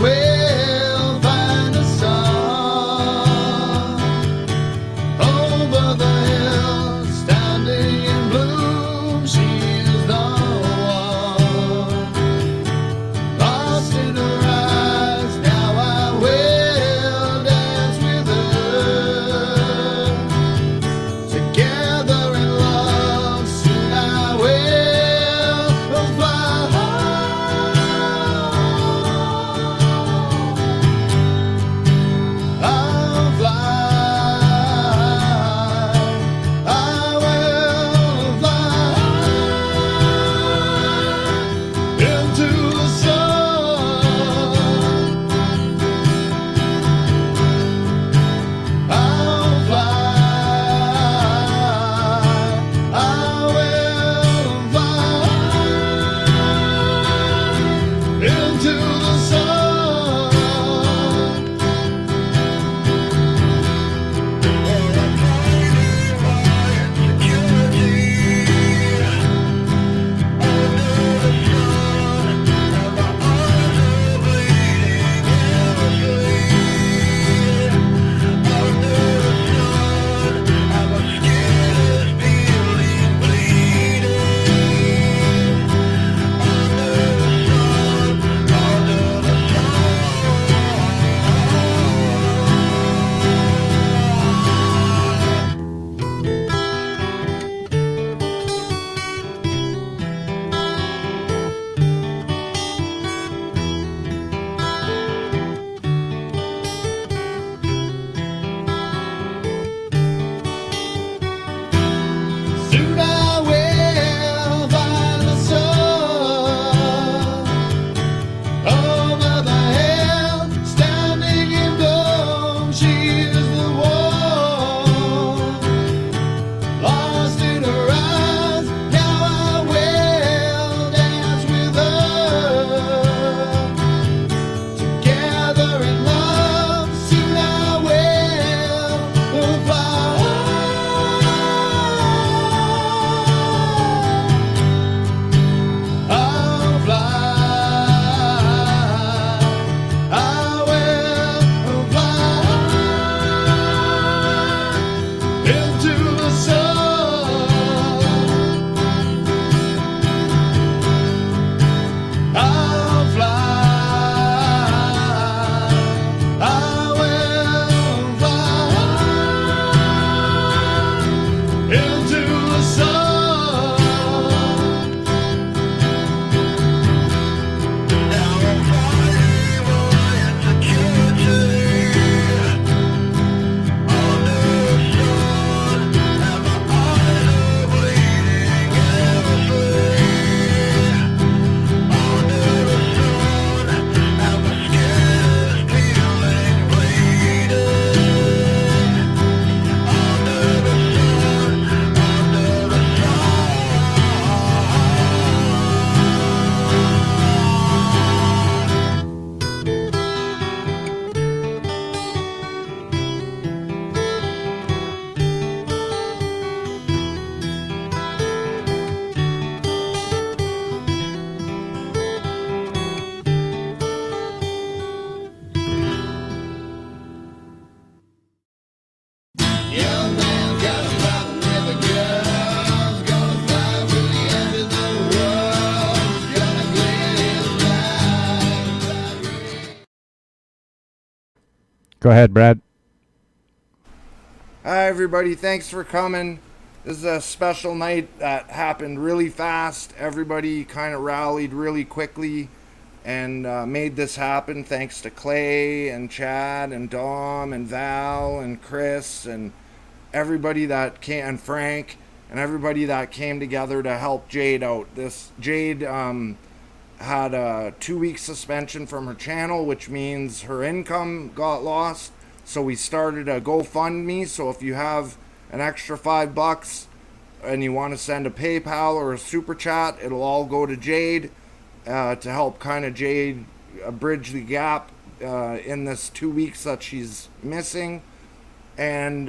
will find a song over the hill, standing in bloom. She is the one, lost in her eyes. Now I will dance with her, together in love. Soon I will fly high. I'll fly. I will fly into the sun. I'll fly. I will fly into the sun. Soon I will find the sun over the hill, standing in bloom. She is the one, lost in her eyes. Now I will dance with her, together in love. Soon I will fly. I'll fly. I will fly into the sun. I'll fly. I will fly into the sun. Young man got a problem with a girl. Gonna fly to the end of the world. Gonna clear his life. Go ahead, Brad. Hi, everybody. Thanks for coming. This is a special night that happened really fast. Everybody kind of rallied really quickly and made this happen thanks to Clay and Chad and Dom and Val and Chris and everybody that came, and Frank, and everybody that came together to help Jade out. Jade had a 2-week suspension from her channel, which means her income got lost. So we started a GoFundMe. So if you have an extra $5 and you want to send a PayPal or a super chat, it'll all go to Jade to help kind of Jade bridge the gap in this 2 weeks that she's missing. And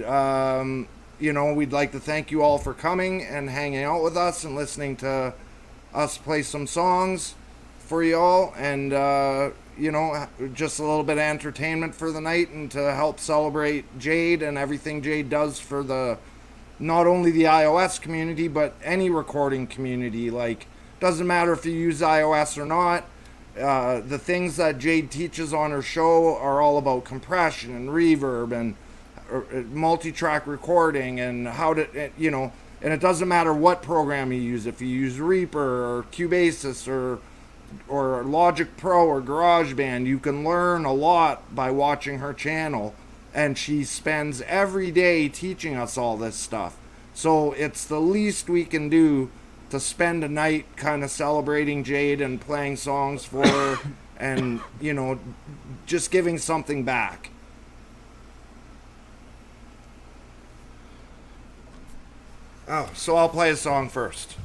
we'd like to thank you all for coming and hanging out with us and listening to us play some songs for y'all. And just a little bit of entertainment for the night and to help celebrate Jade and everything Jade does for not only the iOS community, but any recording community. Like, doesn't matter if you use iOS or not. The things that Jade teaches on her show are all about compression and reverb and multi-track recording and how to, and it doesn't matter what program you use. If you use Reaper or Cubasis or Logic Pro or GarageBand, you can learn a lot by watching her channel. And she spends every day teaching us all this stuff. So it's the least we can do to spend a night kind of celebrating Jade and playing songs for her and, just giving something back. Oh, so I'll play a song first.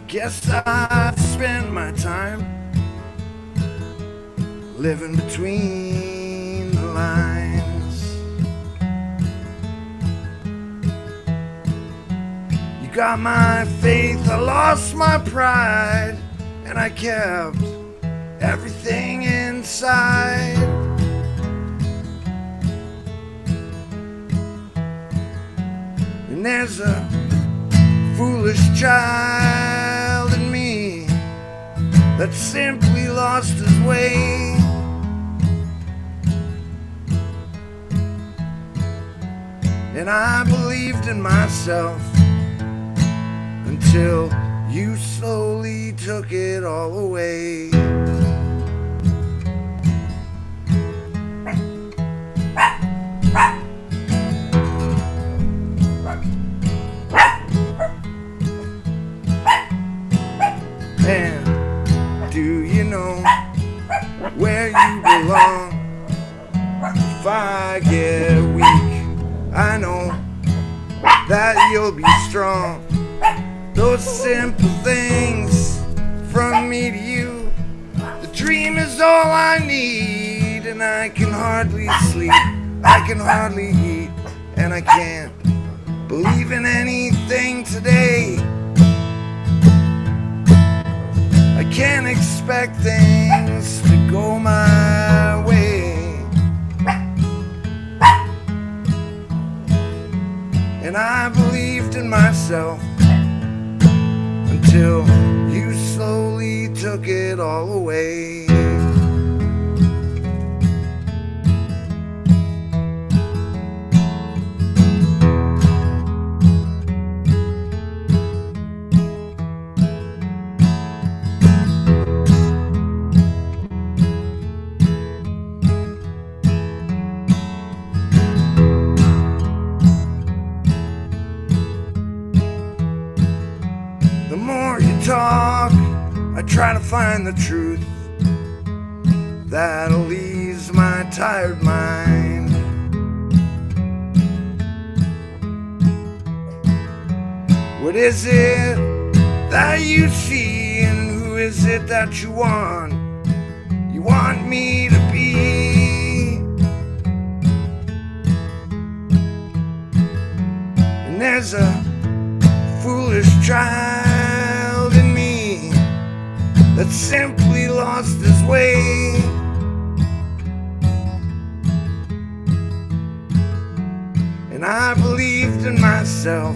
Guess I've spent my time living between the lines. You got my faith, I lost my pride, and I kept everything inside. And there's a foolish child in me that simply lost his way. And I believed in myself until you slowly took it all away. And do you know where you belong? If I get weak, I know that you'll be strong. Those simple things from me to you, the dream is all I need. And I can hardly sleep, I can hardly eat, and I can't believe in anything today. I can't expect things to go my way. And I believed in myself until you slowly took it all away. Talk, I try to find the truth that'll ease my tired mind. What is it that you see, and who is it that you want? You want me to be. And there's a foolish child that simply lost his way. And I believed in myself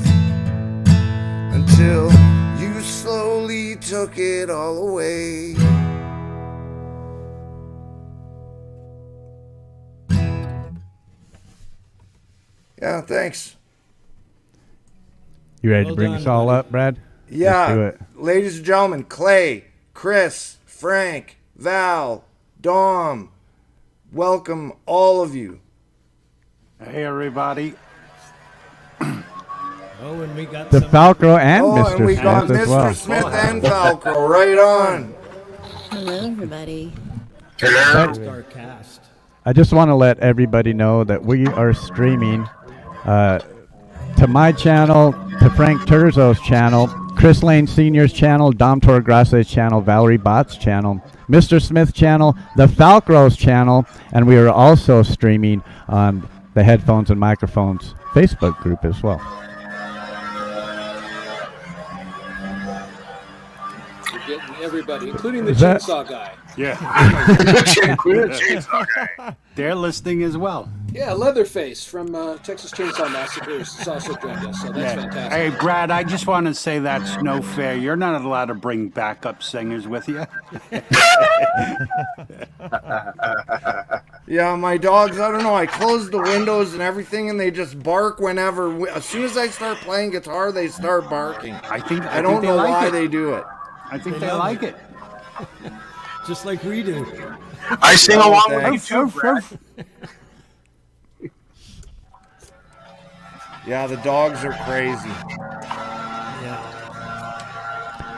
until you slowly took it all away. Yeah, thanks. You ready to bring us all up, Brad? Yeah. Let's do it. Ladies and gentlemen, Clay, Chris, Frank, Val, Dom, welcome all of you. Hey, everybody. Oh, and we got The some Falco and Mr. And we got Smith as Mr. well. Smith and Falco right on. Hello, everybody. Star cast. I just want to let everybody know that we are streaming to my channel, to Frank Turzo's channel, Chris Lane Sr.'s channel, Dom Torgrasse's channel, Valerie Bott's channel, Mr. Smith's channel, the Falcros channel, and we are also streaming on the Headphones and Microphones Facebook group as well. We're getting everybody, including the Is that- chainsaw guy. Yeah. They're listening as well. Yeah, Leatherface from Texas Chainsaw Massacre has also joined us, so that's fantastic. Hey, Brad, I just want to say that's no fair. You're not allowed to bring backup singers with you. Yeah, my dogs, I don't know, I close the windows and everything and they just bark whenever. As soon as I start playing guitar, they start barking. I think I don't they know like why it. they do it. I think They they love like it. it. Just like we do. I sing Oh, along with you thanks. too, Brad. Yeah, the dogs are crazy. Yeah.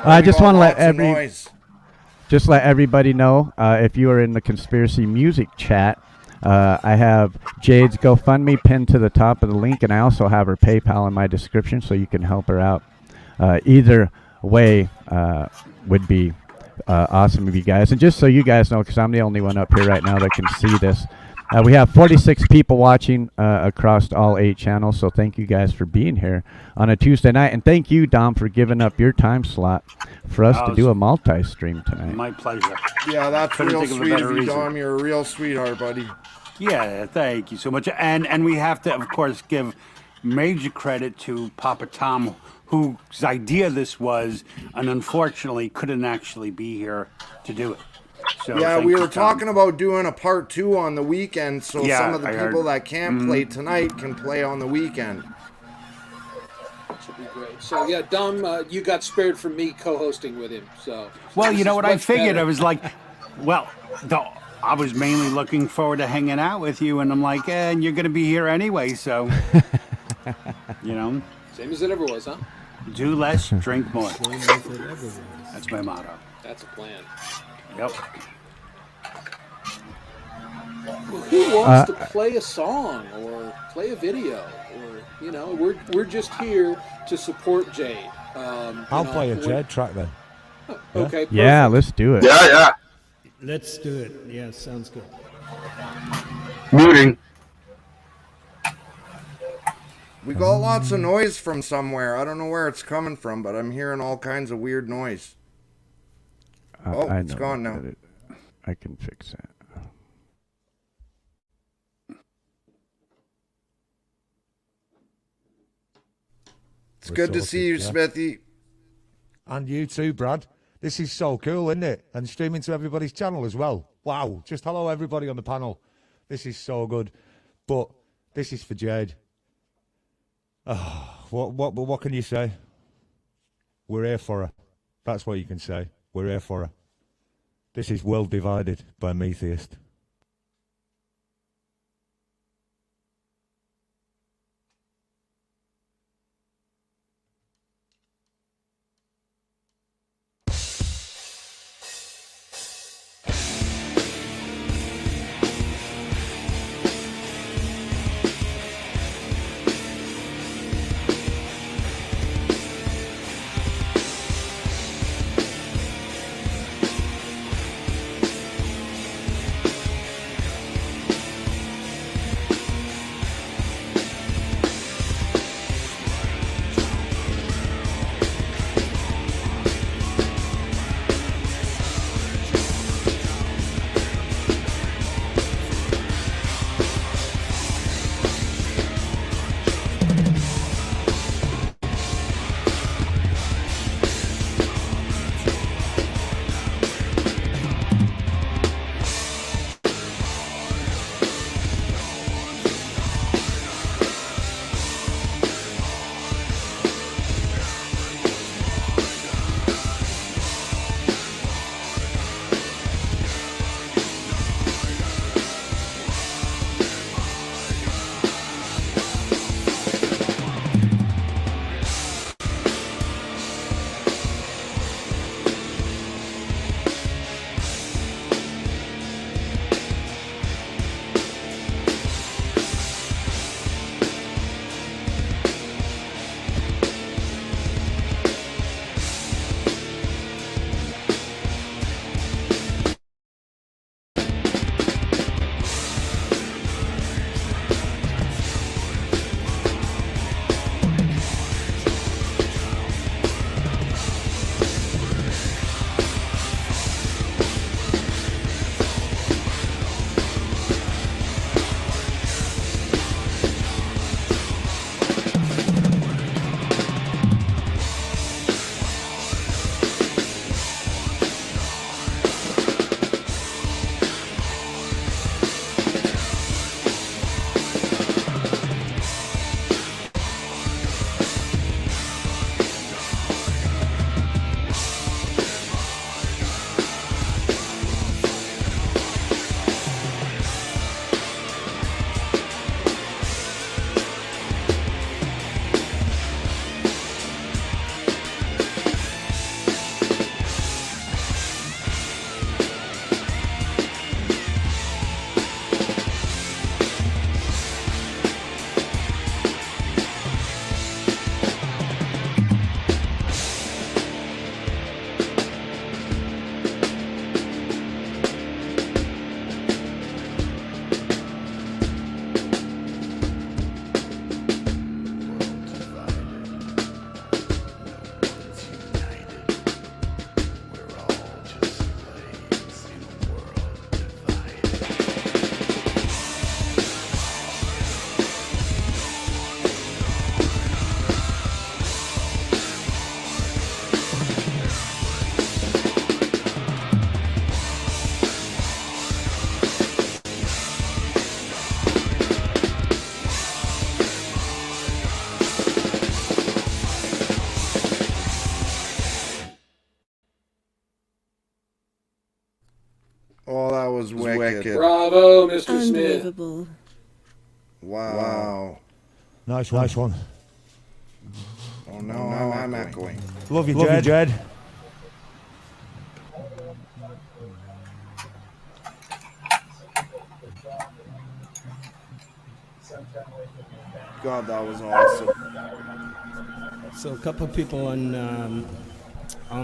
I just want to let Lots of noise. Just let everybody know, if you are in the Conspiracy Music chat, I have Jade's GoFundMe pinned to the top of the link, and I also have her PayPal in my description, so you can help her out. Either way would be awesome of you guys. And just so you guys know, because I'm the only one up here right now that can see this, we have 46 people watching across all 8 channels, so thank you guys for being here on a Tuesday night. And thank you, Dom, for giving up your time slot for us to do a multi-stream tonight. My pleasure. Yeah, that's Couldn't real think of a sweet of better you, reason. Dom. You're a real sweetheart, buddy. Yeah, thank you so much. And we have to, of course, give major credit to Papa Tom, whose idea this was, and unfortunately couldn't actually be here to do it. So Yeah, thank we you, were Tom. talking about doing a part 2 on the weekend, so Yeah, some of the I heard. people that can't play tonight can play on the weekend. Should be great. So yeah, Dom, you got spared from me co-hosting with him. So Well, this you know is what I much figured? better. I was like, well, I was mainly looking forward to hanging out with you, and I'm like, and you're going to be here anyway, so, you know, Same as it ever was, huh? do less, drink more. Same as it ever was. That's my motto. That's a plan. Yep. Well, who wants to play a song or play a video, or we're just here to support Jade. I'll play a Jade track then. Okay. Yeah, perfect. let's do it. Yeah, yeah. Let's do it. Yeah, sounds good. Muting. We got lots of noise from somewhere. I don't know where it's coming from, but I'm hearing all kinds of weird noise. Oh, I it's know gone now. that I can fix that. It's We're good to sorted, see you, yeah. Smithy. And you too, Brad. This is so cool, isn't it? And streaming to everybody's channel as well. Wow. Just hello, everybody on the panel. This is so good. But this is for Jade. Oh, what can you say? We're here for her. That's what you can say. We're here for her. This is World Divided by Metheist. that was wicked. Bravo, Mr. Smith. Unbelievable. Wow. Nice one. Oh no, I'm echoing. Love you, Jade. God, that was awesome. So a couple of people on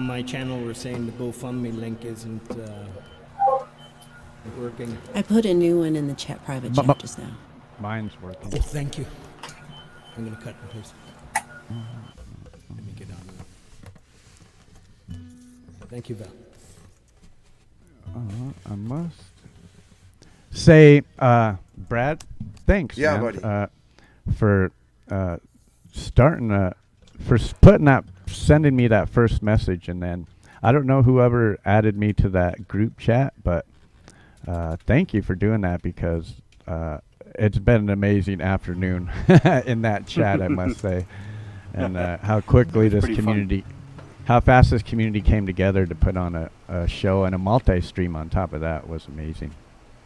my channel were saying the GoFundMe link isn't working. I put a new one in the private chat just now. Mine's working. Oh, thank you. I'm gonna cut and paste. Let me get on. Thank you, Val. I must say, Brad, thanks, Yeah, man, buddy. for sending me that first message, and then I don't know whoever added me to that group chat, but thank you for doing that, because it's been an amazing afternoon in that chat, I must say, and how quickly this community. How fast this community came together to put on a show, and a multi-stream on top of that was amazing.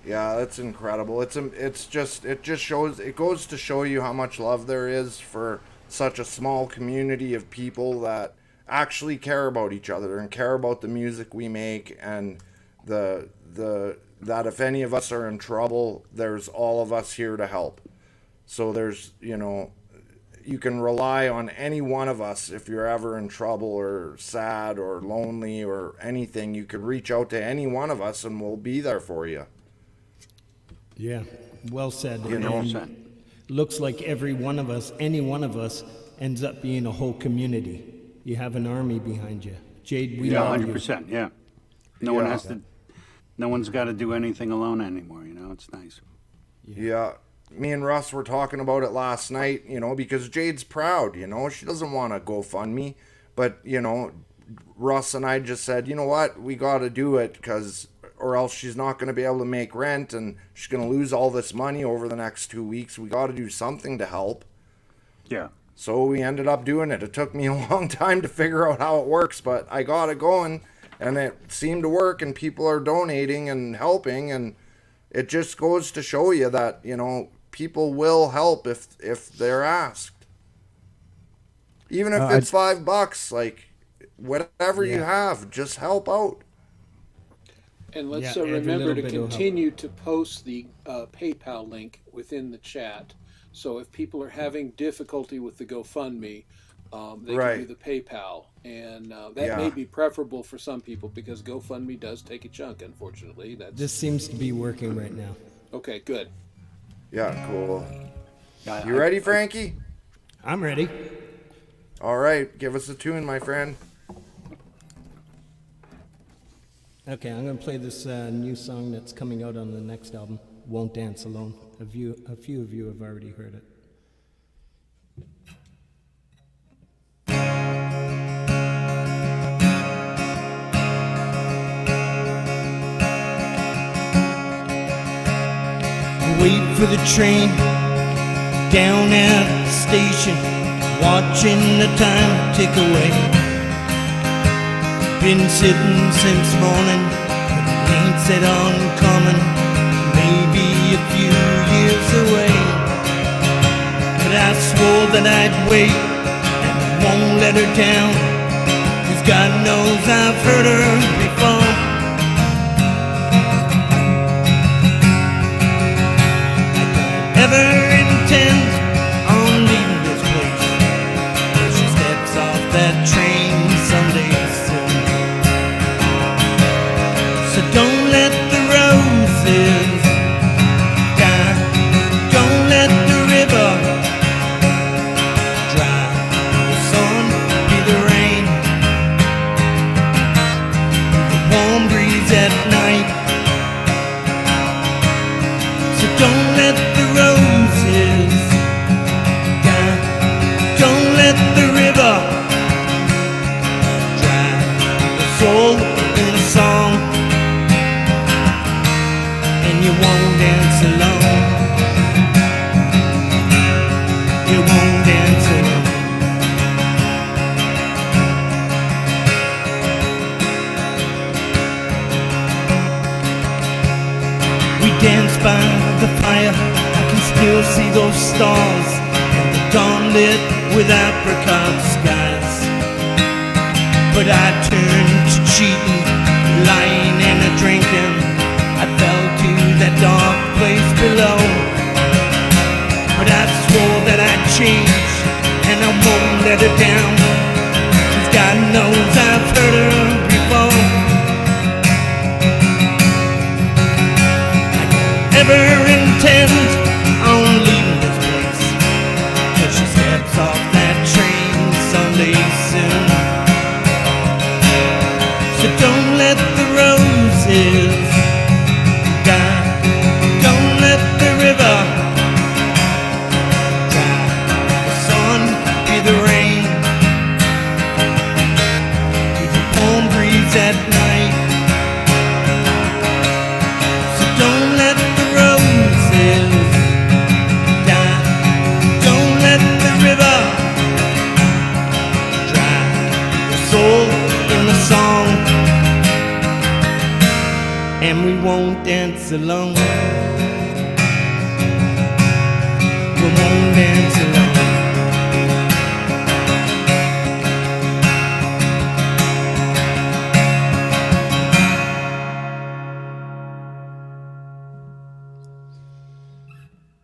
Yeah, that's incredible. It just shows, it goes to show you how much love there is for such a small community of people that actually care about each other and care about the music we make, and that if any of us are in trouble, there's all of us here to help. So there's, you can rely on any one of us if you're ever in trouble or sad or lonely or anything. You can reach out to any one of us and we'll be there for you. Yeah, well said. And looks like every one of us, any one of us, ends up being a whole community. You have an army behind you. Jade, we love you. 100%. Yeah. No one has to. No one's got to do anything alone anymore. It's nice. Yeah. Me and Russ were talking about it last night, because Jade's proud, she doesn't want to GoFundMe, but, Russ and I just said, you know what, we got to do it, or else she's not going to be able to make rent, and she's going to lose all this money over the next 2 weeks. We got to do something to help. Yeah. So we ended up doing it. It took me a long time to figure out how it works, but I got it going, and it seemed to work, and people are donating and helping, and it just goes to show you that, people will help if they're asked. Even if it's $5, like whatever you have, just help out. And let's Yeah, every remember little to bit will help. continue to post the PayPal link within the chat. So if people are having difficulty with the GoFundMe, they can do the PayPal. And that may be preferable for some people, because GoFundMe does take a chunk, unfortunately. This seems to be working right now. Okay, good. Yeah, cool. You ready, Frankie? I'm ready. All right, give us a tune, my friend. Okay, I'm going to play this new song that's coming out on the next album, Won't Dance Alone. A few of you have already heard it. Wait for the train down at the station, watching the time tick away. Been sitting since morning, but it ain't set on coming, maybe a few years away. But I swore that I'd wait, and I won't let her down, 'cause God knows I've hurt her before. Ever intend on leaving this place, if she steps off that train someday soon. So don't let the roses die, don't let the river dry, the sun be the rain, the warm breeze at night. So don't let the roses die, don't let the river dry, the soul in a song, and you won't dance alone, you won't dance alone. dance by the fire, I can still see those stars and the dawn lit with apricot skies. But I turned to cheating, lying and a drinking. I fell to that dark place below. But I swore that I'd change, and I won't let her down, 'cause God knows I've hurt her before. I don't ever intend on leaving this place till she steps off that train someday soon. So don't let the roses die, don't let the river dry, the sun be the rain, be the warm breeze at night. So don't let the roses die, don't let the river dry, the soul in the song, and we won't dance alone. We won't dance alone.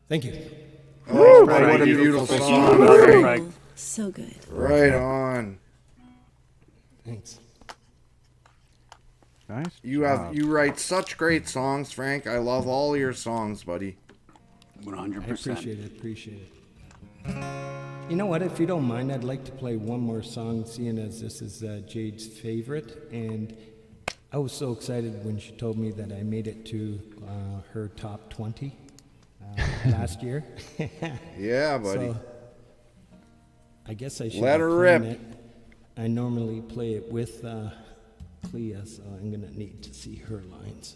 Thank you. Oh, Frank. what a beautiful Beautiful song. song. Frank. Frank. So good. Right on. Thanks. Nice. You write such great songs, Frank. I love all your songs, buddy. 100%. Appreciate it. You know what? If you don't mind, I'd like to play one more song, seeing as this is Jade's favorite. And I was so excited when she told me that I made it to her top 20 last year. Yeah, buddy. So I guess I should Let be her playing rip. it. I normally play it with Clea, so I'm gonna need to see her lines.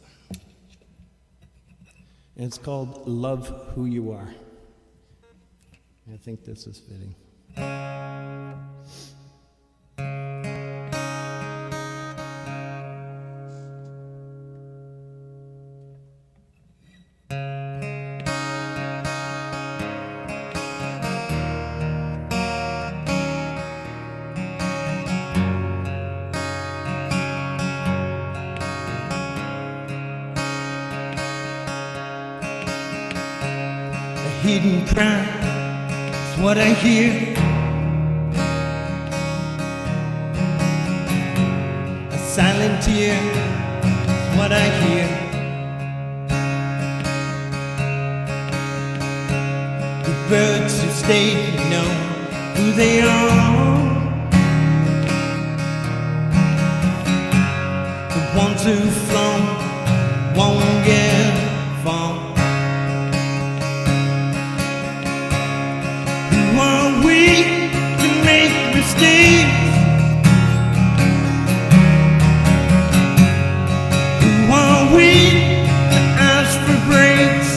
And it's called Love Who You Are. I think this is fitting. A hidden cry is what I hear. A silent tear is what I hear. The birds who stay know who they are. The ones who've flown won't get far. Who are we to make mistakes? Who are we to ask for breaks?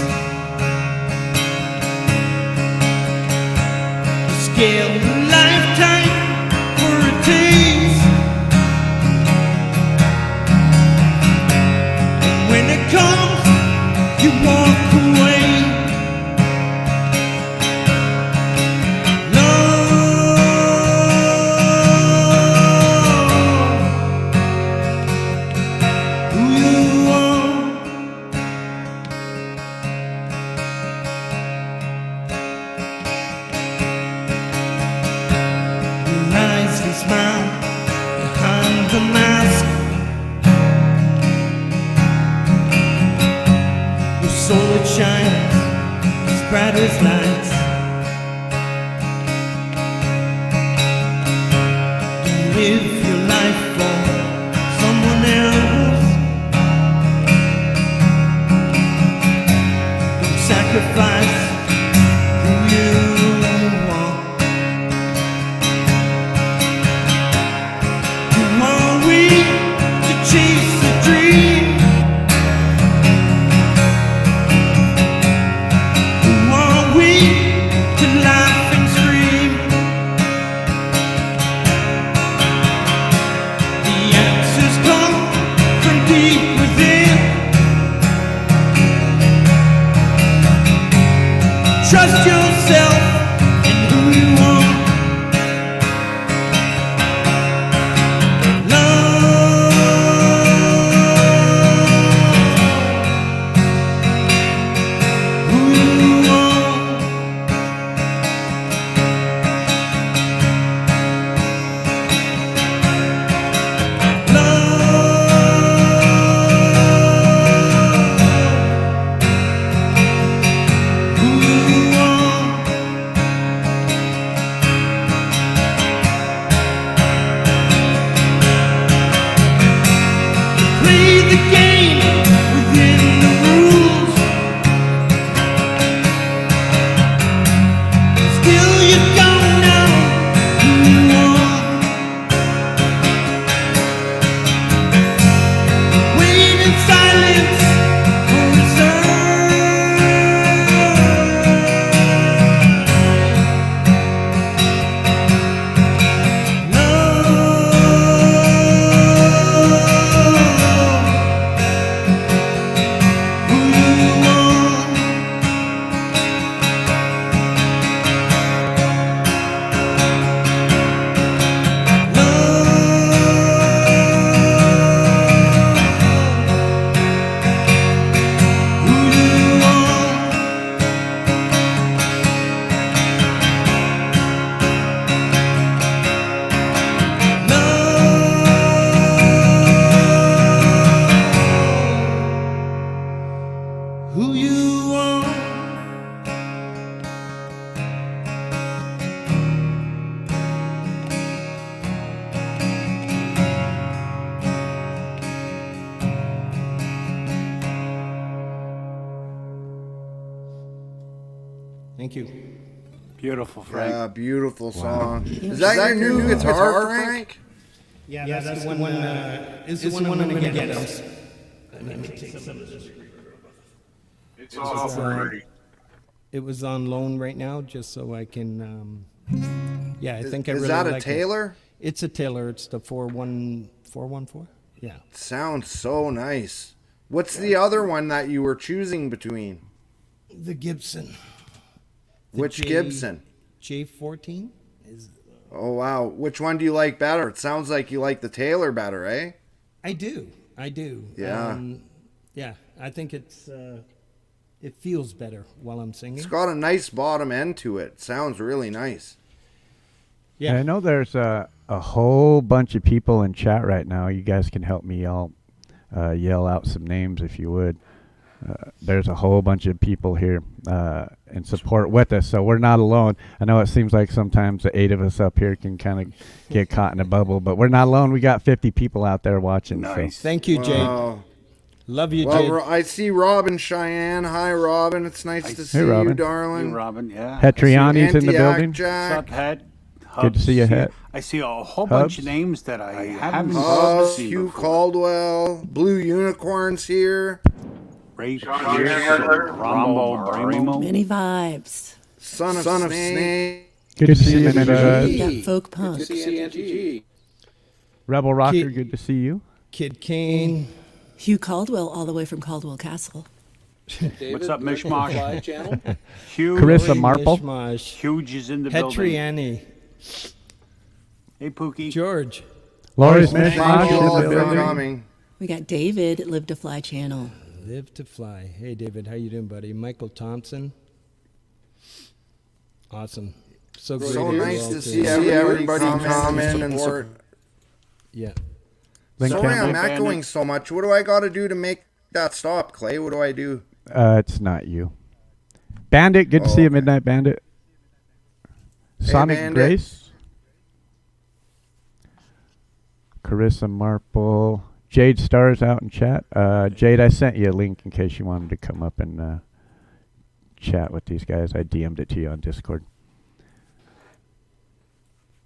To scale a lifetime for a taste. And when it comes, you walk away. Smile behind the mask. Your soul it shines as bright as lights. You live your life for someone else. Don't sacrifice who you are. Chase the dream. Who are we to laugh and scream? Trust yourself and who you are. Love who you are. Love who you are. Play the game within the rules. Still you don't know who you are. Wait in silence for a who you are. Who you are. Who you are. Thank you. Beautiful, Frank. Yeah, beautiful song. Is that your new guitar, Frank? Yeah, that's the one. Is the one I'm gonna get. Let me take some of this. It's awful pretty. It was on loan right now, just so I can. Yeah, I think I Is really that a like it. Taylor? It's a Taylor. It's the 414. Yeah. Sounds so nice. What's the other one that you were choosing between? The Gibson. The Which Gibson? J14 is. Oh wow, which one do you like better? It sounds like you like the Taylor better, eh? I do. Yeah. Yeah, I think it's. It feels better while I'm singing. It's got a nice bottom end to it. Sounds really nice. Yeah. I know there's a whole bunch of people in chat right now. You guys can help me. I'll yell out some names if you would. There's a whole bunch of people here in support with us, so we're not alone. I know it seems like sometimes the 8 of us up here can kind of get caught in a bubble, but we're not alone. We got 50 people out there watching. Nice. So. Thank you, Jade. Wow. Love you, Well, Jade. I see Robin Cheyenne. Hi, Robin. It's nice to see you, Robin. darling. Hey, Robin, yeah. Hetriani's in the Antiac building. What's Jack. up, Het? Good to see you, Het. I see a whole bunch of Hubs. names that I haven't Hubs, seen Hugh before. Caldwell, Blue Unicorns here. Ray Sean Pierce, Chandler. Rombo Bremo. Many vibes. Son of Snake. Good to see you, Good to man. see We got folk punk. Good to see Auntie G. Rebel Rocker, Keep- good to see you. Kid Kane. Hugh Caldwell, all the way from Caldwell Castle. David, What's up, the Mishmash? Fly channel. Huge, Carissa Lori Marple. Mishmash. Huge is in the building. Hetriani. Hey, Pookie. George. Lori's Thank Mishmash you in all the for building. coming. We got David at Live to Fly channel. Live to Fly. Hey, David. How you doing, buddy? Michael Thompson. Awesome. So great. So of you nice all to see everybody come in and support. Yeah. Lynn Sorry Campbell. I'm echoing so much. What do I got to do to make that stop, Clay? What do I do? It's not you. Bandit, good to see you, okay. Midnight Bandit. Sonic Bandit. Grace. Carissa Marple. Jade Starr's out in chat. Jade, I sent you a link in case you wanted to come up and chat with these guys. I DM'd it to you on Discord.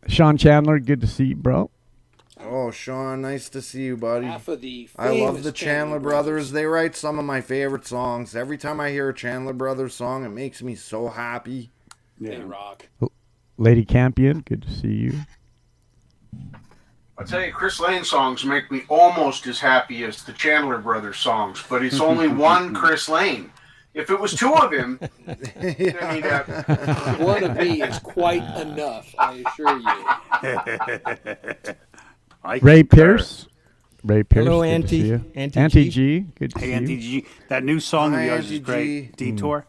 Sean Chandler, good to see you, bro. Oh, Sean, nice to see you, buddy. Half of the I love famous the Chandler Brothers. They write some of my favorite songs. Every time I hear a Chandler Brothers song, it makes me so happy. They rock. Lady Campion, good to see you. I'll tell you, Chris Lane songs make me almost as happy as the Chandler Brothers songs, but it's only one Chris Lane. If it was two of him, then he'd have. One of me is quite enough, I assure you. Ray Pierce. Ray Pierce. Hello, good to Auntie. see you. Auntie Auntie G. G. Good to Hey, see Auntie you. G, that new song of Hi, yours Auntie is great. G. Detour.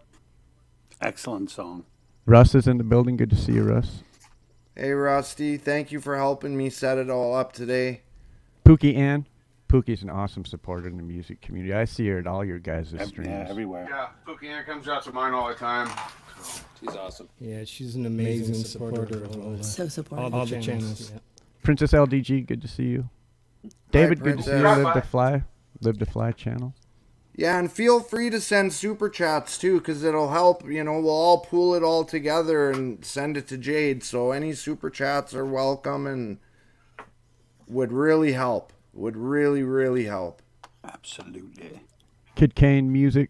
Excellent song. Russ is in the building. Good to see you, Russ. Hey, Rusty. Thank you for helping me set it all up today. Pookie Ann. Pookie's an awesome supporter in the music community. I see her at all your guys' streams. Yeah, everywhere. Yeah, Pookie Ann comes out to mine all the time. She's awesome. Yeah, she's an amazing supporter of all So supportive. all the channels. Yeah. Princess LDG, good to see you. David, good to see you. Princess. Live to Fly channel. Yeah, and feel free to send super chats too, because it'll help. You know, we'll all pool it all together and send it to Jade. So any super chats are welcome and would really help. Would really, really help. Absolutely. Kid Kane Music.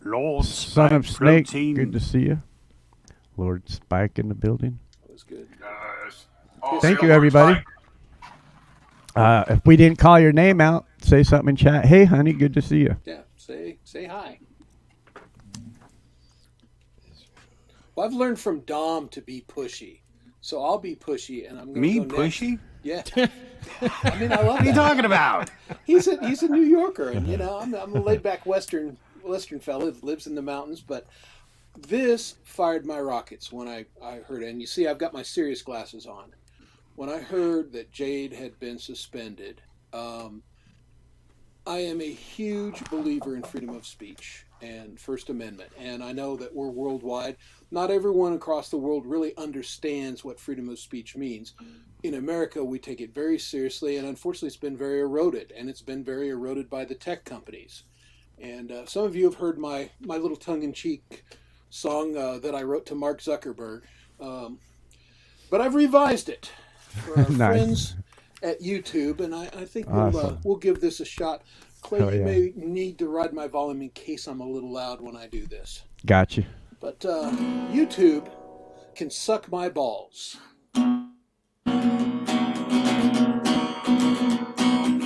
Lord Son of Spike Snake, Protein. good to see you. Lord Spike in the building. That was good. Thank you, everybody. If we didn't call your name out, say something in chat. Hey, honey, good to see you. Yeah, say hi. Well, I've learned from Dom to be pushy, so I'll be pushy, and I'm going to Me go next. pushy? Yeah. I mean, I love What are you that. talking about? He's a New Yorker, and I'm a laid back Western fella that lives in the mountains. But this fired my rockets when I heard it. And you see, I've got my serious glasses on. When I heard that Jade had been suspended, I am a huge believer in freedom of speech and First Amendment. And I know that we're worldwide. Not everyone across the world really understands what freedom of speech means. In America, we take it very seriously, and unfortunately, it's been very eroded, and it's been very eroded by the tech companies. And some of you have heard my little tongue-in-cheek song that I wrote to Mark Zuckerberg, but I've revised it for our Nice. friends at YouTube, and I think Awesome. we'll give this a shot. Clay, Oh, you yeah. may need to ride my volume in case I'm a little loud when I do this. Gotcha. But YouTube can suck my balls.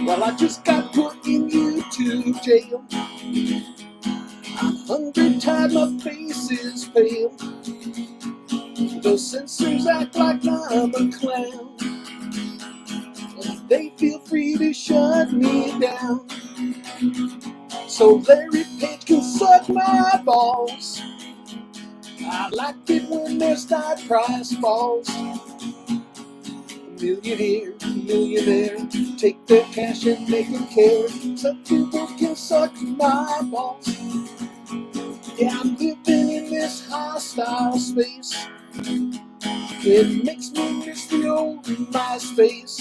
Well, I just got put in YouTube jail. 100 times my face is pale. The censors act like I'm a clown. And they feel free to shut me down. So Larry Page can suck my balls. I like it when their stock price falls. A million here, a million there. Take their cash and make them care. Some people can suck my balls. Yeah, I'm living in this hostile space. It makes me miss the old MySpace.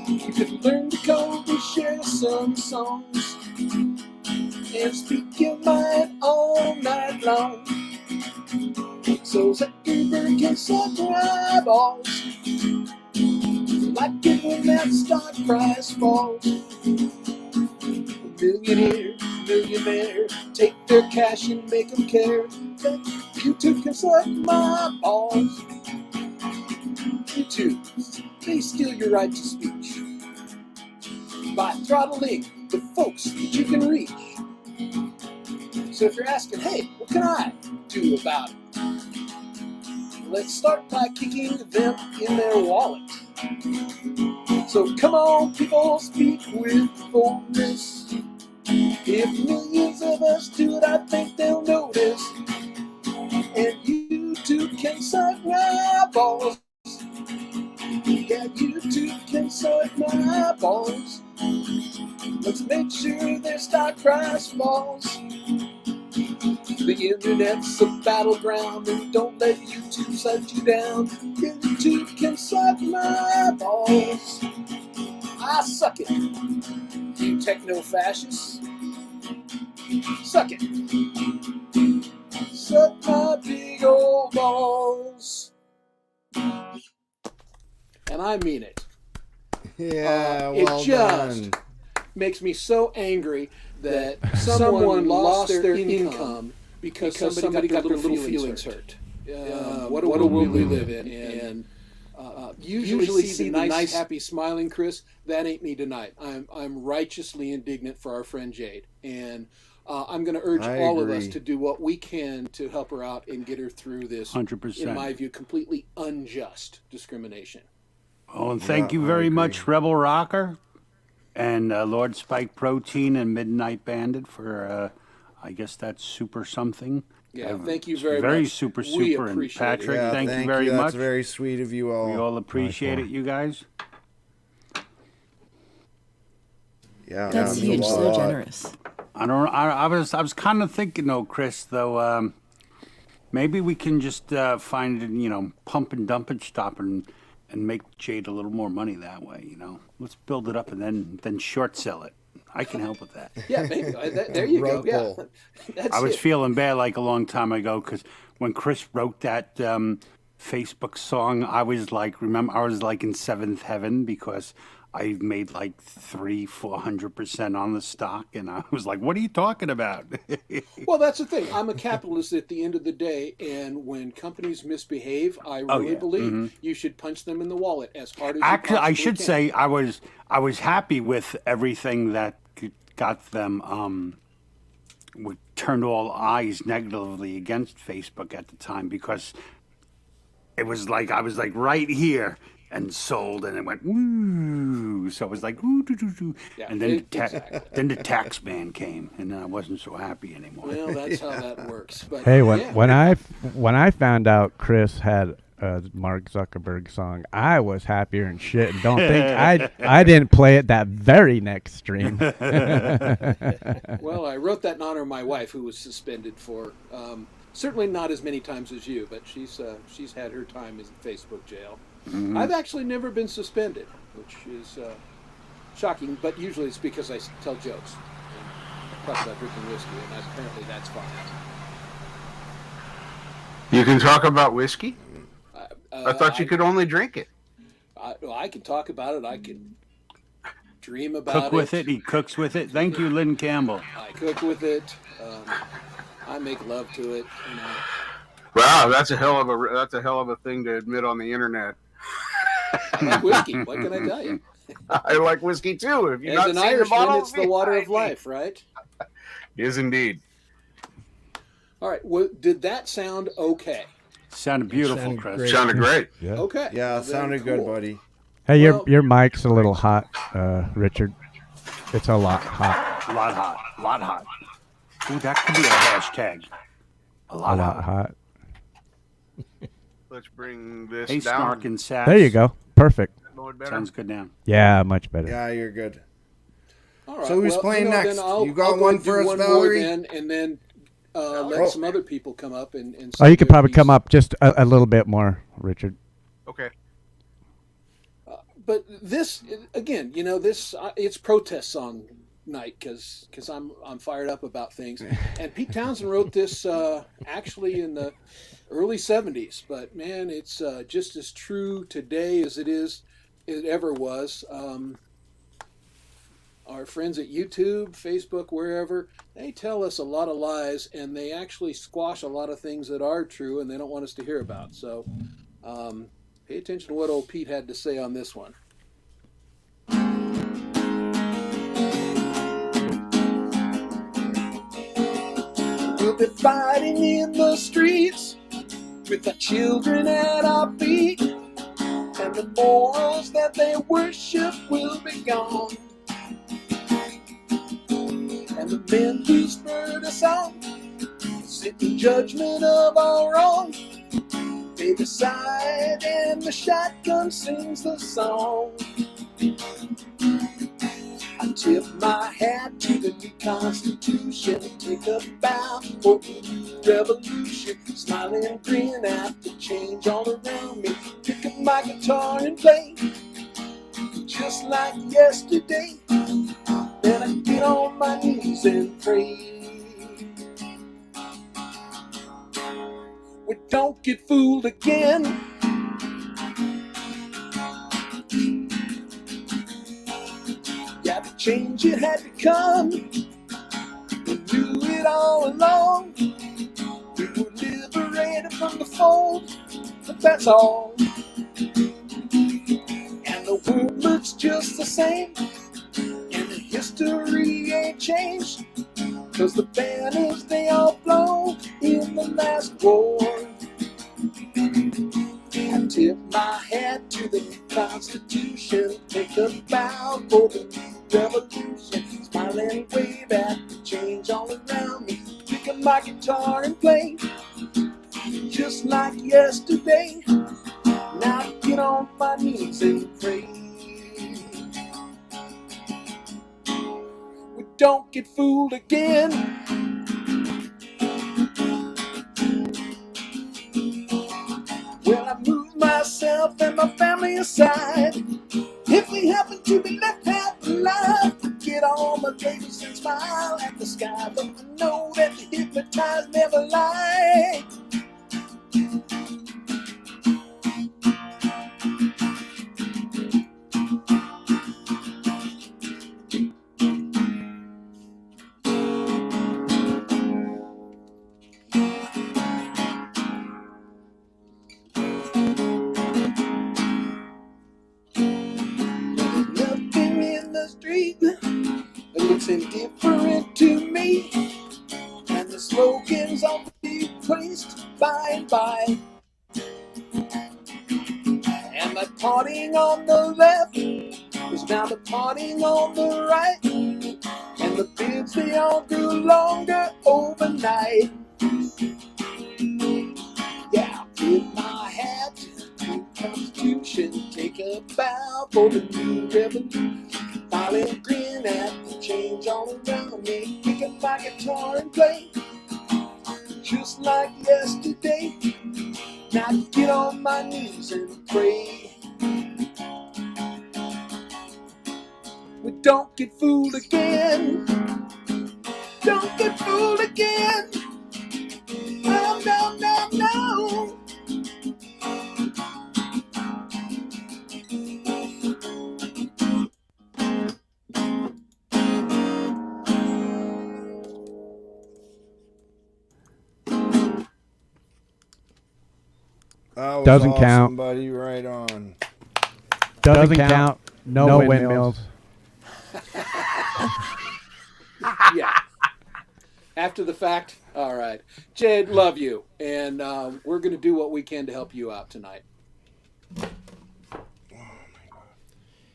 You could learn to code and share some songs and speak your mind all night long. So Zuckerberg can suck my balls. Like it when that stock price falls. A million here, a million there. Take their cash and make them care. But YouTube can suck my balls. YouTube, they steal your right to speech by throttling the folks that you can reach. So if you're asking, hey, what can I do about it? Let's start by kicking them in their wallet. So come on, people, speak with boldness. If millions of us do it, I think they'll notice. And YouTube can suck my balls. Yeah, YouTube can suck my balls. Let's make sure their stock price falls. The internet's a battleground, and don't let YouTube suck you down. YouTube can suck my balls. I suck it, you techno-fascists. Suck it. Suck my big old balls. And I mean it. Yeah, It well just done. makes me so angry that someone lost their income because somebody got their little feelings hurt. What a world we live in. And usually see the nice, happy, smiling Chris. That ain't me tonight. I'm righteously indignant for our friend Jade, and I'm going to urge all of us to do what we can to help her out and get her through this. 100%. In my view, completely unjust discrimination. Oh, and thank you very much, Rebel Rocker, and Lord Spike Protein and Midnight Bandit for, I guess that's super something. Yeah, thank you very much. Very super, We and appreciate Patrick, Yeah, thank you very That's much. very sweet of you all. We all appreciate it, you guys. Yeah, That's means a huge. So lot. generous. I was kind of thinking though, Chris, though, maybe we can just find, pump and dump and stop and make Jade a little more money that way, Let's build it up and then short sell it. I can help with that. Yeah, maybe. There you go. Rug Yeah, pull. that's I was it. feeling bad like a long time ago because when Chris wrote that Facebook song, I was like in 7th heaven because I made like 300-400% on the stock, and I was like, "What are you talking about?" Well, that's the thing. I'm a capitalist at the end of the day, and when companies misbehave, I really believe you should punch them in the wallet as hard as you Actually, I possibly should can. say I was happy with everything that got them turned all eyes negatively against Facebook at the time because it was like I was like right here and sold, and it went woo. So it was like woo, doo, doo, doo. Yeah, And then exactly. then the tax man came, and then I wasn't so happy anymore. Well, that's how that works. But Hey, yeah. when I found out Chris had a Mark Zuckerberg song, I was happier and shit. And don't think I didn't play it that very next stream. Well, I wrote that in honor of my wife, who was suspended for certainly not as many times as you, but she's had her time in Facebook jail. Mm-hmm. I've actually never been suspended, which is shocking. But usually it's because I tell jokes and talk about drinking whiskey, and apparently that's fine. You can talk about whiskey? Uh, I thought you could only drink it. I can talk about it. I can dream about Cook with it. He cooks with it. Thank you, Lynn Campbell. I cook with it. I make love to it. Wow, that's a hell of a thing to admit on the internet. I like whiskey. What can I tell you? I like whiskey too. If you're As not an seeing the Irishman, bottle, it's the water of life, right? Is indeed. All right. Well, did that sound okay? Sounded beautiful, sounded Chris. great. Sounded great. Yeah. Okay. Yeah, Well, then sounded good, cool. buddy. Hey, Well- your mic's a little hot, Richard. It's a lot hot. Lot hot. Ooh, that could be a hashtag. A A lot lot hot. hot. Let's bring this Hey, down. Snark and Sass. There you go. Perfect. Lord, better. Sounds good now. Yeah, much better. Yeah, you're good. All right. So who's well, playing then next? I'll You got go one ahead and do for us, one more Valerie? then, and then let Oh. some other people come up and Oh, say you could their probably come piece. up just a little bit more, Richard. Okay. But this again, this it's protest song night because I'm fired up about things. And Pete Townsend wrote this actually in the early '70s, but man, it's just as true today as it ever was. Our friends at YouTube, Facebook, wherever, they tell us a lot of lies, and they actually squash a lot of things that are true, and they don't want us to hear about. So pay attention to what old Pete had to say on this one. We'll be fighting in the streets with our children at our feet, and the morals that they worship will be gone. And the men who spurred us on sit in judgment of our wrong. They decide, and the shotgun sings the song. I tip my hat to the new Constitution, take a bow for the new revolution, smile and grin at the change all around me. Pick up my guitar and play, just like yesterday. Then I get on my knees and pray. We don't get fooled again. Yeah, the change it had to come. We knew it all along. We were liberated from the fold, but that's all. just the same, and the history ain't changed, 'cause the banners they all blow in the last war. I tip my hat to the Constitution, take a bow for the revolution, smile and wave at the change all around me, pick up my guitar and play, just like yesterday. Now I get on my knees and pray. We don't get fooled again. Well, I move myself and my family aside. If we happen to be left out alive, get on my labels and smile at the sky. But I know that the hypnotized never lie. Nothing in the street that looks indifferent to me, and the slogans will be placed by and by. And the parting on the left is now the parting on the right, and the bids they all grew longer overnight. Yeah, I'll tip my hat to the Constitution, take a bow for the new revolution, smile and grin at the change all around me, pick up my guitar and play, just like yesterday. Now I get on my knees and pray. We don't get fooled again. Don't get fooled again. Oh, no, no, no. That was Doesn't awesome, count. buddy. Right on. Doesn't count. No windmills. Yeah. After the fact, all right. Jade, love you. And we're going to do what we can to help you out tonight.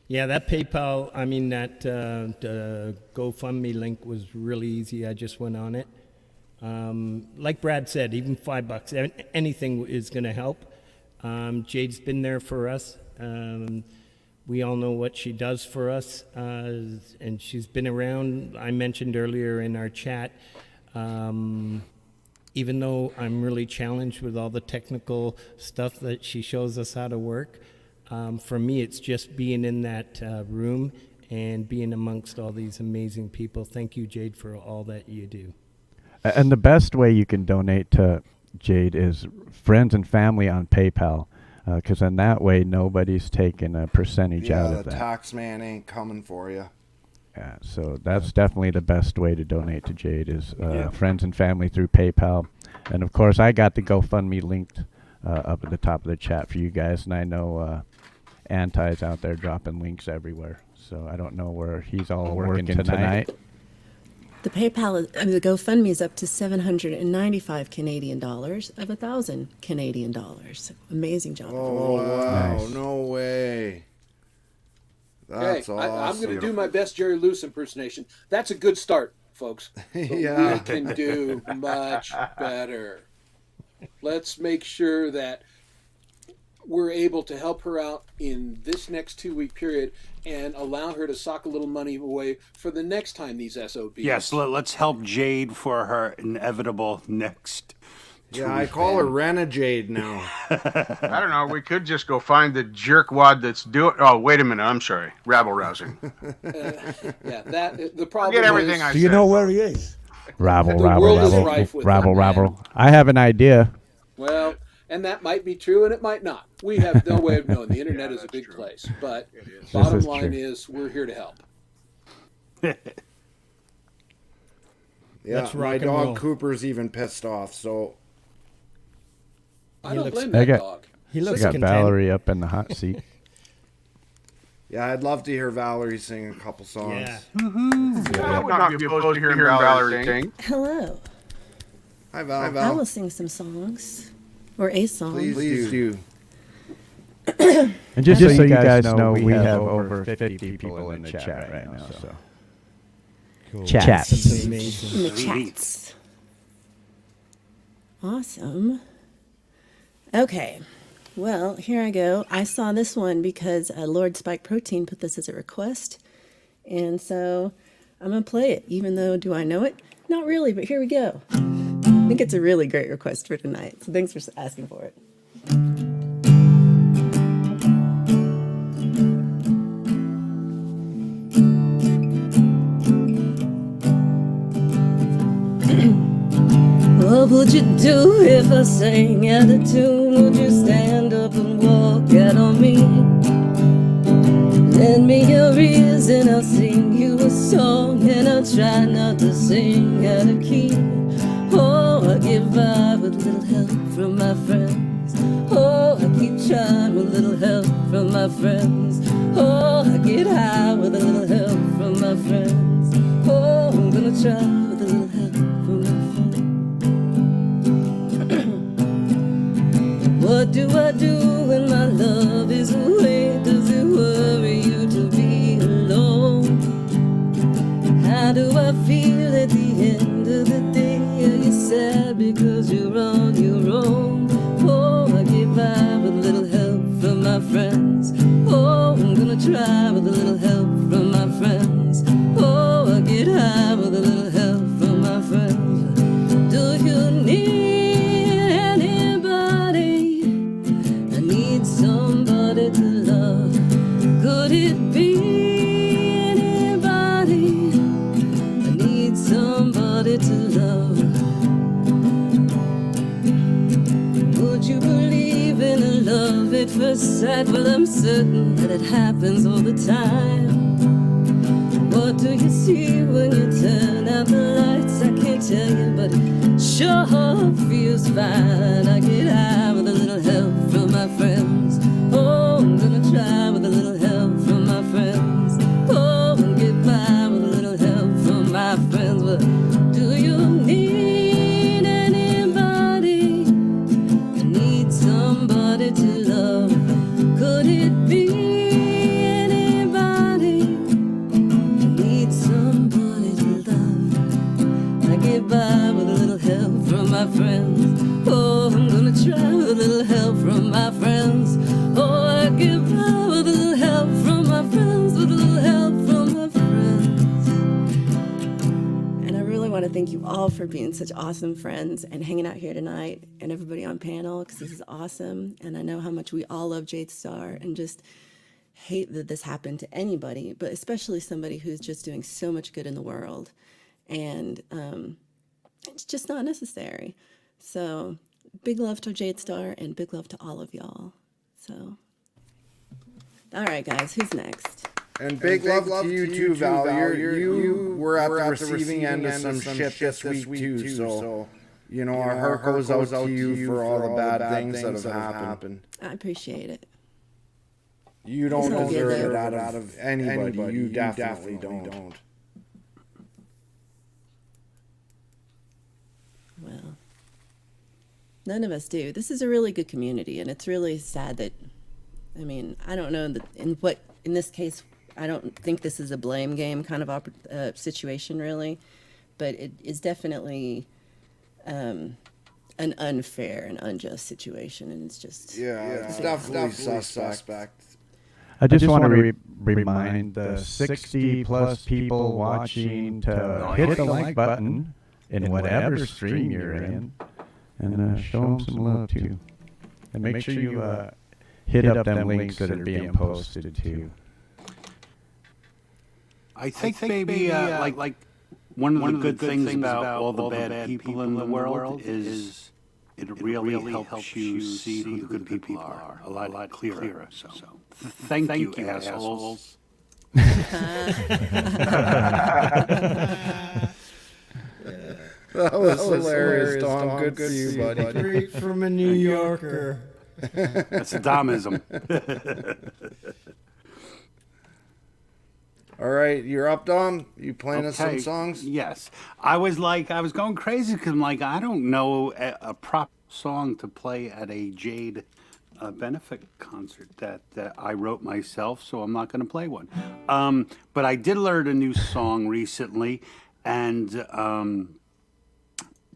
Yeah, that PayPal, I mean, that GoFundMe link was really easy. I just went on it. Like Brad said, even $5, anything is going to help. Jade's been there for us. We all know what she does for us, and she's been around. I mentioned earlier in our chat, even though I'm really challenged with all the technical stuff that she shows us how to work, for me it's just being in that room and being amongst all these amazing people. Thank you, Jade, for all that you do. And the best way you can donate to Jade is friends and family on PayPal, because in that way nobody's taking a percentage out of the that. tax man ain't coming for you. Yeah, so that's definitely the best way to donate to Jade is friends and family through PayPal. And of course, I got the GoFundMe linked up at the top of the chat for you guys, and I know Anti's out there dropping links everywhere. So I don't know where he's all working tonight. The the GoFundMe is up to 795 Canadian dollars of 1,000 Canadian dollars. Amazing job. Oh, wow. Nice. No way. That's Hey, awesome. I'm going to do my best Jerry Lewis impersonation. That's a good start, folks. But Yeah. we can do much better. Let's make sure that we're able to help her out in this next 2-week period and allow her to sock a little money away for the next time these SOBs. Yes, let's help Jade for her inevitable next. Yeah, I call her Renegade now. I don't know. We could just go find the jerkwad that's doing. Oh, wait a minute. I'm sorry. Rabble rousing. Yeah, that the problem Forget everything is, I Do you said. know where he is? Rabble, The rabble, world is rabble, rife with rabble, that, man. rabble. I have an idea. well, and that might be true and it might not. We have no way of knowing. The internet is a big place. But bottom is line true. is we're here to help. Yeah, Let's my rock and dog roll. Cooper's even pissed off, so I He don't looks- blame I that got- dog. He I looks got content. Valerie up in the hot seat. Yeah, I'd love to hear Valerie sing a couple songs. Yeah. I would not be opposed to hearing Valerie sing. Hello. Hi, Val. I will sing some songs. Or a song. Please do. And just so you guys know, we have over 50 people in the chat right now. So. Cool. Chats. That's amazing. In the chats. Awesome. Okay. Well, here I go. I saw this one because Lord Spike Protein put this as a request. And so I'm going to play it, even though, do I know it? Not really, but here we go. I think it's a really great request for tonight. So thanks for asking for it. What would you do if I sang out of tune? Would you stand up and walk out on me? Lend me your ears and I'll sing you a song, and I'll try not to sing out of key. Oh, I get by with a little help from my friends. Oh, I keep trying with a little help from my friends. Oh, I get high with a little help from my friends. Oh, I'm gonna try with a little help from my friends. What do I do when my love is away? Does it worry you to be alone? How do I feel at the end of the day? Are you sad because you're on your own? Oh, I get by with a little help from my friends. Oh, I'm gonna try with a little help from my friends. Oh, I get high with a little help from my friends. Do you need anybody? I need somebody to love. Could it be anybody? I need somebody to love. Would you believe in a love at first sight? Well, I'm certain that it happens all the time. What do you see when you turn out the lights? I can't tell you, but it sure feels fine. I get high with a little help from my friends. Oh, I'm gonna try with a little help from my friends. Oh, and get by with a little help from my friends. Well, do you need anybody? I need somebody to love. Could it be anybody? I need somebody to love. I get by with a little help from my friends. Oh, I'm gonna try with a little help from my friends. Oh, I get by with a little help from my friends, with a little help from my friends. And I really want to thank you all for being such awesome friends and hanging out here tonight, and everybody on panel, because this is awesome. And I know how much we all love Jade Starr and just hate that this happened to anybody, but especially somebody who's just doing so much good in the world. And it's just not necessary. So big love to Jade Starr and big love to all of y'all. So, all right, guys, who's next? And big love to you too, Val. You were at the receiving end of some shit this week too. So, you know, our heart goes out to you for all the bad things that have happened. I appreciate it. You don't It's all good, deserve though. it out of anybody. You definitely don't. Well, none of us do. This is a really good community, and it's really sad that, I mean, I don't know that in this case, I don't think this is a blame game kind of situation really, but it is definitely an unfair and unjust situation, and it's just It's definitely suspect. I just want to remind the 60 plus people watching to hit the like button in whatever stream you're in, and show them some love too. And make sure you hit up them links that are being posted too. I think maybe like one of the good things about all the bad people in the world is it really helps you see who the good people are a lot clearer. So thank you, assholes. That was hilarious, Tom. Good to see you, buddy. Straight from a New Yorker. That's a Domism. All right, you're up, Dom. You playing us some Okay. songs? Yes. I was going crazy because I'm like, I don't know a proper song to play at a Jade benefit concert that I wrote myself, so I'm not going to play one. But I did learn a new song recently, and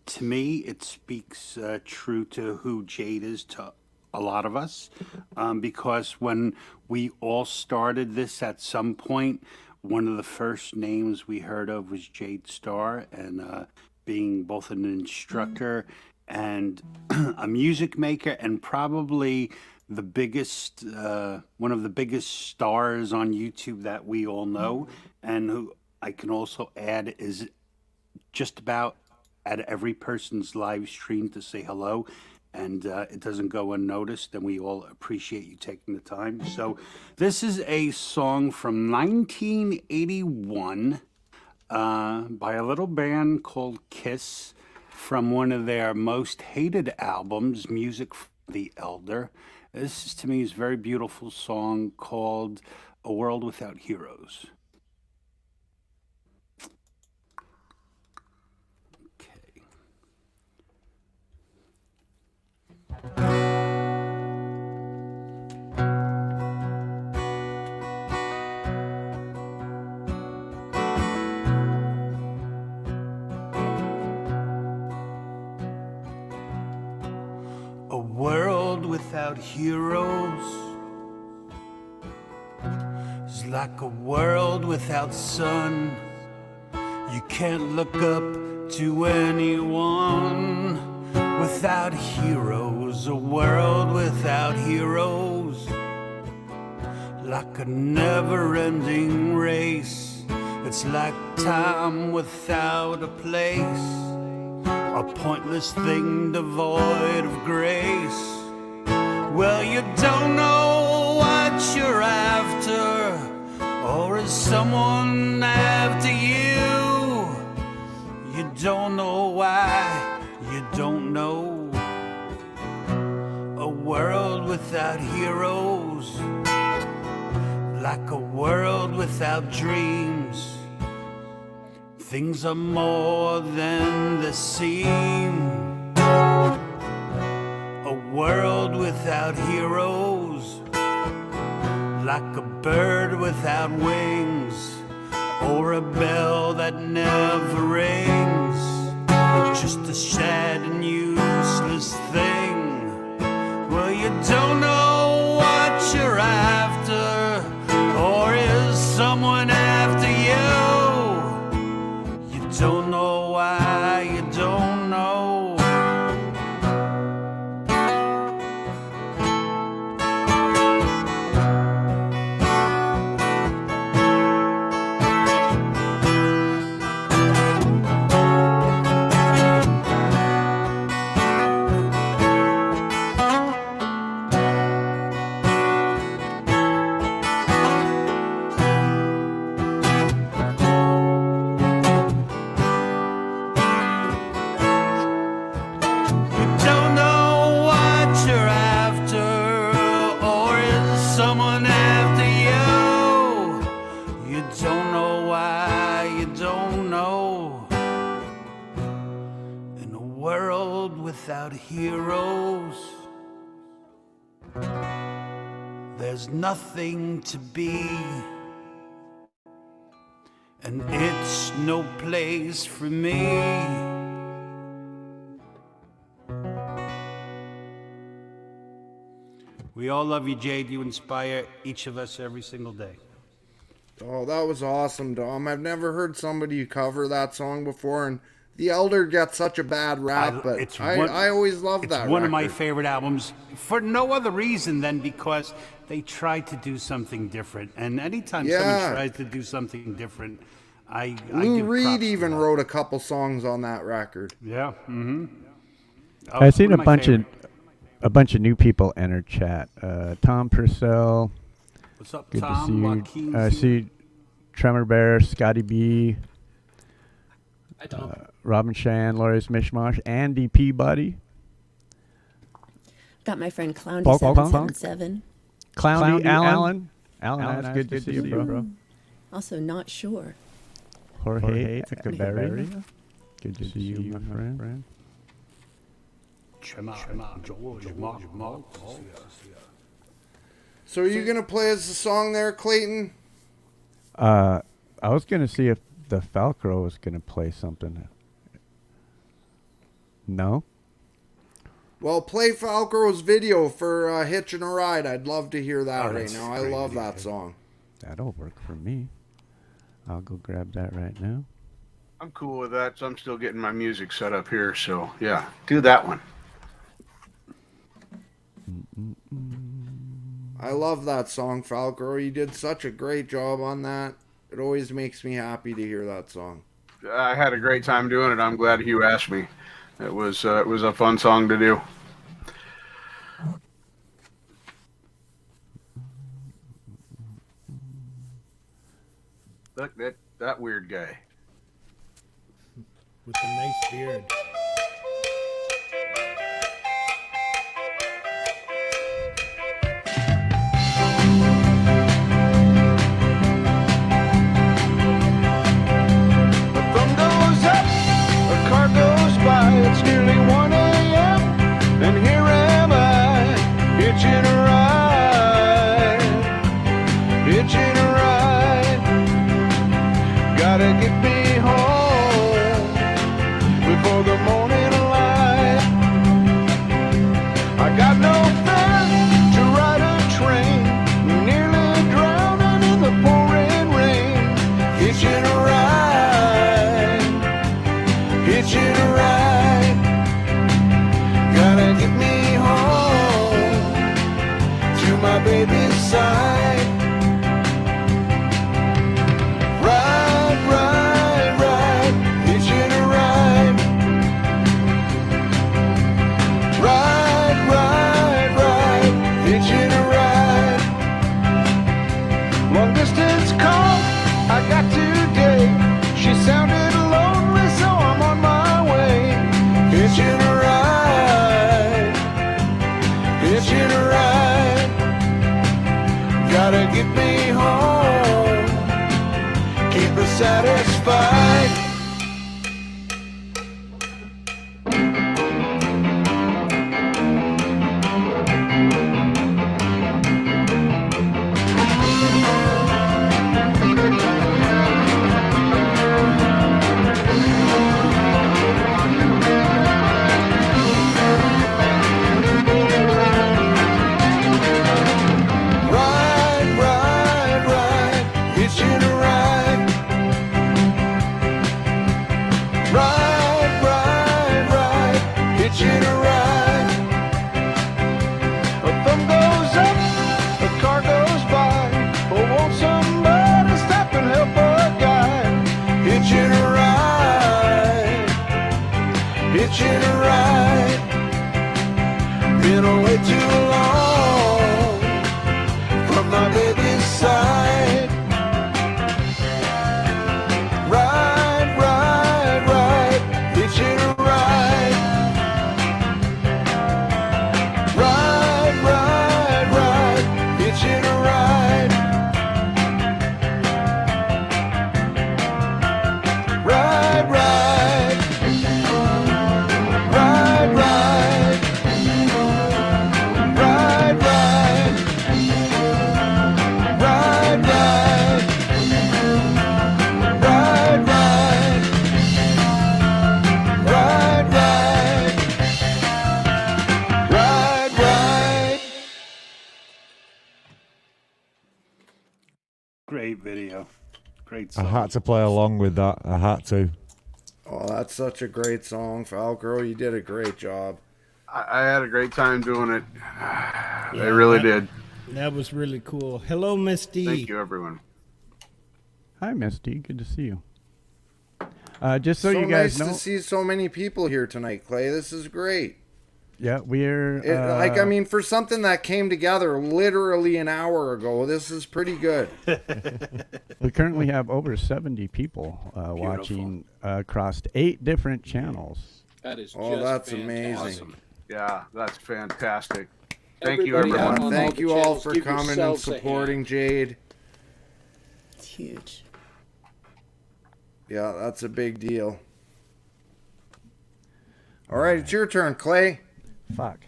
to me, it speaks true to who Jade is to a lot of us. Because when we all started this at some point, one of the first names we heard of was Jade Starr, and being both an instructor and a music maker, and probably the biggest, one of the biggest stars on YouTube that we all know, and who I can also add is just about at every person's live stream to say hello, and it doesn't go unnoticed, and we all appreciate you taking the time. So this is a song from 1981 by a little band called Kiss, from one of their most hated albums, Music for the Elder. This is, to me, is a very beautiful song called A World Without Heroes. Okay. A world without heroes is like a world without sun. You can't look up to anyone without heroes. A world without heroes, like a never-ending race. It's like time without a place, a pointless thing devoid of grace. Well, you don't know what you're after, or is someone after you? You don't know why, you don't know. A world without heroes, like a world without dreams. Things are more than they seem. A world without heroes, like a bird without wings, or a bell that never rings. Just a sad and useless thing. Well, you don't know what you're after, or is someone after you? You don't know why, you don't know. Without heroes, there's nothing to be, and it's no place for me. We all love you, Jade. You inspire each of us every single day. Oh, that was awesome, Dom. I've never heard somebody cover that song before, and The Elder gets such a bad rap, but I always loved that record. It's one of my favorite albums for no other reason than because they tried to do something different. And anytime someone tries to do something different, I Lou Reed even wrote a couple songs on that record. Yeah. Mm-hmm. Oh, I've seen a bunch of new people enter chat. Tom Purcell. What's up, good Tom? to see you. I see Tremor Bear, Scotty B. Hi, Tom. Robin Shan, Laura's Mishmash, Andy Peabody. Got my friend Clowndy777. Clowndy Allen. Allen, that's good to see you, bro. Also, not sure. Jorge Echeverria. Good to see you, my friend. So are you gonna play us a song there, Clayton? I was gonna see if the Falcro was gonna play something. No. Well, play Falco's video for Hitchin' a Ride. I'd love to hear that right now. I love that song. That'll work for me. I'll go grab that right now. I'm cool with that. So I'm still getting my music set up here. So yeah, do that one. I love that song, Falco. You did such a great job on that. It always makes me happy to hear that song. I had a great time doing it. I'm glad you asked me. It was a fun song to do. Look, that weird guy. With a nice beard. It's nearly 1 a.m. and here am I, hitching a ride. Gotta get me home before the morning light. I got no fare to ride a train, nearly drowning in the pouring rain. Hitching a ride, hitching a ride. Gotta get me home to my baby's side. Ride, ride, ride, hitching a ride. Ride, ride, ride, hitching a ride. Long distance call I got today. She sounded lonely, so I'm on my way. Hitching a ride, hitching a ride. Gotta get me home, keep her satisfied. Hitching a ride, been away too long from my baby's side. Ride, ride, ride, hitching a ride. Ride, ride, ride, hitching a ride. Ride, ride. Ride, ride, ride, ride, ride, ride, ride, ride, ride, ride. Great video. Great I song. had to play along with that. I had to. Oh, that's such a great song, Falco. You did a great job. I had a great time doing it. I really did. That was really cool. Hello, Misty. Thank you, everyone. Hi, Misty. Good to see you. Just so So you guys nice know, to see so many people here tonight, Clay. This is great. yeah, we're I mean, for something that came together literally an hour ago, this is pretty good. we currently have over 70 people watching across 8 different channels. That is Oh, just that's fantastic. amazing. Yeah, that's fantastic. Thank you, Everybody everyone. on all Thank the you all channels, for give coming and yourselves a hand. supporting Jade. It's huge. Yeah, that's a big deal. All right, it's your turn, Clay. Fuck.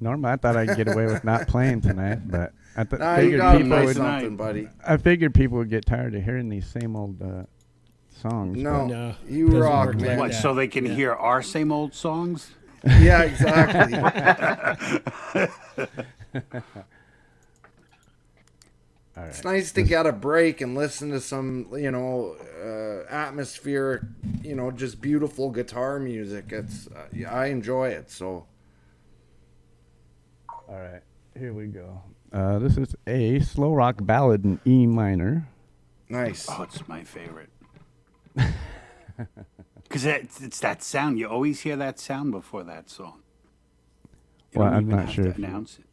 Normally, I thought I'd get away with not playing tonight, but Nah, you figured got people nice would. something, buddy. I figured people would get tired of hearing these same old songs. No, No, you doesn't rock, work man. like What, so they can hear our same old songs? Yeah, exactly. It's nice to get a break and listen to some, atmospheric, just beautiful guitar music. It's I enjoy it. So, All right, here we go. This is a slow rock ballad in E minor. nice. Oh, it's my favorite. Because it's that sound. You always hear that sound before that song. You Well, don't I'm even not have sure to if you- announce it.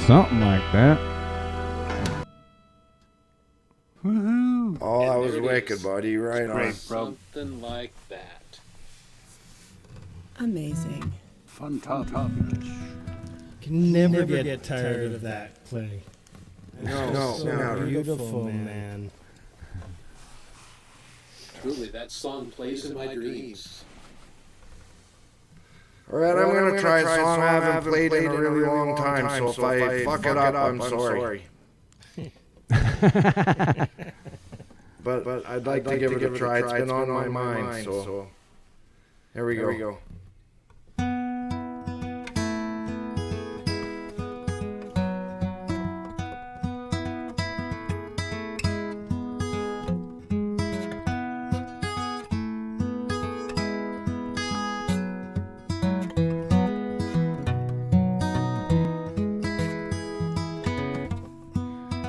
Something like that. Woohoo! Oh, that And was there it wicked, is. buddy. Right on. Great, bro. Something like that. Amazing. Fun topic. Can never get tired of that, Clay. No, So never. beautiful, man. Truly, that song plays in my dreams. All right, I'm gonna try a song I haven't played in a really long time. So if I fuck it up, I'm sorry. But I'd like to give it a try. It's been on my mind. So here we go.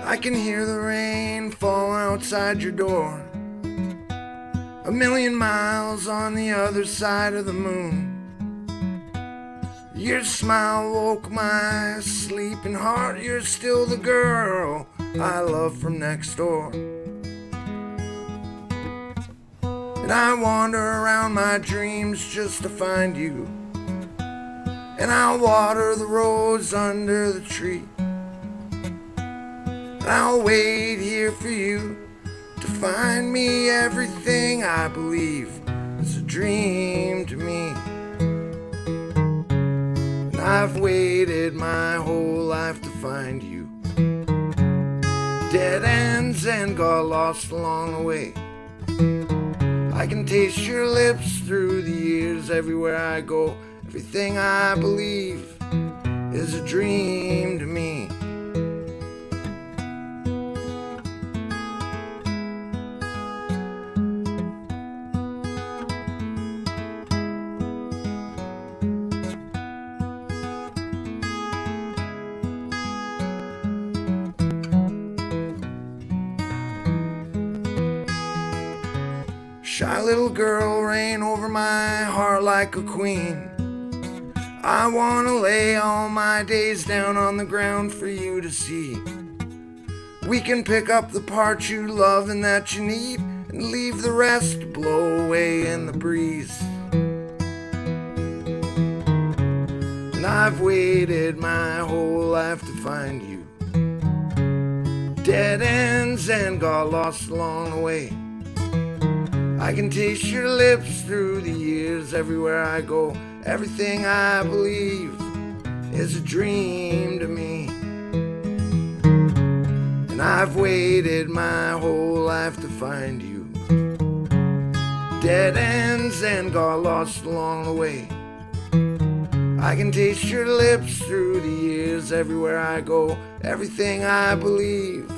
I can hear the rain fall outside your door, 1,000,000 miles on the other side of the moon. Your smile woke my sleeping heart. You're still the girl I love from next door. And I wander around my dreams just to find you, and I'll water the rose under the tree. I'll wait here for you to find me. Everything I believe is a dream to me. And I've waited my whole life to find you. Dead ends and got lost along the way. I can taste your lips through the years everywhere I go. Everything I believe is a dream to me. Shy little girl, reign over my heart like a queen. I wanna lay all my days down on the ground for you to see. We can pick up the parts you love and that you need, and leave the rest to blow away in the breeze. And I've waited my whole life to find you. Dead ends and got lost along the way. I can taste your lips through the years everywhere I go. Everything I believe is a dream to me. And I've waited my whole life to find you. Dead ends and got lost along the way. I can taste your lips through the years everywhere I go. Everything I believe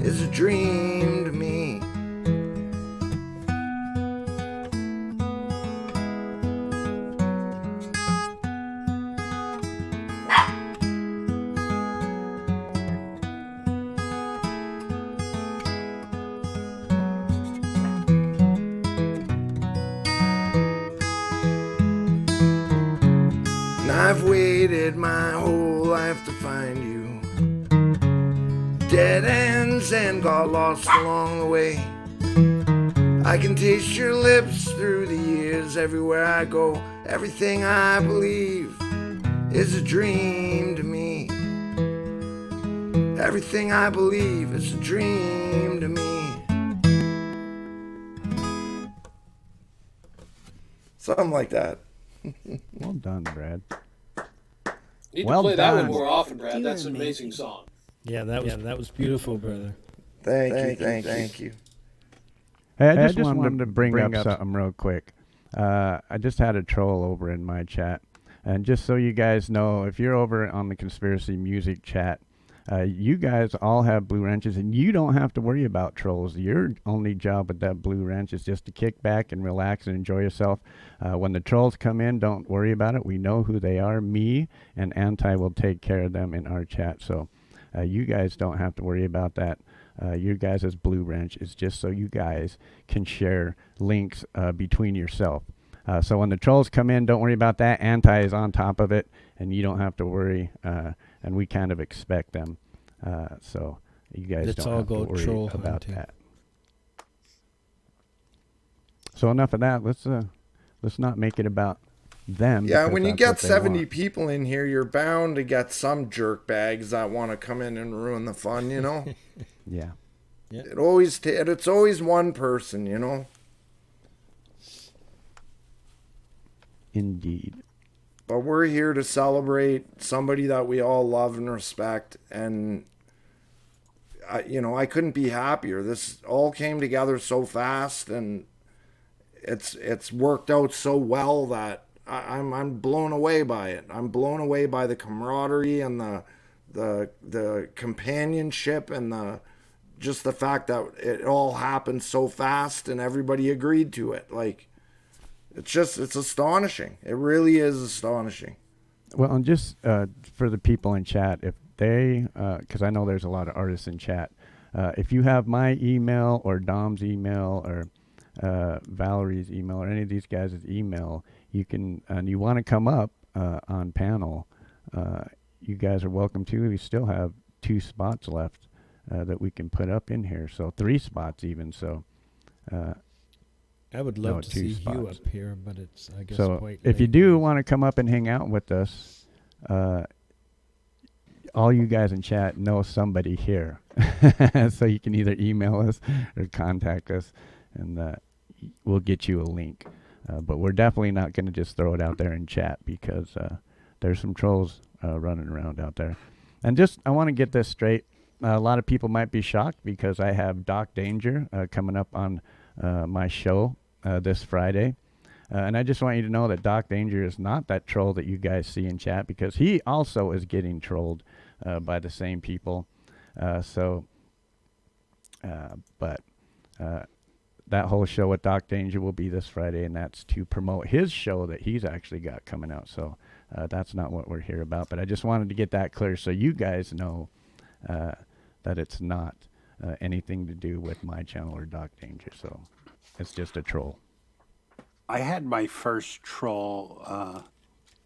is a dream to me. I've waited my whole life to find you. Dead ends and got lost along the way. I can taste your lips through the years everywhere I go. Everything I believe is a dream to me. Everything I believe is a dream to me. Something like that. Well done, Brad. Need Well to play that done. one more often, Brad. You That's are an amazing amazing. song. Yeah, that was beautiful, brother. Thank you. Hey, I just wanted to bring up something real quick. I just had a troll over in my chat. And just so you guys know, if you're over on the Conspiracy Music chat, you guys all have blue wrenches, and you don't have to worry about trolls. Your only job with that blue wrench is just to kick back and relax and enjoy yourself. When the trolls come in, don't worry about it. We know who they are. Me and Anti will take care of them in our chat. So you guys don't have to worry about that. You guys' blue wrench is just so you guys can share links between yourself. So when the trolls come in, don't worry about that. Anti is on top of it, and you don't have to worry and we kind of expect them. So you guys Let's don't all have to go worry troll about hunting. that. So enough of that. Let's not make it about them. Yeah, because when you that's get what they 70 want. people in here, you're bound to get some jerk bags that want to come in and ruin the fun, you know? Yeah. It's always one person, you know? Indeed. But we're here to celebrate somebody that we all love and respect, and I couldn't be happier. This all came together so fast, and it's worked out so well that I'm blown away by it. I'm blown away by the camaraderie and the companionship and just the fact that it all happened so fast and everybody agreed to it. Like, it's astonishing. It really is astonishing. Well, and just for the people in chat, if they, because I know there's a lot of artists in chat, if you have my email or Dom's email or Valerie's email or any of these guys' email, you can, and you want to come up on panel, you guys are welcome to. We still have 2 spots left that we can put up in here, so 3 spots even. So I would love to 2 see spots. you up here, but it's, I guess, So quite if you late. do want to come up and hang out with us, all you guys in chat know somebody here. So you can either email us or contact us, and we'll get you a link. But we're definitely not going to just throw it out there in chat, because there's some trolls running around out there. And just, I want to get this straight. A lot of people might be shocked because I have Doc Danger coming up on my show this Friday. And I just want you to know that Doc Danger is not that troll that you guys see in chat, because he also is getting trolled by the same people. That whole show with Doc Danger will be this Friday, and that's to promote his show that he's actually got coming out. So that's not what we're here about. But I just wanted to get that clear so you guys know that it's not anything to do with my channel or Doc Danger. So it's just a troll. I had my first troll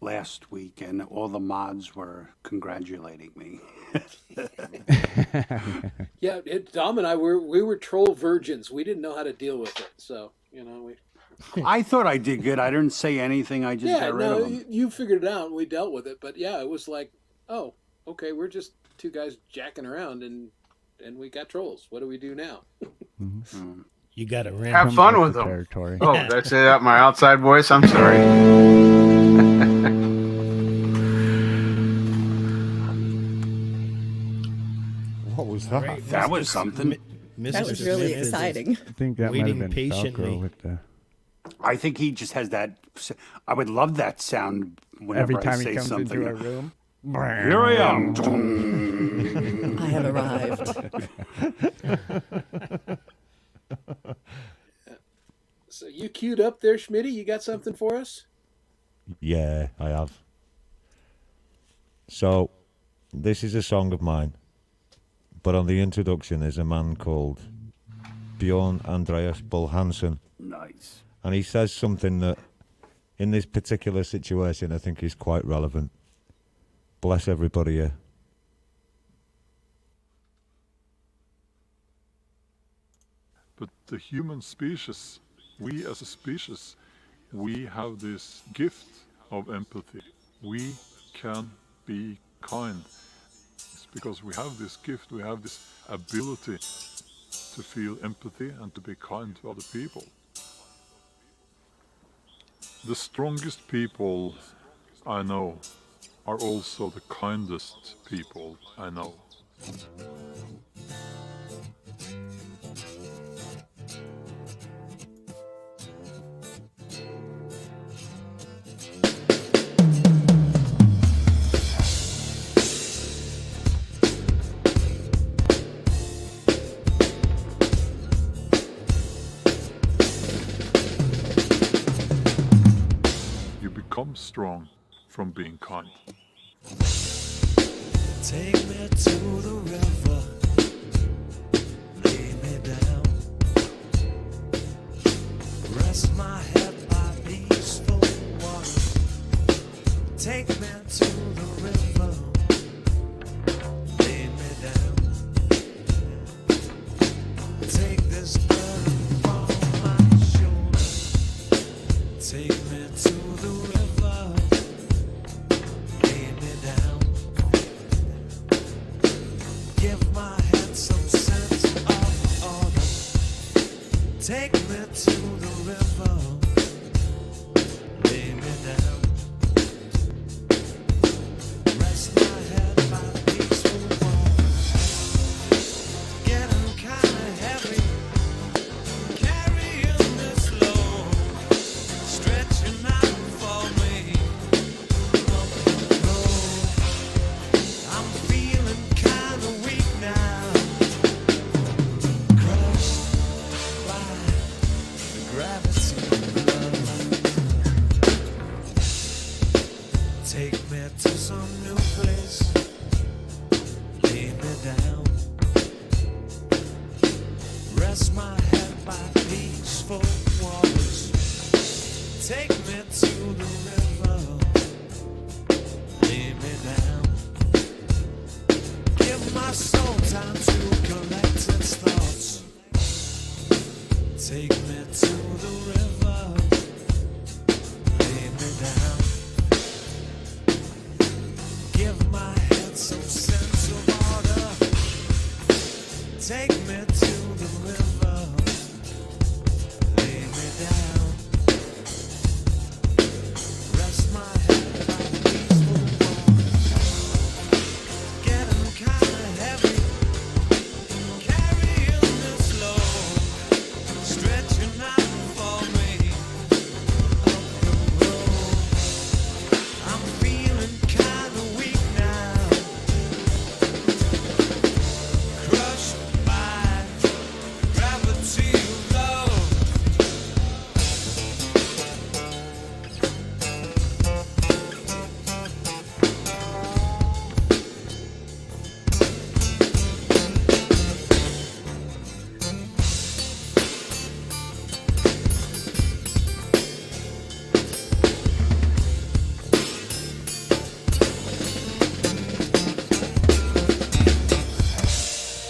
last week, and all the mods were congratulating me. Yeah, Dom and I we were troll virgins. We didn't know how to deal with it, so I thought I did good. I didn't say anything. I just got rid of them. you figured it out. And we dealt with it, but yeah, it was like, oh, okay, we're just 2 guys jacking around, and we got trolls. What do we do now? Mm-hmm. You got to Have fun with them. Territory. Oh, did I say that in my outside voice? I'm sorry. What was that? Right, That Mr. was something. Mr. That was really Smith is exciting. I think that might have waiting been patiently. Velcro with the... I think he just has that. I would love that sound whenever Every time I say he comes something. into a room. Here I am. I have arrived. So you queued up there, Schmitty? You got something for us? Yeah, I have. So, this is a song of mine, but on the introduction is a man called Bjorn Andreas Bull Hansen, Nice. and he says something that, in this particular situation, I think is quite relevant. Bless everybody here. But the human species, we as a species, we have this gift of empathy. We can be kind. It's because we have this gift, we have this ability to feel empathy and to be kind to other people. The strongest people I know are also the kindest people I know. You become strong from being kind. Take me to the river, lay me down, rest my head by peaceful water. Take me to the river, Take me to the river, lay me down, rest my head by peaceful waters, getting kinda heavy, carrying this load, stretching out for me, up the road. I'm feeling kinda weak now, crushed by the gravity of love. Take me to some new place, lay me down, rest my head by peaceful waters. Take me to the river, lay me down, give my soul time to collect its thoughts. Take me to the river, lay me down, give my head some sense of order. Take me to the river, lay me down, rest my head by peaceful waters. Getting kinda heavy, carrying this load, stretching out for me, up the road. I'm feeling kinda weak now, crushed by gravity of love.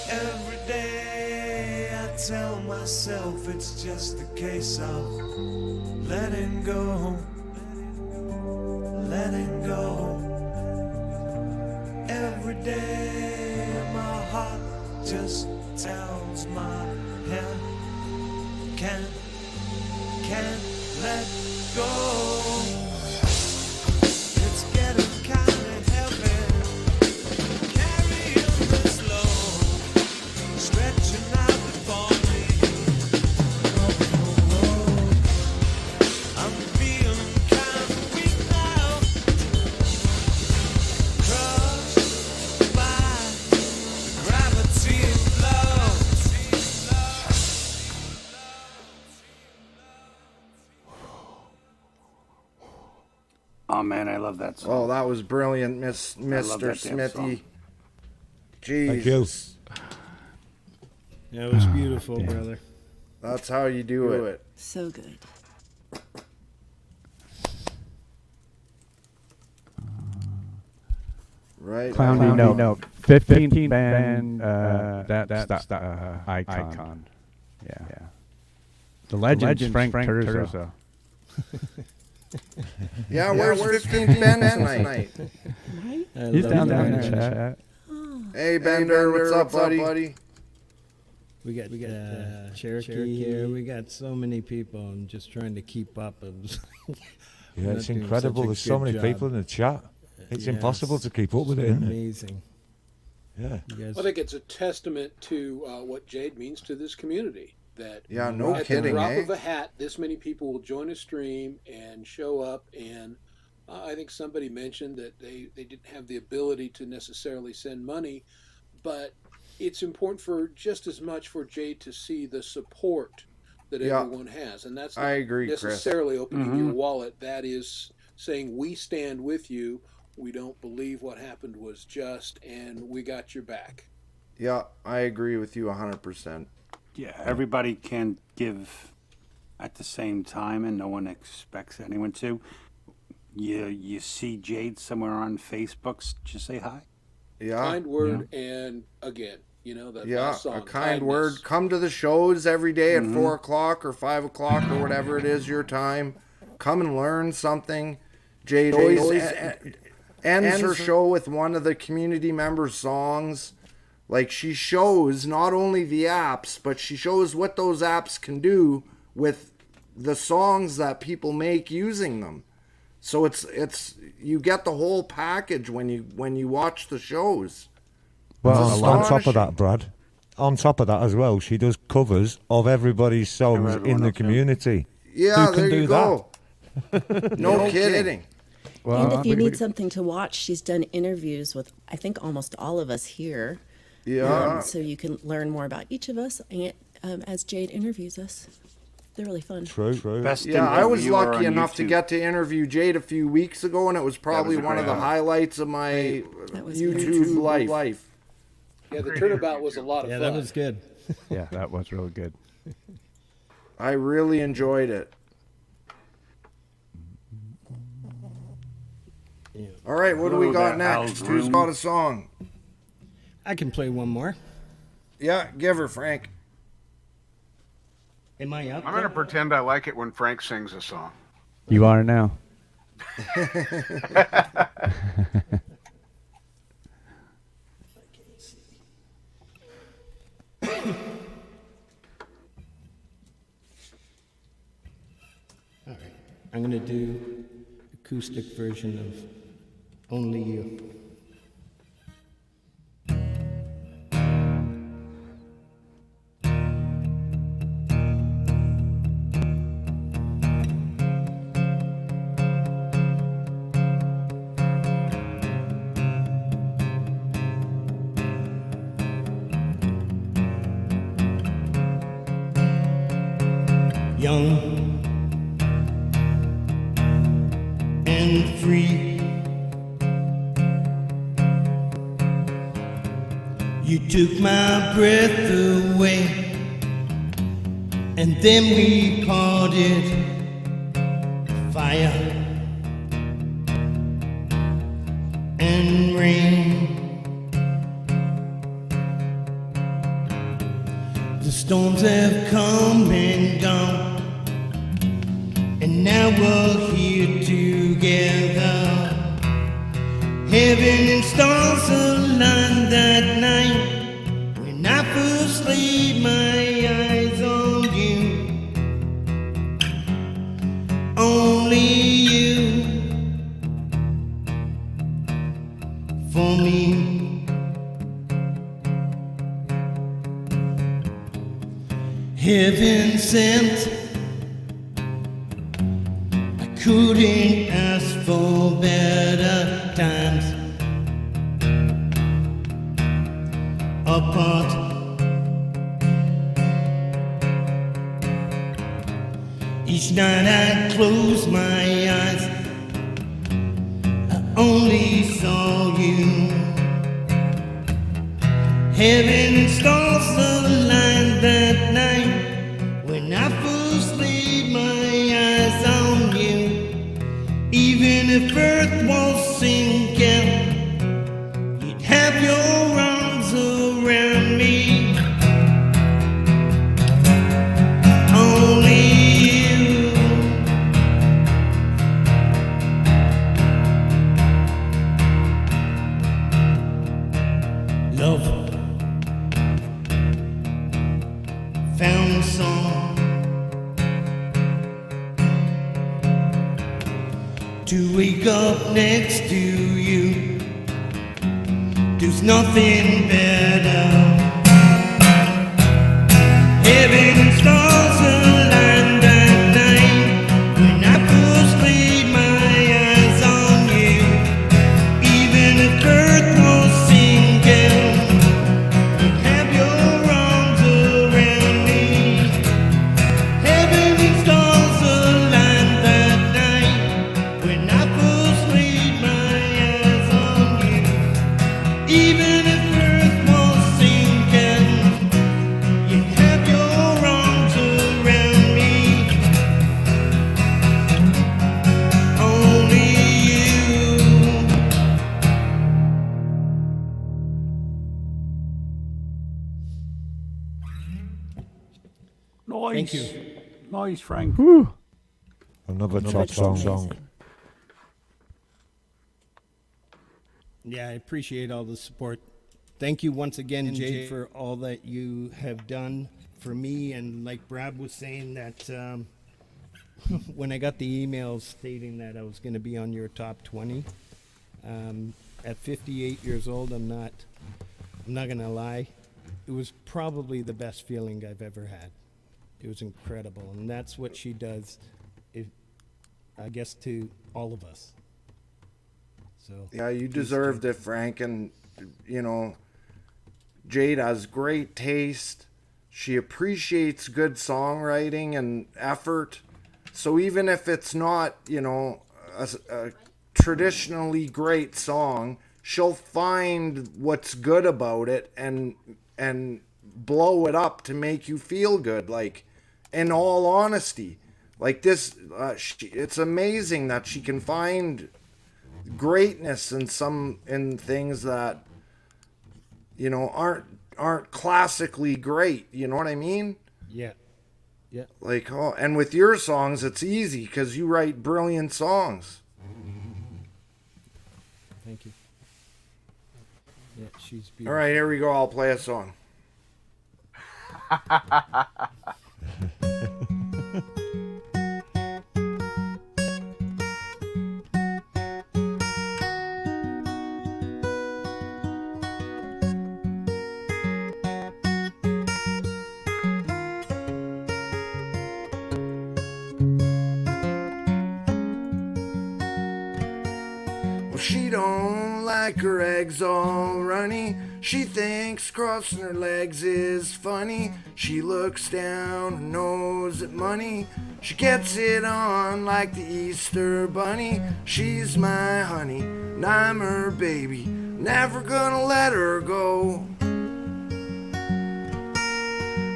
Every day I tell myself it's just a case of letting go, letting go. Every day my heart just tells my head can't let go. It's getting kinda heavy, carrying this load, stretching out for me, up the road. I'm feeling kinda weak now, crushed by the gravity of love. Oh man, I love that song. Oh, that was brilliant, love Mr. that damn Smithy. song. Thank you. Jeez. That was beautiful, brother. That's how you do it. So good. Right? Clowny note. 15 band that's icon. Yeah. The legend's Frank Terzo. Yeah, where's 15 Ben tonight? He's down there in the chat. Hey, Bender, what's up, buddy? We got Cherokee here. We got so many people. I'm just trying to keep up. Yeah, it's incredible. There's so many people in the chat. It's impossible to keep up with it, isn't it? Amazing. Yeah. I think it's a testament to what Jade means to this community. That Yeah, no at kidding, the drop eh? of a hat, this many people will join a stream and show up. And I think somebody mentioned that they didn't have the ability to necessarily send money, but it's important for just as much for Jade to see the support that everyone has, and that's not I agree, Chris. necessarily opening your wallet. That is saying we stand with you. We don't believe what happened was just, and we got your back. Yeah, I agree with you 100%. Yeah, everybody can give at the same time, and no one expects anyone to. You see Jade somewhere on Facebook, just say hi. Yeah. Kind word, and again, that last song, a kind word. Come to the shows every day at 4 o'clock or 5 o'clock or whatever it is your time. Come and learn something. Jade always ends her show with one of the community members' songs. Like, she shows not only the apps, but she shows what those apps can do with the songs that people make using them. So it's you get the whole package when you watch the shows. Well, on top of that, Brad, on top of that as well, she does covers of everybody's songs in the community. Yeah, Who can there do you go. that? No kidding. Well, And if you need something to watch, she's done interviews with, I think, almost all of us here. Yeah. So you can learn more about each of us as Jade interviews us. They're really fun. True. Yeah, I was lucky enough to get to interview Jade a few weeks ago, and it was probably one of the highlights of my YouTube life. Yeah, the turnabout was a lot of fun. Yeah, that was good. Yeah, that was really good. I really enjoyed it. Yeah. All right, what do we got next? Who's got a song? I can play one more. Yeah, give her, Frank. Am I up? I'm going to pretend I like it when Frank sings a song. You are now. All right. I'm going to do acoustic version of Only You. Young and free, you took my breath away, and then we parted. Fire and rain, the storms have come and gone, and now we're here together. Heaven and stars aligned that night when I first laid my eyes on you. Only you for me. Heaven sent, couldn't ask for better times apart. Each night I close my eyes, I only saw you. Heaven and stars aligned that night when I first laid my eyes on you. Even if earth was sinking, you'd have your arms around me. Only you. Love found song to wake up next to you. There's nothing better. Heaven and stars aligned that night when I first laid my eyes on you. Even if earth was sinking, you'd have your arms around me. Heaven and stars aligned that night when I first laid my eyes on you. Even if earth was sinking, you'd have your arms around me. Only you. Nice. Thank you. Nice, Frank. Another top song. Yeah, I appreciate all the support thank you once again, Jade, for all that you have done for me. And like Brad was saying, that when I got the email stating that I was going to be on your top 20, at 58 years old, I'm not going to lie. It was probably the best feeling I've ever had. It was incredible. And that's what she does, I guess, to all of us. So yeah, you deserved it, Frank. And, you know, Jade has great taste. She appreciates good songwriting and effort. So even if it's not, you know, a traditionally great song, she'll find what's good about it and blow it up to make you feel good. Like, in all honesty, like this, it's amazing that she can find greatness in things that, you know, aren't classically great. You know what I mean? Yeah. Yeah. Like, oh, and with your songs, it's easy because you write brilliant songs. Thank you. Yeah, she's beautiful. All right, here we go. I'll play a song. Well, she don't like her eggs all runny. She thinks crossing her legs is funny. She looks down her nose at money. She gets it on like the Easter bunny. She's my honey, and I'm her baby. Never gonna let her go.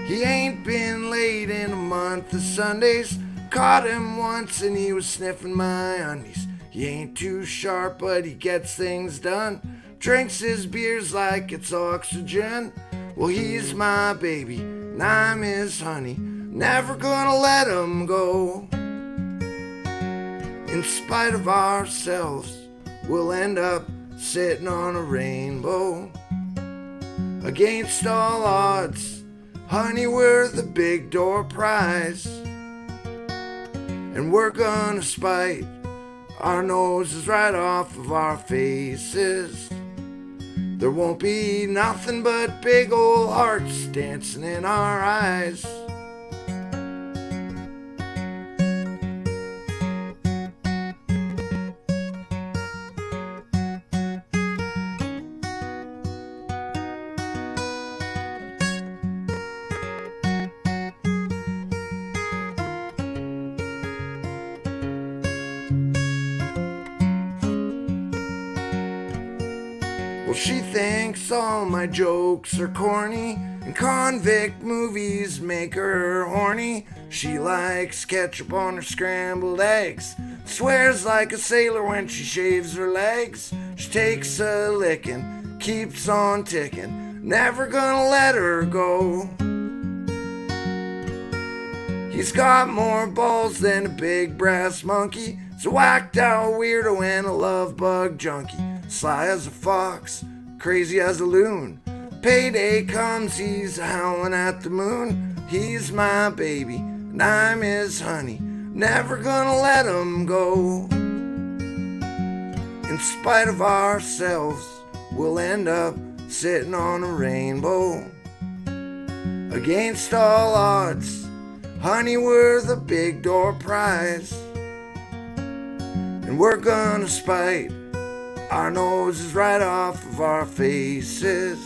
He ain't been late in a month of Sundays. Caught him once and he was sniffing my undies. He ain't too sharp, but he gets things done. Drinks his beers like it's oxygen. Well, he's my baby, and I'm his honey. Never gonna let him go. In spite of ourselves, we'll end up sitting on a rainbow. Against all odds, honey, we're the big door prize. And we're gonna spite our noses right off of our faces. There won't be nothing but big old hearts dancing in our eyes. Well, she thinks all my jokes are corny, and convict movies make her horny. She likes ketchup on her scrambled eggs, swears like a sailor when she shaves her legs. She takes a licking, keeps on ticking, never gonna let her go. He's got more balls than a big brass monkey. He's a whacked out weirdo and a love bug junkie. Sly as a fox, crazy as a loon. Payday comes, he's howling at the moon. He's my baby, and I'm his honey. Never gonna let him go. In spite of ourselves, we'll end up sitting on a rainbow. Against all odds, honey, we're the big door prize. And we're gonna spite our noses right off of our faces.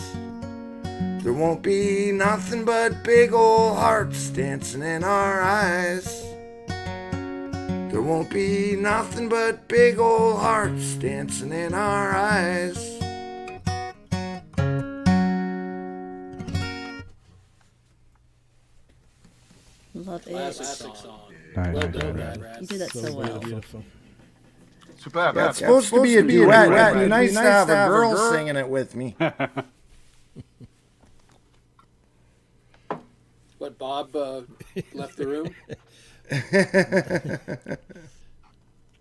There won't be nothing but big old hearts dancing in our eyes. There won't be nothing but big old hearts dancing in our eyes. Love it. Classic song. Nice, Well nice, done, nice. Brad. You did that so well. Beautiful. Superb. Yeah, it's supposed to be a duet. It'd be nice to have a girl singing it with me. What, Bob left the room?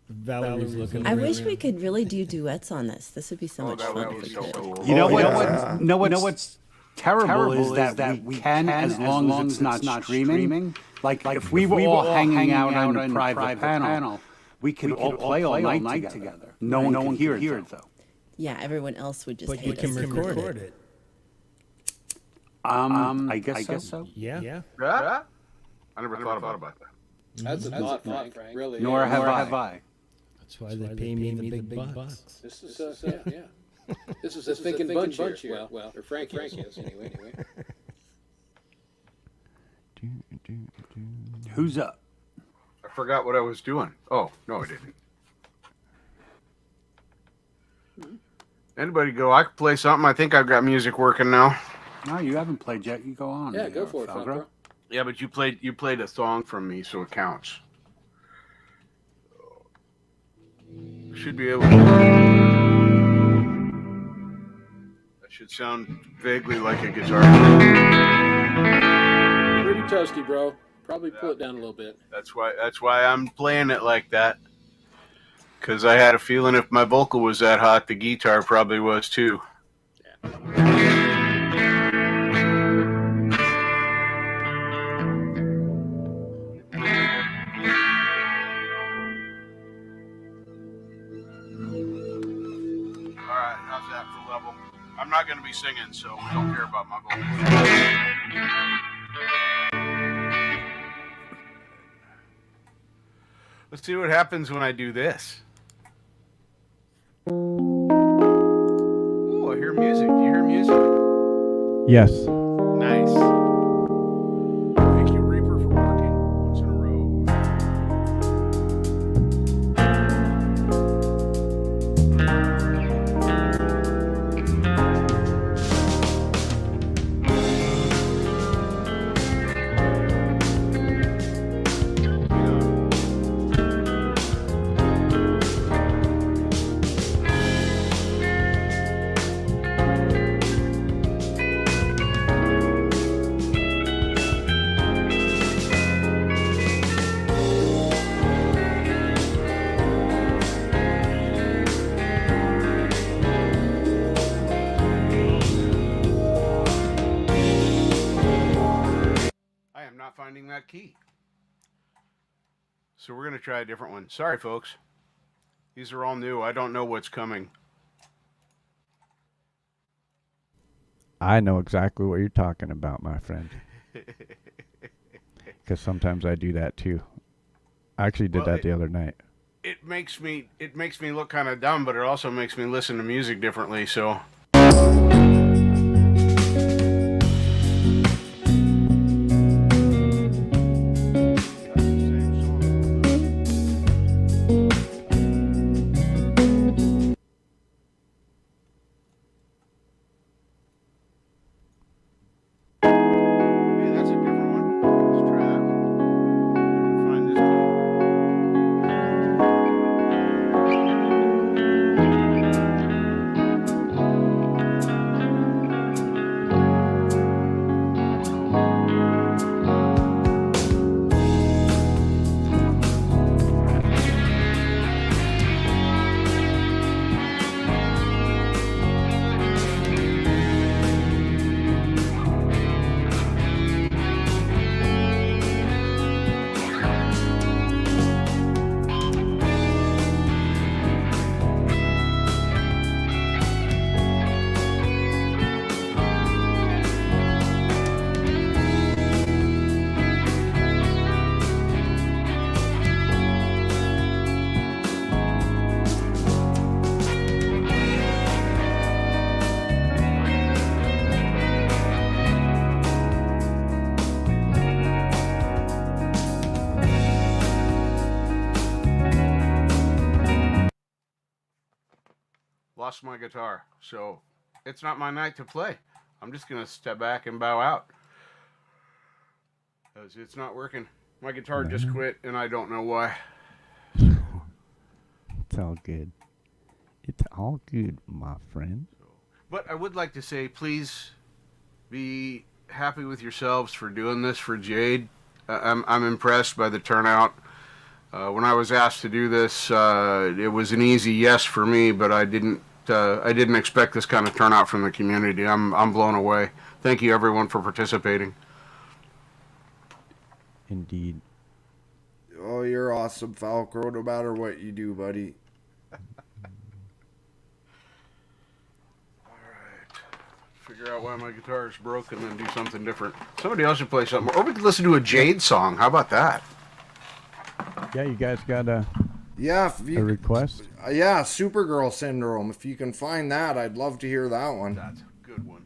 Valerie's looking. I wish we could really do duets on this. This would be so much fun if we could. You know what's terrible is that we can, as long as it's not streaming. Like if we were all hanging out on a private panel, we could all play all night together. No one can hear it though. Yeah, everyone else would just But hate you us. can record it. I guess so. Yeah. Yeah? I never thought about that. That's a thought, Frank. Really. Nor have I. That's why they pay me the big bucks. This is yeah. This is a thinking bunch here. Well, or Frank is anyway. Who's up? I forgot what I was doing. Oh, no, I didn't. Anybody go? I could play something. I think I've got music working now. No, you haven't played yet. You go on. Yeah, go for it, Frank, bro. Yeah, but you played a song from me, so it counts. Should be able to. That should sound vaguely like a guitar. Pretty toasty, bro. Probably pull it down a little bit. That's why I'm playing it like that. Because I had a feeling if my vocal was that hot, the guitar probably was too. Alright, how's that for level? I'm not going to be singing, so we don't care about my vocal. Let's see what happens when I do this. Oh, I hear music. Do you hear music? Yes. Nice. Thank you, Reaper, for working once in a row. Not finding that key. So we're going to try a different one. Sorry, folks. These are all new. I don't know what's coming. I know exactly what you're talking about, my friend. Because sometimes I do that too. I actually did that the other night. It makes me look kind of dumb, but it also makes me listen to music differently, so lost my guitar, so it's not my night to play. I'm just gonna step back and bow out, because it's not working. My guitar just quit, and I don't know why. It's all good. It's all good, my friend. But I would like to say, please be happy with yourselves for doing this for Jade. I'm impressed by the turnout. When I was asked to do this, it was an easy yes for me, but I didn't expect this kind of turnout from the community. I'm blown away. Thank you, everyone, for participating. Indeed. Oh, you're awesome, Falco, no matter what you do, buddy. Figure out why my guitar is broken and do something different. Somebody else should play something. Or we could listen to a Jade song. How about that? Yeah, you guys got a request? Yeah, Supergirl Syndrome. If you can find that, I'd love to hear that one. That's a good one.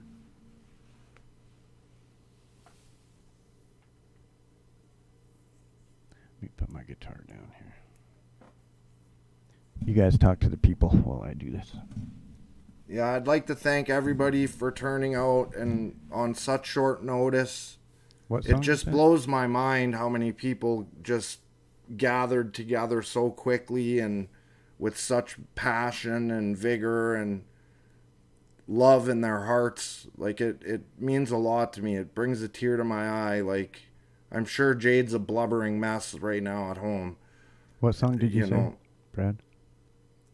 Let me put my guitar down here. You guys talk to the people while I do this. Yeah, I'd like to thank everybody for turning out and on such short notice. What song it just blows my mind how many people just gathered together so quickly and with such passion and vigor and love in their hearts. Like it means a lot to me. It brings a tear to my eye. Like I'm sure Jade's a blubbering mess right now at home. What song did you say, Brad?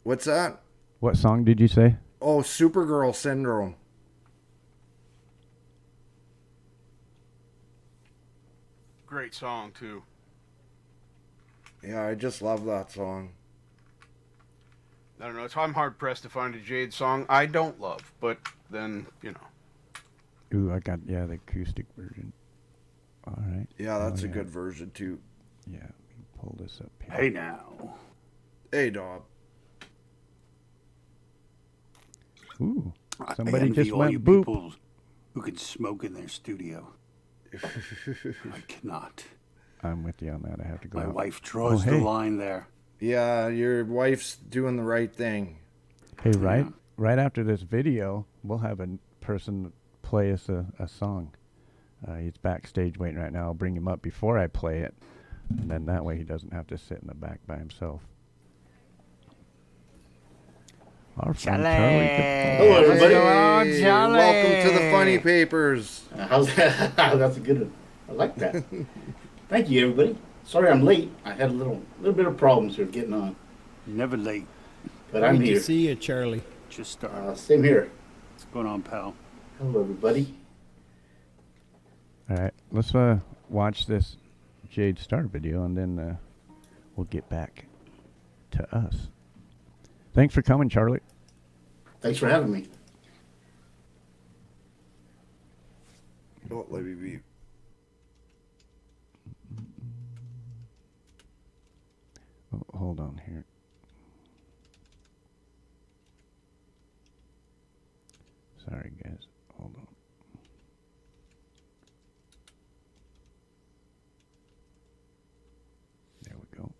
What's that? What song did you say? Oh, Supergirl Syndrome. Great song, too. Yeah, I just love that song. I don't know. I'm hard-pressed to find a Jade song I don't love, but then, Ooh, I got, the acoustic version. All right. Yeah, that's a good version, too. Yeah, let me pull this up here. Hey, now. Hey, dog. Ooh, I somebody envy just all went you boop. people who can smoke in their studio. I cannot. I'm with you on that. I have to go My out. wife draws the line there. Yeah, your wife's doing the right thing. Hey, right after this video, we'll have a person play us a song. He's backstage waiting right now. I'll bring him up before I play it, and then that way he doesn't have to sit in the back by himself. Our friend Charlie. Hello, everybody. Hey, welcome to the Funny Papers. How's that? That's a good one. I like that. Thank you, everybody. Sorry I'm late. I had a little bit of problems here getting on. Never late. But I'm Great here. to see you, Charlie. Just start. Same here. What's going on, pal? Hello, everybody. All right, let's watch this Jade Starr video, and then we'll get back to us. Thanks for coming, Charlie. Thanks for having me. Oh, let me be. Oh, hold on here. Sorry, guys. Hold on. There we go.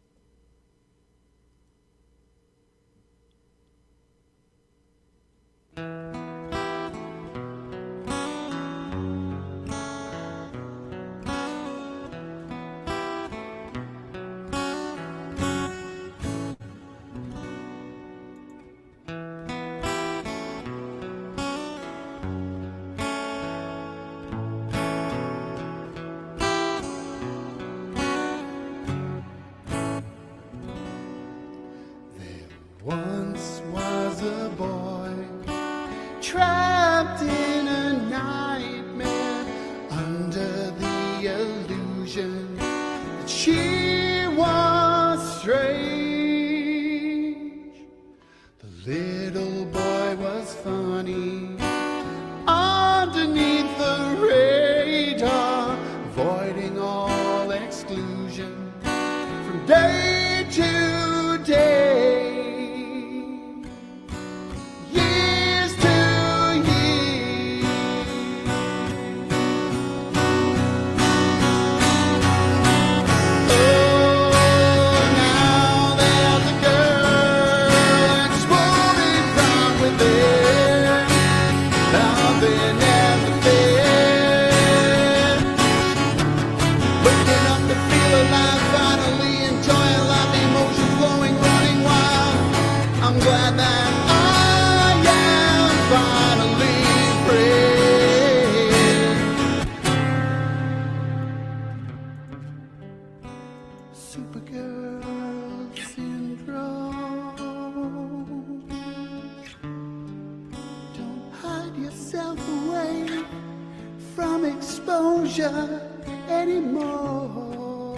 exposure anymore.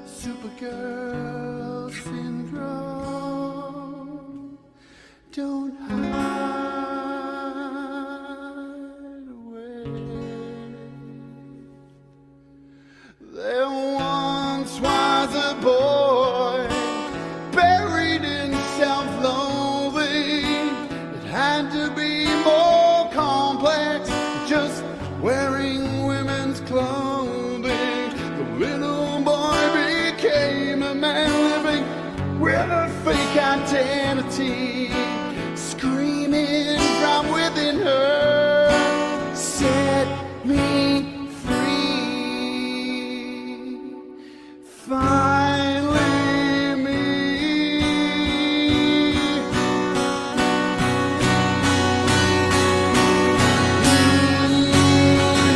Supergirl syndrome. Don't hide away. There once was a boy buried in self-loathing. It had to be more complex, just wearing women's clothing. The little boy became a man living with a fake identity, screaming from within her, set me free. Finally me.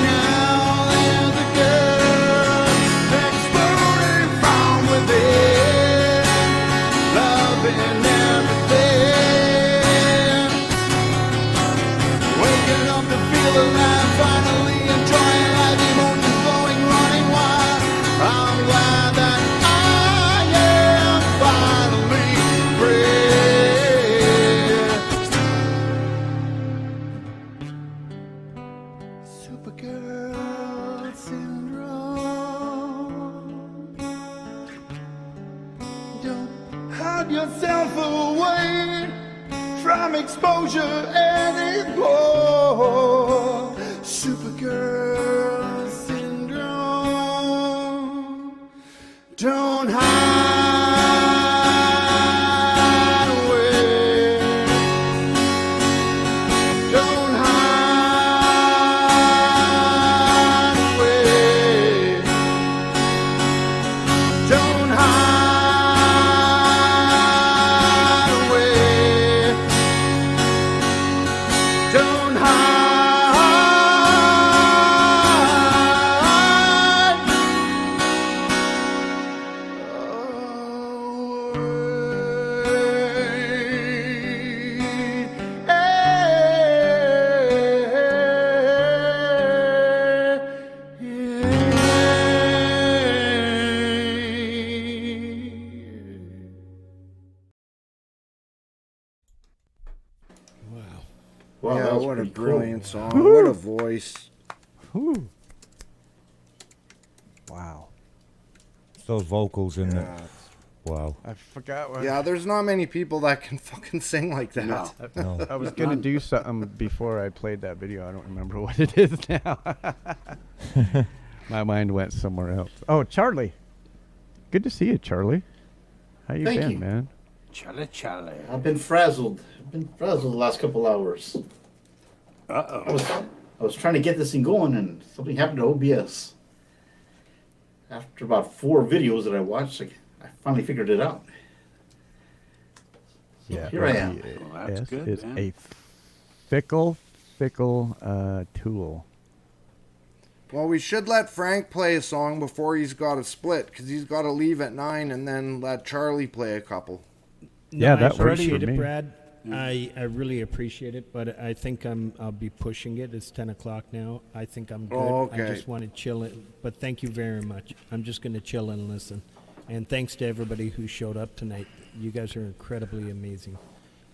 Now there's a girl exploding from within, loving everything, waking up to feel alive, finally enjoying life, emotions flowing, running wild. I'm glad that I am finally free. Supergirl syndrome. Don't hide yourself away from exposure anymore. Supergirl syndrome. Don't hide away. Don't hide away. Don't hide away. Don't hide Wow, Yeah, that was what a pretty cool. brilliant song. What a voice. Whew. Wow. It's those vocals in Yeah. it. Wow. I forgot what. Yeah, there's not many people that can fucking sing like that. No. No. I was gonna do something before I played that video. I don't remember what it is now. My mind went somewhere else. Oh, Charlie. Good to see you, Charlie. How you Thank been, you. man? Chale. I've been frazzled. The last couple hours. Uh-oh. I was trying to get this thing going, and something happened to OBS. After about 4 videos that I watched, I finally figured it out. Yeah. Here I am. Well, that's OBS good, is man. a fickle tool. Well, we should let Frank play a song before he's got to split, because he's got to leave at 9, and then let Charlie play a couple. Yeah, that I works for appreciate it, me. Brad. I really appreciate it, but I think I'll be pushing it. It's 10 o'clock now. I think I'm good. Oh, okay. I just want to chill it. But thank you very much. I'm just going to chill and listen. And thanks to everybody who showed up tonight. You guys are incredibly amazing.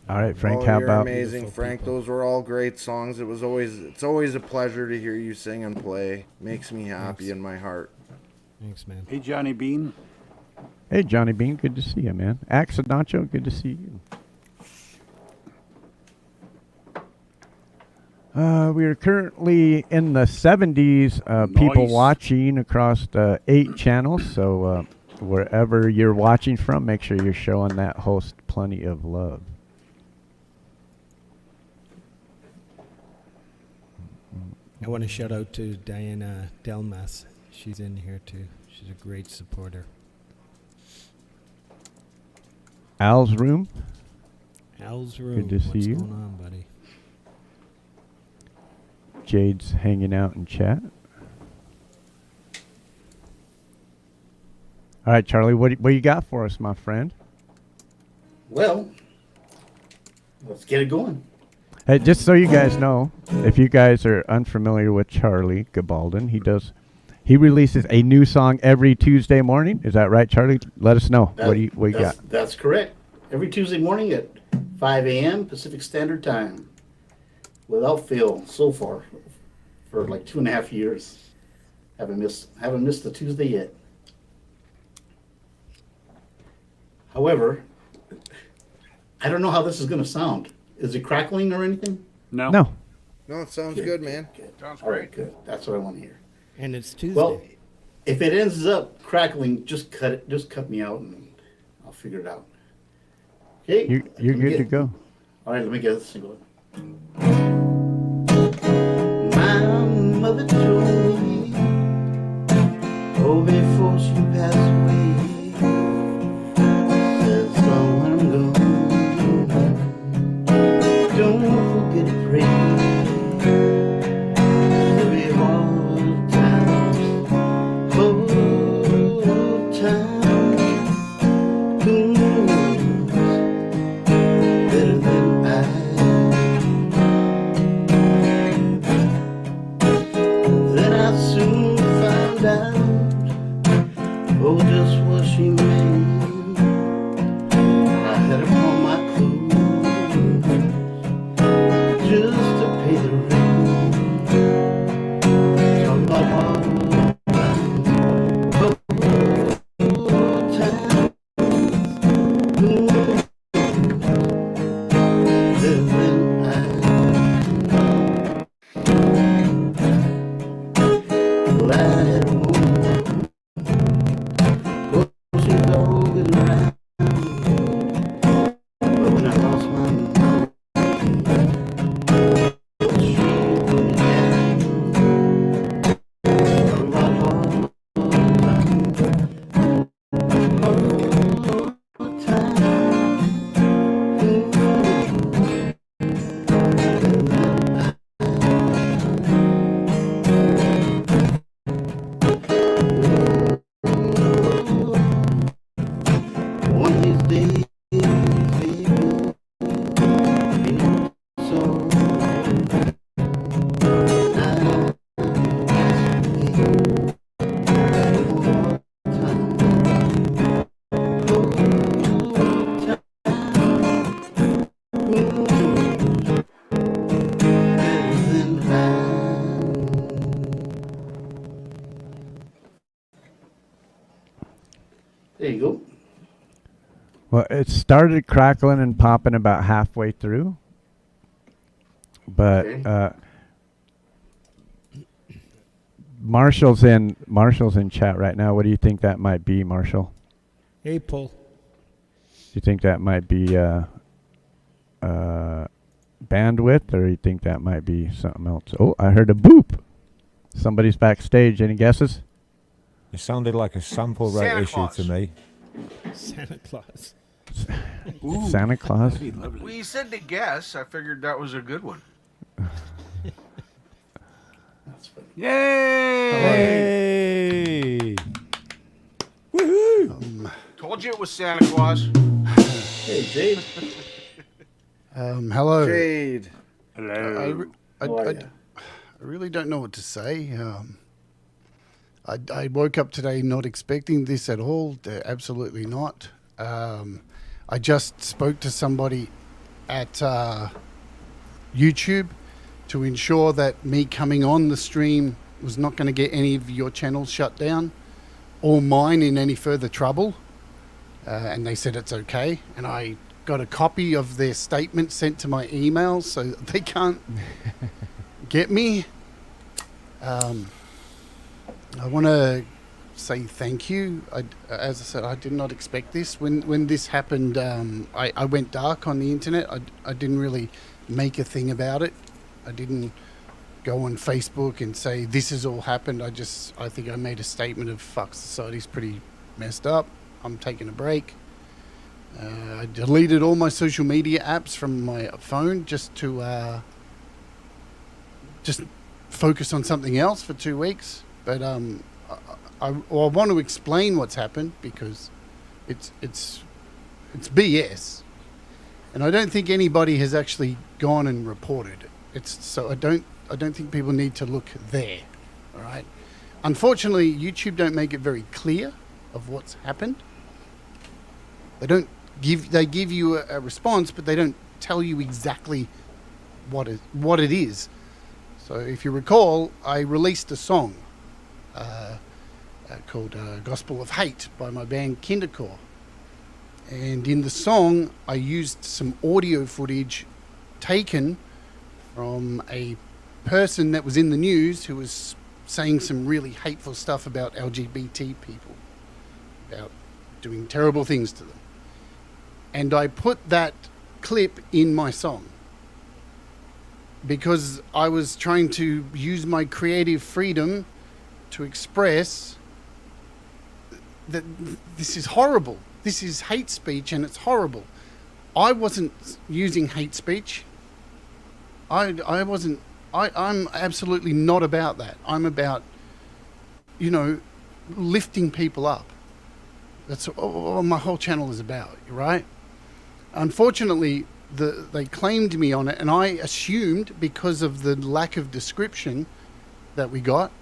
All right, Frank. Oh, how you're about amazing, Beautiful Frank. people. Those were all great songs. It's always a pleasure to hear you sing and play. Makes me happy in my heart. Thanks, man. Hey, Johnny Bean. Hey, Johnny Bean. Good to see you, man. Accidental. Good to see you. We are currently in the 70s, people Nice. watching across 8 channels. So wherever you're watching from, make sure you're showing that host plenty of love. I want to shout out to Diana Delmas. She's in here too. She's a great supporter. Al's room. Al's room. to see What's you. going on, buddy? Jade's hanging out in chat. All right, Charlie, what you got for us, my friend? Well, let's get it going. Hey, just so you guys know, if you guys are unfamiliar with Charlie Gabaldon, he releases a new song every Tuesday morning. Is that right, Charlie? Let us know. What you got? That's correct. Every Tuesday morning at 5 a.m. Pacific Standard Time. Without fail, so far, for like 2.5 years. Haven't missed a Tuesday yet. However, I don't know how this is going to sound. Is it crackling or anything? No. No. No, it sounds good, man. Sounds All right, great. good. That's what I want to hear. And it's Tuesday. Well, if it ends up crackling, just cut it. Just cut me out, and I'll figure it out. Okay. You're good to go. All right, let me get this single. My mother told me, oh, before she passed away, said, son, when I'm gone, don't forget to pray. There'll be hard times, better than I. Then I soon found out, oh, just what she meant. I had upon my clothes just to pay the rent. Talk about hard times, better than I. Well, I had a woman, oh, she's always around. But when I lost my mom, she put me down. Talk about hard times. One of these days, baby, so there you go. Well, it started crackling and popping about halfway through, but Okay. Marshall's in chat right now. What do you think that might be, Marshall? Hey, Paul. Do you think that might be bandwidth, or you think that might be something else? Oh, I heard a boop. Somebody's backstage. Any guesses? It sounded like a sample rate Santa issue Claus. to me. Santa Claus. Santa Claus? That'd be lovely. Well, you said to guess. I figured that was a good one. That's funny. Yay! Hey! Told you it was Santa Claus. Hey, Jade. Hello. Jade. Hello. How are ya? I really don't know what to say. I woke up today not expecting this at all. Absolutely not. I just spoke to somebody at YouTube to ensure that me coming on the stream was not going to get any of your channels shut down or mine in any further trouble. And they said it's okay. And I got a copy of their statement sent to my email so that they can't get me. I want to say thank you. As I said, I did not expect this. When this happened, I went dark on the internet. I didn't really make a thing about it. I didn't go on Facebook and say this has all happened. I think I made a statement of fuck, society's pretty messed up. I'm taking a break. I deleted all my social media apps from my phone just to just focus on something else for 2 weeks. But I want to explain what's happened because it's BS. And I don't think anybody has actually gone and reported it. So I don't think people need to look there. All right. Unfortunately, YouTube don't make it very clear of what's happened. They give you a response, but they don't tell you exactly what it is. So if you recall, I released a song called Gospel of Hate by my band Kindercore. And in the song, I used some audio footage taken from a person that was in the news who was saying some really hateful stuff about LGBT people, about doing terrible things to them. And I put that clip in my song because I was trying to use my creative freedom to express that this is horrible. This is hate speech and it's horrible. I wasn't using hate speech. I'm absolutely not about that. I'm about, lifting people up. That's all my whole channel is about, right? Unfortunately, they claimed me on it, and I assumed because of the lack of description that we got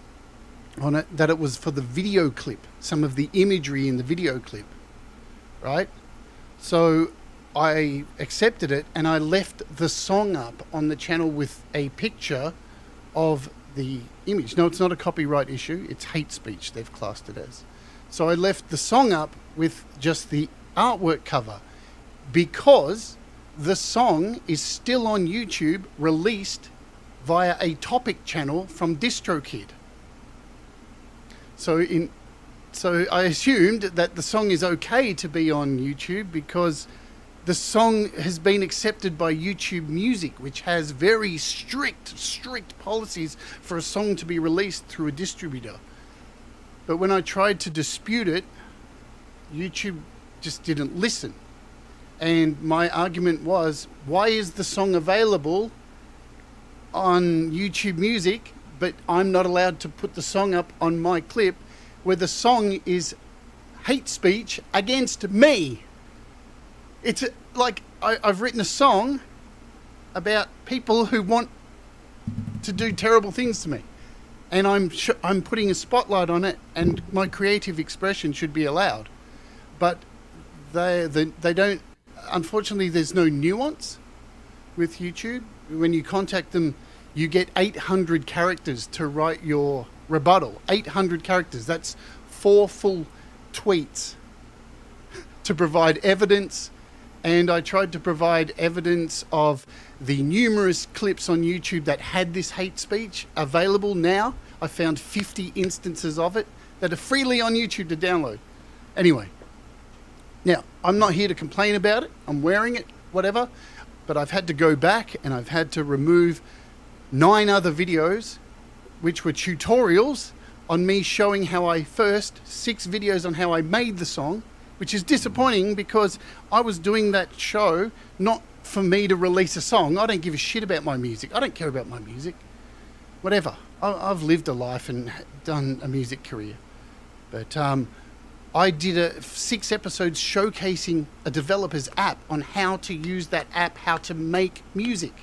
on it, that it was for the video clip, some of the imagery in the video clip, right? So I accepted it, and I left the song up on the channel with a picture of the image. No, it's not a copyright issue. It's hate speech, they've classed it as. So I left the song up with just the artwork cover because the song is still on YouTube, released via a topic channel from DistroKid. So I assumed that the song is okay to be on YouTube because the song has been accepted by YouTube Music, which has very strict policies for a song to be released through a distributor. But when I tried to dispute it, YouTube just didn't listen. And my argument was, why is the song available on YouTube Music, but I'm not allowed to put the song up on my clip where the song is hate speech against me? It's like I've written a song about people who want to do terrible things to me. And I'm putting a spotlight on it, and my creative expression should be allowed. But they don't. Unfortunately, there's no nuance with YouTube. When you contact them, you get 800 characters to write your rebuttal. 800 characters. That's 4 full tweets to provide evidence. And I tried to provide evidence of the numerous clips on YouTube that had this hate speech available now. I found 50 instances of it that are freely on YouTube to download. Anyway, now, I'm not here to complain about it. I'm wearing it, whatever. But I've had to go back and I've had to remove 9 other videos, which were tutorials on me showing how 6 videos on how I made the song, which is disappointing because I was doing that show not for me to release a song. I don't give a shit about my music. I don't care about my music. Whatever. I've lived a life and done a music career. But I did 6 episodes showcasing a developer's app on how to use that app, how to make music.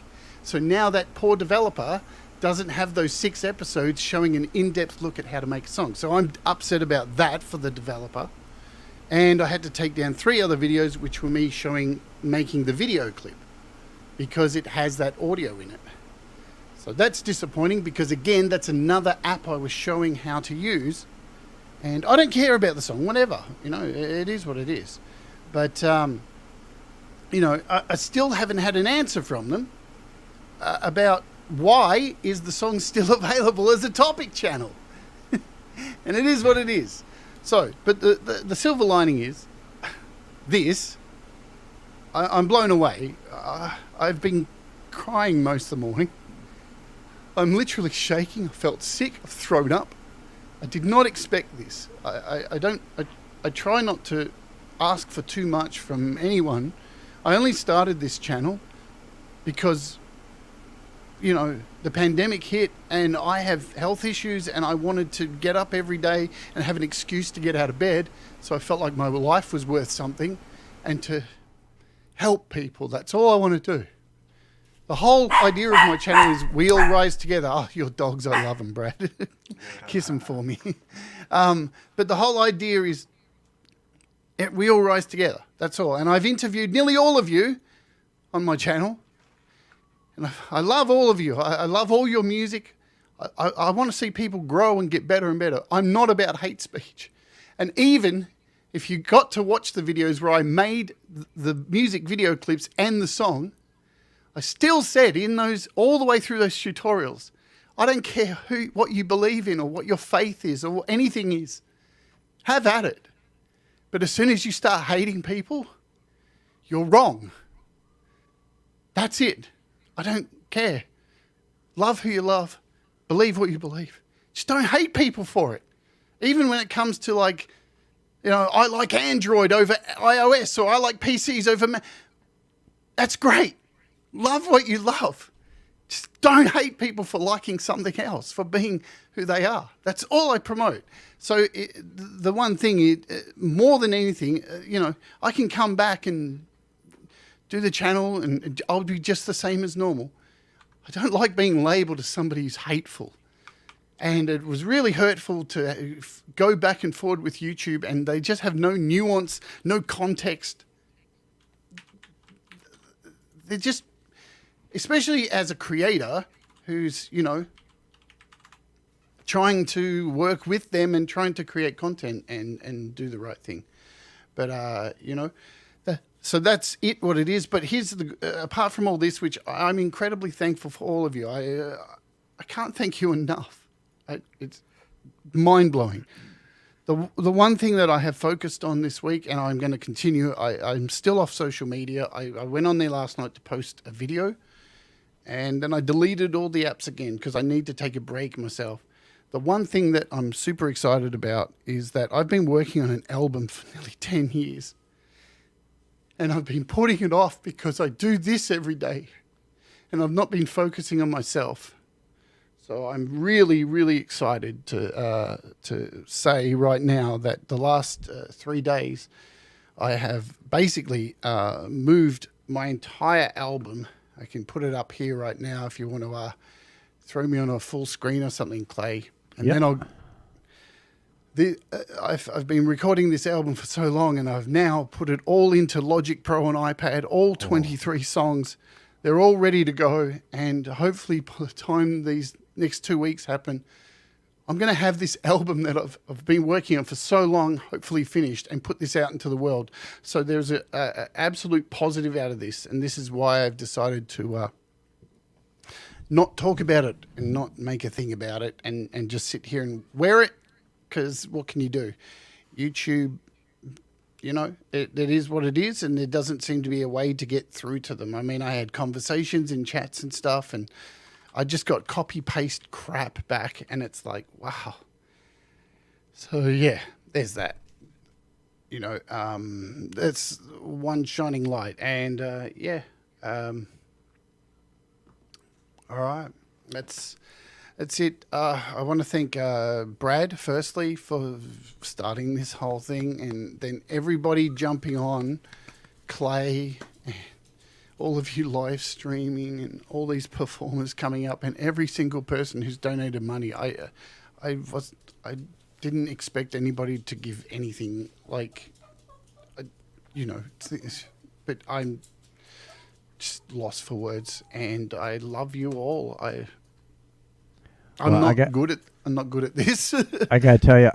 So now that poor developer doesn't have those 6 episodes showing an in-depth look at how to make a song. So I'm upset about that for the developer. And I had to take down 3 other videos, which were me making the video clip because it has that audio in it. So that's disappointing because, again, that's another app I was showing how to use. And I don't care about the song, whatever. It is what it is. But, I still haven't had an answer from them about why is the song still available as a topic channel. And it is what it is. So, but the silver lining is this. I'm blown away. I've been crying most of the morning. I'm literally shaking. I felt sick. I've thrown up. I did not expect this. I try not to ask for too much from anyone. I only started this channel because, the pandemic hit and I have health issues and I wanted to get up every day and have an excuse to get out of bed. So I felt like my life was worth something and to help people. That's all I want to do. The whole idea of my channel is we all rise together. Oh, your dogs, I love them, Brad. Kiss them for me. But the whole idea is we all rise together. That's all. And I've interviewed nearly all of you on my channel. And I love all of you. I love all your music. I want to see people grow and get better and better. I'm not about hate speech. And even if you got to watch the videos where I made the music video clips and the song, I still said in those, all the way through those tutorials, I don't care what you believe in or what your faith is or what anything is. Have at it. But as soon as you start hating people, you're wrong. That's it. I don't care. Love who you love. Believe what you believe. Just don't hate people for it. Even when it comes to like, you know, I like Android over iOS or I like PCs over Mac. That's great. Love what you love. Just don't hate people for liking something else, for being who they are. That's all I promote. So the one thing, more than anything, you know, I can come back and do the channel and I'll be just the same as normal. I don't like being labeled as somebody who's hateful. And it was really hurtful to go back and forward with YouTube and they just have no nuance, no context. They're just, especially as a creator who's, you know, trying to work with them and trying to create content and do the right thing. But, you know, so that's it, what it is. But here's the, apart from all this, which I'm incredibly thankful for all of you. I can't thank you enough. It's mind-blowing. The one thing that I have focused on this week, and I'm going to continue, I'm still off social media. I went on there last night to post a video, and then I deleted all the apps again because I need to take a break myself. The one thing that I'm super excited about is that I've been working on an album for nearly 10 years. And I've been putting it off because I do this every day. And I've not been focusing on myself. So I'm really, really excited to say right now that the last 3 days, I have basically moved my entire album. I can put it up here right now if you want to throw me on a full screen or something, Clay. And then I'll... I've been recording this album for so long and I've now put it all into Logic Pro on iPad, all 23 songs. They're all ready to go. And hopefully by the time these next 2 weeks happen, I'm going to have this album that I've been working on for so long, hopefully finished, and put this out into the world. So there's an absolute positive out of this. And this is why I've decided to not talk about it and not make a thing about it and just sit here and wear it. Because what can you do? YouTube, you know, it is what it is, and there doesn't seem to be a way to get through to them. I mean, I had conversations in chats and stuff, and I just got copy-paste crap back, and it's like, wow. So, yeah, there's that. You know, that's one shining light. And, yeah. All right, that's it. I want to thank Brad, firstly, for starting this whole thing, and then everybody jumping on, Clay, all of you live streaming, and all these performers coming up, and every single person who's donated money. I didn't expect anybody to give anything, like, you know, but I'm just lost for words, and I love you all. I'm not good at this. I gotta tell you,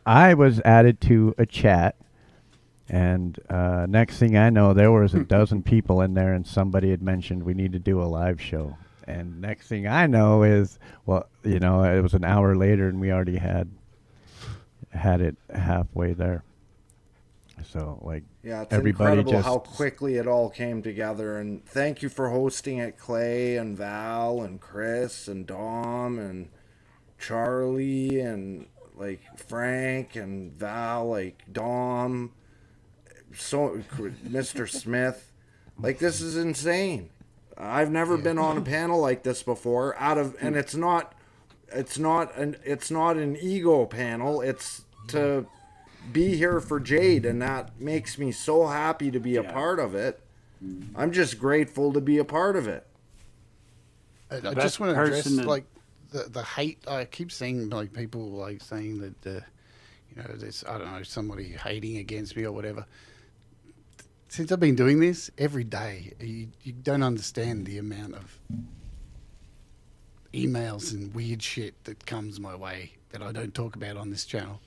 I was added to a chat, and next thing I know, there was a dozen people in there, and somebody had mentioned we need to do a live show. And next thing I know is, well, you know, it was an hour later, and we already had it halfway there. So, like, yeah, it's everybody incredible just how quickly it all came together. And thank you for hosting it, Clay and Val and Chris and Dom and Charlie and like Frank and Val, like Dom, so Mr. Smith. Like, this is insane. I've never been on a panel like this before. And it's not an ego panel. It's to be here for Jade, and that makes me so happy to be a part of it. I'm just grateful to be a part of it. I just want to address person that- like the hate. I keep seeing like people like saying that you know, there's, I don't know, somebody hating against me or whatever. Since I've been doing this every day, you don't understand the amount of emails and weird shit that comes my way that I don't talk about on this channel.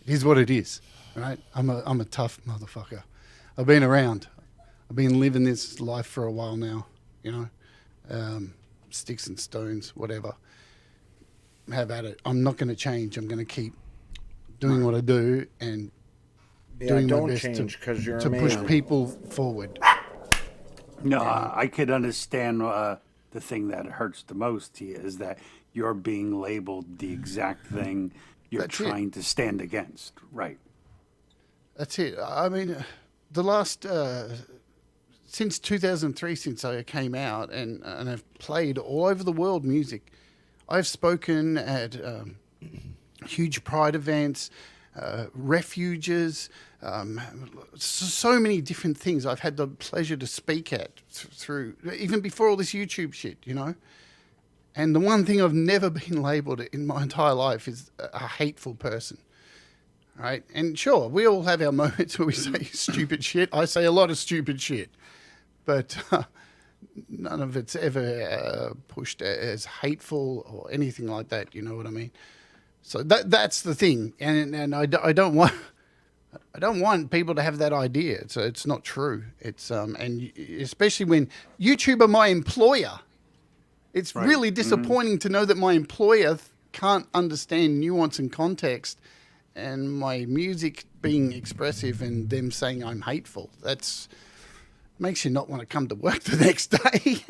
It is what it is, right? I'm a tough motherfucker. I've been around. I've been living this life for a while now, you know. Sticks and stones, whatever. Have at it. I'm not going to change. I'm going to keep doing what I do and doing my best to push people forward. No, I could understand the thing that hurts the most to you is that you're being labeled the exact thing you're trying to stand against. Right. That's it. I mean, the last... since 2003, since I came out and I've played all over the world music, I've spoken at huge pride events, refuges, so many different things I've had the pleasure to speak at through, even before all this YouTube shit, you know. And the one thing I've never been labelled in my entire life is a hateful person. Right? And sure, we all have our moments where we say stupid shit. I say a lot of stupid shit. But none of it's ever pushed as hateful or anything like that. You know what I mean? So that's the thing, and I don't want people to have that idea. It's not true. It's and especially when YouTube are my employer, it's really disappointing to know that my employer can't understand nuance and context, and my music being expressive and them saying I'm hateful. That's makes you not want to come to work the next day.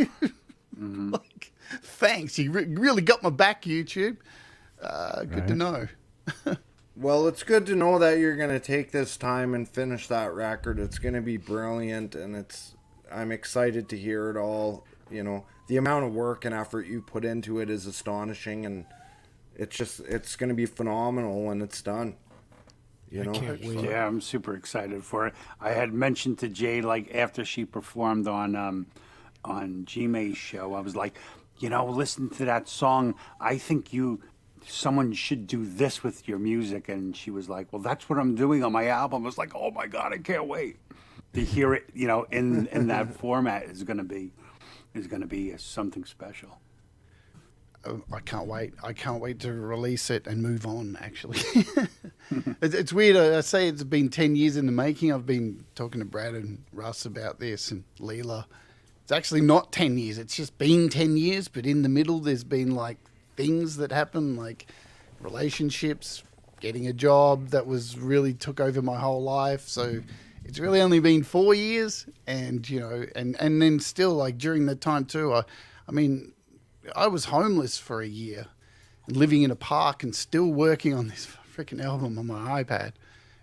Like, thanks. You really got my back, YouTube. Good to know. Well, it's good to know that you're going to take this time and finish that record. It's going to be brilliant, and I'm excited to hear it all. You know, the amount of work and effort you put into it is astonishing, and it's going to be phenomenal when it's done. You know? Yeah, I'm super excited for it. I had mentioned to Jade, like, after she performed on G-May's show, I was like, you know, listen to that song. I think someone should do this with your music. And she was like, well, that's what I'm doing on my album. I was like, oh my God, I can't wait to hear it, you know, in that format is going to be something special. I can't wait. I can't wait to release it and move on, actually. It's weird. I say it's been 10 years in the making. I've been talking to Brad and Russ about this and Leela. It's actually not 10 years. It's just been 10 years, but in the middle there's been like things that happen, like relationships, getting a job that was really took over my whole life. So it's really only been 4 years, and you know, and then still like during that time too, I mean, I was homeless for a year and living in a park and still working on this freaking album on my iPad.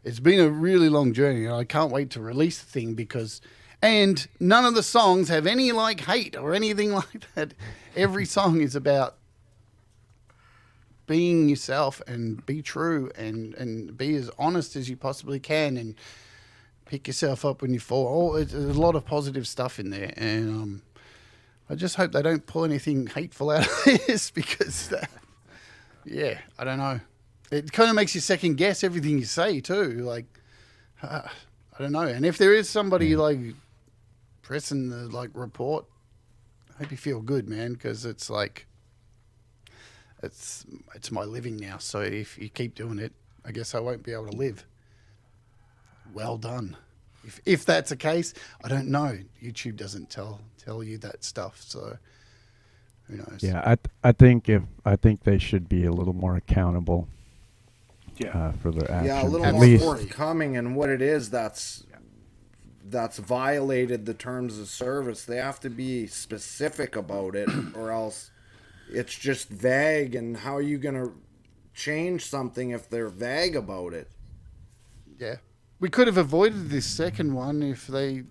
It's been a really long journey, and I can't wait to release the thing because, and none of the songs have any like hate or anything like that. Every song is about being yourself and be true and be as honest as you possibly can and pick yourself up when you fall. There's a lot of positive stuff in there, and I just hope they don't pull anything hateful out of this because, yeah, I don't know. It kind of makes you second guess everything you say too. Like, I don't know. And if there is somebody like pressing the like report, I hope you feel good, man, because it's like, it's my living now. So if you keep doing it, I guess I won't be able to live. Well done. If that's the case, I don't know. YouTube doesn't tell you that stuff, so who knows? Yeah, I think they should be a little more accountable. Yeah. For their actions. Yeah, a little At more least forthcoming in what it is that's violated the terms of service. They have to be specific about it, or else it's just vague. And how are you gonna change something if they're vague about it? Yeah. We could have avoided this second one if they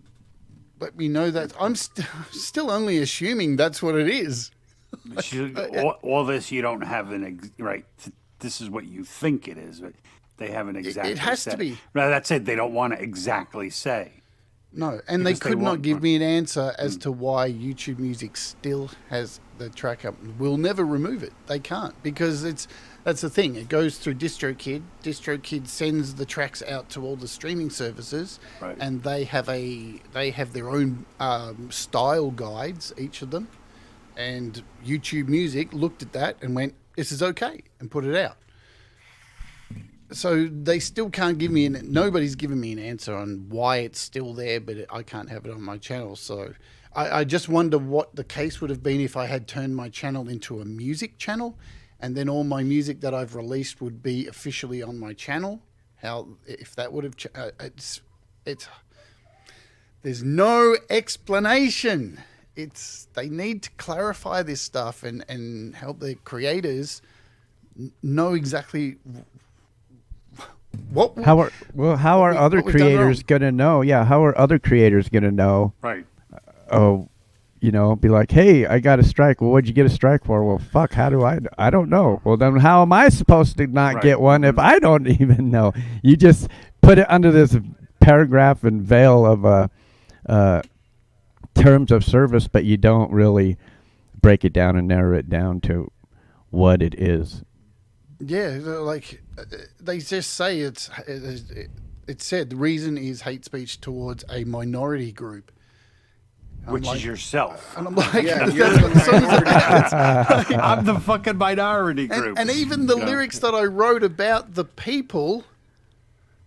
let me know that. I'm still only assuming that's what it is. All this you don't have right. This is what you think it is, but they haven't exactly. It has said. to be. No, that's it. They don't want to exactly say. No, and they Because they could not won't- give me an answer as to why YouTube Music still has the track up. We'll never remove it. They can't, because that's the thing. It goes through DistroKid. DistroKid sends the tracks out to all the streaming services, Right. and they have their own style guides, each of them. And YouTube Music looked at that and went, "This is okay," and put it out. So they still can't give me nobody's given me an answer on why it's still there, but I can't have it on my channel. So I just wonder what the case would have been if I had turned my channel into a music channel, and then all my music that I've released would be officially on my channel. How, if that would have, there's no explanation. They need to clarify this stuff and help the creators know exactly how are other creators going to know? Yeah, how are other creators going to know? Right. Oh, be like, hey, I got a strike. Well, what'd you get a strike for? Well, fuck, how do I don't know. Well, then how am I supposed to not get one if I don't even know? You just put it under this paragraph and veil of terms of service, but you don't really break it down and narrow it down to what it is. Yeah, like they just say it said the reason is hate speech towards a minority group. Which is yourself. And I'm like, Yeah, that's you're what the song's about. I'm the fucking minority group. And even the lyrics that I wrote about the people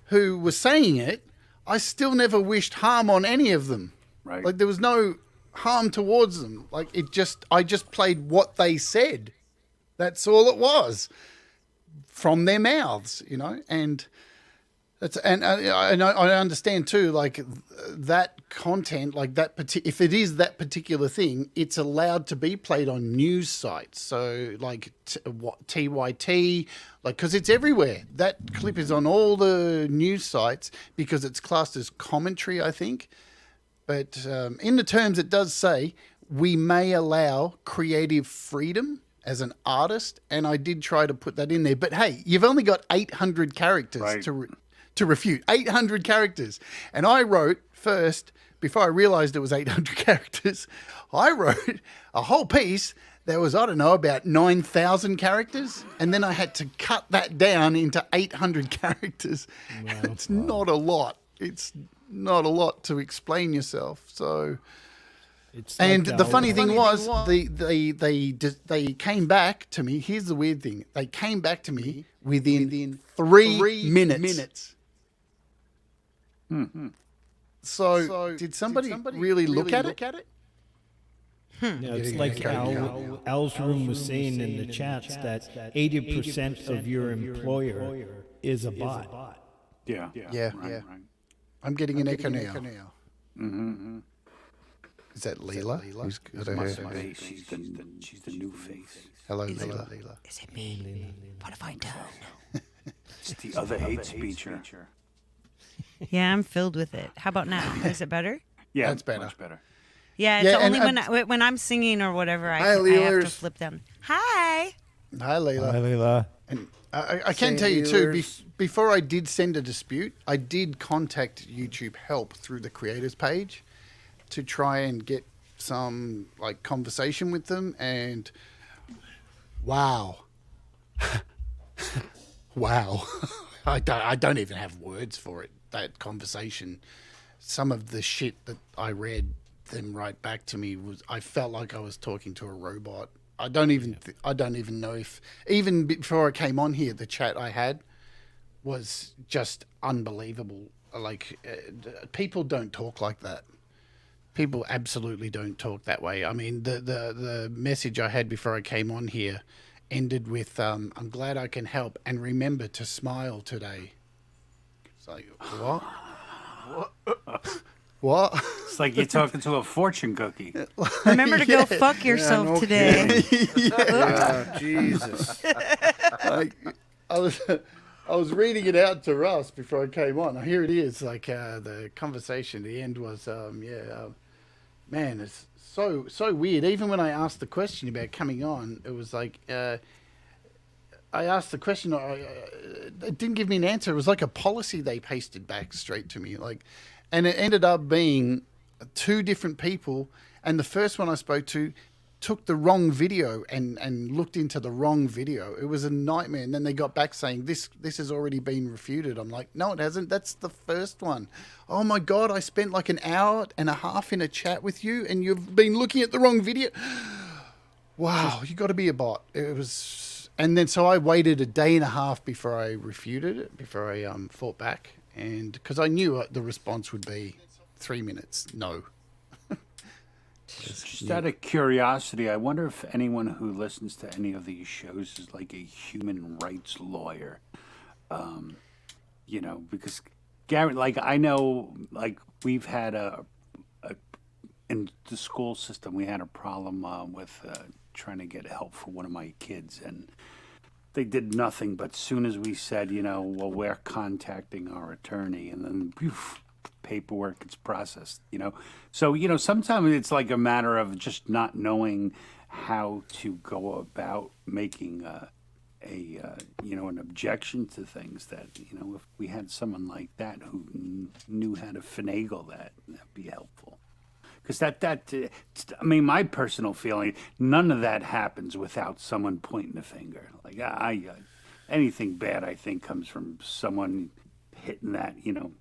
who were saying it, I still never wished harm on any of them. Right. Like there was no harm towards them. Like I just played what they said. That's all it was. From their mouths, and I understand too, like that content, like that if it is that particular thing, it's allowed to be played on news sites. So like TYT, like because it's everywhere. That clip is on all the news sites because it's classed as commentary, I think. But in the terms, it does say we may allow creative freedom as an artist, and I did try to put that in there. But hey, you've only got 800 characters to refute. 800 characters. And I wrote first, before I realized it was 800 characters, I wrote a whole piece that was, I don't know, about 9,000 characters. And then I had to cut that down into 800 characters. Wow. It's not a lot. It's not a lot to explain yourself. So... And the funny thing was, they came back to me. Here's the weird thing: they came back to me within 3 minutes. Mm-hmm. So did somebody really look at it? Yeah, it's like Al's room was saying in the chats that 80% of your employer is a bot. Yeah. Right. I'm getting an echo now. Mm-hmm. Is that Leela? Who's got her hair? She's the new face. Hello, Leela. Is it me? What have I done? It's the other hate speecher. Yeah, I'm filled with it. How about now? Is it better? Yeah, that's better. Much better. Yeah, it's only when I'm singing or whatever I have to flip them. Hi. Hi, Leela. Hi, Leela. And I can tell you too, before I did send a dispute, I did contact YouTube Help through the creators page to try and get some like conversation with them, and wow. Wow. I don't even have words for it, that conversation. Some of the shit that I read them right back to me I felt like I was talking to a robot. I don't even know if, even before I came on here, the chat I had was just unbelievable. Like people don't talk like that. People absolutely don't talk that way. I mean, the message I had before I came on here ended with, I'm glad I can help, and remember to smile today. It's like, what? What? It's like you're talking to a fortune cookie. Remember to go fuck yourself today. Jesus. I was reading it out to Russ before I came on. Here it is. Like the conversation, the end was, man, it's so weird. Even when I asked the question about coming on, it was like I asked the question. It didn't give me an answer. It was like a policy they pasted back straight to me. Like, And it ended up being 2 different people. And the first one I spoke to took the wrong video and looked into the wrong video. It was a nightmare. And then they got back saying, this has already been refuted. I'm like, no, it hasn't. That's the first one. Oh my God, I spent like an hour and a half in a chat with you and you've been looking at the wrong video. Wow, you got to be a bot. It was, and then so I waited a day and a half before I refuted it, before I fought back. And because I knew the response would be 3 minutes, no. Just out of curiosity, I wonder if anyone who listens to any of these shows is like a human rights lawyer. You know, because Gary, like I know, like we've had in the school system, we had a problem with trying to get help for one of my kids, and they did nothing. But soon as we said, you know, well, we're contacting our attorney, and then poof, paperwork gets processed, you know. So, you know, sometimes it's like a matter of just not knowing how to go about making you know, an objection to things that, you know, if we had someone like that who knew how to finagle that, that'd be helpful. Because I mean, my personal feeling, none of that happens without someone pointing a finger. Like, anything bad, I think, comes from someone hitting that, you know.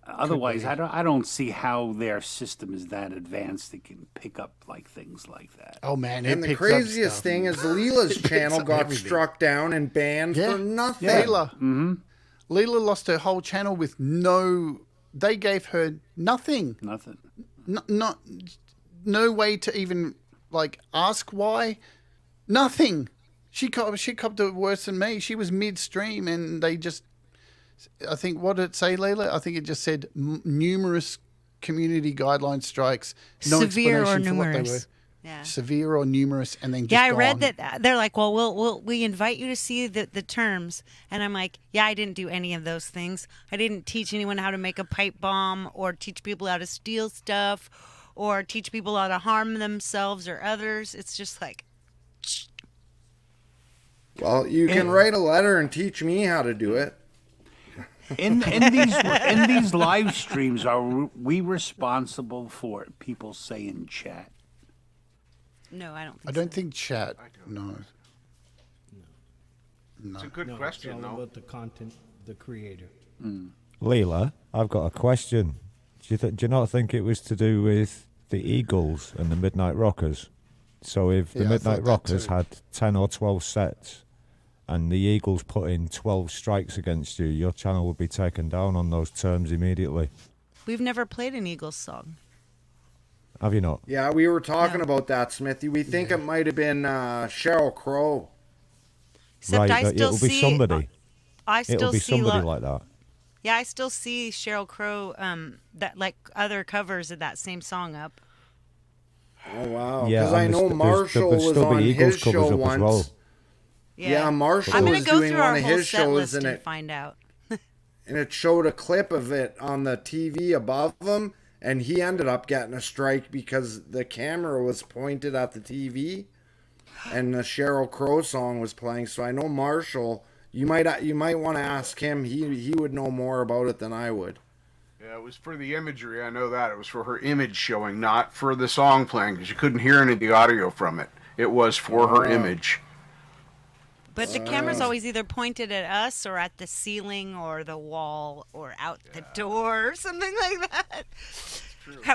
Otherwise, I don't see how their system is that advanced that can pick up like things like that. Oh man, and the craziest thing is Leela's channel got struck down and banned for nothing. Yeah. Leela lost her whole channel with no. They gave her nothing. Nothing. No way to even like ask why. Nothing. She copped it worse than me. She was midstream and they just. I think, what did it say, Leila? I think it just said numerous community guideline strikes. No Severe or explanation for what they were. numerous. Yeah. Severe or numerous, and then just I gone. read that they're like, well, we invite you to see the terms, and I'm like, yeah, I didn't do any of those things. I didn't teach anyone how to make a pipe bomb, or teach people how to steal stuff, or teach people how to harm themselves or others. It's just like, well, you can write a letter and teach me how to do it. In these live streams, are we responsible for people saying chat? No, I don't. I don't think chat. No. It's a good question, it's all though. about the content, the creator. Leela, I've got a question. Do you not think it was to do with the Eagles and the Midnight Rockers? So if the Midnight Rockers had 10 or 12 sets and the Eagles put in 12 strikes against you, your channel would be taken down on those terms immediately. We've never played an Eagles song. Have you not? Yeah, we were talking about that, Smithy. We think it might have been Sheryl Crow. Except right, I still it'll be see somebody. I still it'll be see somebody like that. Yeah, I still see Sheryl Crow that like other covers of that same song up. Oh wow! Yeah, because I know Marshall was on his show once. Well. Yeah, Marshall I'm gonna was go doing through one our of whole his set shows, list and and find out. and it showed a clip of it on the TV above him, and he ended up getting a strike because the camera was pointed at the TV, and the Sheryl Crow song was playing. So I know Marshall. You might want to ask him. He would know more about it than I would. Yeah, it was for the imagery. I know that. It was for her image showing, not for the song playing, because you couldn't hear any of the audio from it. It was for her image. But the camera's always either pointed at us or at the ceiling or the wall or out the door or something like that.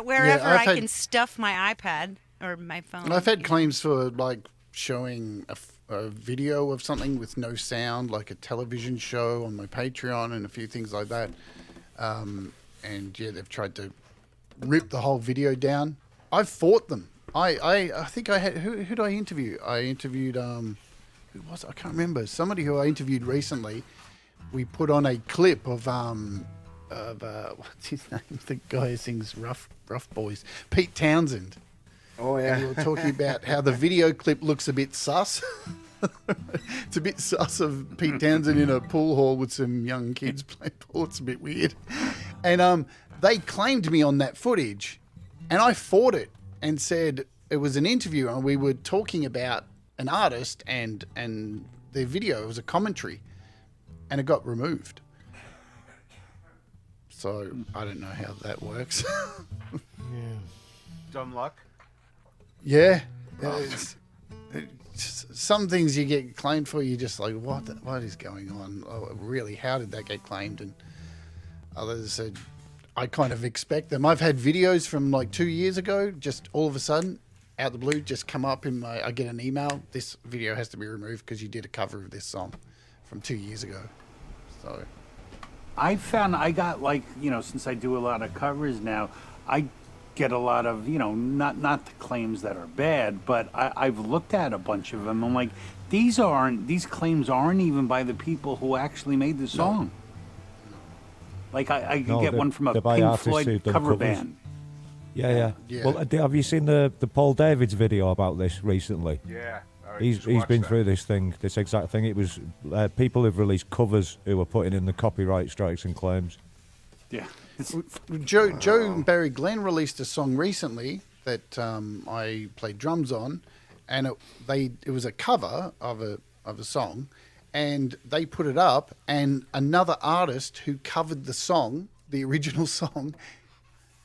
Wherever I can stuff my iPad or my phone. And I've had claims for like showing a video of something with no sound, like a television show on my Patreon and a few things like that. And yeah, they've tried to rip the whole video down. I've fought them. I think I had, who did I interview? I interviewed, who was it? I can't remember. Somebody who I interviewed recently. We put on a clip of what's his name? The guy who sings Rough Boys, Pete Townsend. Oh yeah. And we were talking about how the video clip looks a bit sus. It's a bit sus of Pete Townsend in a pool hall with some young kids playing pool. It's a bit weird. And they claimed me on that footage, and I fought it and said it was an interview, and we were talking about an artist and their video. It was a commentary, and it got removed. So I don't know how that works. Dumb luck. Yeah. Some things you get claimed for, you're just like, what is going on? Oh, really, how did that get claimed? And others said, I kind of expect them. I've had videos from like 2 years ago, just all of a sudden, out the blue, just come up in I get an email, this video has to be removed because you did a cover of this song from 2 years ago. So I found I got since I do a lot of covers now, I get a lot of, not the claims that are bad, but I've looked at a bunch of them. I'm like, these claims aren't even by the people who actually made the song. Like I could get one from a Pink Floyd cover band. Yeah. Well, have you seen the Paul Davids video about this recently? Yeah. He's been through this exact thing. It was people who've released covers who were putting in the copyright strikes and claims. Yeah. Joe and Barry Glenn released a song recently that I played drums on, and it was a cover of a song, and they put it up, and another artist who covered the song, the original song,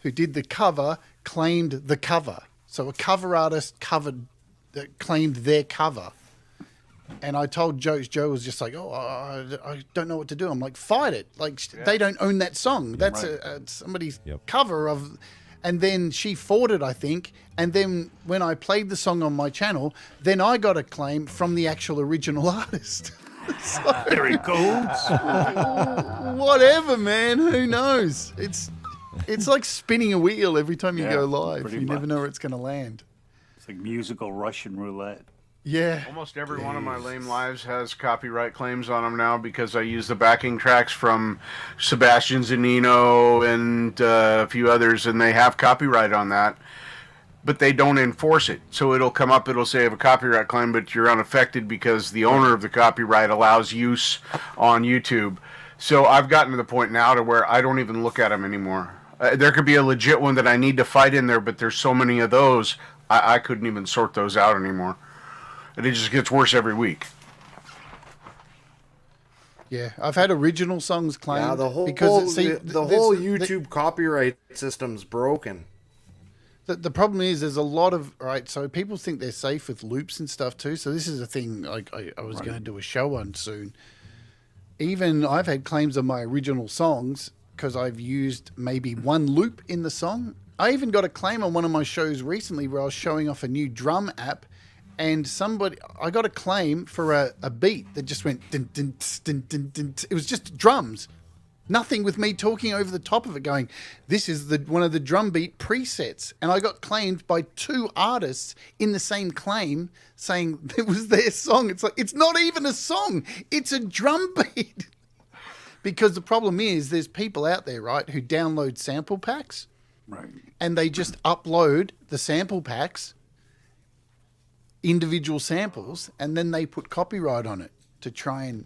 who did the cover, claimed the cover. So a cover artist claimed their cover. And I told Joe was just like, I don't know what to do. I'm like, fight it. Like, they don't own that song. That's somebody's cover of... And then she fought it, I think. And then when I played the song on my channel, then I got a claim from the actual original artist. So, there it goes. Whatever, man. Who knows? It's like spinning a wheel every time you go live. You never know where it's going to land. It's like musical Russian roulette. Yeah. Almost every one of my lame lives has copyright claims on them now because I use the backing tracks from Sebastian Zanino and a few others, and they have copyright on that, but they don't enforce it. So it'll come up, it'll say I have a copyright claim, but you're unaffected because the owner of the copyright allows use on YouTube. So I've gotten to the point now to where I don't even look at them anymore. There could be a legit one that I need to fight in there, but there's so many of those, I couldn't even sort those out anymore. And it just gets worse every week. Yeah, I've had original songs claimed. Yeah, the whole YouTube copyright system's broken. The problem is there's a lot of so people think they're safe with loops and stuff too. So this is a thing like I was going to do a show on soon. Even I've had claims on my original songs because I've used maybe one loop in the song. I even got a claim on one of my shows recently where I was showing off a new drum app. And I got a claim for a beat that just went dun, dun, dun, dun, dun. It was just drums, nothing with me talking over the top of it going, this is one of the drum beat presets. And I got claimed by two artists in the same claim saying it was their song. It's like, it's not even a song. It's a drum beat. Because the problem is there's people out there, right, who download sample packs. Right. And they just upload the sample packs, individual samples, and then they put copyright on it to try and...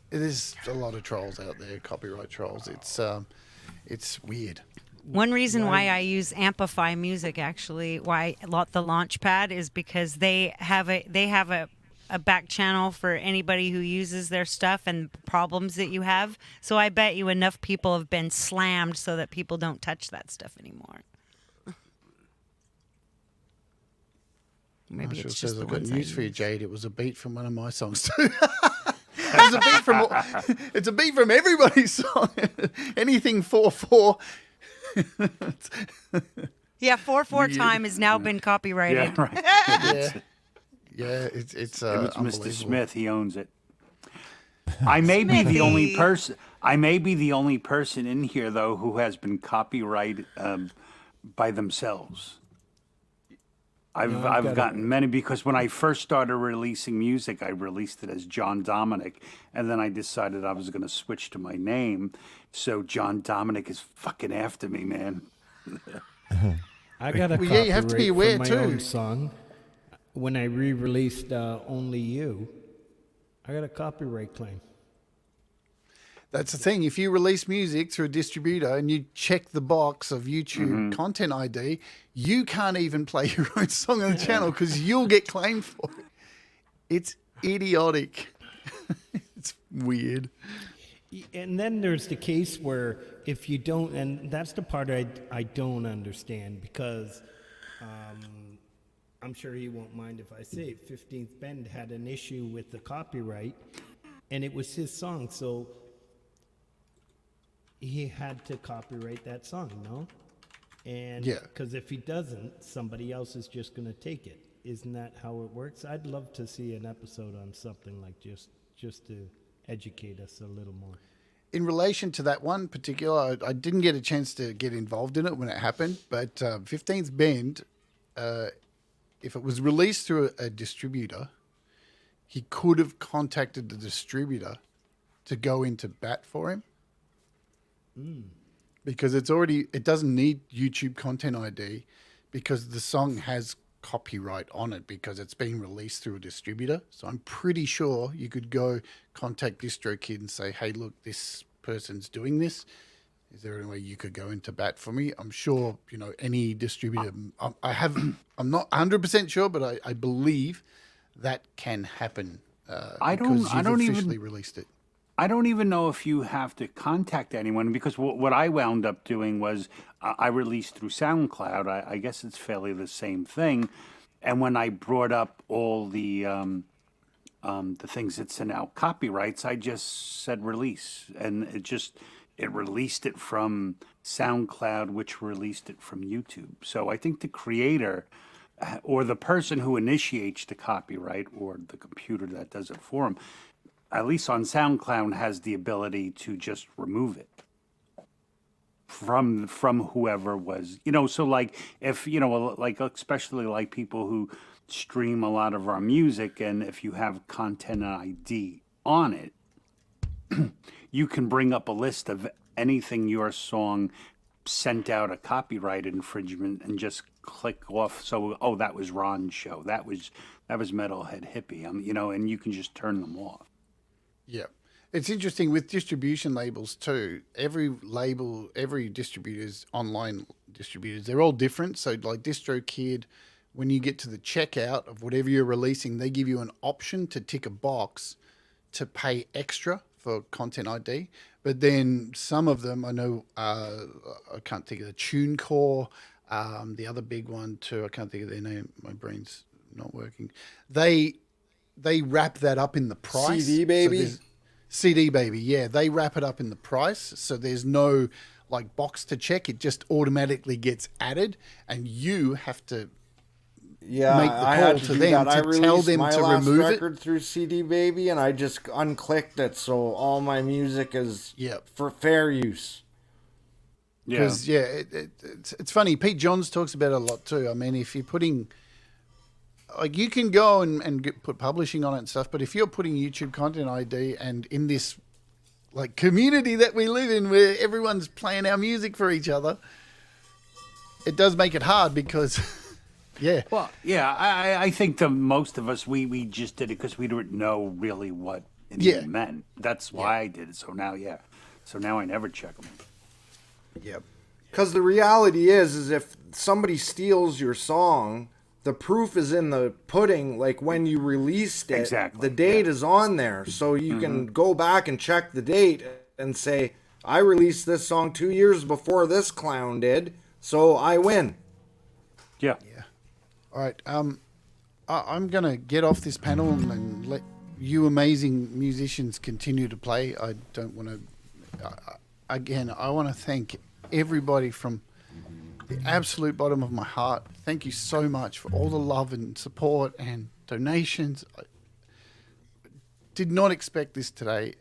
There's a lot of trolls out there, copyright trolls. It's weird. One reason why I use Amplify Music, actually, why the Launchpad, is because they have a back channel for anybody who uses their stuff and problems that you have. So I bet you enough people have been slammed so that people don't touch that stuff anymore. Maybe it's just the I've got ones news I for you, use. Jade. It was a beat from one of my songs too. It's a beat from everybody's song. Anything 4/4. Yeah, 4/4 time has now been copyrighted. Yeah, right. Yeah, it's It's unbelievable. Mr. Smith. He owns it. I may be the only person. I may be the only person in here though who has been copyrighted by themselves. I've gotten many because when I first started releasing music, I released it as John Dominic, and then I decided I was going to switch to my name. So John Dominic is fucking after me, man. I got a Well, yeah, you have to be aware for my too. own song. When I re-released "Only You," I got a copyright claim. That's the thing. If you release music through a distributor and you check the box of YouTube Content ID, you can't even play your own song on the channel because you'll get claimed for it. It's idiotic. It's weird. And then there's the case where if you don't, and that's the part I don't understand, because I'm sure he won't mind if I say it, 15th Bend had an issue with the copyright, and it was his song, so he had to copyright that song, no? And Yeah. because if he doesn't, somebody else is just going to take it. Isn't that how it works? I'd love to see an episode on something like just to educate us a little more. In relation to that one particular, I didn't get a chance to get involved in it when it happened, but 15th Bend, if it was released through a distributor, he could have contacted the distributor to go into bat for him. Because it doesn't need YouTube Content ID, because the song has copyright on it because it's been released through a distributor. So I'm pretty sure you could go contact DistroKid and say, hey, look, this person's doing this. Is there any way you could go into bat for me? I'm sure, any distributor, I'm not 100% sure, but I believe that can happen. I because don't you've even officially released it. I don't even know if you have to contact anyone, because what I wound up doing was I released through SoundCloud. I guess it's fairly the same thing. And when I brought up all the things that sent out copyrights, I just said release, and it released it from SoundCloud, which released it from YouTube. So I think the creator or the person who initiates the copyright, or the computer that does it for him, at least on SoundCloud, has the ability to just remove it from whoever was, so like if, like especially like people who stream a lot of our music, and if you have Content ID on it, you can bring up a list of anything your song sent out a copyright infringement and just click off. So, that was Ron's show. That was Metalhead Hippie, and you can just turn them off. Yeah. It's interesting with distribution labels too. Every label, every distributor's online distributors, they're all different. So like DistroKid, when you get to the checkout of whatever you're releasing, they give you an option to tick a box to pay extra for Content ID. But then some of them, I know, I can't think of the TuneCore, the other big one too, I can't think of their name. My brain's not working. They wrap that up in the price. CD Baby? So CD Baby, yeah. They wrap it up in the price. So there's no like box to check. It just automatically gets added, and you have to make the call to them to tell them to remove it. I record through CD Baby, and I just unclicked it, so all my music is for fair use. Because it's funny. Pete Johns talks about it a lot too. I mean, if you're putting, like, you can go and put publishing on it and stuff, but if you're putting YouTube Content ID and in this like community that we live in where everyone's playing our music for each other, it does make it hard because yeah. Well, yeah, I think most of us, we just did it because we didn't know really what it even meant. That's why I did it. So now, so now I never check them. Yep. Because the reality is if somebody steals your song, the proof is in the pudding. Like when you released it, exactly. The date is on there, so you can go back and check the date and say, I released this song 2 years before this clown did, so I win. Yeah. All right. I'm going to get off this panel and let you amazing musicians continue to play. I don't want to... Again, I want to thank everybody from the absolute bottom of my heart. Thank you so much for all the love and support and donations. I did not expect this today.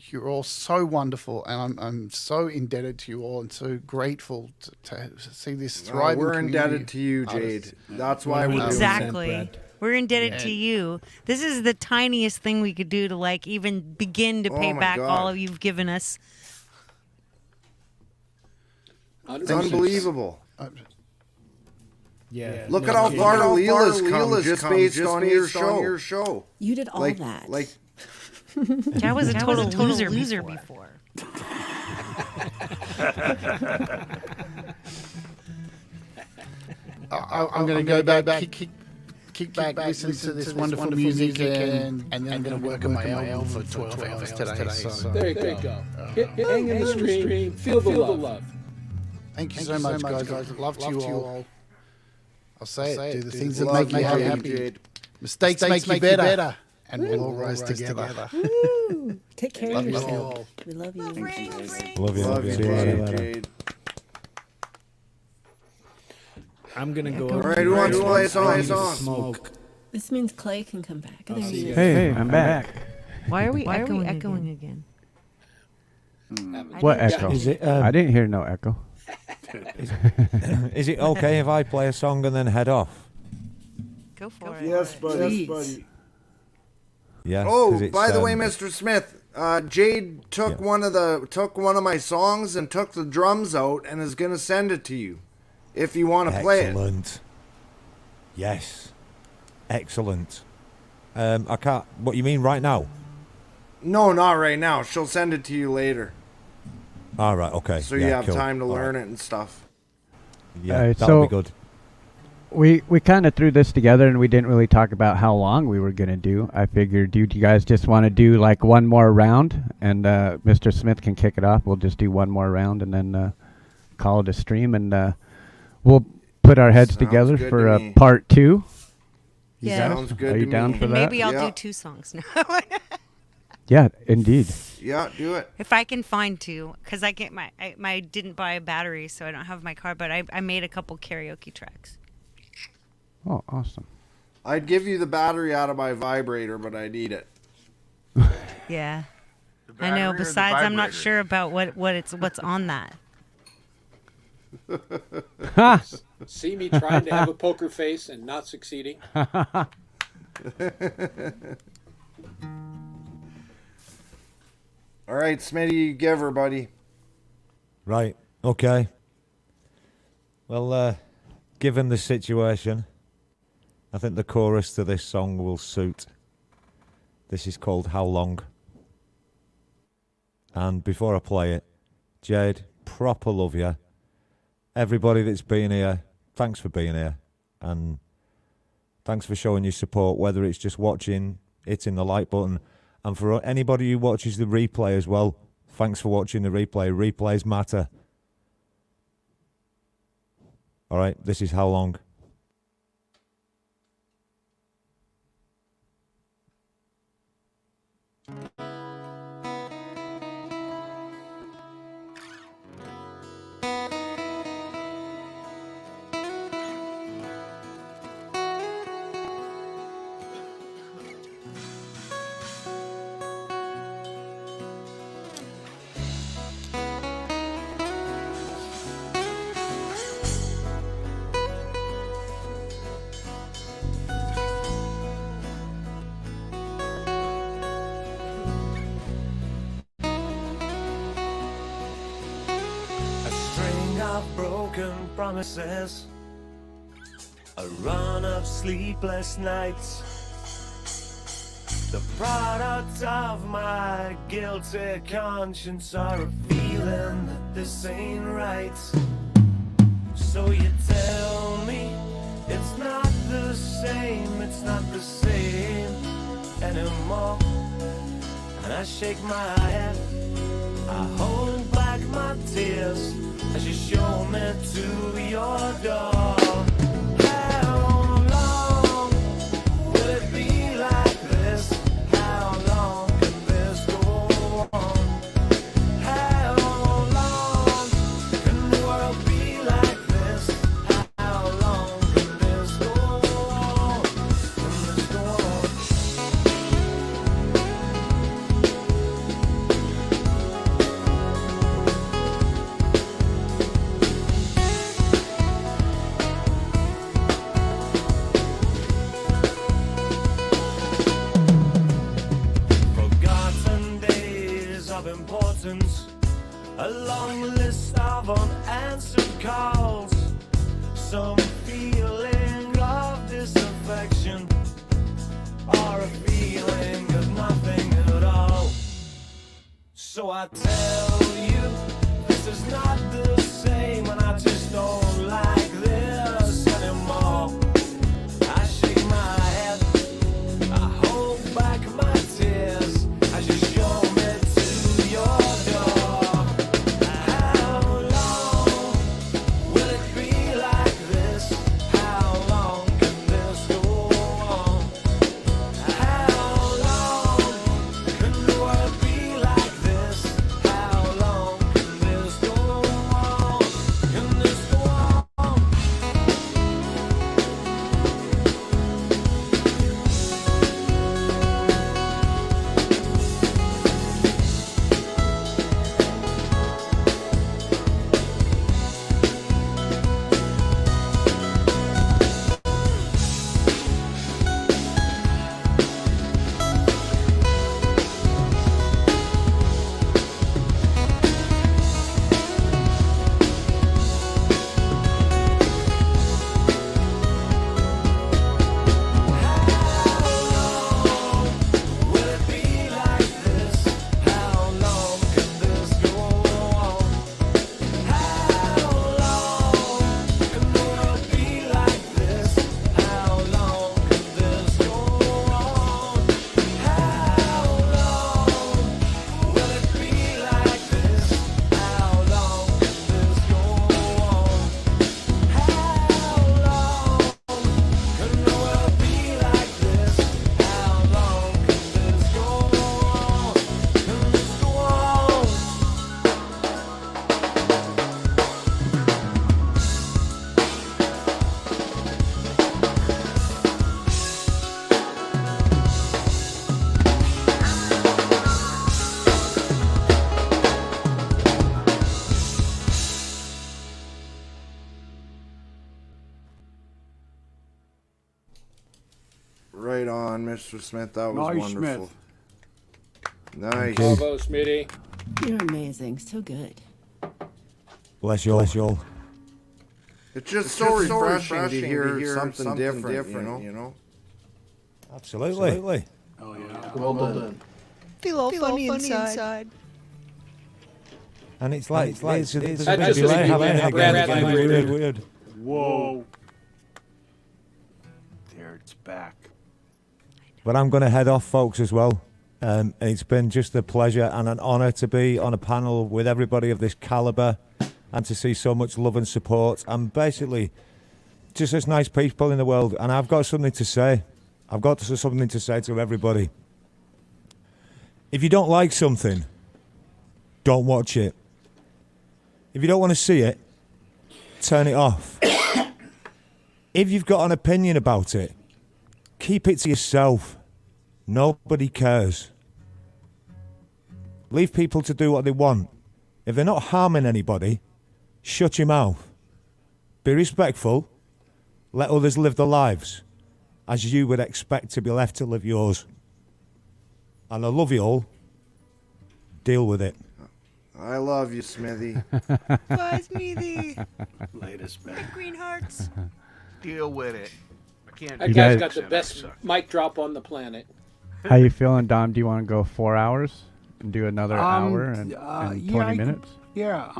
You're all so wonderful, and I'm so indebted to you all and so grateful to see this thriving We're community. indebted to you, Jade. That's why we're exactly. doing it. We're indebted to you. This is the tiniest thing we could do to like even begin to pay back all of you've given us. It's unbelievable. Yeah. Look at how far Leela's come just based on your show. You did all that. Like I was a total loser before. I'm going to go back, kick back, listen to this wonderful music, and then I'm going to work on my album for 12 hours today. So. There you go. hang in the stream, feel the love. Thank you so much, guys. Love to you all. I'll say it. Do the things that make you happy. Mistakes make you better. And we'll all rise together. Woo! Take care of Love you yourself. all. We love you. Love you, Jade. I'm gonna go. All right, who wants to play a song? Smoke. This means Clay can come back. There he is. Hey, I'm back. Why are we echoing again? What echo? Is it, I didn't hear no echo. is it okay if I play a song and then head off? Go for it. Yes, buddy. Yeah. 'cause Oh, it's, by the way, Mr. Smith, Jade took one of my songs and took the drums out and is gonna send it to you, if you want to play it. Excellent. Yes. Excellent. I can't. What you mean right now? No, not right now. She'll send it to you later, All right. Okay. so yeah, you have cool. time to All learn right. it and stuff. Yeah, that'll so be good. We kind of threw this together and we didn't really talk about how long we were gonna do. I figured, do you guys just want to do like one more round and Mr. Smith can kick it off? We'll just do one more round and then call it a stream and we'll put our heads Sounds together good for to a me. part 2. Yeah. Sounds good Are you to down me. for And that? maybe I'll Yeah. do 2 songs now. Yeah, indeed. Yeah, do it. If I can find 2, because I get I didn't buy a battery, so I don't have my car. But I made a couple karaoke tracks. Oh, awesome. I'd give you the battery out of my vibrator, but I need it. Yeah, The I know. battery or the Besides, I'm not vibrator? sure about what's on that. See me trying to have a poker face and not succeeding. All right, Smitty, you give her, buddy. Right. Okay. Well, given the situation, I think the chorus to this song will suit. This is called How Long. And before I play it, Jade, proper love you. Everybody that's been here, thanks for being here. And thanks for showing your support, whether it's just watching, hitting the like button. And for anybody who watches the replay as well, thanks for watching the replay. Replays matter. All right, this is How Long. A string of broken promises, a run of sleepless nights, the product of my guilty conscience, or a feeling that this ain't right. So you tell me it's not the same, it's not the same anymore. And I shake my head, I hold back my tears as you show me to your door. How long will it be like this? How long can this go on? How long can the world be like this? How long can this go on? Can this go on? Forgotten days of importance, a long list of unanswered calls, some feeling of disaffection, or a feeling of nothing at all. So I tell you, this is not the same, and I just don't like this anymore. I shake my head, I hold back my tears as you show me to your door. Mr. Smith. That was Nice, wonderful. Smith. Nice. Bravo, Smitty. You're amazing. So good. Bless you all. Bless you all. It's just so refreshing to hear something different, you know? Absolutely. Oh yeah. Well done. Feel all funny inside. And it's like, there's a bit of That's delay just happening a again. bad It's vibrator. weird. Whoa. There, it's back. But I'm going to head off, folks, as well. It's been just a pleasure and an honour to be on a panel with everybody of this calibre and to see so much love and support and basically just as nice people in the world. And I've got something to say. I've got something to say to everybody. If you don't like something, don't watch it. If you don't want to see it, turn it off. If you've got an opinion about it, keep it to yourself. Nobody cares. Leave people to do what they want. If they're not harming anybody, shut your mouth. Be respectful. Let others live their lives as you would expect to be left to live yours. And I love you all. Deal with it. I love you, Smithy. Bye, Smithy. Latest man. Green hearts. Deal with it. I can't. That do guy's guys- got the best mic drop on the planet. How you feeling, Dom? Do you want to go 4 hours and do another hour and yeah, 20 I could- minutes? Yeah,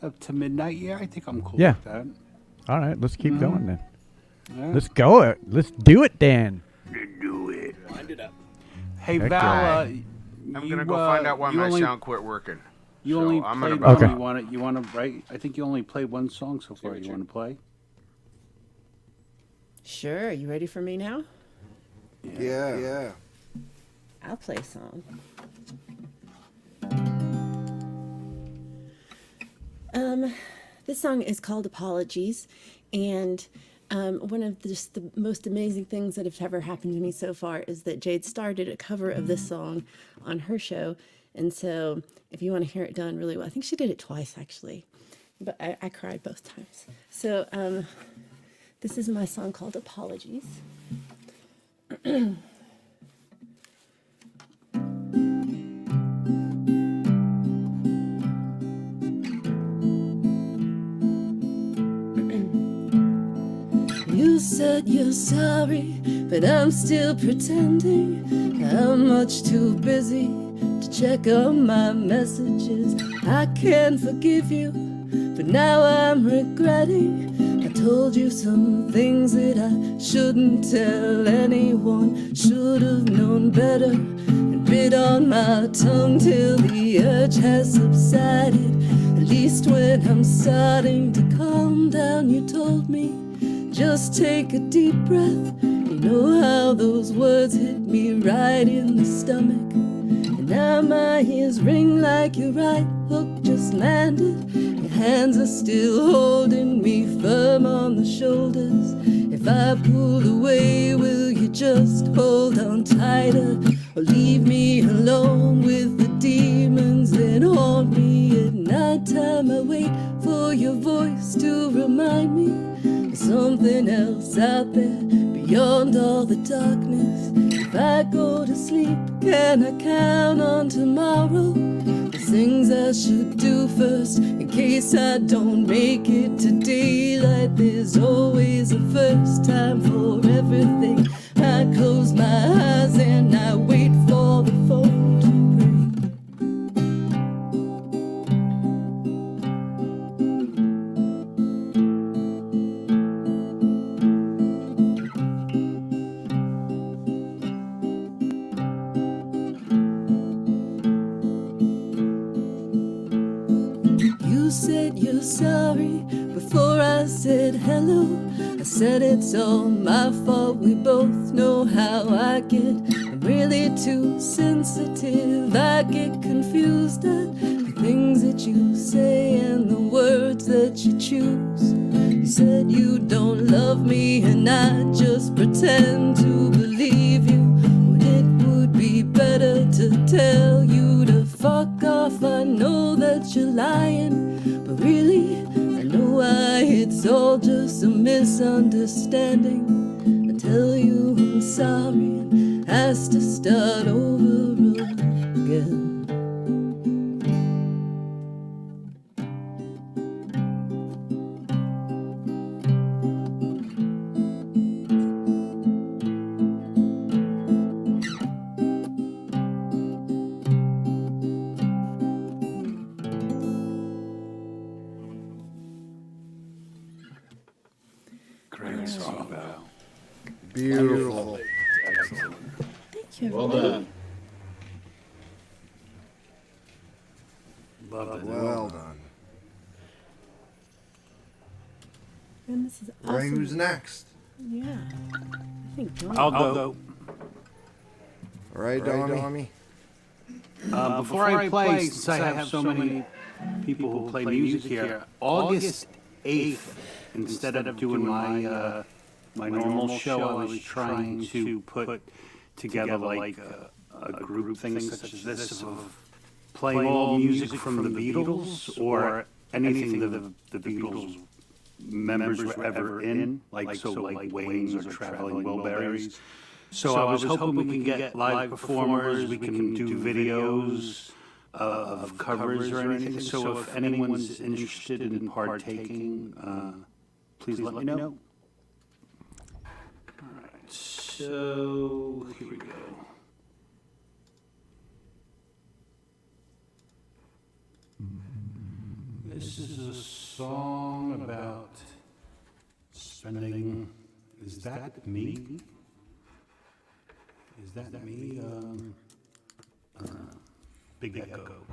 up to midnight. Yeah, I think I'm cool Yeah. with that. All right, let's keep going then. Yeah. Let's go it. Let's do it, Dan. Do it. Wind it up. Hey, Heck Val, yeah. I'm gonna go find out why you my only- sound quit working. You So only I'm played gonna- Okay. one. You want to write? I think you only played one song so far. You want to play? Sure. You ready for me now? Yeah. I'll play a song. This song is called Apologies, and one of just the most amazing things that have ever happened to me so far is that Jade Starr did a cover of this song on her show, and so if you want to hear it done really well, I think she did it twice actually, but I cried both times. So this is my song called Apologies. You said you're sorry, but I'm still pretending. I'm much too busy to check on my messages. I can forgive you, but now I'm regretting. I told you some things that I shouldn't tell anyone. Should have known better and bit on my tongue till the urge has subsided. At least when I'm starting to calm down, you told me just take a deep breath. You know how those words hit me right in the stomach. And now my ears ring like your right hook just landed. Your hands are still holding me firm on the shoulders. If I pull away, will you just hold on tighter? Or leave me alone with the demons that haunt me at nighttime? I wait for your voice to remind me there's something else out there beyond all the darkness. If I go to sleep, can I count on tomorrow? There's things I should do first in case I don't make it to daylight. There's always a first time for everything. I close my eyes and I wait for the phone to ring. You said you're sorry before I said hello. I said it's all my fault. We both know how I get. I'm really too sensitive. I get confused at the things that you say and the words that you choose. You said you don't love me and I just pretend to believe you. Well, it would be better to tell you to fuck off. I know that you're lying, but really, I know why it's all just a misunderstanding. I tell you I'm sorry, and has to start over again. Great song, Val. Beautiful. Thank you. Well done. Love it. Well done. And this is Right, awesome. who's next? Yeah. I think John. I'll go. All right, Dommy. Before I play, since I have so many people who play music here, August 8th, instead of doing my my normal show, I was trying to put together like a group thing such as this of playing all music from the Beatles or anything the Beatles members were ever in, like Wayne's or Traveling Wilburys. So I was hoping we can get live performers, we can do videos of covers or anything. So if anyone's interested in partaking, please let me know. All right, so here we go. This is a song about spending. Is that me? Is that me? Big Echo.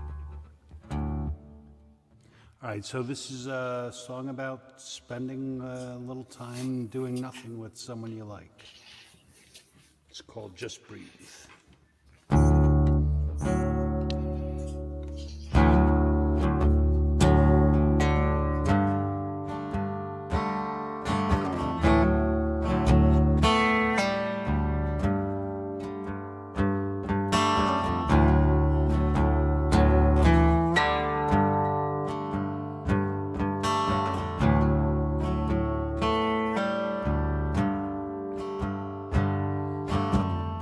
All right, so this is a song about spending a little time doing nothing with someone you like. It's called Just Breathe.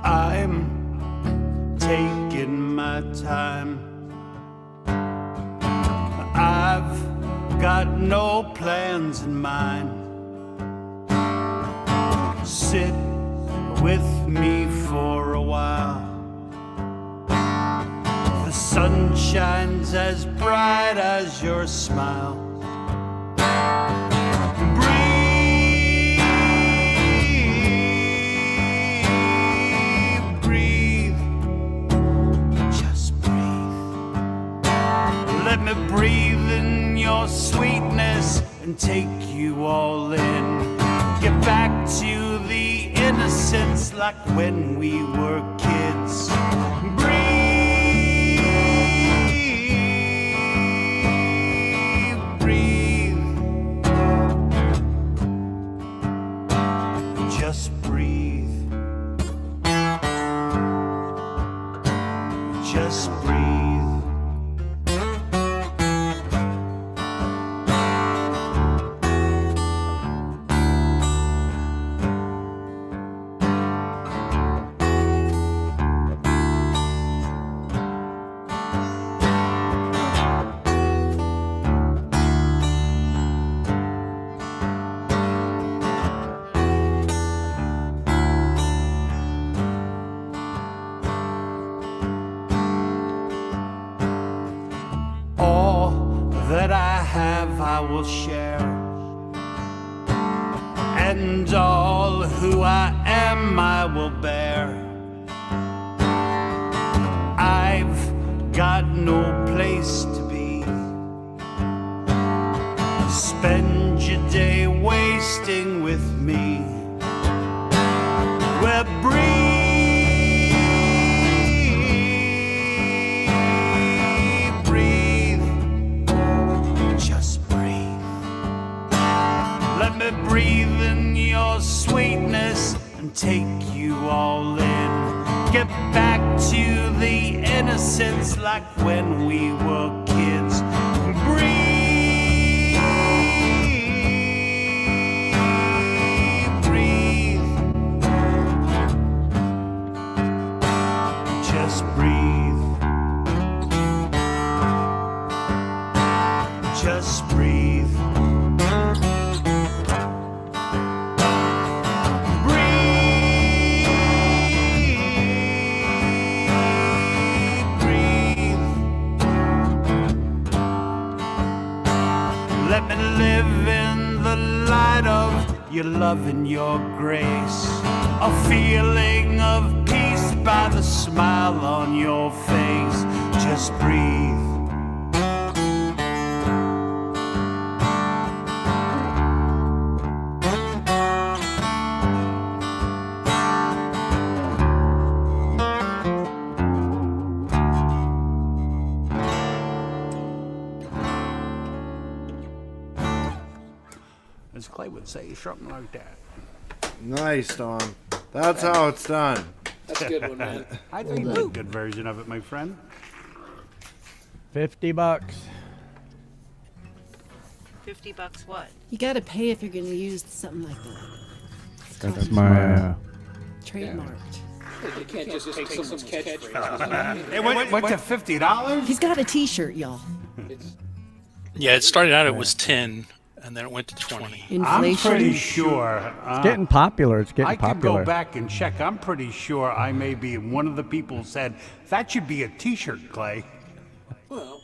I'm taking my time. I've got no plans in mind. Sit with me for a while. The sun shines as bright as your smile. Let me breathe in your sweetness and take you all in. Get back to the innocence like when we were kids. Breathe, breathe. Just breathe. Just breathe. That I have, I will share, and all who I am, I will bear. I've got no place to be. Spend your day wasting with me. Well, breathe in your sweetness and take you all in. Get back to the innocence like when we were kids. Breathe, breathe. just breathe. Let me live in the light of your love and your grace, a feeling of peace by the smile on your face. Just breathe. As Clay would say, something like that. Nice, Tom. That's how it's done. That's a good one, man. I think that's a good version of it, my friend. $50. $50 what? You got to pay if you're going to use something like that. That's my. Trademarked. You can't just take someone's catchphrase. It went to $50? He's got a T-shirt, y'all. Yeah, it started out it was 10, and then it went to 20. Inflation. I'm pretty sure. It's getting popular. It's getting I could popular. go back and check. I'm pretty sure I may be one of the people said that should be a T-shirt, Clay. Well,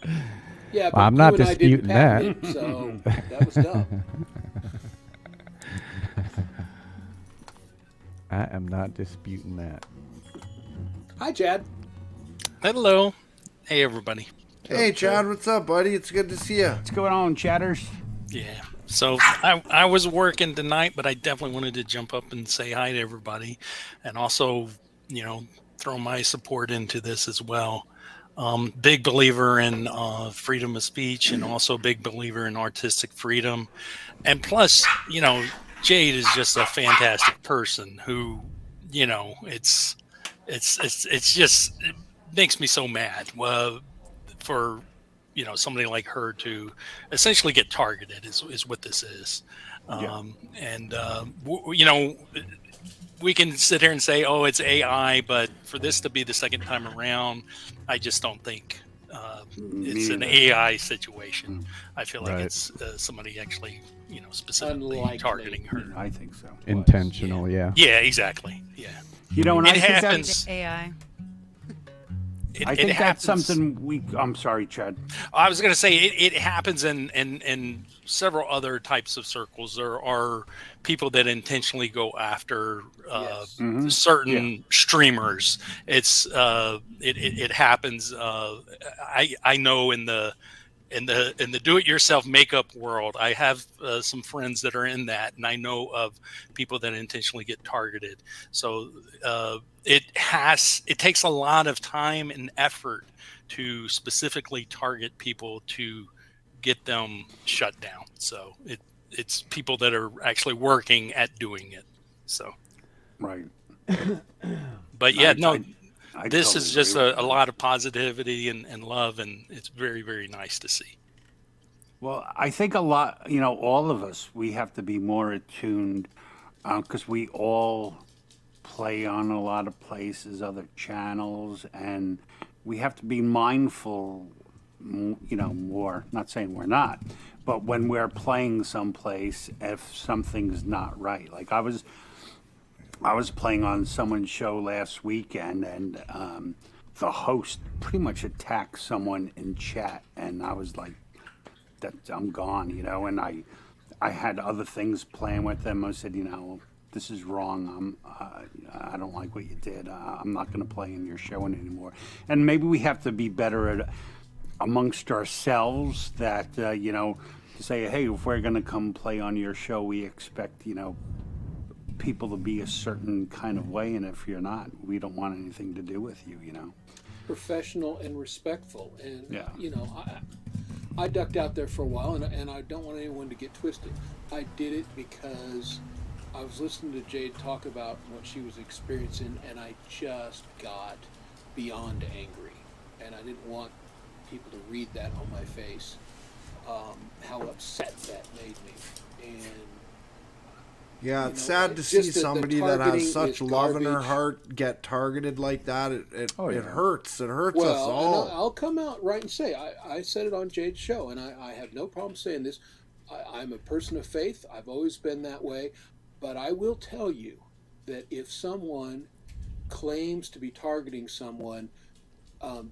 yeah, but Well, I'm not you and I didn't disputing that. patent it, so that was dumb. I am not disputing that. Hi, Chad. Hello. Hey, everybody. Hey, Chad, what's up, buddy? It's good to see you. What's going on, chatters? Yeah. So I was working tonight, but I definitely wanted to jump up and say hi to everybody, and also, throw my support into this as well. Big believer in freedom of speech, and also big believer in artistic freedom, and plus, Jade is just a fantastic person who, it's just, it makes me so mad for, somebody like her to essentially get targeted is what this is. We can sit here and say, oh, it's AI, but for this to be the second time around, I just don't think it's an AI situation. I feel like it's somebody actually, specifically targeting her. I think so. Intentional, yeah. Yeah, exactly. Yeah. And it I happens. AI. I think that's something I'm sorry, Chad. I was going to say it happens in several other types of circles. There are people that intentionally go after certain streamers. It happens. I know in the do-it-yourself makeup world, I have some friends that are in that, and I know of people that intentionally get targeted. So it takes a lot of time and effort to specifically target people to get them shut down. So it's people that are actually working at doing it. So right. But yeah, I this totally is just agree a lot of positivity and love, and it's very, very nice to see. Well, I think all of us, we have to be more attuned because we all play on a lot of places, other channels, and we have to be mindful, more, not saying we're not, but when we're playing someplace, if something's not right. Like I was playing on someone's show last weekend, and the host pretty much attacked someone in chat, and I was like, I'm gone, and I had other things playing with them. I said, this is wrong. I don't like what you did. I'm not going to play in your show anymore. And maybe we have to be better at amongst ourselves that, to say, hey, if we're going to come play on your show, we expect, people to be a certain kind of way. And if you're not, we don't want anything to do with you, Professional and respectful. And, yeah. I ducked out there for a while, and I don't want anyone to get twisted. I did it because I was listening to Jade talk about what she was experiencing, and I just got beyond angry. And I didn't want people to read that on my face, how upset that made me. And Yeah, it's sad to see somebody that has such love in her heart get targeted like that. It hurts. It hurts us all. And I'll come out right and say, I said it on Jade's show, and I have no problem saying this. I'm a person of faith. I've always been that way. But I will tell you that if someone claims to be targeting someone,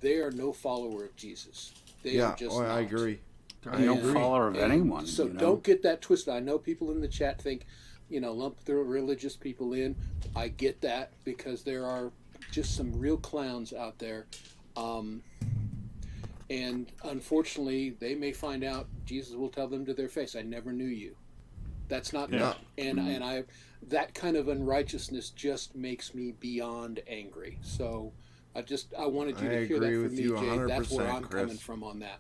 they are no follower of Jesus. They are just not. I agree. I'm no follower of anyone. So don't get that twisted. I know people in the chat think, lump the religious people in. I get that because there are just some real clowns out there. And unfortunately, they may find out Jesus will tell them to their face, I never knew you. That's not me. And I that kind of unrighteousness just makes me beyond angry. So I wanted you to hear that from me, Jade. That's where I'm coming from on that.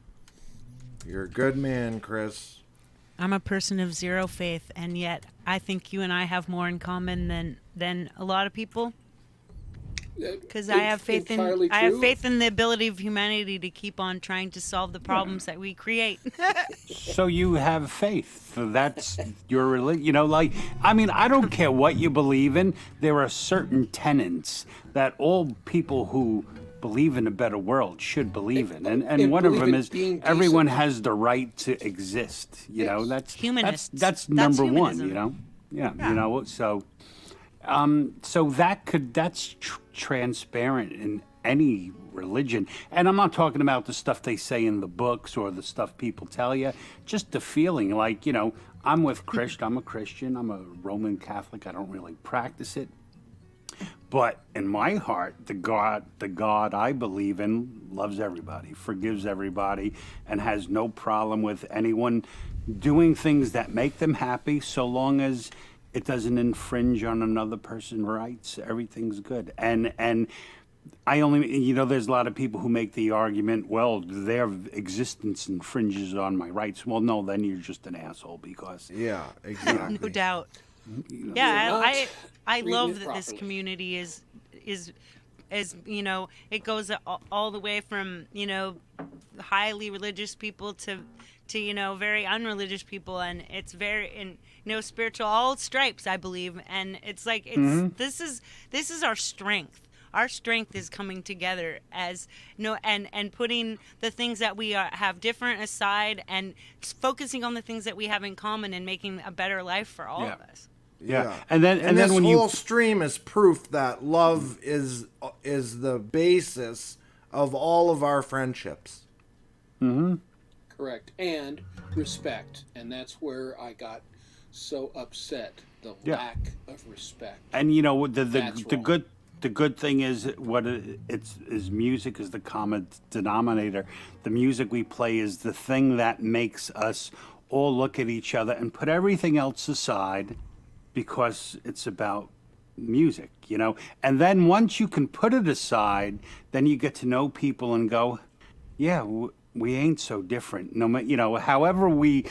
You're a good man, Chris. I'm a person of zero faith, and yet I think you and I have more in common than a lot of people. Because I have faith in the ability of humanity to keep on trying to solve the problems that we create. So you have faith. So that's your religion. I don't care what you believe in. There are certain tenets that all people who believe in a better world should believe in, and one of them is everyone has the right to exist. That's humanists. That's number one. humanism. So that's transparent in any religion, and I'm not talking about the stuff they say in the books or the stuff people tell you. Just the feeling, I'm with Christ. I'm a Christian. I'm a Roman Catholic. I don't really practice it. But in my heart, the God I believe in loves everybody, forgives everybody, and has no problem with anyone doing things that make them happy, so long as it doesn't infringe on another person's rights. Everything's good. And I only, there's a lot of people who make the argument, well, their existence infringes on my rights. Well, no, then you're just an asshole because. Yeah, exactly. No doubt. Yeah, I love that this community is it goes all the way from highly religious people to very unreligious people, and it's very spiritual, all stripes, I believe, and it's like this is our strength. Our strength is coming together as and putting the things that we have different aside and focusing on the things that we have in common and making a better life for all of us. Yeah. And then this when whole stream is proof that love is the basis of all of our friendships. Mm-hmm. Correct. And respect. And that's where I got so upset. The lack of respect. And the good thing is is music is the common denominator. The music we play is the thing that makes us all look at each other and put everything else aside, because it's about music, And then once you can put it aside, then you get to know people and go, yeah, we ain't so different. No, however we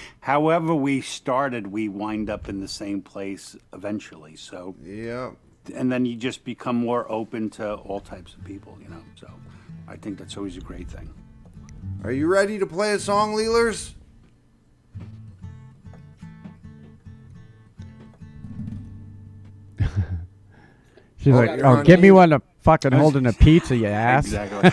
started, we wind up in the same place eventually. So yeah. And then you just become more open to all types of people, So I think that's always a great thing. Are you ready to play a song, Leelers? She's like, give me one to fucking holding a pizza, you ass. Exactly.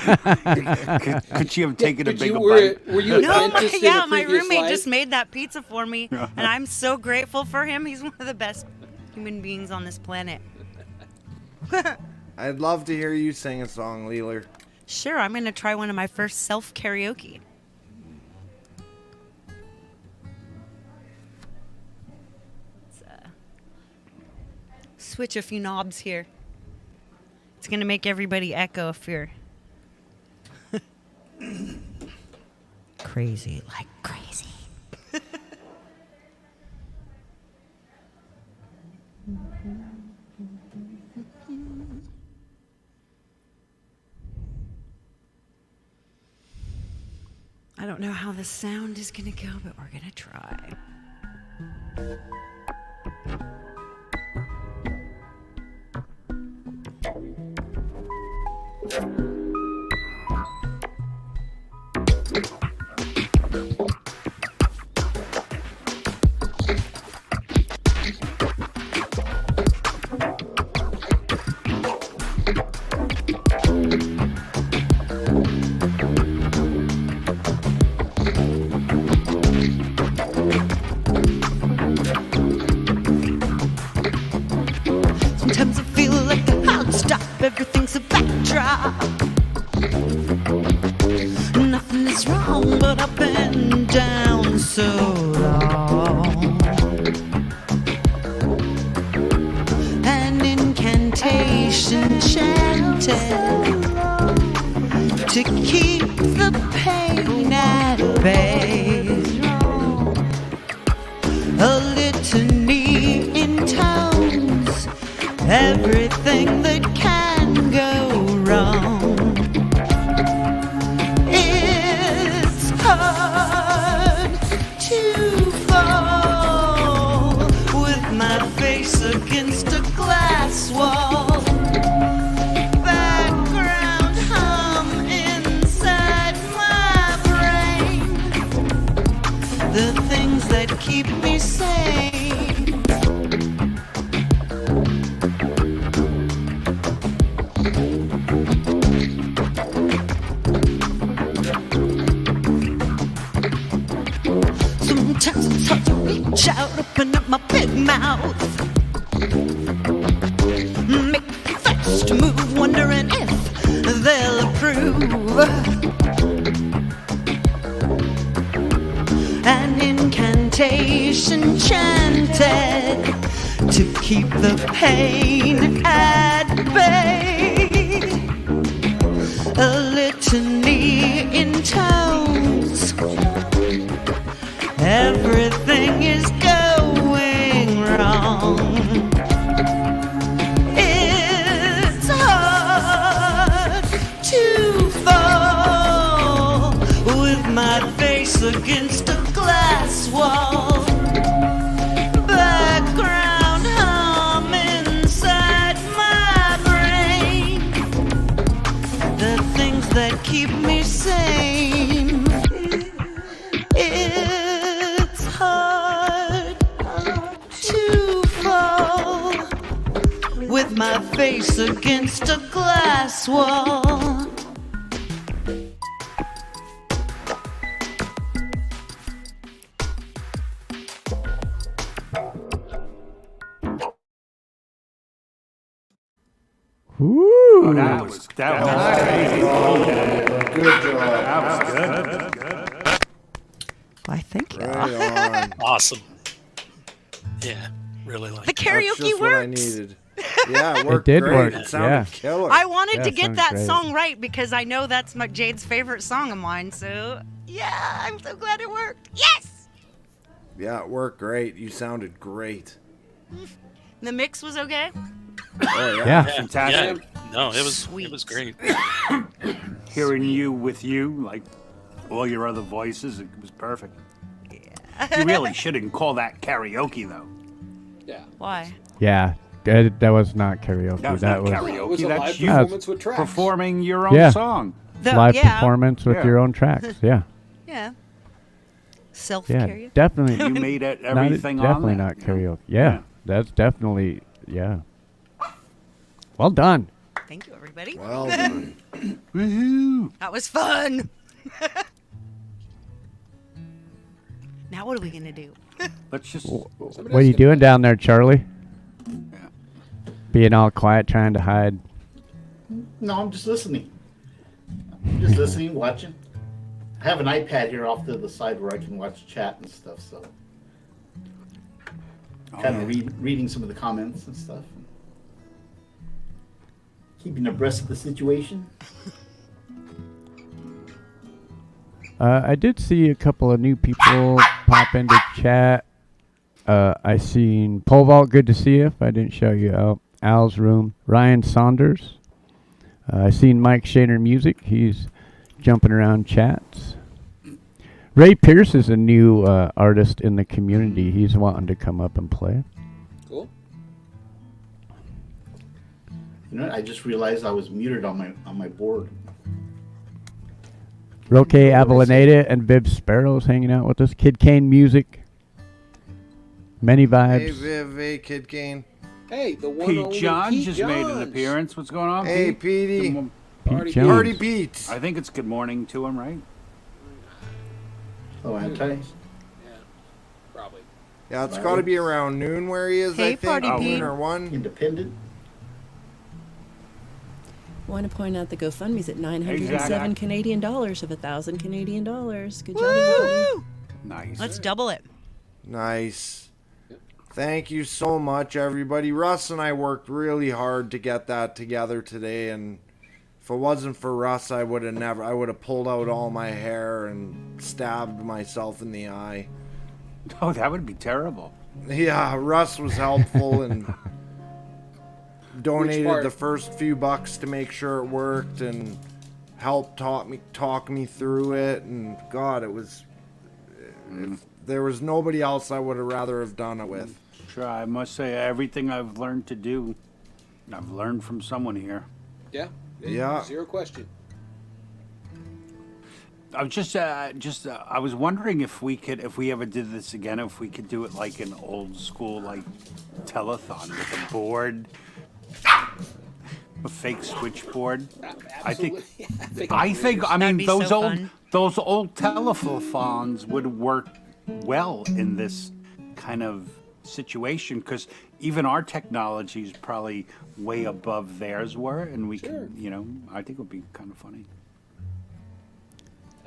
Could she have taken a bigger bite? Were you my roommate just made that pizza for me, and I'm so grateful for him. He's one of the best human beings on this planet. I'd love to hear you sing a song, Leeler. Sure, I'm going to try one of my first self-karaoke. Let's switch a few knobs here. It's going to make everybody echo if you're crazy, like crazy. I don't know how the sound is going to go, but we're going to try. Sometimes I feel like I'll stop. Everything's a backdrop. Nothing is wrong, but I've been down so long. An incantation chanted to keep the pain at bay. A litany in tones, everything that can go wrong. It's hard to fall with my face against a glass wall. Background hum inside my brain, the things that keep me sane. Sometimes it's hard to reach out, open up my big mouth, make a fast move, wondering if they'll approve. An incantation chanted to keep the pain at bay. A litany in tones, everything is going wrong. It's hard to fall with my face against a glass wall. Background hum inside my brain, the things that keep me sane. It's hard to fall with my face against a glass wall. Ooh. That was crazy. Good job. That was good. Why, thank you. Right on. Awesome. Yeah, really like The it. That's karaoke just what I works. needed. Yeah, it worked did great. work, It sounded yeah. killer. I wanted Yeah, to get sounds that great. song right because I know that's Jade's favorite song of mine. So, yeah, I'm so glad it worked. Yes! Yeah, it worked great. You sounded great. The mix was okay? Oh, yeah. Yeah. Fantastic. Yeah. No, it was Sweet. great. Hearing you with you, like all your other voices, it was perfect. Yeah. You really shouldn't call that karaoke, though. Yeah. Why? Yeah. That was not karaoke. That was that not was karaoke. It was a That's live you performance with tracks. performing your own Yeah. song. live yeah. performance with Yeah. your own tracks. Yeah. Yeah. Self Yeah. karaoke. Definitely. You made it not- everything on definitely that, not you know? karaoke. Yeah. That's definitely. Yeah. Well done. Thank you, everybody. Well done. Woohoo! That was fun. Now what are we gonna do? Let's just. What are you doing down there, Charlie? Being all quiet, trying to hide. No, I'm just listening. Just listening, watching. I have an iPad here off to the side where I can watch chat and stuff, so kind of reading some of the comments and stuff. Keeping abreast of the situation. I did see a couple of new people pop into chat. I seen Pole Vault, good to see you. If I didn't show you out. Al's room. Ryan Saunders. I seen Mike Shaner Music. He's jumping around chats. Ray Pierce is a new artist in the community. He's wanting to come up and play. Cool. You know, I just realized I was muted on my board. Roque Avellaneda and Viv Sparrow's hanging out with us. Kid Kane Music. Many Hey, vibes. Viv, hey, Kid Kane. Hey, the one Pete only John Pete just made an Johns. appearance. What's going on? Hey, Pete? Petey. Good mo- Pete Party Jones. Party Pete. I think it's good morning to him, right? Oh, anti? Yeah, probably. Yeah, it's got to be around noon where he is, Hey, I think. Party Noon Pete. or 1. Independent? Want to point out the GoFundMe's at 907 Exactly. Canadian dollars of 1,000 Canadian dollars. Good job, everybody. Nice. Let's double it. Nice. Thank you so much, everybody. Russ and I worked really hard to get that together today, and if it wasn't for Russ, I would have pulled out all my hair and stabbed myself in the eye. Oh, that would be terrible. Yeah, Russ was helpful and donated the first few bucks to make sure it worked and helped talk me through it. And God, it was. If there was nobody else I would have rather have done it with. Sure, I must say everything I've learned to do, I've learned from someone here. Yeah. Yeah. Zero question. I was I was wondering if we ever did this again, if we could do it like an old school, like telethon with a board, a fake switchboard. Absolutely. I mean, be those so old fun. those old telephones would work well in this kind of situation, because even our technology is probably way above theirs were, and we can, I think it would be kind of funny.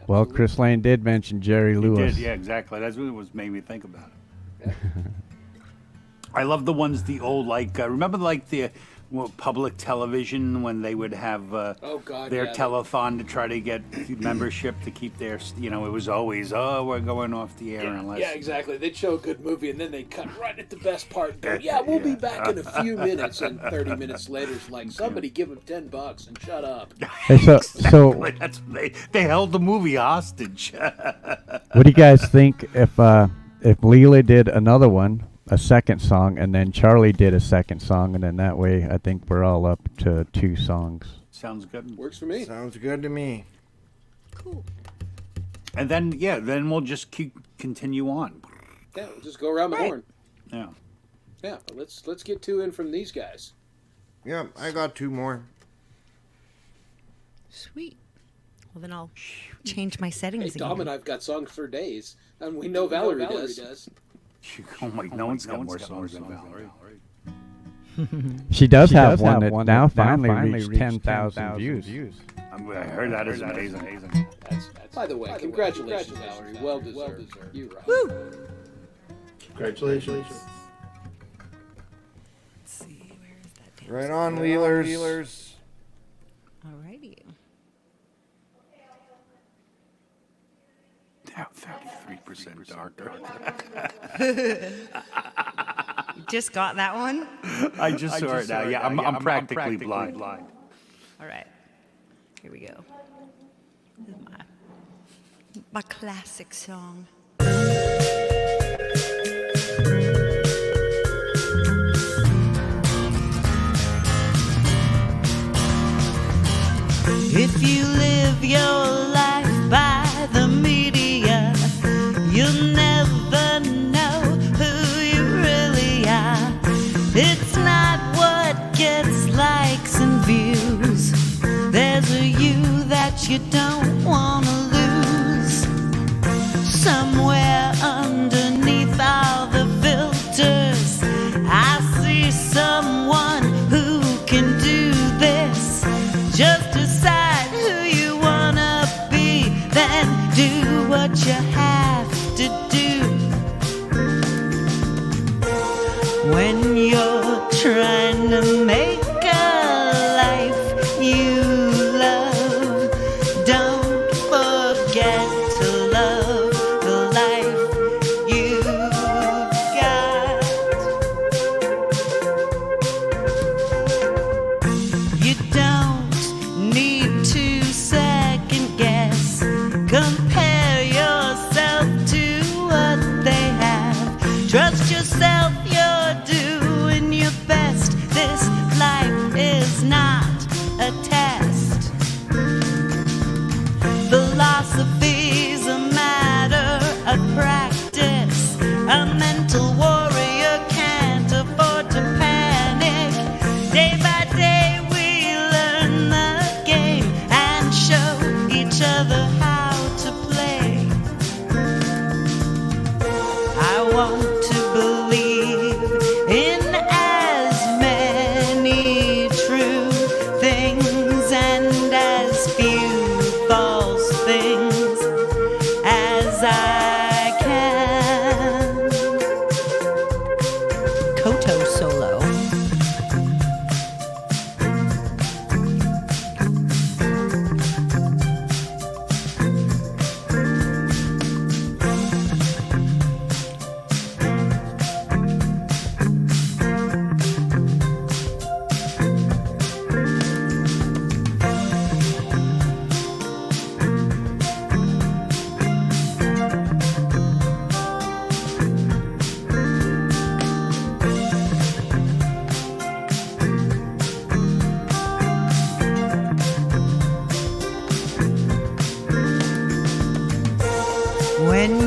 Well, Chris Lane did mention Jerry He Lewis. did, yeah, exactly. That's what made me think about it. I love the ones, the old, like, remember like the public television when they would have their telethon to try to get membership to keep their, it was always, we're going off the air unless. Yeah, exactly. They'd show a good movie and then they'd cut right at the best part and go, yeah, we'll be back in a few minutes. And 30 minutes later, it's like, somebody give them $10 and shut up. Hey, so That's they held the movie hostage. what do you guys think if Leela did another one, a second song, and then Charlie did a second song, and then that way I think we're all up to 2 songs. Sounds good. Works for me. Sounds good to me. Cool. And then, then we'll just continue on. Yeah, we'll just go around the horn. Yeah. Yeah, but let's get 2 in from these guys. Yeah, I got 2 more. Sweet. Well, then I'll change my settings Hey, again. Dom and I've got songs for days, and we know Valerie does. Oh my, no one's got more songs than Valerie. She does have one that now finally reached 10,000 views. I heard that is amazing. By the way, congratulations, Valerie. Well deserved. You rock. Woo! Congratulations. Let's see, where is that damn Right on, Leelers. Alrighty. Now 33% darker. You just got that one? I just saw it now. Yeah, I'm practically blind. All right. Here we go. This is my classic song. If you live your life by the media, you'll never know who you really are. It's not what gets likes and views. There's a you that you don't want to lose. Somewhere underneath all the filters, I see someone who can do this. Just decide who you wanna be, then do what you have to do. When you're trying to make a life you love, don't forget to love the life you've got. You don't need to second guess, compare yourself to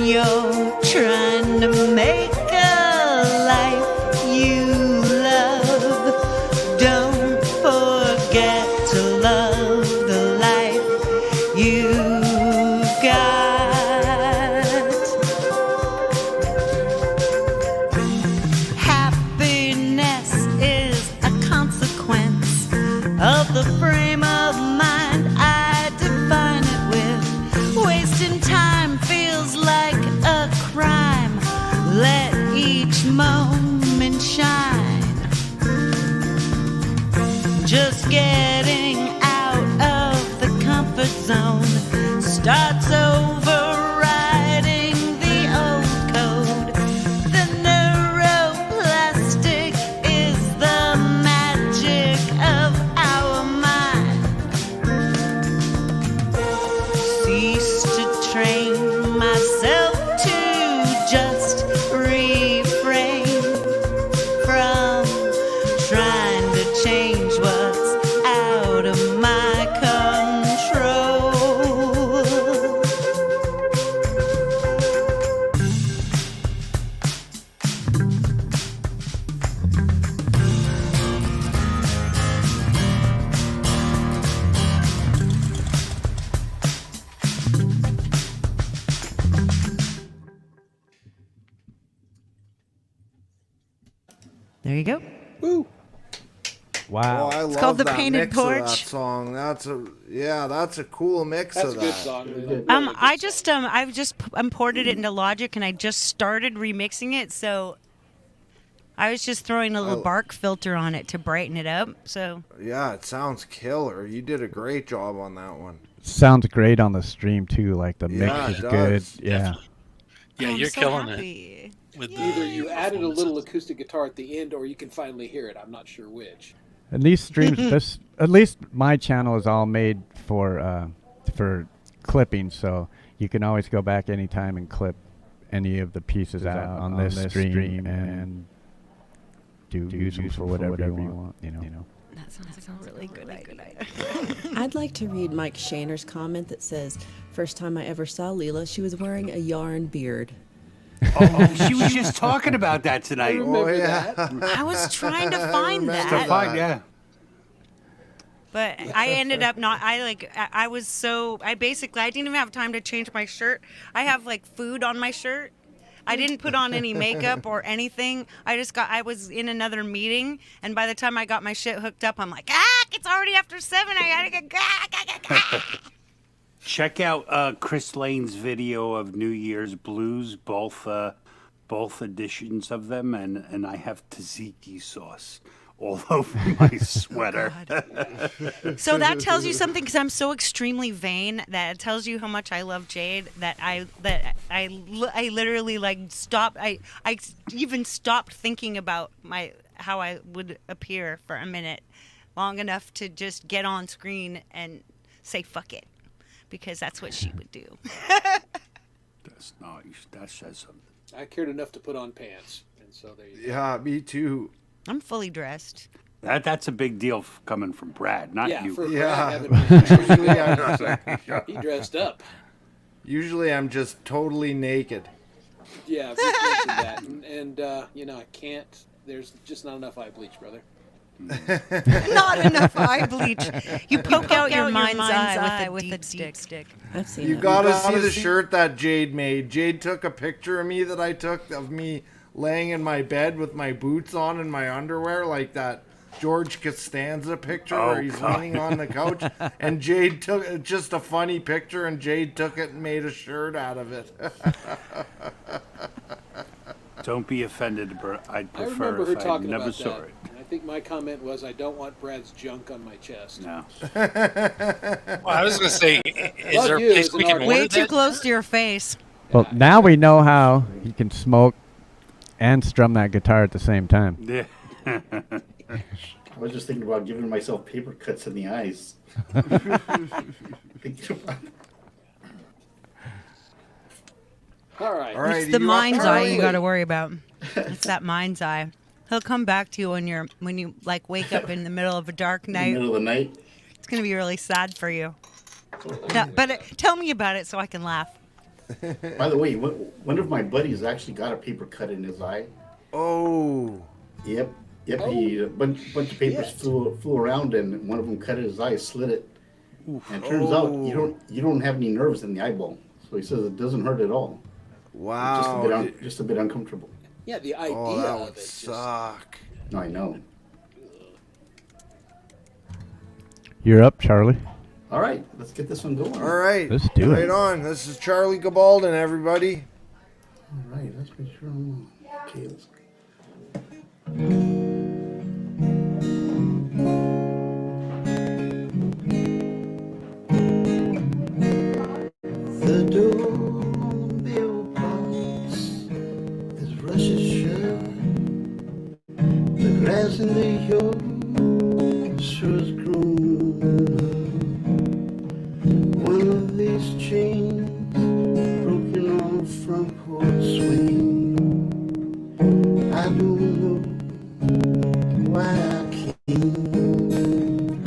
when you're trying to make a life you love. Don't forget to love the life you've got. Happiness is a consequence of the frame of mind I define it with. Wasting time feels like a crime. Let each moment shine. Just getting out of the comfort zone starts overriding the old code. The neuroplastic is the magic of our mind. Cease to train myself to just refrain from trying to change what's out of my control. There you go. Woo! Wow. Oh, I love called The that Painted mix of that Porch. song. That's a cool mix That's of a that. good song. I've just imported it into Logic, and I just started remixing it, so I was just throwing a little bark filter on it to brighten it up. So Yeah, it sounds killer. You did a great job on that one. Sounds great on the stream too. Like the Yeah, mix it is good. does. Yeah. Yeah, I'm you're so killing happy. it. With Either you added a little performances. acoustic guitar at the end, or you can finally hear it. I'm not sure which. And these streams, at least my channel is all made for clipping, so you can always go back anytime and clip any of the pieces out on this stream and use them for whatever you want. You know. That sounds like a really good idea. I'd like to read Mike Shaner's comment that says, "First time I ever saw Leela, she was wearing a yarn beard." Oh, she was just talking about that tonight. Oh yeah. I was trying to find remember that. To find, yeah. But I ended up not. I didn't even have time to change my shirt. I have like food on my shirt. I didn't put on any makeup or anything. I was in another meeting, and by the time I got my shit hooked up, I'm like, it's already after 7. I gotta get. Check out Chris Lane's video of New Year's Blues, both editions of them, and I have tzatziki sauce all over my sweater. So that tells you something, because I'm so extremely vain that it tells you how much I love Jade that I literally like stopped. I even stopped thinking about how I would appear for a minute, long enough to just get on screen and say fuck it, because that's what she would do. That's nice. That says something. I cared enough to put on pants, and so there you go. Yeah, me too. I'm fully dressed. That's a big deal coming from Brad, not Yeah, you. for Yeah. Brad having Usually he dressed up. Usually I'm just totally naked. Yeah, Vic mentioned that, and I can't. There's just not enough eye bleach, brother. Not enough eye bleach. You poke out your mind's eye with a deep stick. I've seen You it. gotta see the shirt that Jade made. Jade took a picture of me that I took of me laying in my bed with my boots on and my underwear, like that George Costanza picture where he's leaning on the couch. And Jade took just a funny picture, and Jade took it and made a shirt out of it. Don't be offended, I'd I prefer remember her if I talking never about saw that. it. And I think my comment was, I don't want Brad's junk on my chest. No. Well, I was going to say, is Love there a you place as we an can artist. order Way too that? close to your face. Well, now we know how you can smoke and strum that guitar at the same time. Yeah. I was just thinking about giving myself paper cuts in the eyes. All right. All right, It's the you mind's up, eye Charlie? you got to worry about. It's that mind's eye. He'll come back to you when you like wake up in the middle of a dark In the night. middle of the night. It's gonna be really sad for you. No, but tell me about it so I can laugh. By the way, one of my buddies actually got a paper cut in his eye. Oh. Yep. Yep. A bunch of papers flew around, and one of them cut his eye, slit it. And it turns out you don't have any nerves in the eyeball, so he says it doesn't hurt at all. Wow. It's just a bit uncomfortable. Yeah, the idea that of would it suck. No, I know. You're up, Charlie. All right, let's get this one going. All right. Let's do it. Right on. This is Charlie Gabalden, everybody. All right, let's make sure I'm on. Okay, let's go. The doorbell box is rushes shut. The grass in the yard sure is grown. One of these chains broken on the front porch swing. I don't know why I came.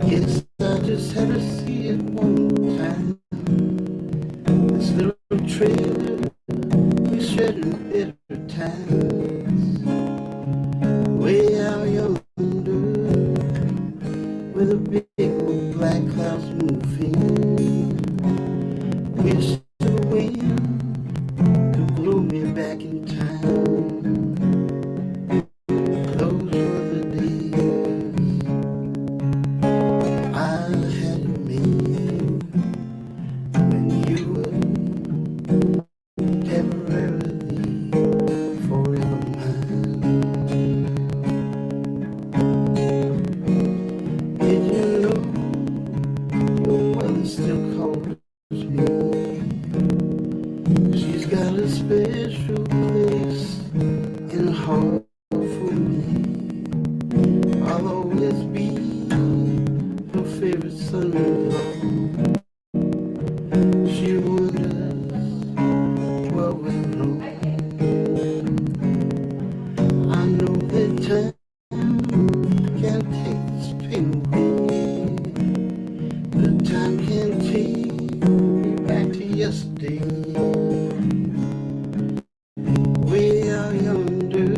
Guess I just had to see it one more time. This little trailer we shared in better times. Way out yonder, where the big old black clouds moving. Wish the wind could blow me back in time. Those were the days I had you made, when you were temporarily forever mine. Did you know your mother still calls me? She's got a special place in her heart for me. I'll always be her favorite son-in-law. She wonders what went wrong. I know that time can't take this pain away, but time can take me back to yesterday. Way out yonder,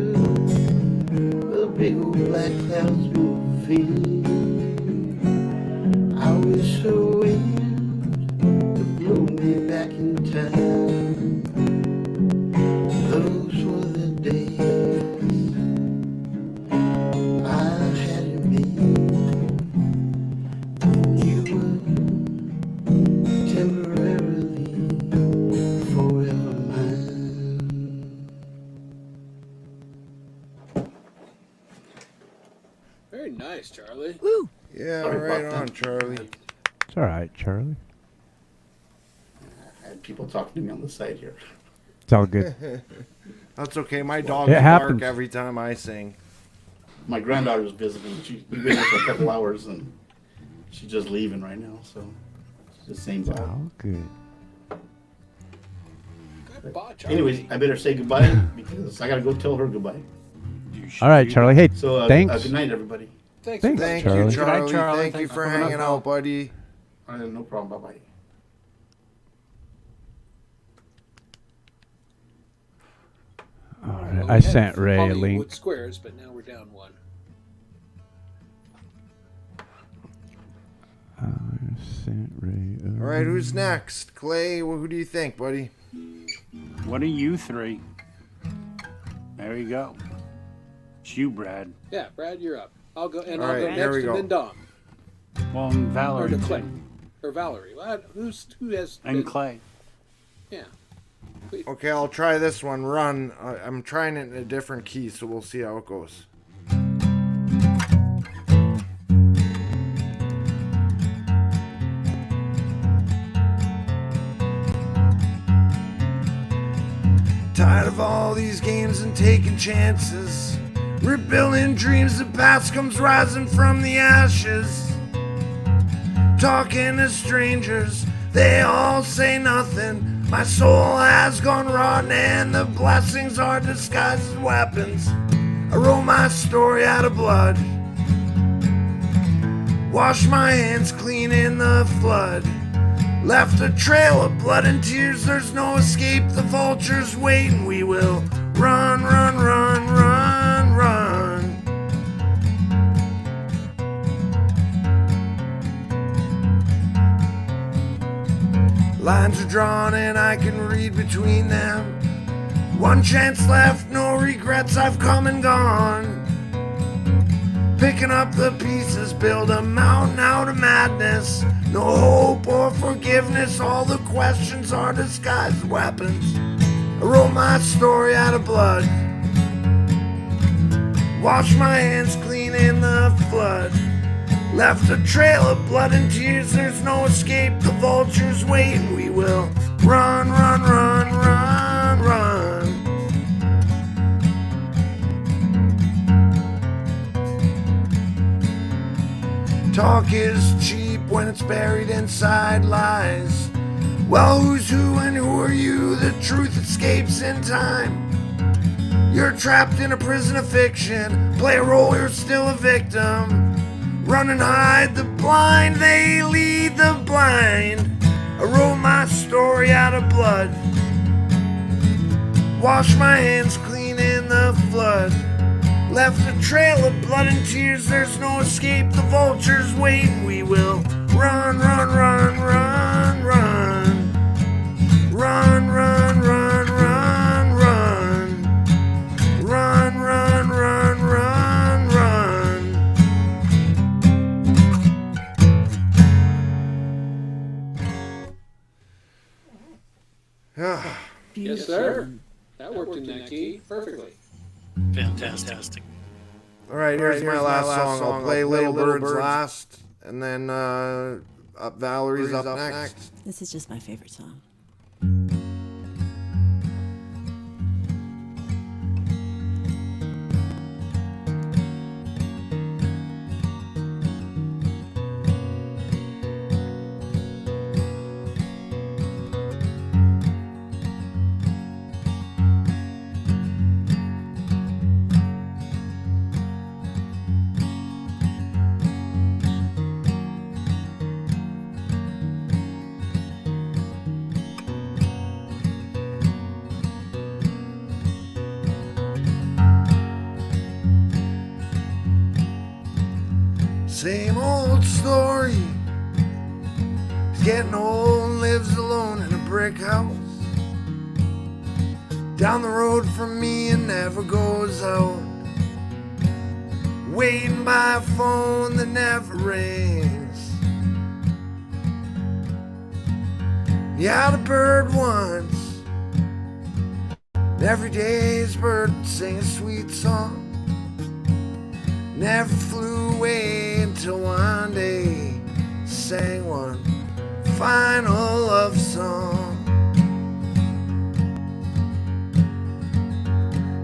the big old black clouds moving. I wish the wind could blow me back in time. Those were the days I had you made, when you were temporarily forever mine. Very nice, Charlie. Woo! Yeah, Sorry right about on, that. Charlie. It's all right, Charlie. I had people talking to me on the side here. It's all good. That's okay. My dogs It bark happens. every time I sing. My granddaughter's visiting. She's been here for a couple hours, and she's just leaving right now. So it's the same It's vibe. all good. Goodbye, Charlie. Anyways, I better say goodbye because I gotta go tell her goodbye. All right, Charlie. Hey, So thanks. good night, everybody. Thanks. Thanks, Thank Charlie. you, Good Charlie. night, Charlie. Thank you Thanks for for coming hanging up. out, buddy. No problem. Bye bye. All right. Well, I we had sent Ray a Hollywood link. Squares, but now we're down one. I sent Ray. All right, who's next? Clay, who do you think, buddy? What are you three? There you go. It's you, Brad. Yeah, Brad, you're up. I'll go, and All I'll right, go here next, we and go. then Dom Well, and or Valerie to Clay too. or Valerie. Well, who has And been- Clay. Yeah. Okay, I'll try this one. Run. I'm trying it in a different key, so we'll see how it goes. Tired of all these games and taking chances. Rebuilding dreams, the past comes rising from the ashes. Talking to strangers, they all say nothing. My soul has gone rotten and the blessings are disguised as weapons. I wrote my story out of blood. Wash my hands clean in the flood. Left a trail of blood and tears, there's no escape. The vultures wait and we will run, run, run, run, run. Lines are drawn and I can read between them. One chance left, no regrets, I've come and gone. Picking up the pieces, build a mountain out of madness. No hope or forgiveness, all the questions are disguised weapons. I wrote my story out of blood. Washed my hands clean in the flood. Left a trail of blood and tears, there's no escape. The vultures wait and we will run, run, run, run, run. Talk is cheap when it's buried inside lies. Well, who's who and who are you? The truth escapes in time. You're trapped in a prison of fiction. Play a role, you're still a victim. Run and hide the blind, they lead the blind. I wrote my story out of blood. Washed my hands clean in the flood. Left a trail of blood and tears, there's no escape. The vultures wait and we will run, run, run, run, run. Run, run, run, run, run. Run, run, run, run, run. Yes, sir. That worked in that key perfectly. Fantastic. All right, here's my last song. I'll play Little Birds last, and then Valerie's up next. This is just my favorite song. Same old story. He's getting old and lives alone in a brick house. Down the road from me and never goes out. Waiting by a phone that never rings. He had a bird once. Every day his bird would sing a sweet song. Never flew away until one day sang one final love song.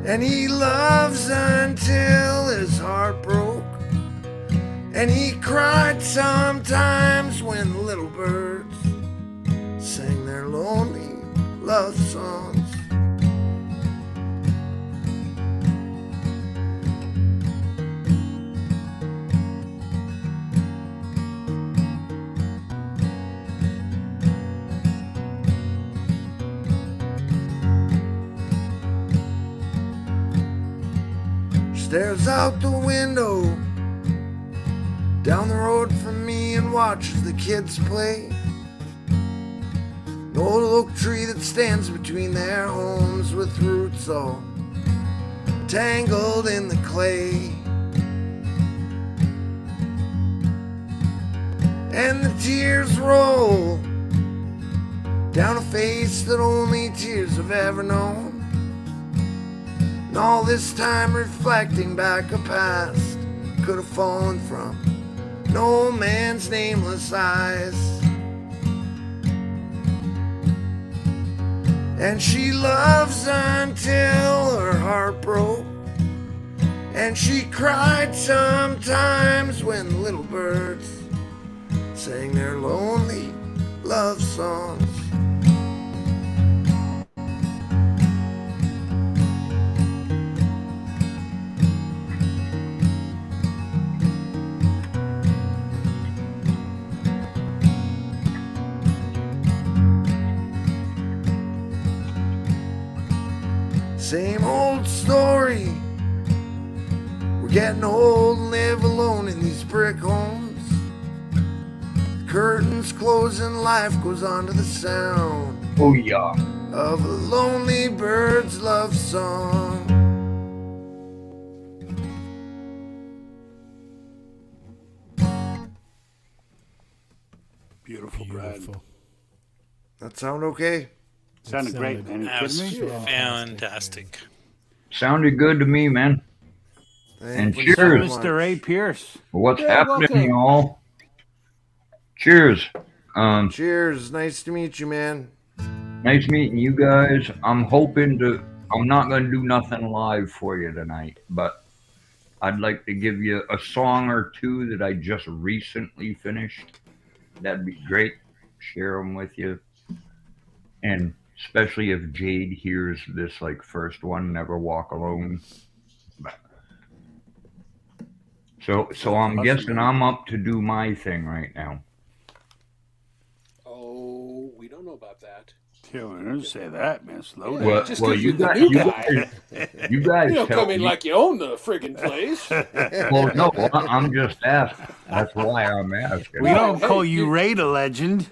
And he loves until his heart broke. And he cried sometimes when the little birds sang their lonely love songs. Stares out the window down the road from me and watches the kids play. An old oak tree that stands between their homes with roots all tangled in the clay. And the tears roll down a face that only tears have ever known. And all this time reflecting back a past could have fallen from no man's nameless eyes. And she loves until her heart broke. And she cried sometimes when the little birds sang their lonely love songs. Same old story. We're getting old and live alone in these brick homes. Curtains close and life goes on to the sound. Oh yeah. Of a lonely bird's love song. Beautiful, Brad. That sound okay? Sounded great, man. That You was kidding me? fantastic. Sounded good to me, man. And Thank you so cheers. much. Mr. Ray Pierce. What's Yeah, happening, welcome. y'all? Cheers. Cheers. Nice to meet you, man. Nice meeting you guys. I'm not going to do nothing live for you tonight, but I'd like to give you a song or two that I just recently finished. That'd be great. Share them with you. And especially if Jade hears this like first one, Never Walk Alone. So I'm Awesome, guessing man. I'm up to do my thing right now. Oh, we don't know about that. Yeah, I didn't say that, man. Slow down. Well, Just well, 'cause you you're the guys, new you guy. guys, you guys You don't tell come in me. like you own the friggin' place. Well, no, I'm just asking. That's why I'm asking. We don't hey, call you you- Ray the legend.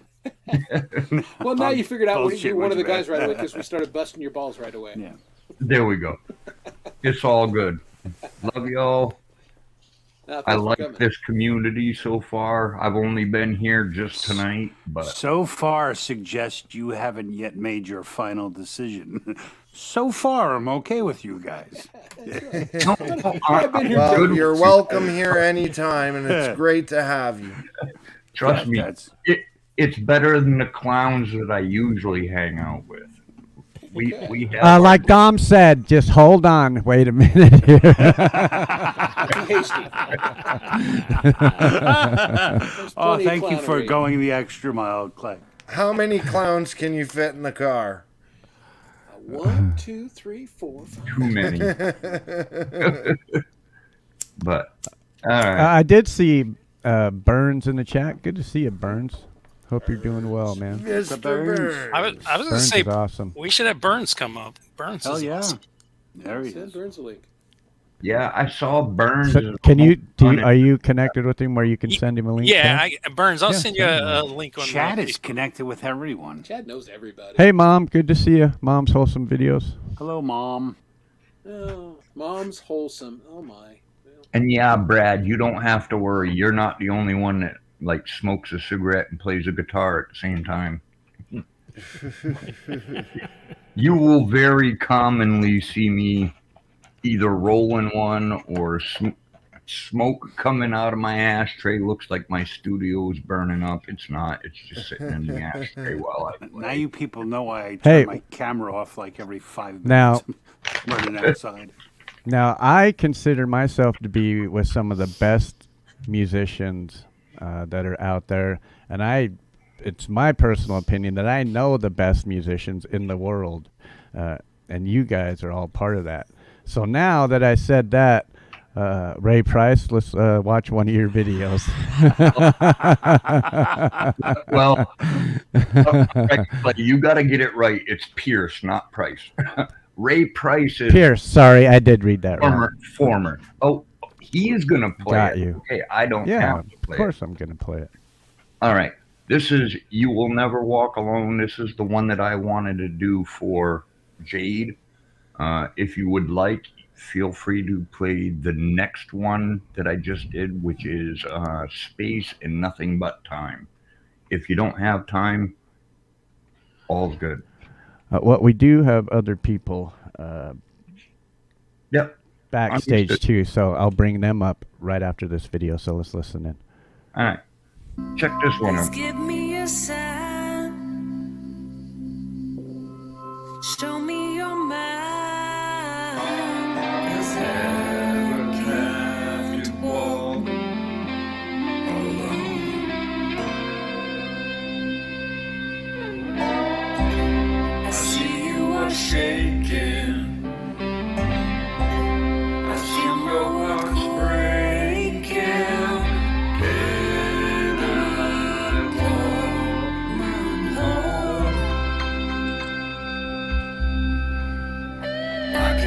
Well, now you figured out Bullshit, you're one of the which guys man. right away because we started busting your balls right away. Yeah. There we go. It's all good. Love y'all. Now, I thanks for like coming. this community so far. I've only been here just tonight, but So far, suggest you haven't yet made your final decision. So far, I'm okay with you guys. no, I've been here Well, good. you're welcome here anytime, and it's great to have you. trust me, That's- it's better than the clowns that I usually hang out with. We have Like Dom said, just hold on. Wait a minute here. Too hasty. Oh, plenty of thank you for clownery. going the extra mile, Clay. How many clowns can you fit in the car? 1, 2, 3, 4, 5. too many. But all right. I did see Burns in the chat. Good to see you, Burns. Hope you're doing well, man. Mr. Burns. Burns. I was going to Burns say, is awesome. we should have Burns come up. Burns Hell is yeah. awesome. There he Send is. Burns a link. Yeah, I saw Burns. So, can you? Are you connected with him where you can send him a link? Yeah, Ken? Burns, I'll Yeah, send you a link on Chad the is connected with everyone. Chad knows everybody. Hey, Mom. Good to see you. Mom's wholesome videos. Hello, Mom. Oh, mom's wholesome. Oh my. Well, And yeah, Brad, you don't have to worry. You're not the only one that like smokes a cigarette and plays a guitar at the same time. You will very commonly see me either rolling one or smoke coming out of my ashtray. Looks like my studio is burning up. It's not. It's just sitting in the ashtray while I play. Now you people know why I turn Hey. my camera off like every 5 minutes. Now- running outside. Now, I consider myself to be with some of the best musicians that are out there, and it's my personal opinion that I know the best musicians in the world, and you guys are all part of that. So now that I said that, Ray Price, let's watch one of your videos. Well, but you got to get it right. It's Pierce, not Price. Ray Price is Pierce, sorry, I did read that wrong. former. Oh, he is gonna play Got it. you. Okay, I don't Yeah, have to of play it. course I'm going to play it. All right. This is You Will Never Walk Alone. This is the one that I wanted to do for Jade. If you would like, feel free to play the next one that I just did, which is Space and Nothing But Time. If you don't have time, all's good. What we do have other people Yep. backstage Understood. too, so I'll bring them up right after this video. So let's listen in. All right. Check this one Please out. give me a sign. Show me your mind. 'Cause I can't walk alone. I see you are shaking. I feel my heart breaking.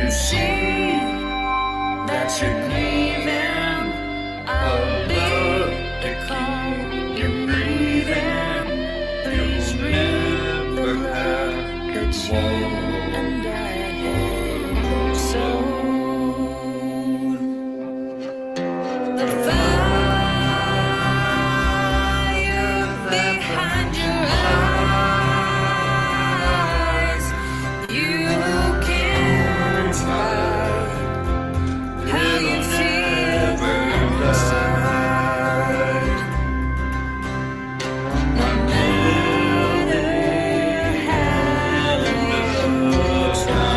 to see that you're grieving. I'll be the calm you're breathing. Please read the love that you and I had sown. The fire behind your eyes, you can't hide how you feel inside. No matter how you try.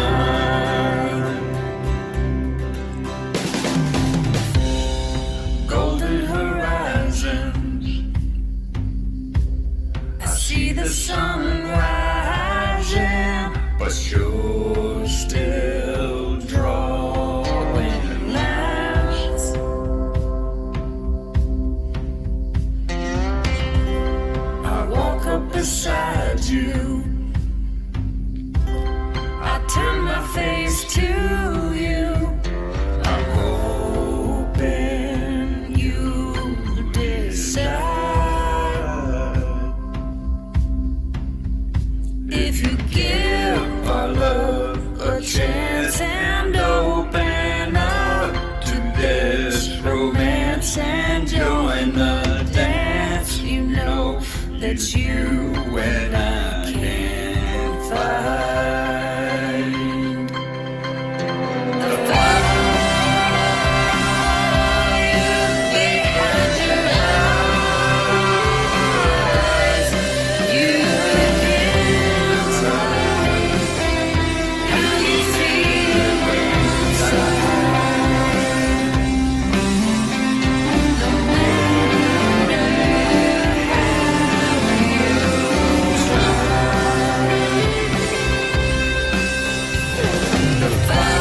Golden horizons, I see the sun rising, but you're still drawing lines. I walk up beside you, I turn my face to you. I'm hoping you decide if you give our love a chance and open up to this romance and join the dance. You know that you and I can't find the fire behind your eyes. You can't hide how you feel inside. No matter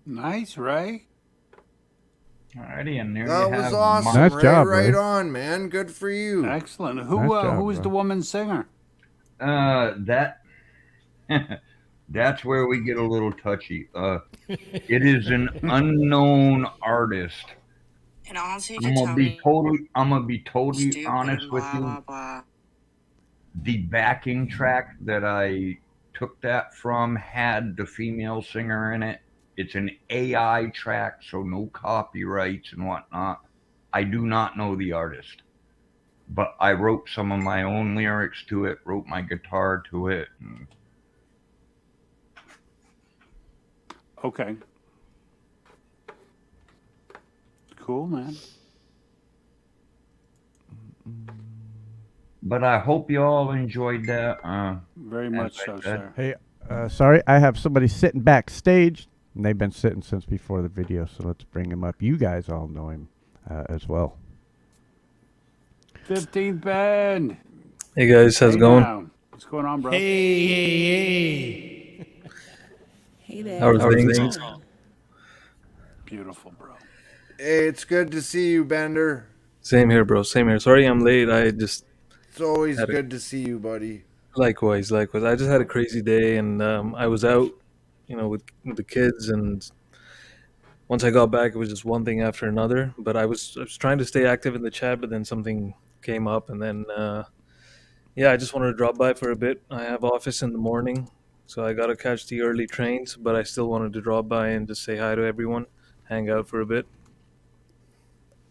Nice, Ray. Alrighty, and there That you was have awesome, Nice Ray. job, Right Ray. on, man. Good for you. Excellent. Nice Who job, was bro. the woman singer? That that's where we get a little touchy. It is an unknown artist. And also you I'm should gonna tell be me totally stupid honest and with blah you. blah blah. The backing track that I took that from had the female singer in it. It's an AI track, so no copyrights and whatnot. I do not know the artist, but I wrote some of my own lyrics to it, wrote my guitar to it. Okay. Cool, man. But I hope you all enjoyed that. Very much so, sir. Hey, sorry, I have somebody sitting backstage, and they've been sitting since before the video, so let's bring him up. You guys all know him as well. 15th band. Hey guys, how's it going? What's going on, bro? Hey. Hey there. How are things? Beautiful, bro. Hey, it's good to see you, Bender. Same here, bro. Same here. Sorry I'm late. It's always good to see you, buddy. Likewise. I just had a crazy day, and I was out, with the kids, and once I got back, it was just one thing after another. But I was trying to stay active in the chat, but then something came up, and then I just wanted to drop by for a bit. I have office in the morning, so I got to catch the early trains, but I still wanted to drop by and just say hi to everyone, hang out for a bit.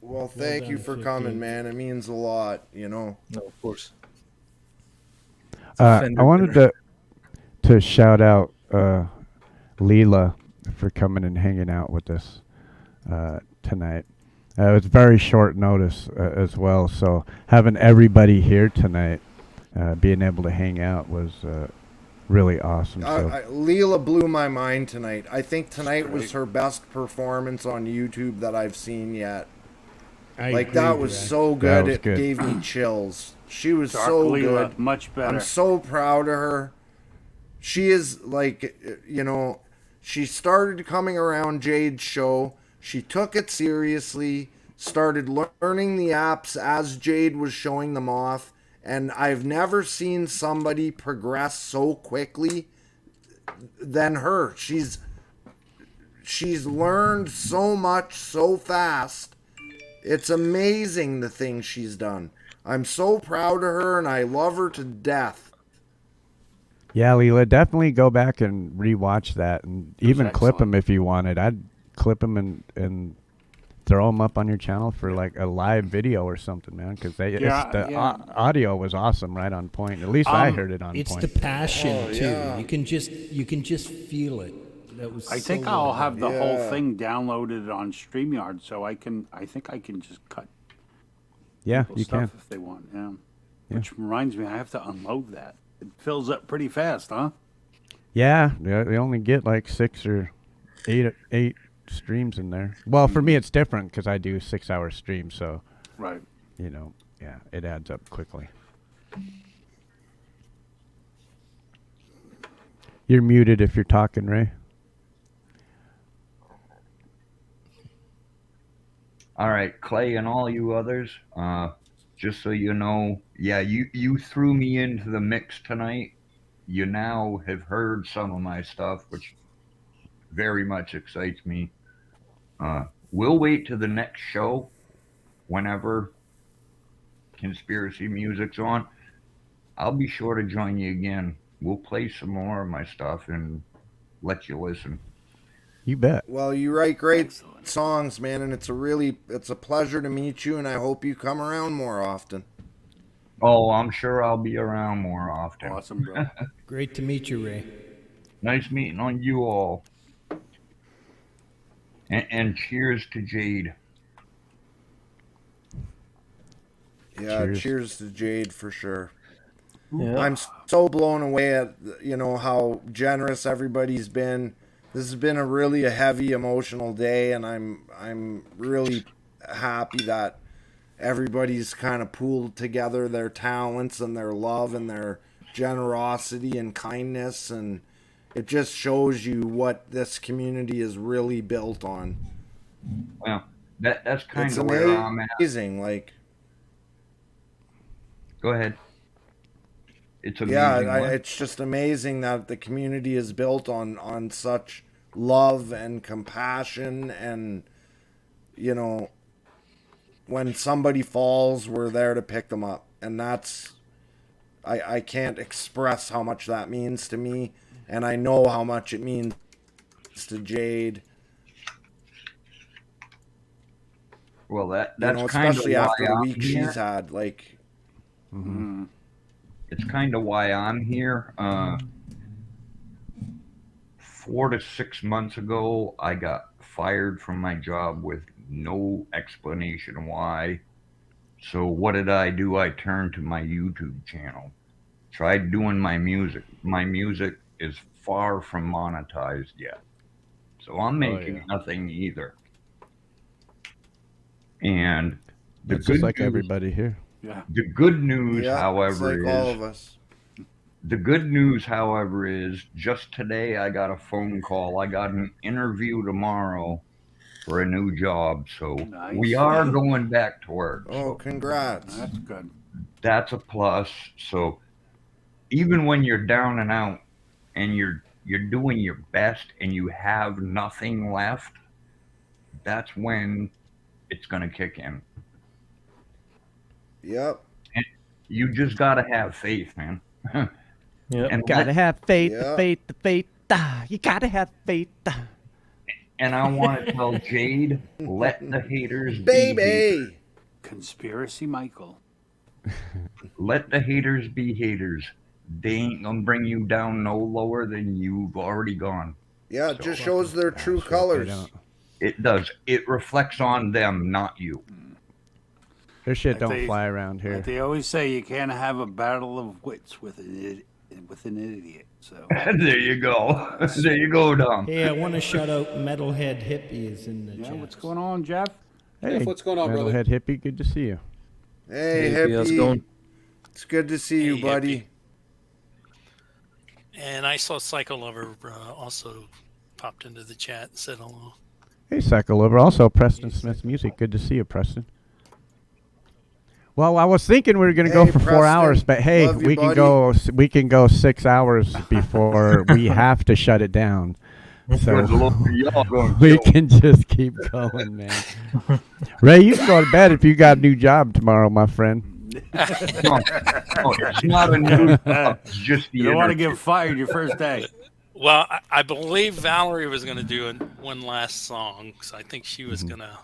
Well, thank you for coming, man. It means a lot, No, of course. I wanted to shout out Leela for coming and hanging out with us tonight. It was very short notice as well, so having everybody here tonight being able to hang out was really awesome. So Leela blew my mind tonight. I think tonight was her best performance on YouTube that I've seen yet. That was so good, it gave me chills. She was Dark so Leela, good. much better. I'm so proud of her. She is she started coming around Jade's show. She took it seriously, started learning the apps as Jade was showing them off. And I've never seen somebody progress so quickly than her. She's learned so much so fast. It's amazing the things she's done. I'm so proud of her and I love her to death. yeah, Leela, definitely go back and rewatch that, and even clip them if you wanted. I'd clip them and throw them up on your channel for like a live video or something, man, because the audio was awesome, right on point. At least I heard it on it's point. It's the passion too. You can just feel it. That was. I think I'll have the whole thing downloaded on StreamYard, so I think I can just cut. Yeah, you stuff can if they want. Yeah. Which reminds me, I have to unload that. It fills up pretty fast, huh? Yeah, they only get like 6 or 8 streams in there. Well, for me it's different because I do 6-hour streams, so right. It adds up quickly. You're muted if you're talking, Ray. All right, Clay and all you others, just so you know, you threw me into the mix tonight. You now have heard some of my stuff, which very much excites me. We'll wait to the next show, whenever conspiracy music's on. I'll be sure to join you again. We'll play some more of my stuff and let you listen. You bet. Well, you write great songs, man, and it's a pleasure to meet you, and I hope you come around more often. Oh, I'm sure I'll be around more often. Awesome, bro. Great to meet you, Ray. Nice meeting on you all. And cheers to Jade. Yeah, cheers to Jade for sure. Yeah. I'm so blown away at how generous everybody's been. This has been a heavy emotional day, and I'm really happy that everybody's kind of pooled together their talents and their love and their generosity and kindness, and it just shows you what this community is really built on. Well, that's kind of where I'm at. Amazing, like. Go ahead. It's amazing. Yeah, it's just amazing that the community is built on such love and compassion, and when somebody falls, we're there to pick them up, and that's I can't express how much that means to me, and I know how much it means to Jade. Well, that's kind of especially after the why week she's had, like. Mm-hmm. It's kind of why I'm here. 4 to 6 months ago, I got fired from my job with no explanation why. So what did I do? I turned to my YouTube channel. Tried doing my music. My music is far from monetized yet. So I'm making nothing either. And the It's good just like news, everybody here. Yeah. The good news, however, like all of us. The good news, however, is just today I got a phone call. I got an interview tomorrow for a new job. So we are going back to work. Oh, congrats. That's good. That's a plus. So even when you're down and out and you're doing your best and you have nothing left, that's when it's going to kick in. Yep. And you just got to have faith, man. Yeah. And gotta have faith, the faith, the faith. You gotta have faith. And I want to tell Jade, let the haters baby. Be haters. Conspiracy Michael. Let the haters be haters. They ain't gonna bring you down no lower than you've already gone. Yeah, it just shows their true colors. It does. It reflects on them, not you. Their shit Like don't they- fly around here. Like they always say, you can't have a battle of wits with an idiot. So There you go. There you go, Dom. Hey, I want to shout out Metalhead Hippies in the chat. What's going on, Jeff? Hey, what's going on, brother? Metalhead Hippie, good to see you. Hey, Hey, how's it hippie. going? It's good to see you, Hey, buddy. And I saw Psycho Lover also popped into the chat and said hello. Hey, Cycle Over. Also, Preston Smith Music. Good to see you, Preston. Well, I was thinking we were going to go Hey, for 4 Preston. hours, but hey, Love you, we can buddy. go. We can go 6 hours before we have to shut it down. So Good Lord, y'all gonna we kill can just keep going, man. Ray, you can go to bed if you got a new job tomorrow, my friend. No, it's not a new job. It's just the You don't want to energy. get fired your first day. Well, I believe Valerie was going to do one last song, so I think she was going to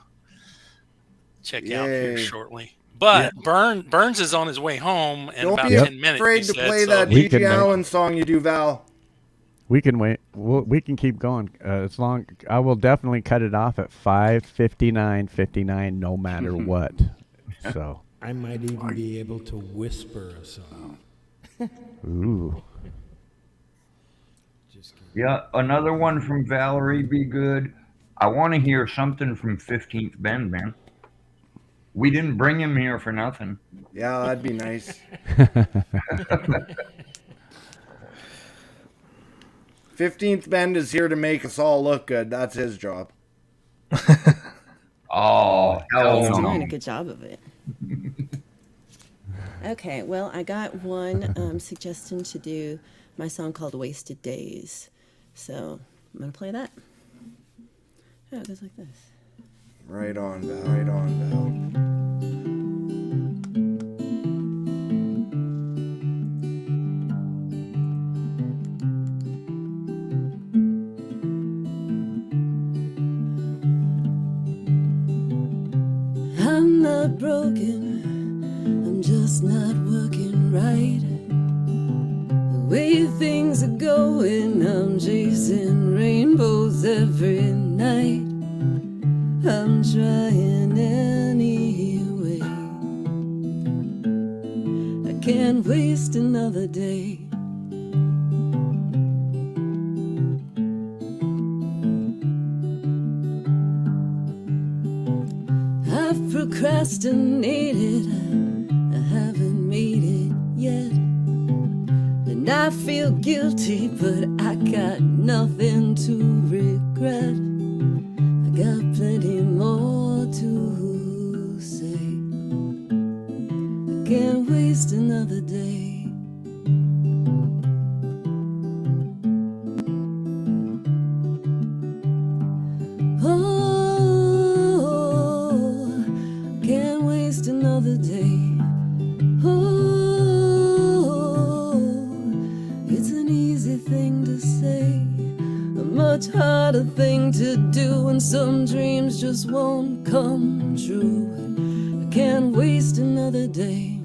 check out here Yay. shortly. But Burns is on his way home in Don't about be 10 minutes. afraid he to said, play so- that We can Gigi make- Allen song you do, Val. We can wait. We can keep going. As long, I will definitely cut it off at 5:59:59, no matter what. So. I might even be able to whisper a song. Ooh. Yeah, another one from Valerie be good. I want to hear something from 15th Bend, man. We didn't bring him here for nothing. Yeah, that'd be nice. 15th Bend is here to make us all look good. That's his job. Oh, hell He's no. doing a good job of it. Okay, well, I got one suggestion to do my song called Wasted Days. So I'm going to play that. Oh, it goes like this. Right on, Val. Right on, Val. I'm not broken, I'm just not working right. The way things are going, I'm chasing rainbows every night. I'm trying anyway. I can't waste another day. I've procrastinated, I haven't made it yet. And I feel guilty, but I got nothing to regret. I got plenty more to say. I can't waste another day. Oh, can't waste another day. Oh, it's an easy thing to say, a much harder thing to do, and some dreams just won't come true. I can't waste another day.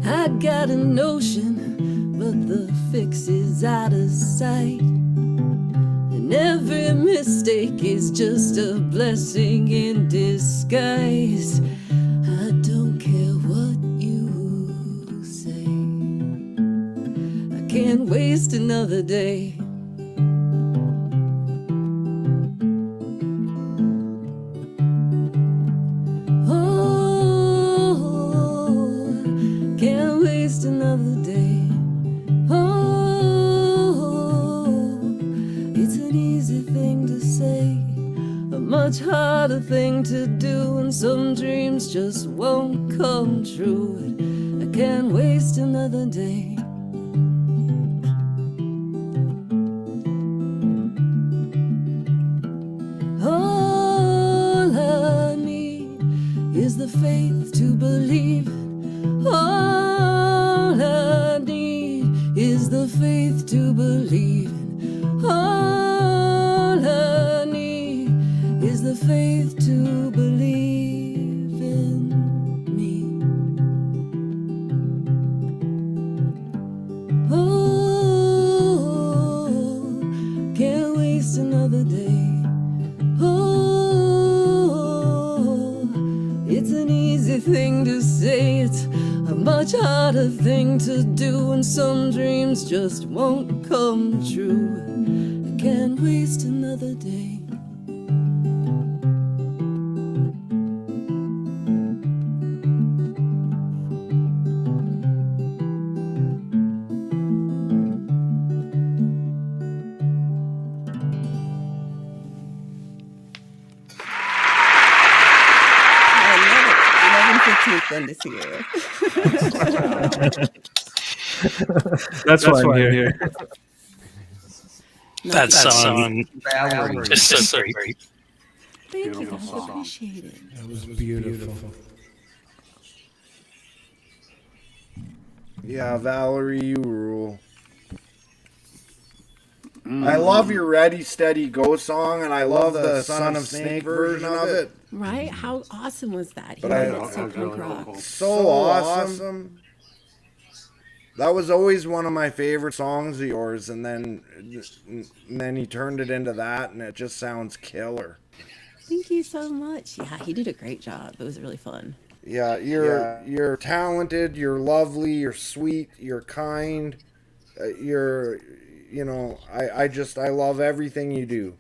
I got a notion, but the fix is out of sight. And every mistake is just a blessing in disguise. I don't care what you say. I can't waste another day. Oh, can't waste another day. Oh, it's an easy thing to say, a much harder thing to do, and some dreams just won't come true. I can't waste another day. All I need is the faith to believe it. All I need is the faith to believe it. All I need is the faith to believe in me. Oh, can't much harder thing to do, and some dreams just won't come true. I can't waste another day. Bend is here. That's why I'm here. That song Valerie. is so great. Thank you, guys. Appreciate it. That was beautiful. Yeah, Valerie, you rule. I love your Ready, Steady, Go song, and I love the Son of Snake version of it. Right? How awesome was that? He But made it so punk rock. So awesome. That was always one of my favorite songs of yours, and then he turned it into that, and it just sounds killer. Thank you so much. Yeah, he did a great job. It was really fun. Yeah, you're talented, you're lovely, you're sweet, you're kind, I love everything you do.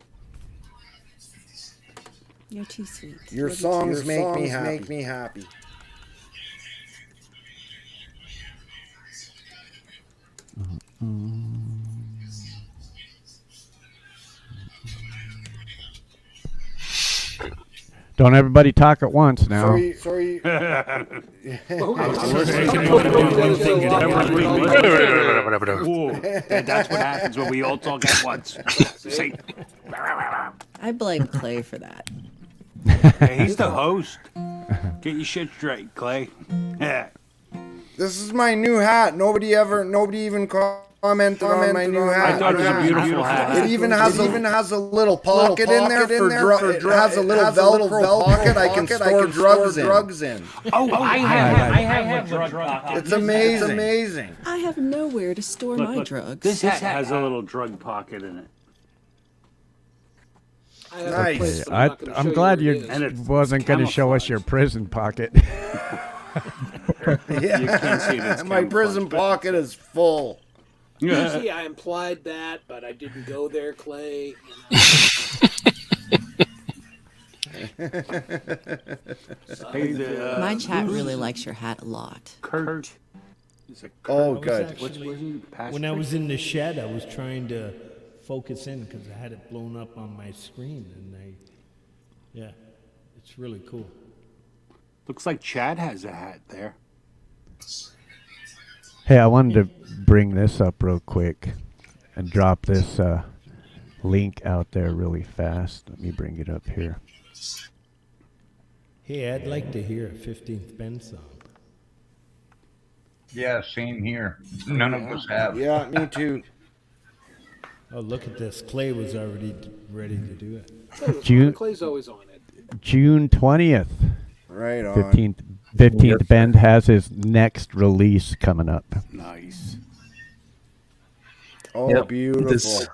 You're too sweet. Your songs make me happy. Don't everybody talk at once now. Sorry. That's what happens when we all talk at once. Say, I blame Clay for that. hey, he's the host. Get your shit straight, Clay. This is my new hat. Nobody even commented on my new hat. I thought it was a beautiful hat. It even has a little pocket in there for drugs. It has a little Velcro pocket I can store drugs in. Oh, I have a drug pocket. It's amazing. I have nowhere to store my drugs. This hat has a little drug pocket in it. Nice. I'm glad you wasn't going to show us your prison pocket. Yeah. You can't see it. It's My prison pocket is full. Usually I implied that, but I didn't go there, Clay. My chat really likes your hat a lot. Kurt. Oh, good. When I was in the shed, I was trying to focus in because I had it blown up on my screen, and yeah, it's really cool. Looks like Chad has a hat there. Hey, I wanted to bring this up real quick and drop this link out there really fast. Let me bring it up here. Hey, I'd like to hear a 15th Ben song. Yeah, same here. None of us have. Yeah, me too. Oh, look at this. Clay was already ready to do it. Clay's always on it. June 20th. Right on. 15th Bend has his next release coming up. Nice. Oh, Yep. beautiful.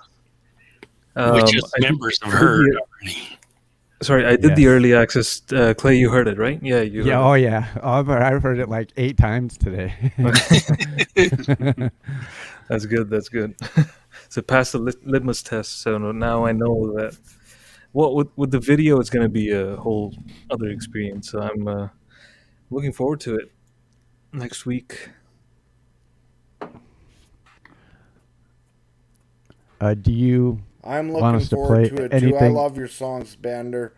Which is members have heard already. Sorry, I did the early access. Clay, you heard it, right? Yeah, you. Yeah. Heard Oh, yeah. I've heard it like 8 times today. That's good. That's good. So pass the litmus test. So now I know that. Well, with the video, it's going to be a whole other experience. So I'm looking forward to it next week. Do you I'm want looking us to forward play to it anything? too. I love your songs, Bender.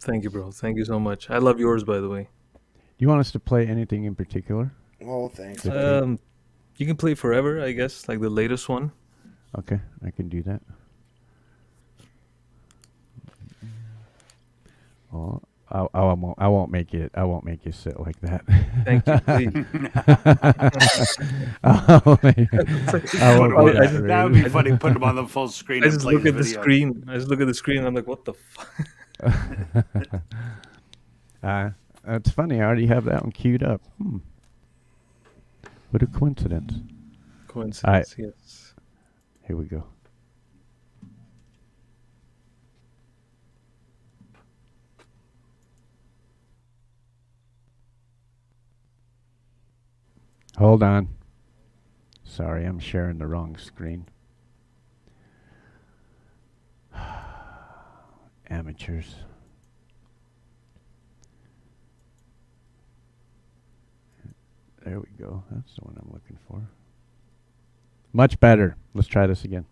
Thank you, bro. Thank you so much. I love yours, by the way. Do you want us to play anything in particular? Oh, thanks. You can play Forever, I guess, like the latest one. Okay, I can do that. Oh, I won't make it. I won't make you sit like that. Thank you. That would be funny. Put him on the full screen. I and just play look the at the video. screen. I just look at the screen. And I'm like, what the fuck? It's funny. I already have that one queued up. What a coincidence. Coincidence. Yes. Here we go. Hold on. Sorry, I'm sharing the wrong screen. Amateurs. There we go. That's the one I'm looking for. Much better. Let's try this again.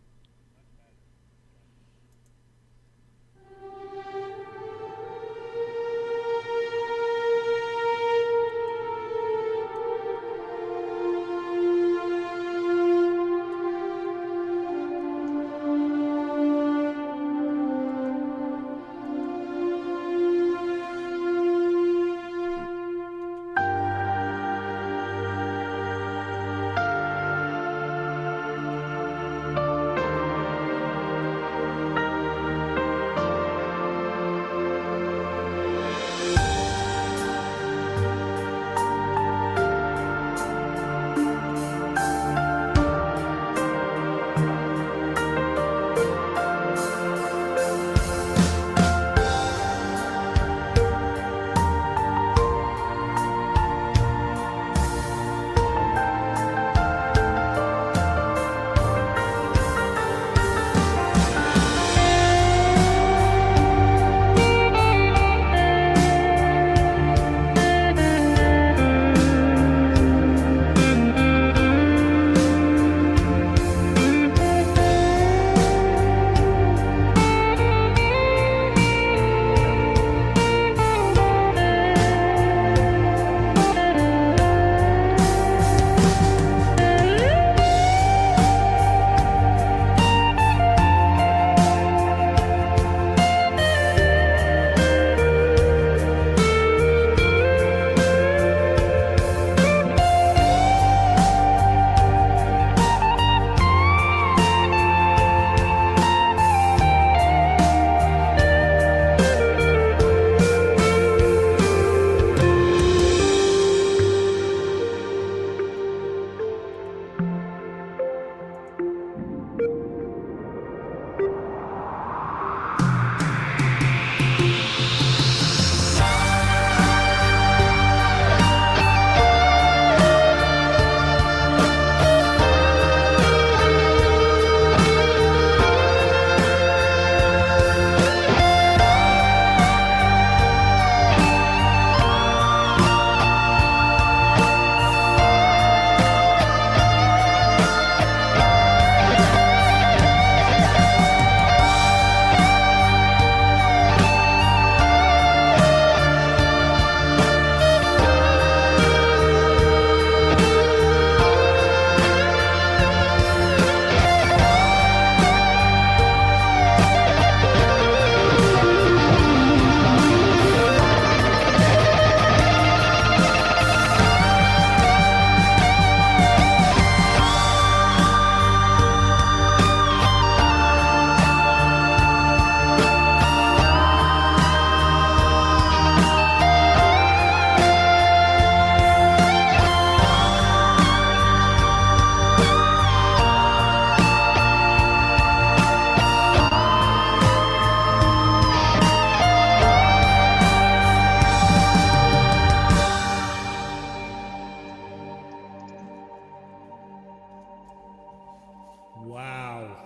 Wow.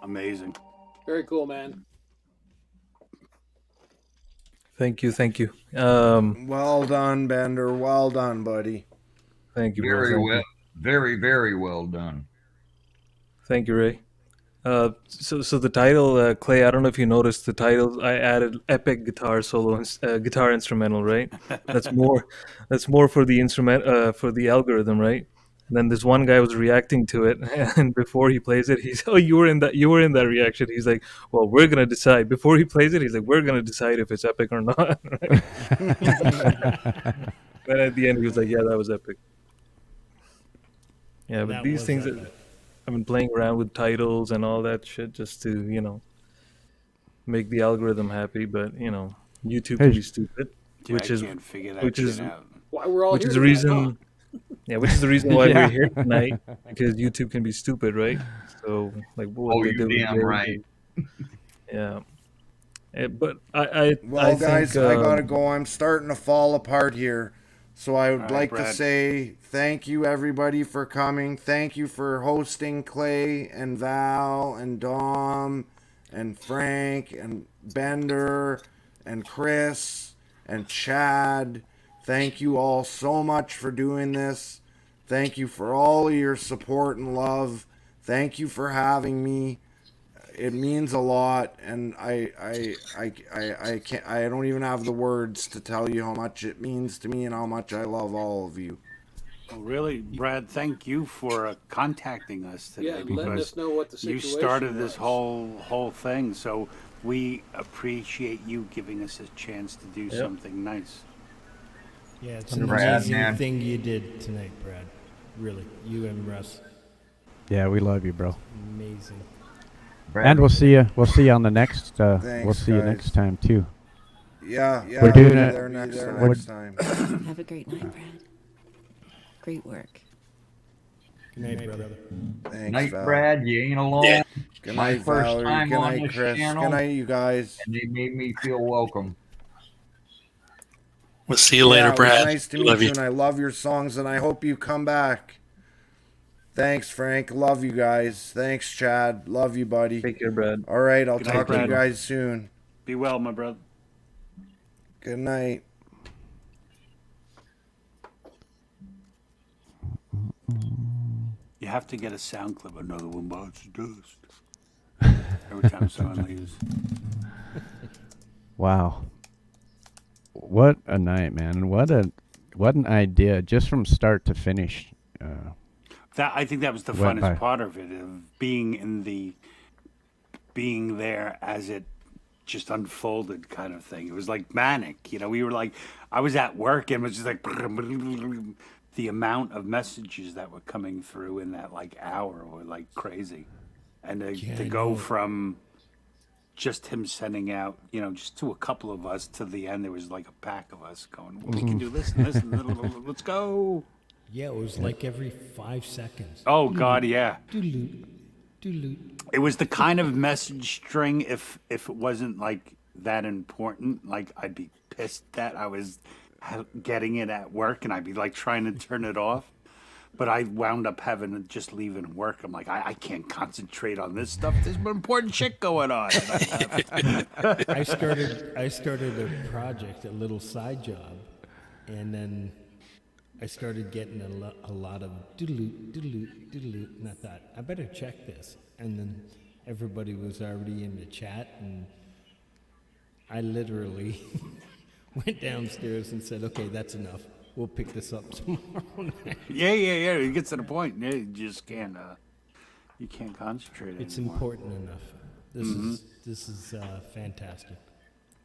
Amazing. Very cool, man. Thank you, thank you. Well done, Bender. Well done, buddy. Thank you, bro. Very Thank well, you. very well done. Thank you, Ray. So the title, Clay. I don't know if you noticed the title. I added epic guitar solo, guitar instrumental, right? That's more. That's more for the instrument, for the algorithm, right? And then this one guy was reacting to it, and before he plays it, he's, "Oh, you were in that. You were in that reaction." He's like, "Well, we're gonna decide." Before he plays it, he's like, "We're gonna decide if it's epic or not." Right? But at the end, he was like, "Yeah, that was epic." Yeah, but That these was things, epic. I've been playing around with titles and all that shit just to, make the algorithm happy. But YouTube can be stupid, Dude, which I is can't figure that which shit is out. Why we're all which here is the tonight, reason. Yeah, which is the reason why Yeah. we're here tonight, because YouTube can be stupid, right? So like what Oh, they you did with damn Jade right. yeah. But I Well, think guys, I gotta go. I'm starting to fall apart here. So I would All right, like to Brad. say thank you everybody for coming. Thank you for hosting Clay and Val and Dom and Frank and Bender and Chris and Chad. Thank you all so much for doing this. Thank you for all of your support and love. Thank you for having me. It means a lot, and I can't, I don't even have the words to tell you how much it means to me and how much I love all of you. Well, really, Brad, thank you for contacting us today, Yeah, and letting because us know what the you situation started this was. whole thing. So we appreciate you giving us a chance to do something nice. Yeah, it's an Brad, amazing man. thing you did tonight, Brad. Really, you and Russ. Yeah, we love you, bro. Amazing. Brad, And we'll see you. We'll see you on the next. We'll Thanks, see you guys. next time too. Yeah, We're doing I'll it. be there next time. Have a great night, Brad. Great work. Good night, brother. Thanks, Night, Val. Brad. You ain't alone. Yeah. Good My night, first Valerie. time Good on night, this Chris. channel, Good night, you guys. and they made me feel welcome. We'll see you later, Yeah, it was Brad. nice to Love meet you, you. and I love your songs, and I hope you come back. Thanks, Frank. Love you guys. Thanks, Chad. Love you, buddy. Take care, Brad. All right, I'll Good night, talk to you Brad. guys soon. Be well, my brother. Good night. You have to get a sound clip. Another one bites the dust. Every time someone leaves. Wow. What a night, man. What an idea, just from start to finish. That I think that was the Went by. funnest part of it, of being there as it just unfolded, kind of thing. It was like manic, we were like, I was at work and it was just like the amount of messages that were coming through in that like hour were like crazy, and to go from just him sending out, just to a couple of us, to the end there was like a pack of us going, well, we can do this and this and let's go. Yeah, it was like every 5 seconds. Oh God, yeah. Doodle-oo, doodle-oo. It was the kind of message string, if it wasn't like that important, like I'd be pissed that I was getting it at work and I'd be like trying to turn it off. But I wound up having to just leaving work. I'm like, I can't concentrate on this stuff. There's more important shit going on. I started a project, a little side job, and then I started getting a lot of doodle-oo, doodle-oo, doodle-oo, and I thought, I better check this. And then everybody was already in the chat, and I literally went downstairs and said, okay, that's enough. We'll pick this up tomorrow night. Yeah. It gets to the point. Yeah, you just can't. You can't concentrate It's anymore. important enough. This is fantastic.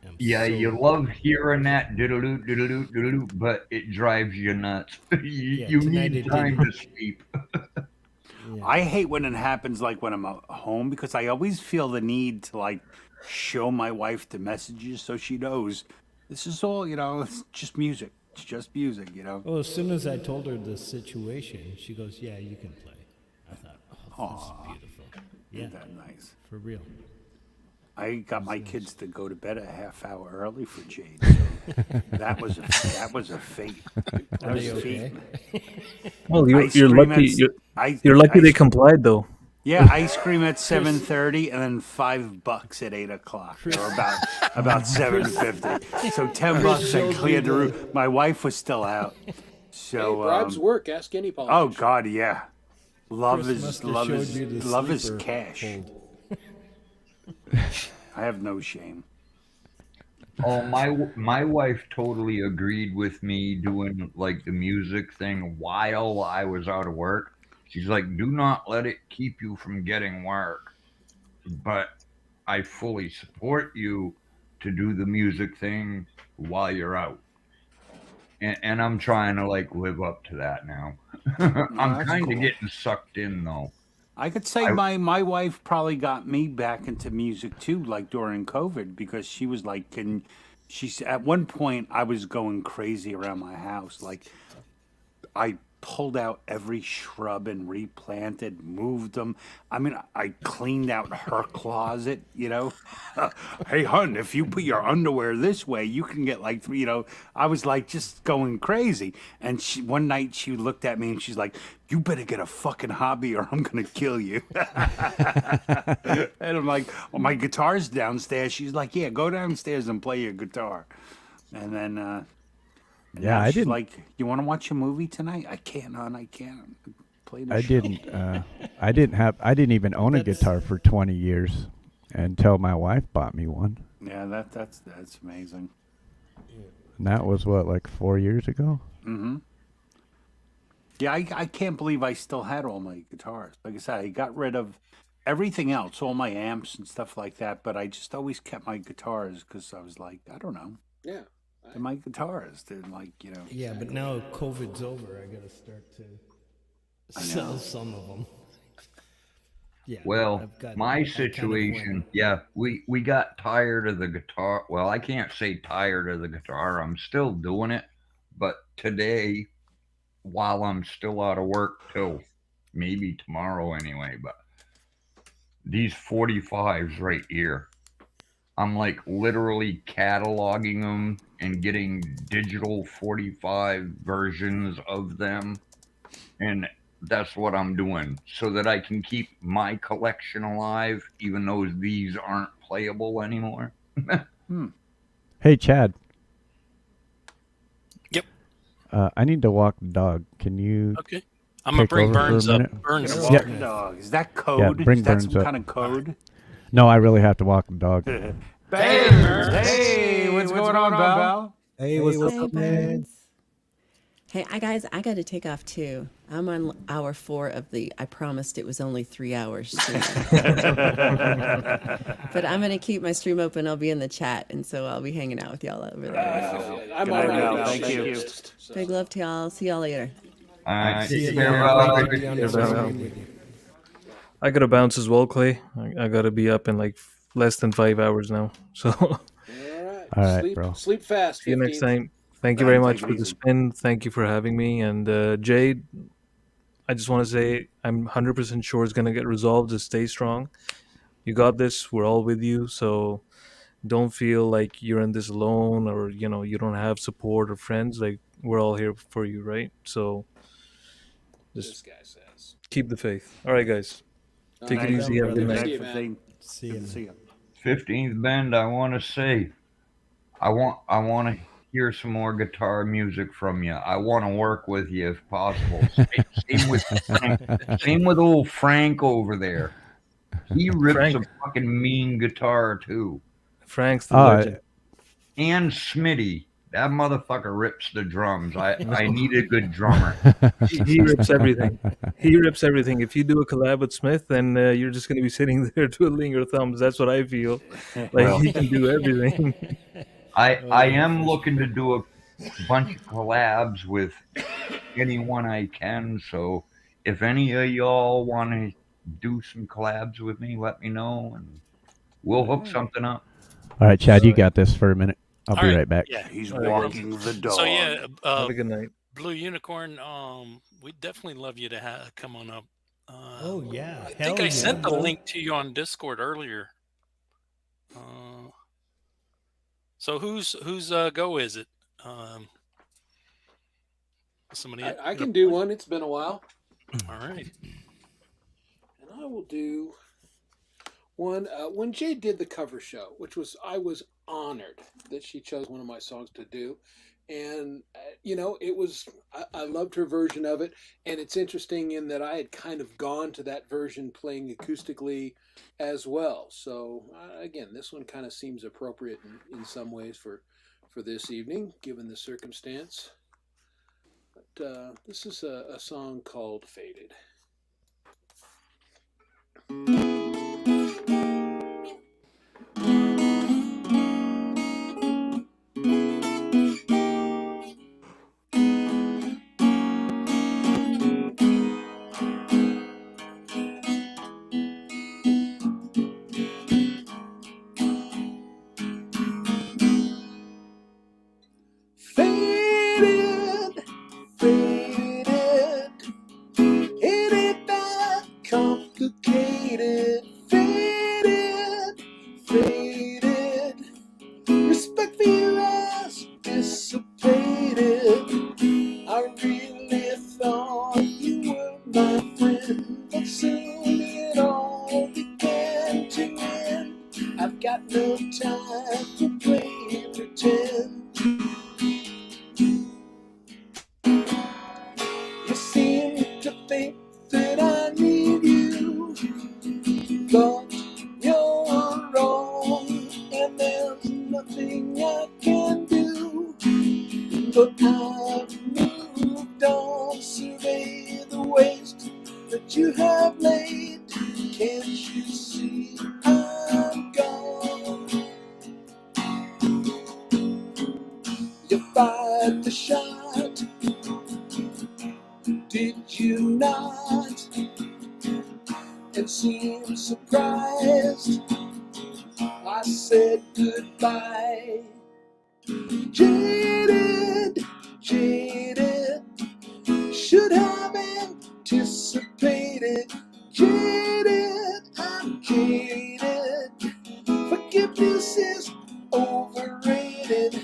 I'm Yeah, so- you love hearing that diddle-oo, diddle-oo, diddle-oo, but it drives you nuts. Yeah, you tonight need it time didn't. to sleep. I hate when it happens like when I'm at home, because I always feel the need to like show my wife the messages so she knows this is all, it's just music. It's just music, Well, as soon as I told her the situation, she goes, yeah, you can play. I thought, oh, this is beautiful. Yeah, Isn't that nice? for real. I got my kids to go to bed a half hour early for Jade. So that was a fate. That Are was they a feat. okay? Well, Ice you're cream lucky. at- You're lucky they ice- complied, though. Yeah, ice cream at 7:30 and then $5 at 8 o'clock, or about 7:50. So $10 I cleared the room. My wife was still out. So Hey, bribes work. Ask any oh politician. God, yeah. Love Chris must have showed you the love is sleeper cash. hold. I have no shame. Oh, my wife totally agreed with me doing like the music thing while I was out of work. She's like, do not let it keep you from getting work. But I fully support you to do the music thing while you're out. And I'm trying to like live up to that now. I'm that's kind of cool. getting sucked in though. I could say my wife probably got me back into music too, like during COVID, because she was like, at one point I was going crazy around my house. Like I pulled out every shrub and replanted, moved them. I mean, I cleaned out her closet, you know. Hey, hun, if you put your underwear this way, you can get like, you know, I was like just going crazy. And one night she looked at me and she's like, you better get a fucking hobby or I'm going to kill you. And I'm like, well, my guitar's downstairs. She's like, yeah, go downstairs and play your guitar. And then, and Yeah, now I she's didn't. like, you want to watch a movie tonight? I can't, hon. I can't. Play the I show. didn't. I didn't even own a guitar for 20 years until my wife bought me one. Yeah, that's amazing. And that was what, like 4 years ago? Mm-hmm. Yeah, I can't believe I still had all my guitars. Like I said, I got rid of everything else, all my amps and stuff like that, but I just always kept my guitars because I was like, I don't know. Yeah. They're my guitars. They're like, you know. Yeah, but now COVID's over, I gotta start to sell some of them. Yeah. Well, my I kind of situation, went- yeah, we got tired of the guitar. Well, I can't say tired of the guitar. I'm still doing it, but today, while I'm still out of work till maybe tomorrow anyway, but these 45s right here, I'm like literally cataloging them and getting digital 45 versions of them. And that's what I'm doing so that I can keep my collection alive, even though these aren't playable anymore. Hey, Chad. Yep. I need to walk the dog. Can you? Okay. I'm gonna take bring over for a Burns up. minute? Burns Gonna up. walk the dog. Is that code? Yeah, bring Is that Burns some up. kind of code? No, I really have to walk the dog. Hey, what's going on, Belle? Hey, what's Hey, up, man? Burns. Hey, guys, I got to take off too. I'm on hour 4 of the I promised it was only 3 hours. Stream. But I'm going to keep my stream open. I'll be in the chat, and so I'll be hanging out with y'all over there. I'm Good all night, right Belle. now. Thank you. Big love to y'all. See y'all later. All right. See you, Farewell. man. Great to be on the stream with you. I gotta bounce as well, Clay. I gotta be up in like less than 5 hours now. So All right, sleep, bro. Sleep fast. see you next 15th. time. Thank you very Take much it for the easy. spin. Thank you for having me. And Jade, I just want to say I'm 100% sure it's gonna get resolved. Just stay strong. You got this. We're all with you. So don't feel like you're in this alone, or you don't have support or friends. Like, we're all here for you, right? So This just guy says. keep the faith. All right, guys. Take it Night, easy. Have a good brother. night. See you, man. See Good you. to see you. 15th bend, I want to say, I want to hear some more guitar music from you. I want to work with you if possible. Same with Frank. Same with old Frank over there. He rips Frank. a fucking mean guitar too. Frank's the legend. And Smitty. That motherfucker rips the drums. I need a good drummer. He rips everything. He rips everything. If you do a collab with Smith, then you're just going to be sitting there twiddling your thumbs. That's what I feel. Like, Well, he can do everything. I am looking to do a bunch of collabs with anyone I can. So if any of y'all want to do some collabs with me, let me know and we'll hook something up. All right, Chad, you got this for a minute. I'll be right back. Yeah, He's All right, walking the dog. So yeah, Have a good night. Blue Unicorn. We'd definitely love you to come on up. Oh yeah, I think I sent the link to you on Discord earlier. So whose go is it? Somebody. I can do one. It's been a while. All right. And I will do one when Jade did the cover show, which I was honored that she chose one of my songs to do. And, it was, I loved her version of it. And it's interesting in that I had kind of gone to that version playing acoustically as well. So, again, this one kind of seems appropriate in some ways for this evening, given the circumstance. But this is a song called Faded. Faded, faded, But I've moved on, survey the waste that you have laid. Can't you see I'm gone? You fired the shot, did you not? And seemed surprised. I said goodbye. Jaded, jaded, should have anticipated. Jaded, I'm jaded. Forgiveness is overrated.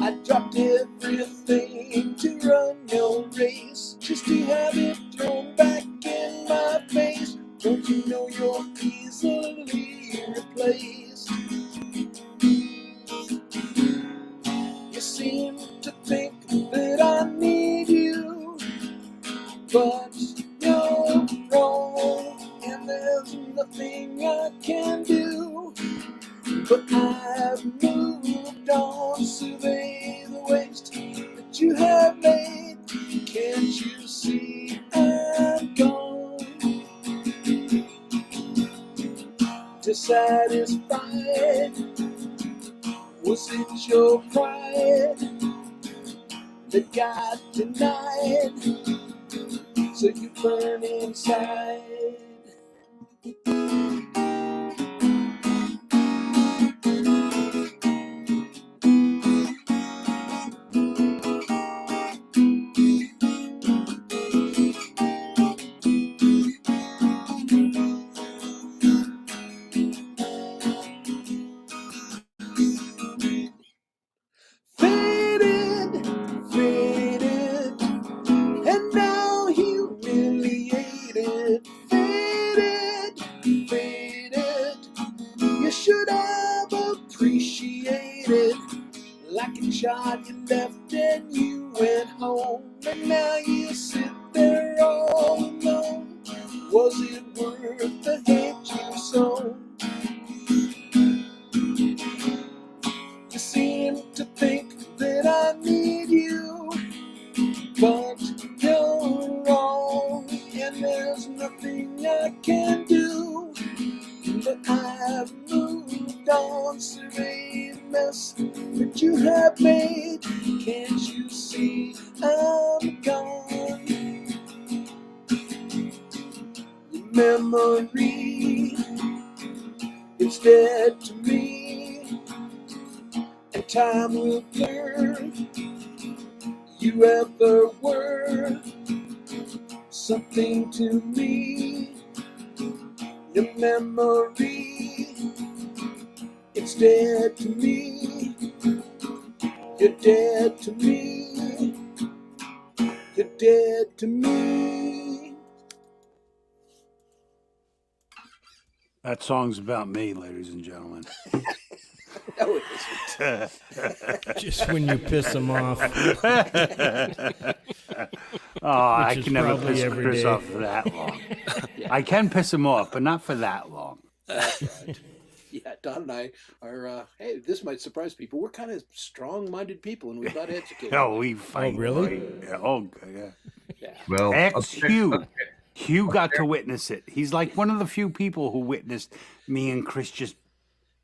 I dropped everything to run your race, just to have it thrown back in my face. Don't you know you're easily replaced? You seem to think that I need you, but you're wrong, and there's nothing I can do. But I've moved on, survey the waste that you have made. Can't you see I'm gone? Dissatisfied, was it your pride that got denied? So you burn inside. Faded, faded, and now humiliated. Faded, faded, you should have appreciated. Like a child you left and you went home, and now you sit there all alone. Was it worth the hate you sown? You seem to think that I need you, but you're wrong, and there's nothing I can do. But I've moved on, survey the mess that you have made. Can't you see I'm gone? Your memory is dead to me, and time will blur. You ever were something to me. Your memory, it's dead to me. You're dead to me. You're dead to me. That song's about me, ladies and gentlemen. No, it isn't. Just when you piss them off. Oh, I Which is can never probably piss every Chris day. off for that long. I can piss him off, but not for that long. That's right. Yeah, Don and I are, hey, this might surprise people. We're kind of strong-minded people, and we butt heads occasionally. Oh, we fight. really? Right? Yeah, oh, yeah. Yeah. Well, Hugh. Hugh got to witness it. He's like one of the few people who witnessed me and Chris just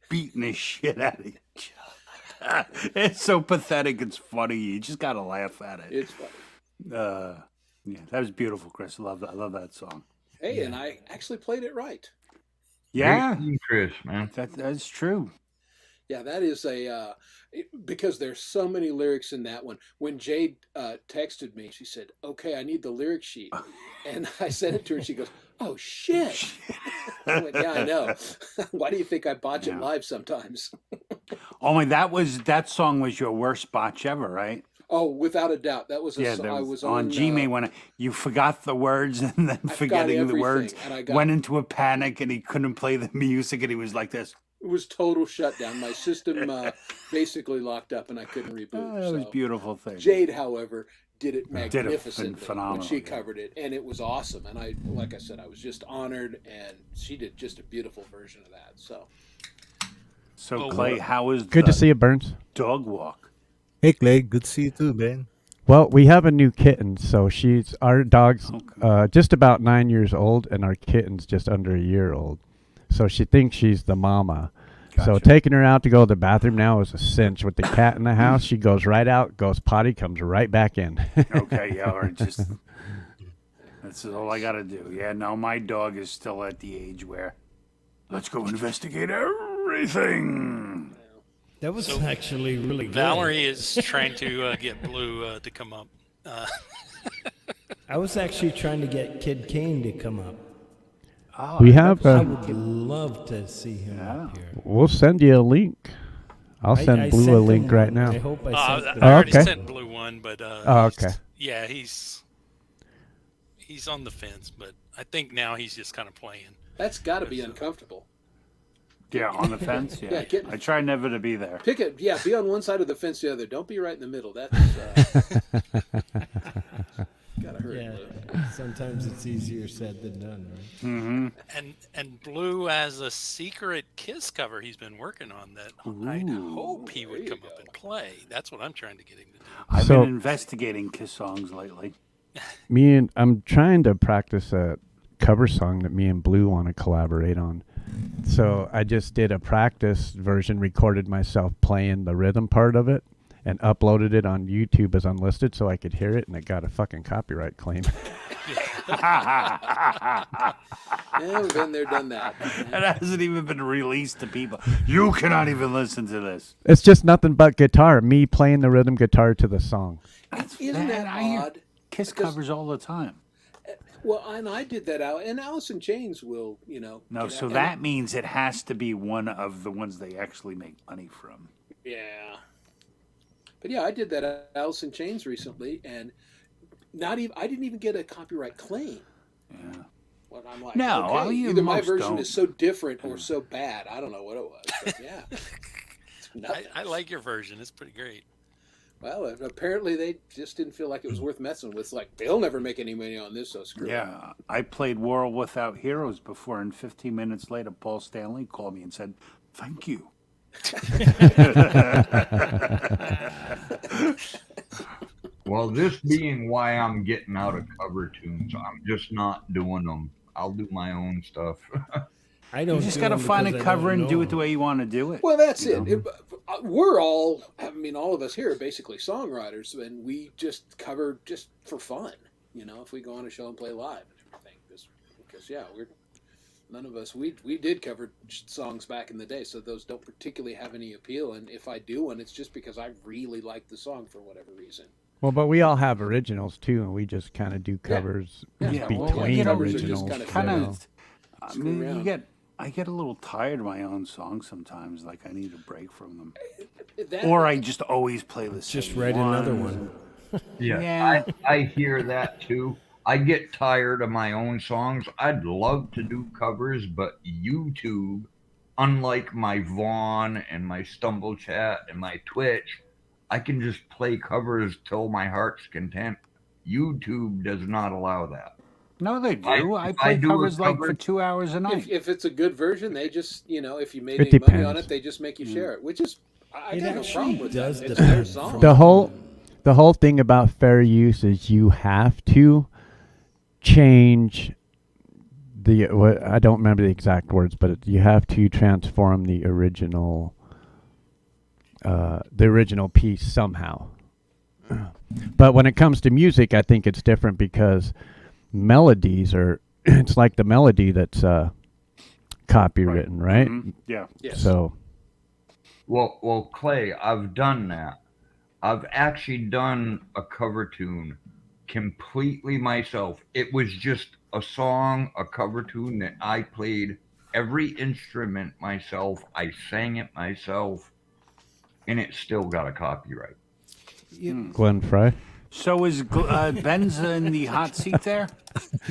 beating the shit out of each other. It's so pathetic. It's funny. You just got to laugh at it. It's funny. Yeah, that was beautiful, Chris. I love that. I love that song. Hey, and I actually played it right. Yeah, Chris, man. That's true. Yeah, that is because there's so many lyrics in that one. When Jade texted me, she said, "Okay, I need the lyric sheet," and I sent it to her. And she goes, "Oh shit!" I went, "Yeah, I know. Why do you think I botch it live sometimes?" Oh, that song was your worst botch ever, right? Oh, without a doubt, that was I was on G-May when you forgot the words and then forgetting the words went into a panic and he couldn't play the music and he was like this. It was total shutdown. My system basically locked up and I couldn't reboot. That was a beautiful thing. Jade, however, did it magnificently phenomenal, when she covered it, and it was awesome. And like I said, I was just honored, and she did just a beautiful version of that. So Clay, how was good to see you, Burns? Dog walk? Hey Clay, good to see you too, man. Well, we have a new kitten, so our dog's just about 9 years old, and our kitten's just under a year old. So she thinks she's the mama. So taking her out to go to the bathroom now is a cinch. With the cat in the house, she goes right out, goes potty, comes right back in. Okay, yeah, or just that's all I gotta do. Yeah, no, my dog is still at the age where let's go investigate everything. That was actually really good. Valerie is trying to get Blue to come up. I was actually trying to get Kid Kane to come up. We have. I would love to see him up here. We'll send you a link. I'll send I Blue sent a him link right one. now. I hope I sent I already okay. sent Blue one, but okay. Yeah, he's on the fence, but I think now he's just kind of playing. That's got to be uncomfortable. Yeah, on the fence. Yeah, I try never to be there. Pick it. Yeah, be on one side of the fence, the other. Don't be right in the middle. That's gotta hurt. Yeah, sometimes it's easier said than done, right? Mm-hmm. And Blue has a secret Kiss cover he's been working on that I hope he would come up and play. That's what I'm trying to get him to do. I've been investigating Kiss songs lately. I'm trying to practice a cover song that me and Blue want to collaborate on. So I just did a practice version, recorded myself playing the rhythm part of it, and uploaded it on YouTube as unlisted so I could hear it, and it got a fucking copyright claim. Yeah, we've been there, done that. It hasn't even been released to people. You cannot even listen to this. It's just nothing but guitar, me playing the rhythm guitar to the song. Isn't that I hear odd? Kiss covers all the time. Well, and I did that out, and Alice in Chains will, No, get so out- that means it has to be one of the ones they actually make money from. Yeah. But yeah, I did that at Alice in Chains recently, and I didn't even get a copyright claim. Yeah. Well, I'm like, No, okay, well, either my most version don't. is so different or so bad. I don't know what it was. But yeah. I like your version. It's pretty great. Well, apparently they just didn't feel like it was worth messing with. It's like, they'll never make any money on this, so screw it. Yeah, I played World Without Heroes before, and 15 minutes later, Paul Stanley called me and said, "Thank you." Well, this being why I'm getting out of cover tunes, I'm just not doing them. I'll do my own stuff. I don't. You just got to find a cover and do it the way you want to do it. Well, that's you it. know? We're all, all of us here are basically songwriters, and we just cover just for fun, if we go on a show and play live and everything. Because none of us, we did cover songs back in the day, so those don't particularly have any appeal, and if I do one, it's just because I really like the song for whatever reason. Well, but we all have originals too, and we just kind of do covers between originals. I get a little tired of my own songs sometimes. Like I need a break from them, That- or I just always play the same. Just write another one. Yeah, I hear that too. I get tired of my own songs. I'd love to do covers, but YouTube, unlike my Vaughn and my Stumble Chat and my Twitch, I can just play covers till my heart's content. YouTube does not allow that. No, they do. I play covers like for 2 hours a night. If it's a good version, they just, if you made It any money on depends. it, they just make you share it, which is, I It got no actually problem with does that. It's depend. their song. The whole thing about fair use is you have to change I don't remember the exact words, but you have to transform the original piece somehow. But when it comes to music, I think it's different because melodies it's like the melody that's copywritten, right? Mm-hmm. Yeah. Yes. So Well, Clay, I've done that. I've actually done a cover tune completely myself. It was just a song, a cover tune that I played every instrument myself. I sang it myself, and it still got a copyright. Glenn Fry. So is Ben's in the hot seat there?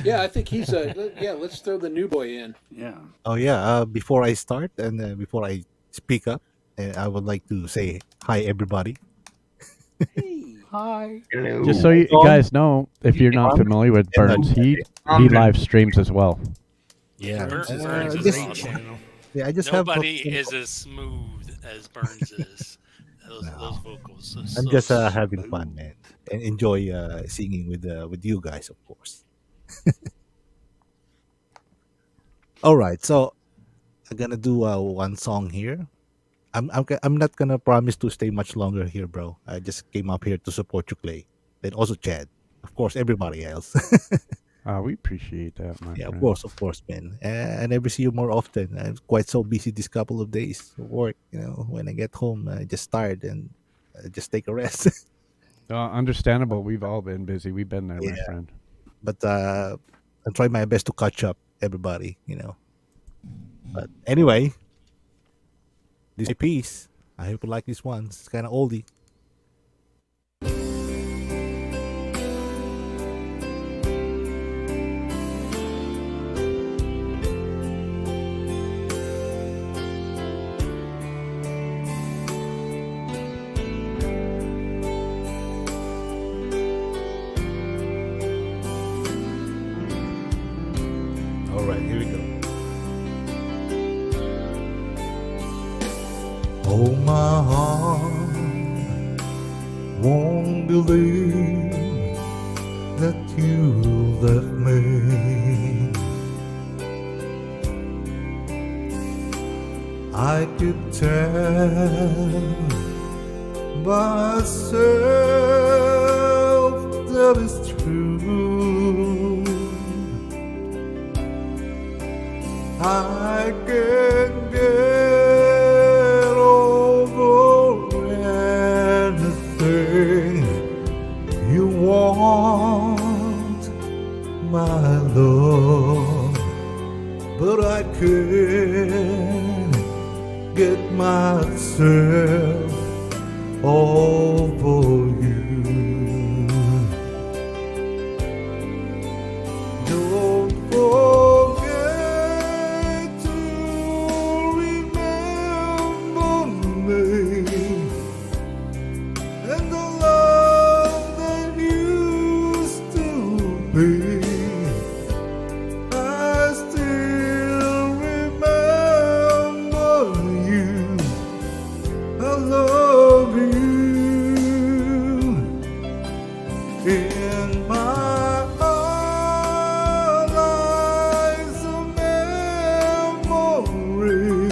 Yeah, I think he's let's throw the new boy in. Yeah. Oh yeah. Before I start and before I speak up, I would like to say hi, everybody. Hi. Hello. Just so you guys know, if you're not familiar with Burns, he live streams as well. Yeah. Burns is just- awesome. Yeah, I just Nobody have. is as smooth as Burns is. those vocals. I'm just having fun, man, and enjoy singing with you guys, of course. All right, so I'm gonna do one song here. I'm not gonna promise to stay much longer here, bro. I just came up here to support you, Clay. Then also Chad, of course, everybody else. We appreciate that, my Yeah, friend. of course, man. I never see you more often. I'm quite so busy this couple of days of work. When I get home, I just tired and I just take a rest. Understandable. We've all been busy. We've been there, my Yeah. friend. But I'm trying my best to catch up, everybody. But anyway, this is piece. I hope you like this one. It's kind of oldie. All right, here we go. Oh, my heart won't believe that you left me. I could tell myself that it's true. I can't get over anything you want, my love, but I can't get myself over you. Don't forget to remember me and the love that used to be. I still remember you. I love you. In my heart lies a memory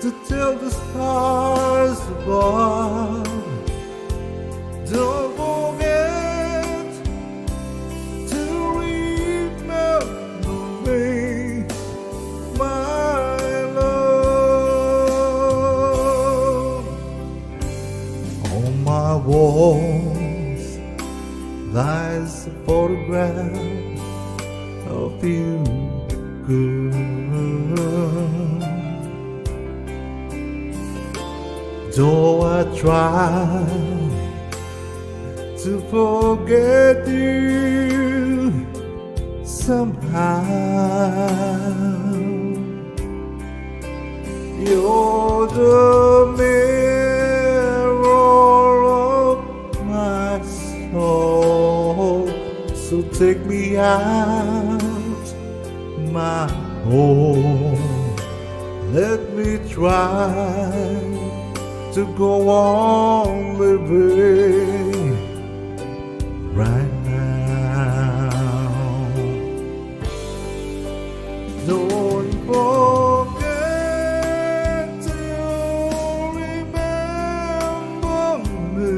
to tell the stars above. Don't forget to remember me, my love. On my walls lies a photograph of you, girl. Though I try to forget you somehow, you're the mirror of my soul. So take me out, my home. Let me try to go on living right now. Don't forget to remember me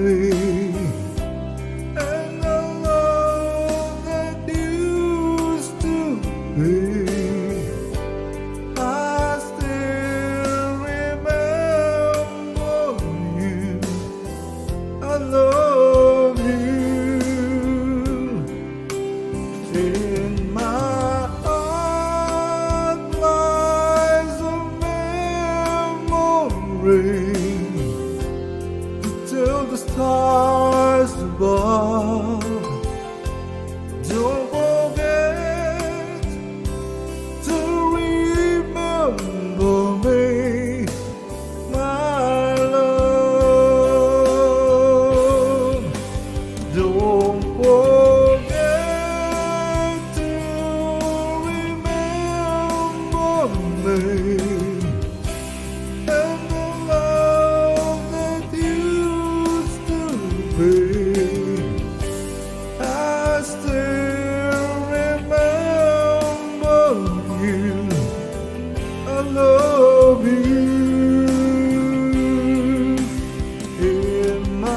and the love that used to be. I still remember you. I love you. In my heart lies a memory to tell the stars above. Don't forget to remember me, my love. Don't forget to remember me and the love me. I still remember you. I love you. In my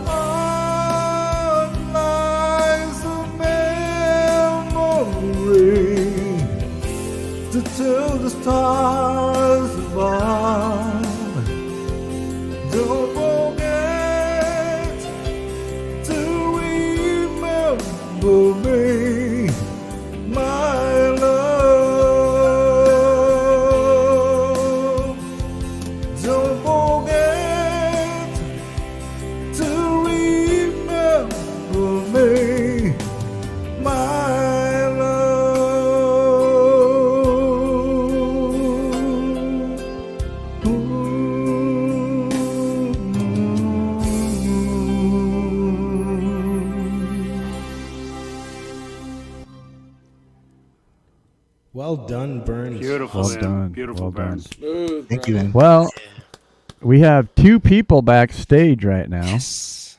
heart lies a memory to tell the stars above. Don't forget to remember me, my love. Don't forget to remember me, my Well done, Burns. Beautiful, Well man. done. Beautiful, Well done. Burns. Smooth, Thank you, brother. man. Well, we have two people backstage right now. Yes.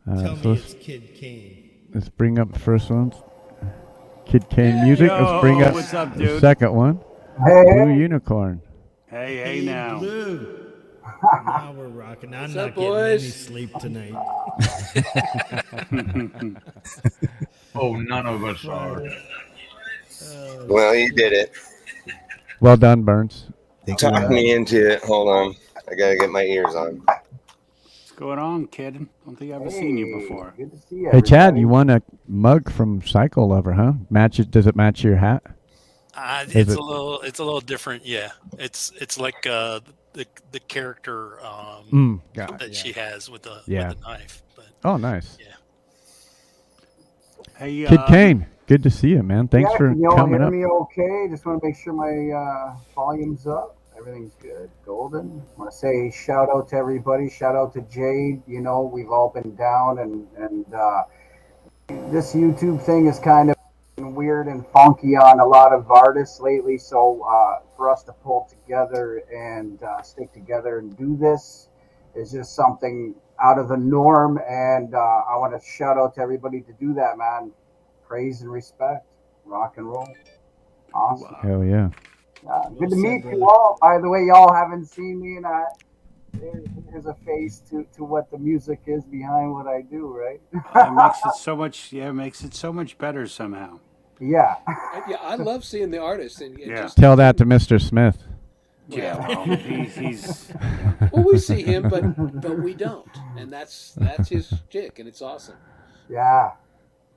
Tell So me let's, it's Kid Kane. let's bring up the first one. Kid Kane Music. Let's bring Yo, up what's up, the dude? second one. Hey, Blue hey. Unicorn. Hey, hey, Hey, now. Blue. Now we're rocking. I'm What's not up, getting any boys? sleep tonight. Oh, none of us are. Well, you did it. Well done, Burns. Thank you, Talk man. me into it. Hold on. I gotta get my ears on. What's going on, kid? Don't think I've ever seen you before. Good to see you. Hey, Chad, you won a mug from Cycle Lover, huh? Does it match your hat? It's a little different. Yeah, it's like the character that she has with the knife. But oh, nice. yeah. Hey, Kid Kane, good to see you, man. Thanks for Can you all coming hear up. me okay? Just want to make sure my volume's up. Everything's good. Golden. I want to say shout out to everybody. Shout out to Jade. You know, we've all been down and this YouTube thing is kind of weird and funky on a lot of artists lately. So for us to pull together and stick together and do this is just something out of the norm. And I want to shout out to everybody to do that, man. Praise and respect. Rock and roll. Awesome. Hell yeah. Good to meet you all. By the way, y'all haven't seen me, and there's a face to what the music is behind what I do, right? It makes it so much. Yeah, it makes it so much better somehow. Yeah. Yeah, I love seeing the artist and just Tell that to Mr. Smith. Yeah, well, he's well, we see him, but we don't, and that's his chick, and it's awesome. Yeah.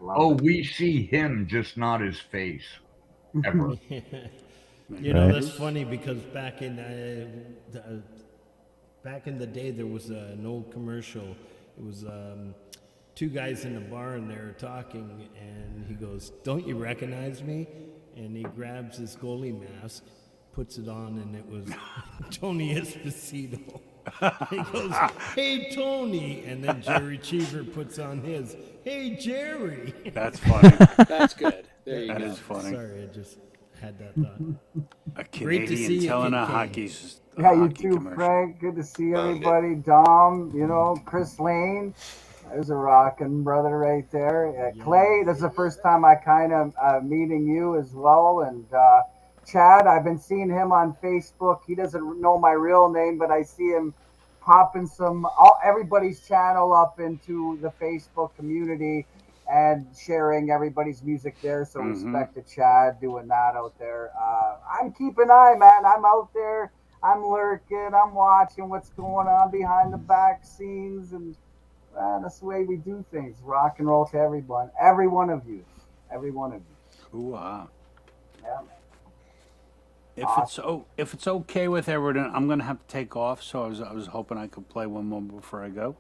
Oh, we see him, just not his face. Ever. You know, that's funny because back in the day, there was an old commercial. It was two guys in a bar and they were talking, and he goes, "Don't you recognize me?" And he grabs his goalie mask, puts it on, and it was Tony Esposito. He goes, "Hey, Tony," and then Jerry Cheever puts on his, "Hey, Jerry." That's funny. That's good. There you go. That is funny. Sorry, I just had that thought. A Great to see Canadian you, telling Kid a Kane. hockey. Yeah, you hockey too, commercial. Frank. Good to see everybody. Dom, you know, Chris Lane. There's a rockin' brother right there. Clay, this is the first time I kind of meeting you as well. And Chad, I've been seeing him on Facebook. He doesn't know my real name, but I see him popping everybody's channel up into the Facebook community and sharing everybody's music there. So respect to Chad doing that out there. I'm keeping an eye, man. I'm out there. I'm lurking. I'm watching what's going on behind the back scenes, and that's the way we do things. Rock and roll to everyone. Every one of you. Every one of you. Ooh-ah. Yeah, man. If it's okay with everyone, I'm gonna have to take off. So I was hoping I could play one more before I go.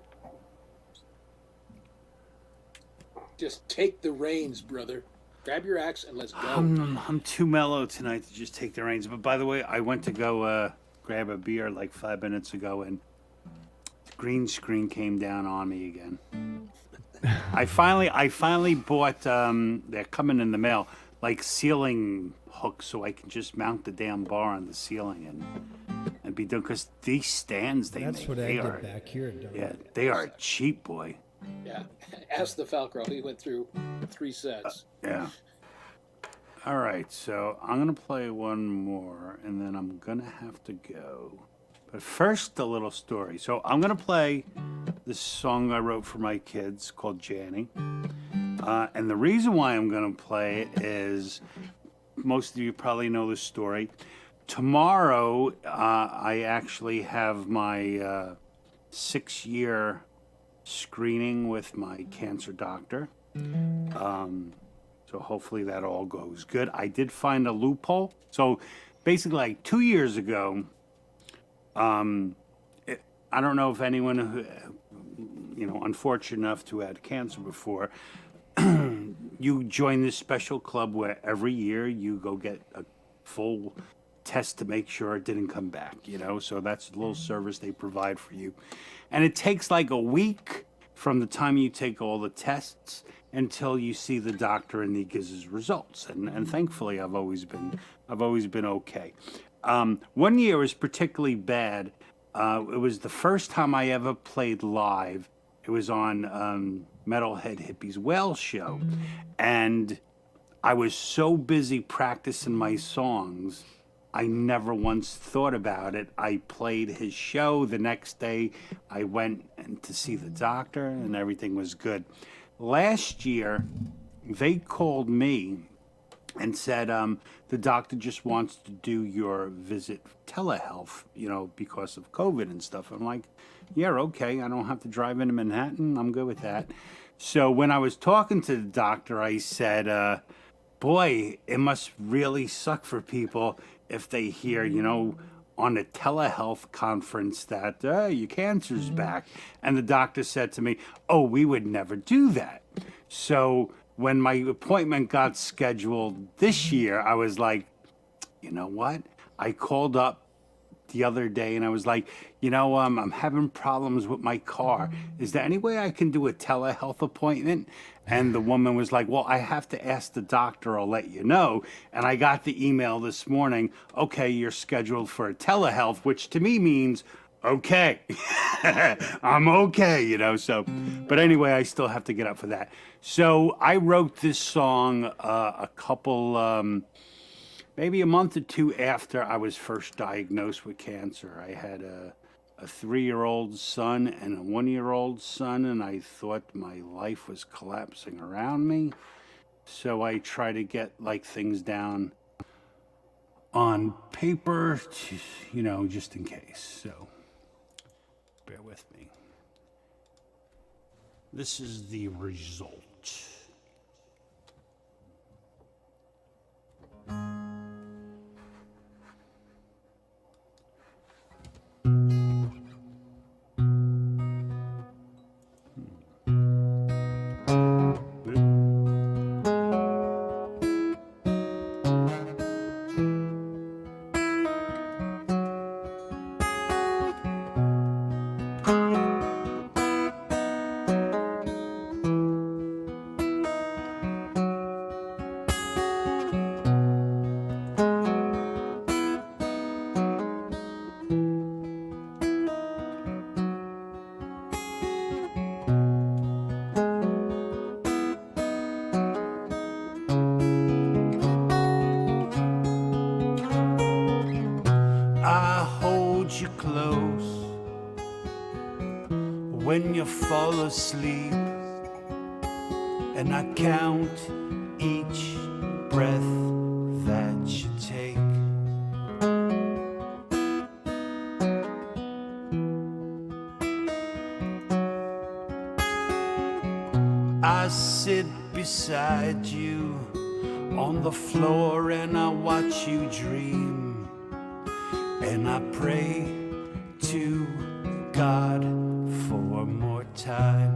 Just take the reins, brother. Grab your axe and let's go. I'm too mellow tonight to just take the reins. But by the way, I went to go grab a beer like 5 minutes ago, and the green screen came down on me again. I finally bought. They're coming in the mail, like ceiling hooks, so I can just mount the damn bar on the ceiling and be be done because these stands they That's make, what I they did are, back here, Doug. yeah, they are cheap, boy. Yeah, ask the Falcro. He went through 3 sets. Yeah. All right, so I'm gonna play one more, and then I'm gonna have to go. But first, a little story. So I'm gonna play this song I wrote for my kids called Janny, and the reason why I'm gonna play it is most of you probably know the story. Tomorrow, I actually have my 6-year screening with my cancer doctor. So hopefully that all goes good. I did find a loophole. So basically, like 2 years ago, I don't know if anyone who, unfortunate enough to had cancer before, you join this special club where every year you go get a full test to make sure it didn't come back, So that's a little service they provide for you. And it takes like a week from the time you take all the tests until you see the doctor and he gives his results. And thankfully, I've always been okay. 1 year was particularly bad. It was the first time I ever played live. It was on Metalhead Hippie's Whale Show. And I was so busy practicing my songs, I never once thought about it. I played his show. The next day, I went to see the doctor, and everything was good. Last year, they called me and said, the doctor just wants to do your visit telehealth, because of COVID and stuff. I'm like, yeah, okay. I don't have to drive into Manhattan. I'm good with that. So when I was talking to the doctor, I said, boy, it must really suck for people if they hear, on a telehealth conference that your cancer's back. And the doctor said to me, oh, we would never do that. So when my appointment got scheduled this year, I was like, you know what? I called up the other day and I was like, I'm having problems with my car. Is there any way I can do a telehealth appointment? And the woman was like, well, I have to ask the doctor. I'll let you know. And I got the email this morning. Okay, you're scheduled for a telehealth, which to me means, okay, I'm okay, so, but anyway, I still have to get up for that. So I wrote this song a couple, maybe a month or two after I was first diagnosed with cancer. I had a 3-year-old son and a 1-year-old son, and I thought my life was collapsing around me. So I try to get things down on paper, just in case. So bear with me. This is the result. I hold you close when you fall asleep, and I count each breath that you take. I sit beside you on the floor and I watch you dream, and I pray to God for more time.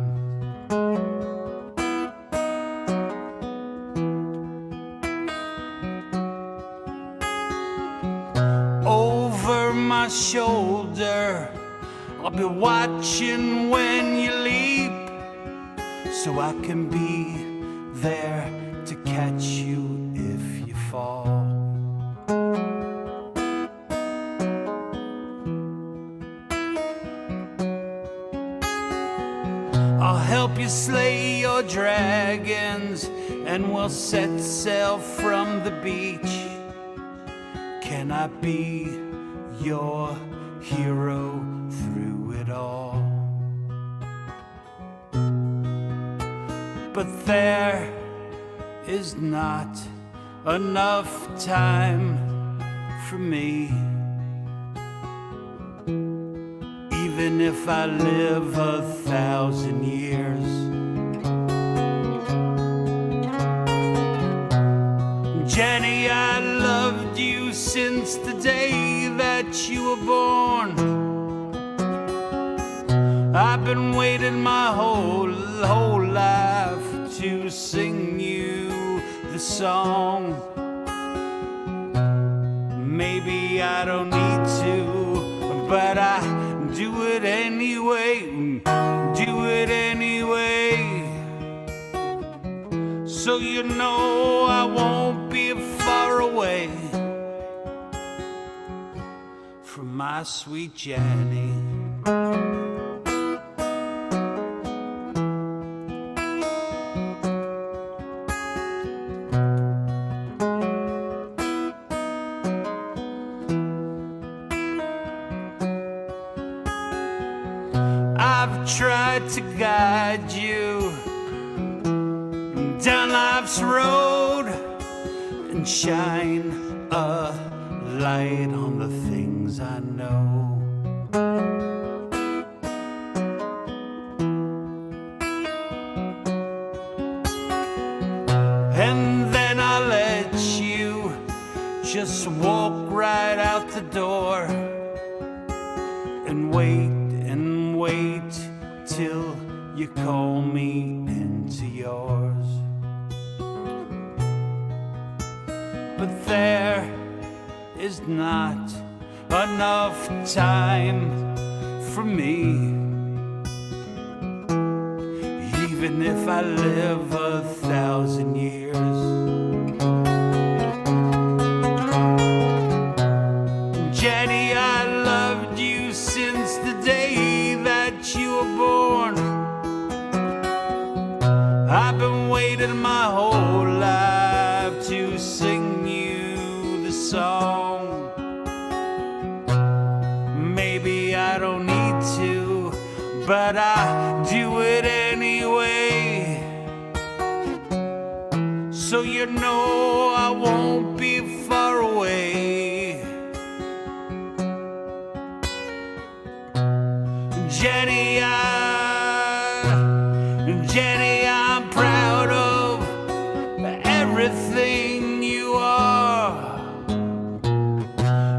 Over my shoulder, I'll be watching when you leap, so I can be there to catch you if you fall. I'll help you slay your dragons, and we'll set sail from the beach. Can I be your hero through it all? But there is not enough time for me. Even if I live 1,000 years, Jenny, I loved you since the day that you were born. I've been waiting my whole life to sing you the song. Maybe I don't need to, but I do it anyway, do it anyway. So you know I won't be far away from my sweet Jenny. I've tried to guide you down life's road and shine a light on the things I know. And then I let you just walk right out the door and wait till you call me into yours. But there is not enough time for me. Even if I live 1,000 years, Jenny, I loved you since the day that you were born. I've been waiting my whole life to sing you the song. Maybe I don't need to, but I do it anyway. So you know I won't be far away. Jenny, I'm proud of everything you are.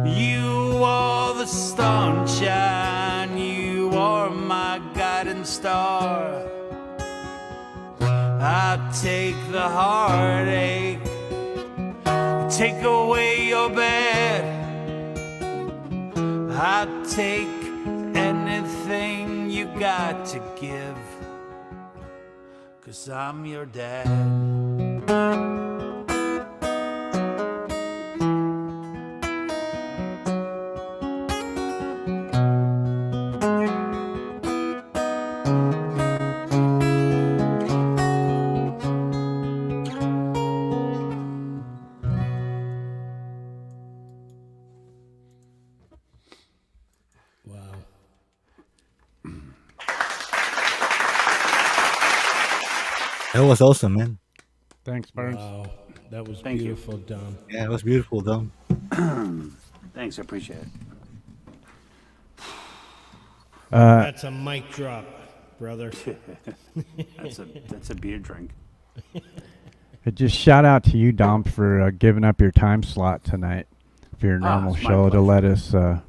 You are the sunshine, you are my guiding star. I take the heartache, take away your bed. I take anything you got to give, 'cause I'm your dad. That was awesome, man. Thanks, Burns. Wow, that was Thank you. beautiful, Dom. Yeah, it was beautiful, Dom. Thanks, I appreciate it. That's a mic drop, brother. That's a beer drink. Just shout out to you, Dom, for giving up your time slot tonight for your normal it's my show to pleasure.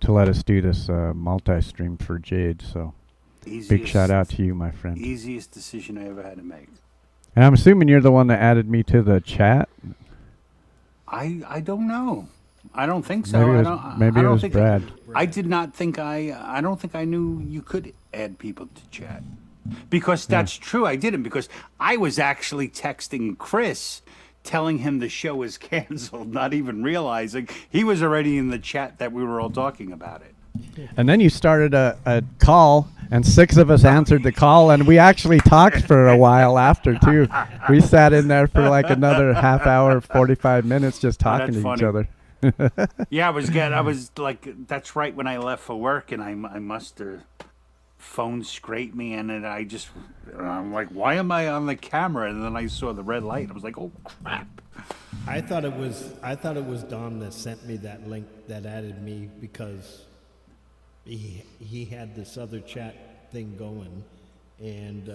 let us do this multi-stream for Jade. So big shout out to you, my friend. Easiest decision I ever had to make. And I'm assuming you're the one that added me to the chat. I don't know. I don't think so. Maybe I it don't was think Brad. I did not think I don't think I knew you could add people to chat. Because that's true, I didn't, because I was actually texting Chris telling him the show is canceled, not even realizing he was already in the chat that we were all talking about it. And then you started a call And 6 of us answered the call, and we actually talked for a while after too. We sat in there for like another half hour, 45 minutes, just talking to each other. Yeah, I was like, that's right when I left for work, and I must have phone scraped me, and then I'm like, why am I on the camera? And then I saw the red light. I was like, oh crap. I thought it was Dom that sent me that link that added me because he had this other chat thing going, and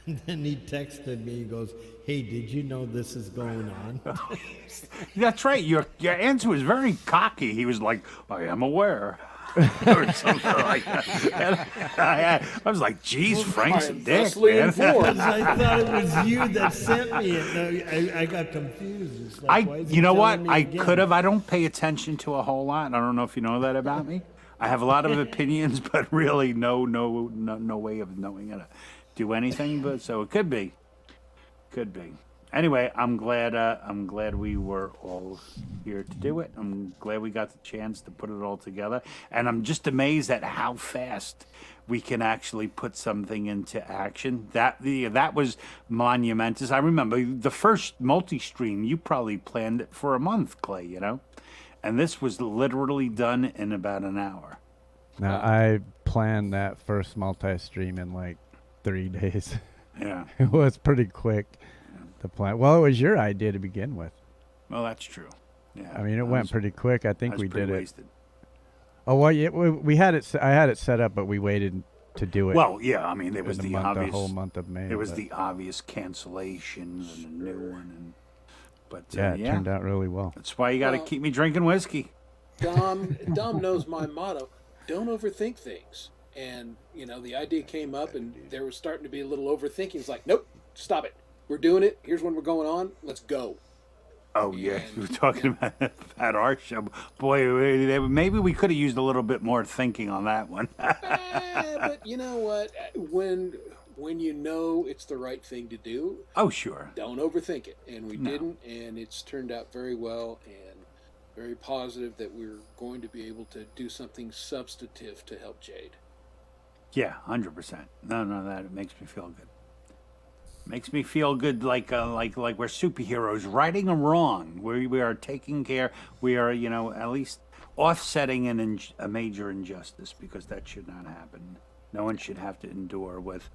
and then he texted me. He goes, "Hey, did you know this is going on?" That's right. Your answer was very cocky. He was like, I am aware. Or something like that. And I was like, geez, Frank's a dick, man. I thought it was you that sent me it. I got confused. It's like, why is he You know what? telling me I again? could have. I don't pay attention to a whole lot. I don't know if you know that about me. I have a lot of opinions, but really no way of knowing how to do anything. But so it could be. Anyway, I'm glad we were all here to do it. I'm glad we got the chance to put it all together, and I'm just amazed at how fast we can actually put something into action. That was monumentous. I remember the first multi-stream. You probably planned it for a month, Clay. You know, and this was literally done in about an hour. Now I planned that first multi-stream in like 3 days. Yeah, it was pretty quick. The plan. Well, it was your idea to begin with. Well, that's true. Yeah, I mean, it went pretty quick. I think we did wasted. it. Oh well, yeah, we had it. I had it set up, but we waited to do it. Well, yeah. I mean, there was the obvious whole month of May. There was the obvious cancellations and a new one, but yeah, it turned out really well. That's why you got to keep me drinking whiskey. Dom knows my motto: don't overthink things. And the idea came up, and there was starting to be a little overthinking. It's like, nope, stop it. We're doing it. Here's when we're going on. Let's go. Oh, yeah. We were talking about our show. Boy, maybe we could have used a little bit more thinking on that one. But you know what? When you know it's the right thing to do. Oh, sure. Don't overthink it. And we didn't. And it's turned out very well and very positive that we're going to be able to do something substantive to help Jade. Yeah, 100%. No, that makes me feel good. Makes me feel good, like we're superheroes, righting a wrong. We are taking care. We are, at least offsetting a major injustice, because that should not happen. No one should have to endure with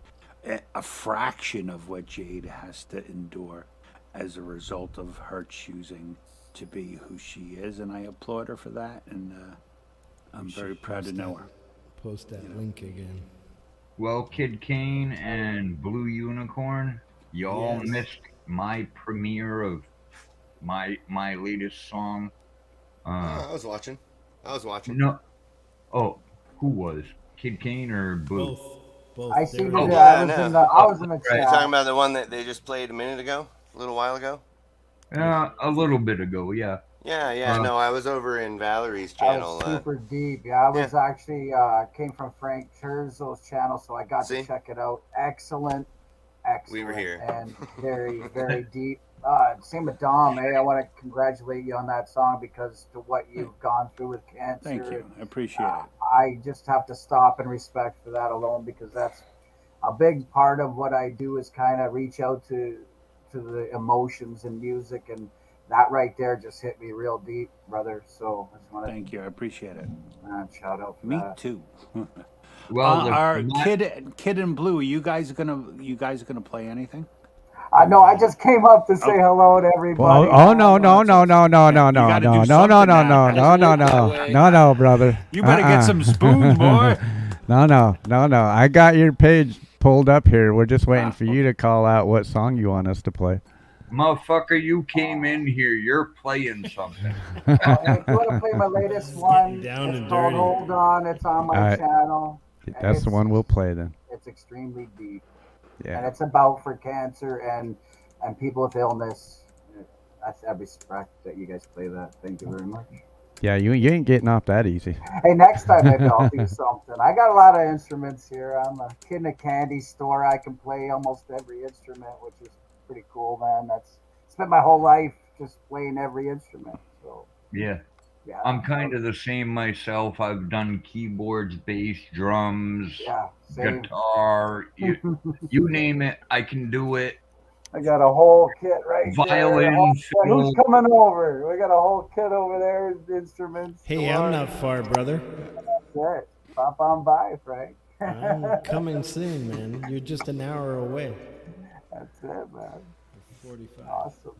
a fraction of what Jade has to endure as a result of her choosing to be who she is, and I applaud her for that. And I'm very proud to know her. Post that link again. Well, Kid Kane and Blue Unicorn, y'all missed my premiere of my latest song. I was watching. No. Oh, who was? Kid Kane or Blue? Both. I see. Oh, I was in the Right. chat. You talking about the one that they just played a minute ago, a little while ago? A little bit ago, yeah. Yeah. No, I was over in Valerie's That channel. was super deep. Yeah, I was actually came from Frank Cherzo's channel, so I got to check it out. Excellent. We were here. And very, very deep. Same with Dom, I want to congratulate you on that song, because to what you've gone through with cancer. Thank you. I appreciate it. I just have to stop and respect for that alone, because that's a big part of what I do, is kind of reach out to the emotions in music, and that right there just hit me real deep, brother. So I just want to thank you. I appreciate it. Shout out for me that. too. Well, our Kid in Blue, you guys gonna play anything? No, I just came up to say hello to everybody. Well, no, brother. You better get some spoons, boy. No. I got your page pulled up here. We're just waiting for you to call out what song you want us to play. Motherfucker, you came in here. You're playing something. If you want to play my latest one, down it's and called dirty. Hold On. It's on my channel. That's the one we'll play then. It's extremely deep. Yeah. And it's about for cancer and people with illness. I respect that you guys play that. Thank you very much. Yeah, you ain't getting off that easy. Hey, next time maybe I'll do something. I got a lot of instruments here. I'm a kid in a candy store. I can play almost every instrument, which is pretty cool, man. That's spent my whole life just playing every instrument. So yeah. Yeah. I'm kind of the same myself. I've done keyboards, bass, drums, Yeah. Same. guitar, you name it, I can do it. I got a whole kit right there. Violin, Who's fiddle. coming over? We got a whole kit over there. Instruments. Hey, I'm door. not far, brother. That's it. Pop on by, Frank. I'm coming soon, man. You're just an hour away. That's it, man. 45. Awesome.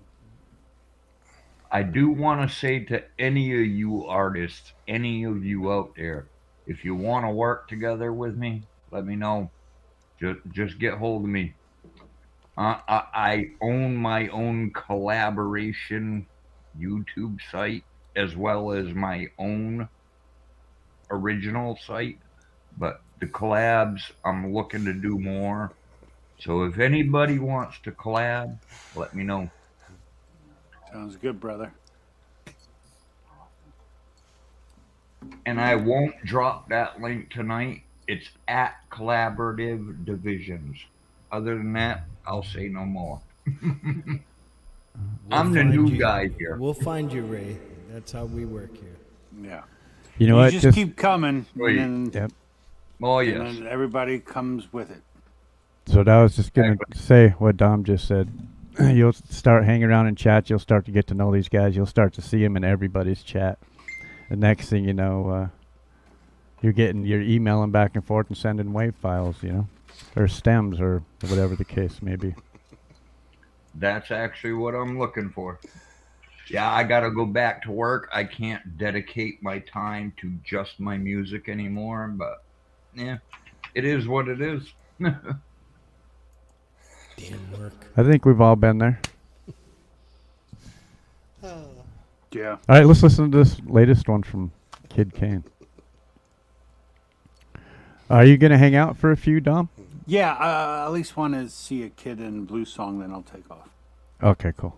I do want to say to any of you artists, any of you out there, if you want to work together with me, let me know. Just get hold of me. I own my own collaboration YouTube site as well as my own original site, but the collabs, I'm looking to do more. So if anybody wants to collab, let me know. Sounds good, brother. And I won't drop that link tonight. It's at Collaborative Divisions. Other than that, I'll say no more. I'm the new guy here. We'll find you, Ray. That's how we work here. Yeah. You know what? Just keep coming, Wait. and then, Yep. Oh, and yes. then everybody comes with it. So I was just gonna say what Dom just said. You'll start hanging around in chat. You'll start to get to know these guys. You'll start to see them in everybody's chat. The next thing you know, you're emailing back and forth and sending wave files, or stems or whatever the case may be. That's actually what I'm looking for. Yeah, I got to go back to work. I can't dedicate my time to just my music anymore, but yeah, it is what it is. Damn work. I think we've all been there. Yeah. All right, let's listen to this latest one from Kid Kane. Are you going to hang out for a few, Dom? Yeah, I at least want to see a Kid in Blue song, then I'll take off. Okay, cool.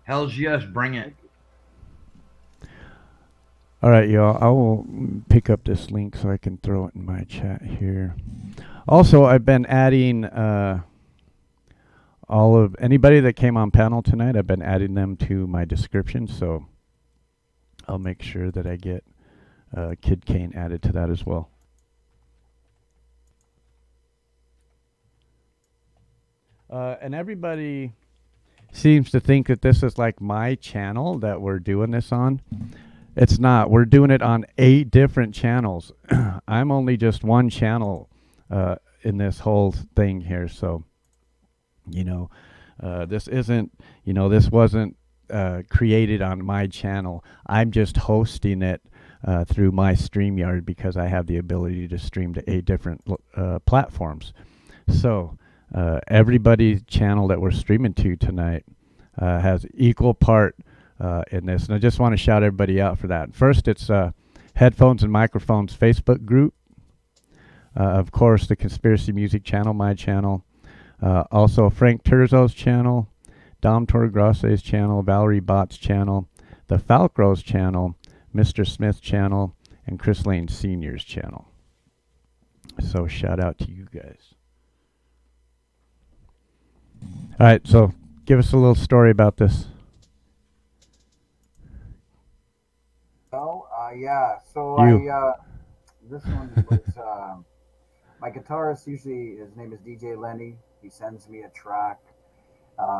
Hell's yes, bring it. All right, y'all. I will pick up this link so I can throw it in my chat here. Also, I've been adding all of anybody that came on panel tonight. I've been adding them to my description, so I'll make sure that I get Kid Kane added to that as well. And everybody seems to think that this is like my channel that we're doing this on. It's not. We're doing it on 8 different channels. I'm only just one channel in this whole thing here. So, this isn't, this wasn't created on my channel. I'm just hosting it through my StreamYard because I have the ability to stream to 8 different platforms. So, everybody's channel that we're streaming to tonight has equal part in this, and I just want to shout everybody out for that. First, it's Headphones and Microphones Facebook group. Of course, the Conspiracy Music channel, my channel. Also, Frank Terzo's channel, Dom Torgrasse's channel, Valerie Bott's channel, the Falcros channel, Mr. Smith's channel, and Chris Lane Sr.'s channel. So shout out to you guys. All right, so give us a little story about this. Yeah. So this one was my guitarist. Usually, his name is DJ Lenny. He sends me a track,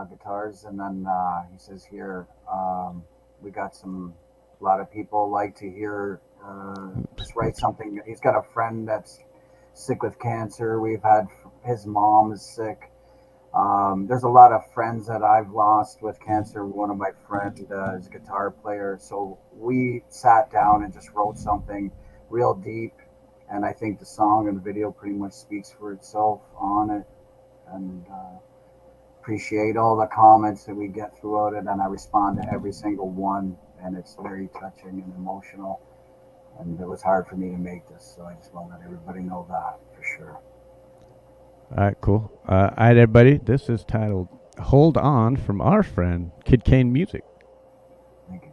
guitars, and then he says, "Here, we got a lot of people like to hear. Just write something." He's got a friend that's sick with cancer. We've had his mom is sick. There's a lot of friends that I've lost with cancer. One of my friends is a guitar player. So we sat down and just wrote something real deep. And I think the song and the video pretty much speaks for itself on it. And appreciate all the comments that we get throughout it. And I respond to every single one. And it's very touching and emotional. And it was hard for me to make this. So I just want to let everybody know that for sure. All right, cool. All right, everybody. This is titled Hold On from our friend Kid Kane Music. Thank you.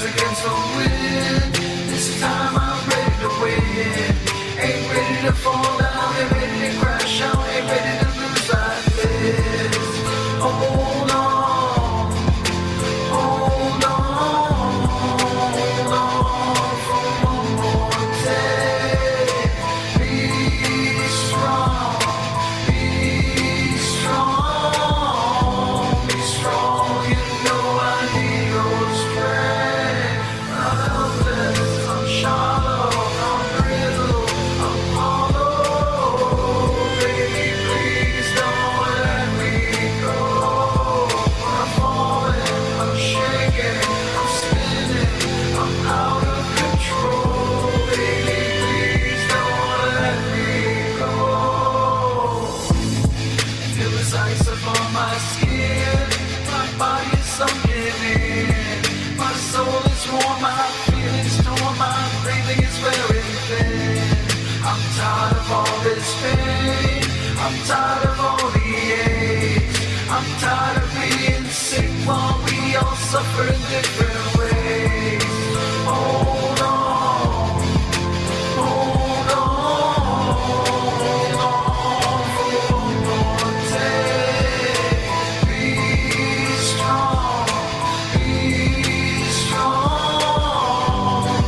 Against the wind, this time I'm ready to win. Ain't ready to fall down, ain't ready to crash out, ain't ready to lose like this. Hold on, hold on, hold on for one more day. Be strong, be strong, be strong. You know I need your strength. I'm shallow, I'm brittle, I'm hollow. Baby, please don't let me go. I'm falling, I'm shaking, I'm spinning, I'm out of control. Baby, please don't let me go. Feel this ice upon my skin, my body is sunken in. My soul is warm, my feelings torn, my breathing is very thin. I'm tired of all this pain, I'm tired of all the aches. I'm tired of being sick while we all suffer in different ways. Hold on, hold on, hold on for one more day. Be strong, be strong,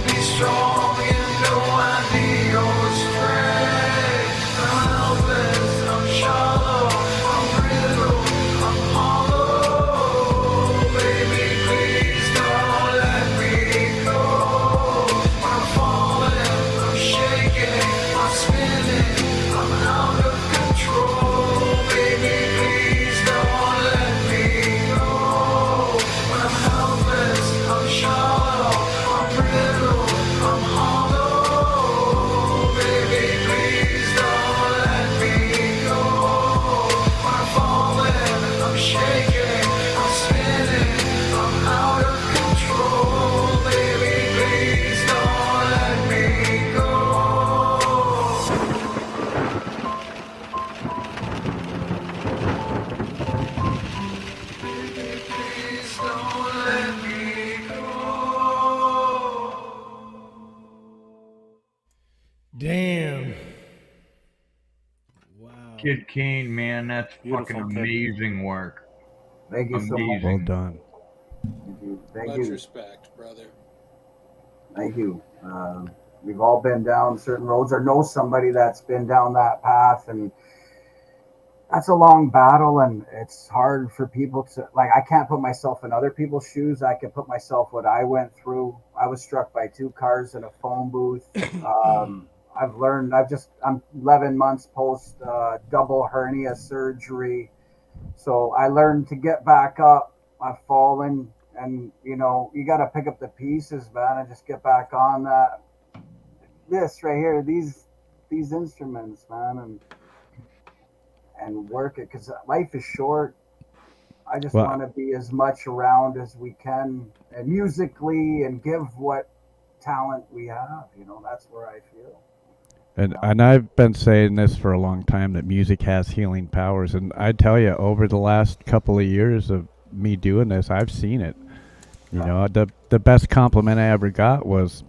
be strong. You know I need your strength. I'm helpless, I'm shallow, I'm brittle, I'm hollow. Baby, please don't let me go. When I'm falling, I'm shaking, I'm spinning, I'm out of control. Baby, please don't let me go. When I'm helpless, I'm shallow, I'm brittle, I'm hollow. Baby, please don't let me go. When I'm falling, I'm shaking, I'm spinning, I'm out of control. Baby, please don't let me go. Please don't let me go. Damn. Kid Kane, man, that's Beautiful, fucking kid. amazing work. Thank you so much. Well done. Thank Much you. respect, brother. Thank you. We've all been down certain roads or know somebody that's been down that path, and that's a long battle, and it's hard for people to like. I can't put myself in other people's shoes. I can put myself what I went through. I was struck by 2 cars in a phone booth. I've learned. I'm 11 months post double hernia surgery, so I learned to get back up. I've fallen, and you got to pick up the pieces, man, and just get back on that. This right here, these instruments, man, and work it because life is short. I just Well, want to be as much around as we can, and musically, and give what talent we have. That's where I feel. and I've been saying this for a long time that music has healing powers, and I tell you, over the last couple of years of me doing this, I've seen it. The best compliment I ever got was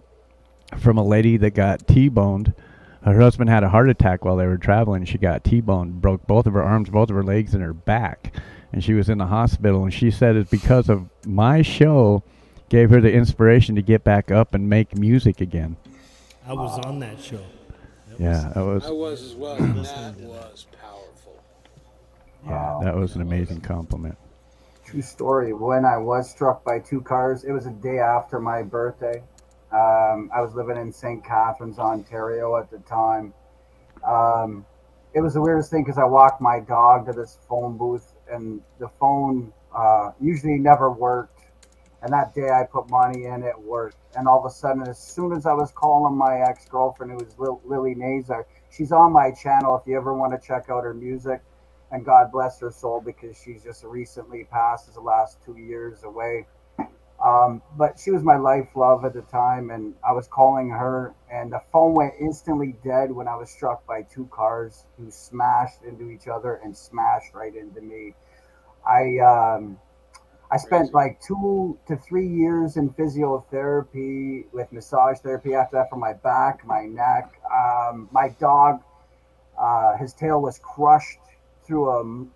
from a lady that got T-boned. Her husband had a heart attack while they were traveling. She got T-boned, broke both of her arms, both of her legs, and her back, and she was in the hospital. And she said it's because of my show gave her the inspiration to get back up and make music again. I was on that show. Yeah, that was. I was as well, and that was powerful. Yeah, that was an amazing compliment. True story. When I was struck by 2 cars, it was a day after my birthday. I was living in St. Catharines, Ontario at the time. It was the weirdest thing because I walked my dog to this phone booth and the phone usually never worked. And that day I put money in, it worked. And all of a sudden, as soon as I was calling my ex-girlfriend, who was Lily Nazar, she's on my channel if you ever want to check out her music. And God bless her soul, because she's just recently passed, the last 2 years away. But she was my life love at the time, and I was calling her, and the phone went instantly dead when I was struck by two cars who smashed into each other and smashed right into me. I I spent like 2 to 3 years in physiotherapy with massage therapy after that for my back, my neck. My dog, his tail was crushed through a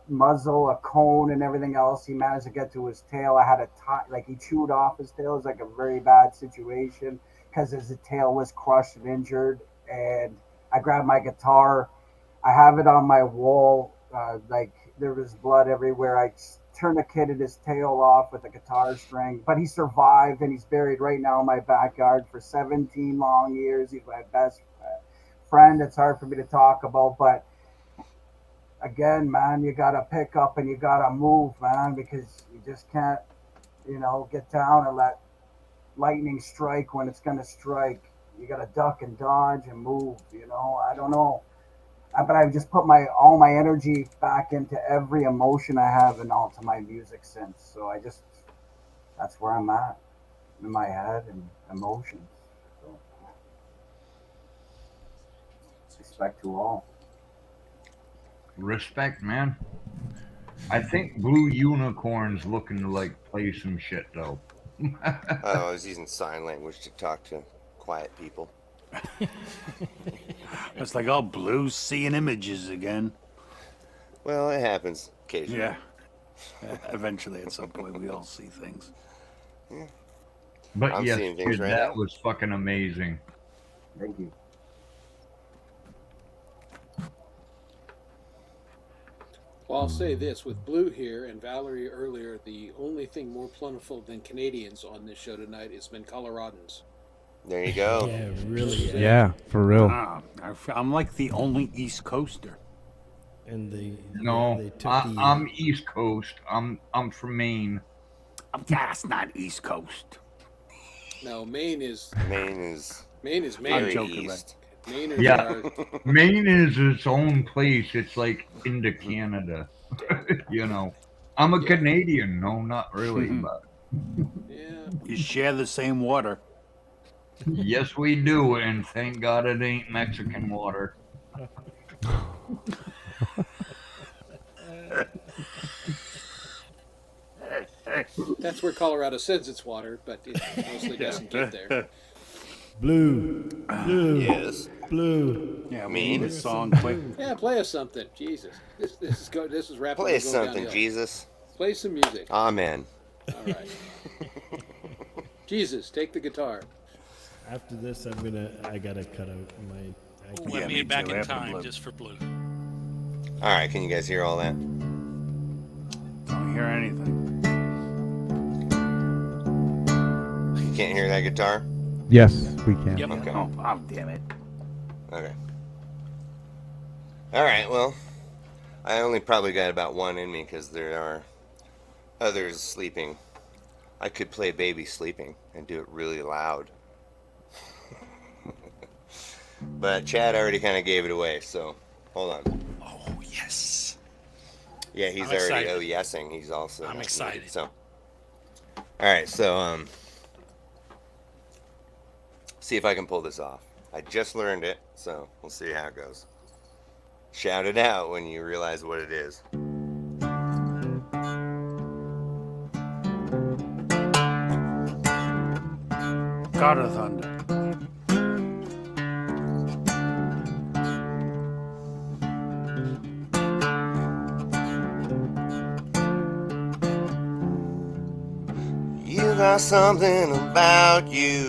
muzzle, a cone, and everything else. He managed to get to his tail. I had to tie, like he chewed off his tail. It was like a very bad situation because his tail was crushed and injured. And I grabbed my guitar. I have it on my wall. Like there was blood everywhere. I tourniqueted his tail off with a guitar string, but he survived and he's buried right now in my backyard for 17 long years. He's my best friend. It's hard for me to talk about, but again, man, you gotta pick up and you gotta move, man, because you just can't, get down and let lightning strike when it's gonna strike. You gotta duck and dodge and move. I don't know, but I've just put all my energy back into every emotion I have and all to my music since. So that's where I'm at in my head and emotions. So, respect to all. Respect, man. I think Blue Unicorn's looking to like play some shit though. I was using sign language to talk to quiet people. It's like all Blue's seeing images again. Well, it happens occasionally. Yeah. Eventually, at some point, we all see things. Yeah. But I'm yes, seeing things kid, right that now. was fucking amazing. Thank you. Well, I'll say this, with Blue here and Valerie earlier, the only thing more plentiful than Canadians on this show tonight has been Coloradans. There you go. Yeah, really. Yeah, for real. I'm like the only East Coaster. And No, I'm East Coast. I'm from Maine. That's not East Coast. No, Maine is Maine. Maine. Joking, East. Maine Yeah, Maine is its own place. It's like into Canada. I'm a Canadian. No, not really, but You share the same water. yes, we do. And thank God it ain't Mexican water. That's where Colorado sends its water, but it mostly doesn't get there. Blue. Yes. Blue. Yeah, Mean. this song quick. Yeah, play us something. Jesus, this is rapidly Play us going something, downhill. Jesus. Play some music. Amen. All right. Jesus, take the guitar. After this, I gotta cut out my. Let me back in time just for Blue. All right, can you guys hear all that? Don't hear anything. You can't hear that guitar? Yes, we can. Yep. Okay. Oh, damn it. Okay. All right, well, I only probably got about one in me because there are others sleeping. I could play Baby Sleeping and do it really loud. But Chad already kind of gave it away, so hold on. Oh, yes. Yeah, he's I'm already excited. yesing. He's also I'm not excited. muted, so. All right, so see if I can pull this off. I just learned it, so we'll see how it goes. Shout it out when you realize what it is. God of Thunder. You got something about you.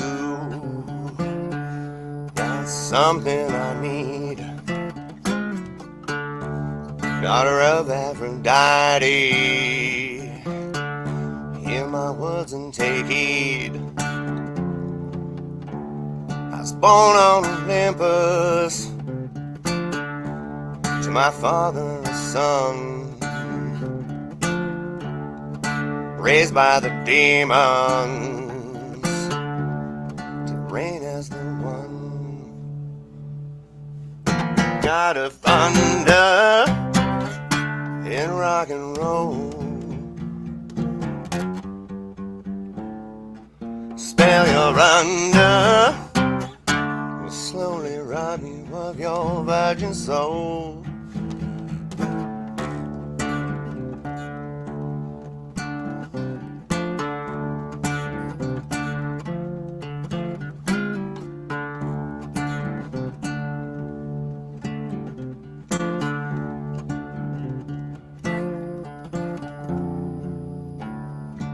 That's something I need. Daughter of Aphrodite. Hear my words and take heed. I was born on Olympus. To my father and son. raised by the demons to reign as the one. God of thunder in rock and roll, spell you're under will slowly rob you of your virgin soul.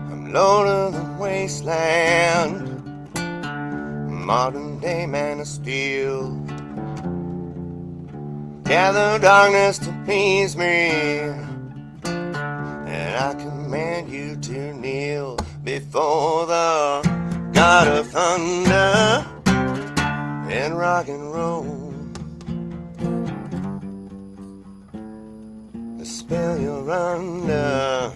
I'm Lord of the wasteland, modern day man of steel. Gather darkness to please me, and I command you to kneel before the God of thunder and rock and roll. The spell you're under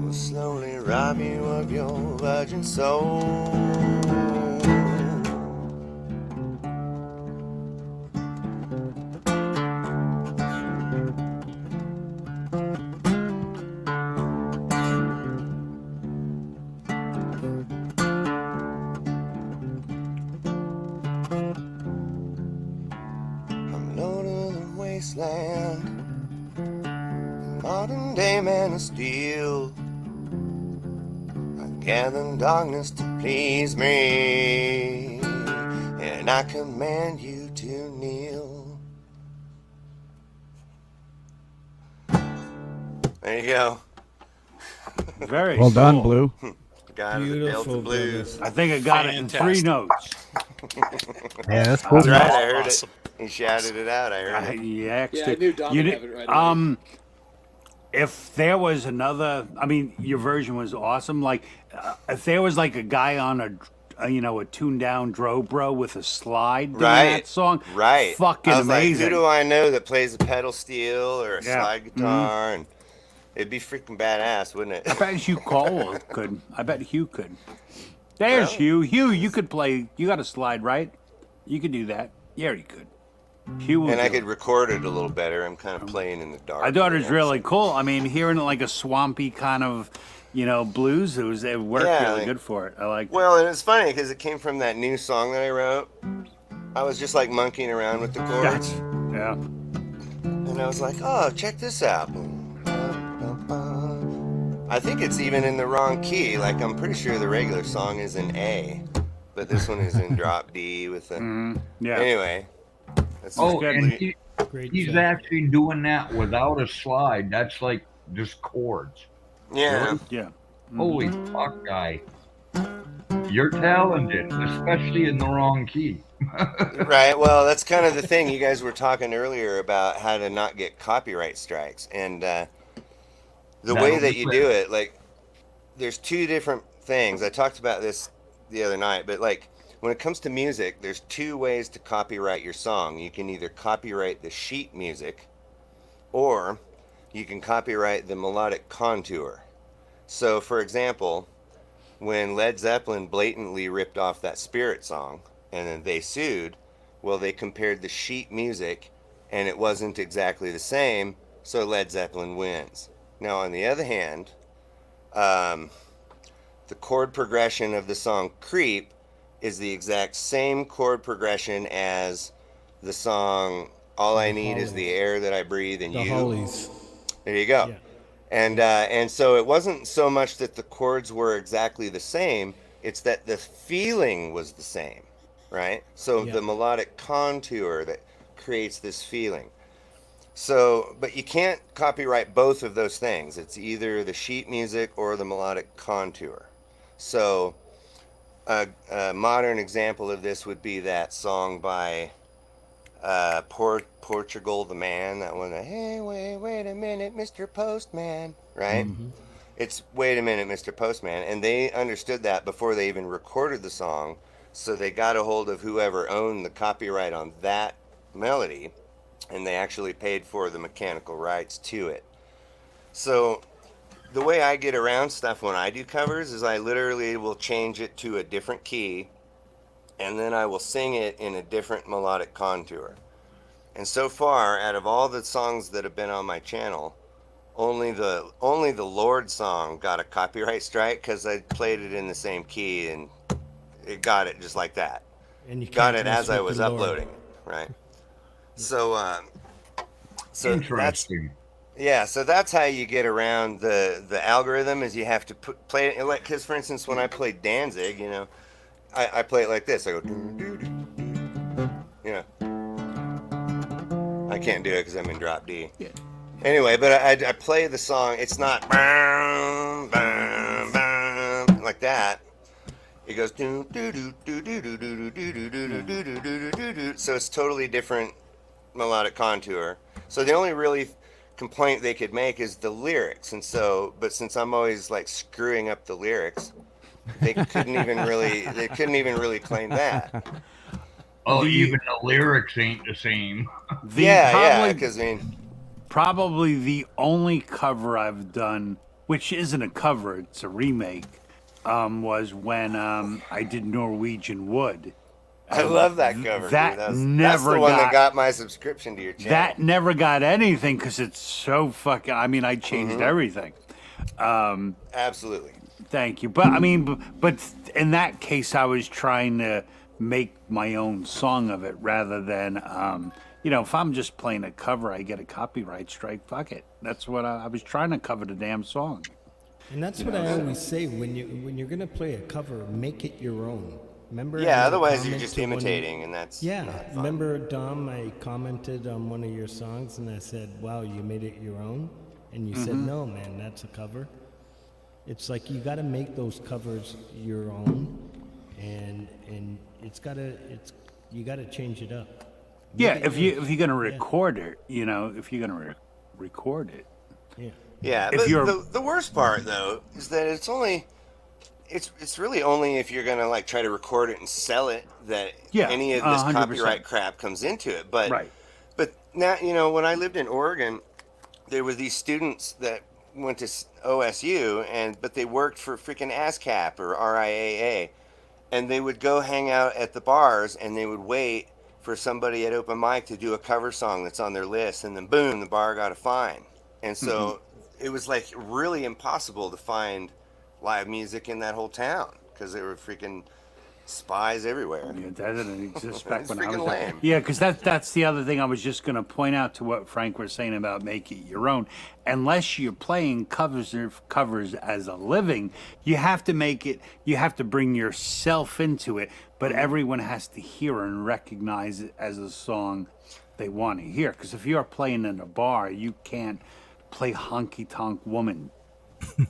will slowly rob you of your virgin soul. I'm Lord of the wasteland, modern day man of steel. I gather darkness to please me, and I command you to kneel. There you go. Very Well done, cool. Blue. God of the Delta Blues. I think I got it in 3 notes. Yeah, that's That's cool. right. I heard Awesome. it. He shouted it out. I heard it. Yeah, I knew Don would have it right away. If there was another, I mean, your version was awesome. Like, if there was like a guy on a tuned down Dobro with a slide doing that song, Right. fucking I was amazing. like, who do I know that plays a pedal steel or a Yeah. slide guitar? And it'd be freaking badass, wouldn't it? I bet Hugh Cole could. I bet Hugh could. There's Hugh. Hugh, you could play. You got a slide, right? You could do that. Yeah, you could. Hugh And I could record it a little better. I'm kind of playing in the dark. I thought it was really cool. I mean, hearing it like a swampy kind of, blues, it worked really good for it. I like. Well, and it's funny because it came from that new song that I wrote. I was just like monkeying around with the chords. Yeah. And I was like, oh, check this out. I think it's even in the wrong key. Like, I'm pretty sure the regular song is in A, but this one is in drop D with the. Yeah. Anyway. That's and he's actually doing that without a slide. That's like just chords. Yeah. Really? Yeah. Holy fuck, guy. You're talented, especially in the wrong key. Right. Well, that's kind of the thing. You guys were talking earlier about how to not get copyright strikes. And the way that you do it, like, there's 2 different things. I talked about this the other night, but like, when it comes to music, there's 2 ways to copyright your song. You can either copyright the sheet music, or you can copyright the melodic contour. So, for example, when Led Zeppelin blatantly ripped off that Spirit song, and then they sued, well, they compared the sheet music, and it wasn't exactly the same, so Led Zeppelin wins. Now, on the other hand, the chord progression of the song Creep is the exact same chord progression as the song All I Need Is the Air That I Breathe in The You. Hollies. There you go. Yeah. And so it wasn't so much that the chords were exactly the same, it's that the feeling was the same, right? So the melodic contour that creates this feeling. So, but you can't copyright both of those things. It's either the sheet music or the melodic contour. So a modern example of this would be that song by Portugal the Man, that one, hey, wait a minute, Mr. Postman, right? Mm-hmm. It's wait a minute, Mr. Postman. And they understood that before they even recorded the song. So they got a hold of whoever owned the copyright on that melody, and they actually paid for the mechanical rights to it. So the way I get around stuff when I do covers is I literally will change it to a different key, and then I will sing it in a different melodic contour. And so far, out of all the songs that have been on my channel, only the Lord song got a copyright strike because I played it in the same key and it got it just like that. And you Got can't it mess as I with was the Lord. uploading it, right? So, so that's Interesting. yeah. So that's how you get around the algorithm is you have to play it like because for instance when I played Danzig, I play it like this. I go doo, doo, doo, you know. I can't do it because I'm in drop D. Yeah. Anyway, but I play the song. It's not bam, bam, bam, like that. It goes doo doo doo doo doo doo doo doo doo doo doo doo doo doo doo doo. So it's totally different melodic contour. So the only really complaint they could make is the lyrics. And so, but since I'm always like screwing up the lyrics, they couldn't even really claim that. Oh, even the lyrics ain't the same. Yeah, because I mean, probably the only cover I've done, which isn't a cover, it's a remake, was when I did Norwegian Wood. I love that cover. That dude. That's the one that got my subscription to your channel. That never got anything because it's so fucking. I mean, I changed everything. Absolutely. Thank you, but I mean, but in that case, I was trying to make my own song of it rather than, if I'm just playing a cover, I get a copyright strike. Fuck it. That's what I was trying to cover the damn song. And that's what I always say when you're gonna play a cover, make it your own. Remember? Yeah. Otherwise, you're just imitating, and that's yeah. not fun. Remember, Dom? I commented on one of your songs, and I said, "Wow, you made it your own," and you said, "No, man, that's a cover." It's like you got to make those covers your own, and you got to change it up. Yeah, if you're gonna record it, if you're gonna record it. Yeah. Yeah, If but you're- the worst part though is that it's really only if you're gonna like try to record it and sell it that Yeah, any of this 100%. copyright crap comes into it. But Right. but now when I lived in Oregon, there were these students that went to OSU but they worked for freaking ASCAP or RIAA, and they would go hang out at the bars and they would wait for somebody at open mic to do a cover song that's on their list, and then boom, the bar got a fine. And so it was like really impossible to find live music in that whole town because there were freaking spies everywhere. Yeah, that didn't exist back It's when I was freaking there. lame. Yeah, because that's the other thing I was just going to point out to what Frank was saying about make it your own. Unless you're playing covers as a living, you have to make it. You have to bring yourself into it, but everyone has to hear and recognize it as a song they want to hear. Because if you're playing in a bar, you can't play Honky Tonk Woman.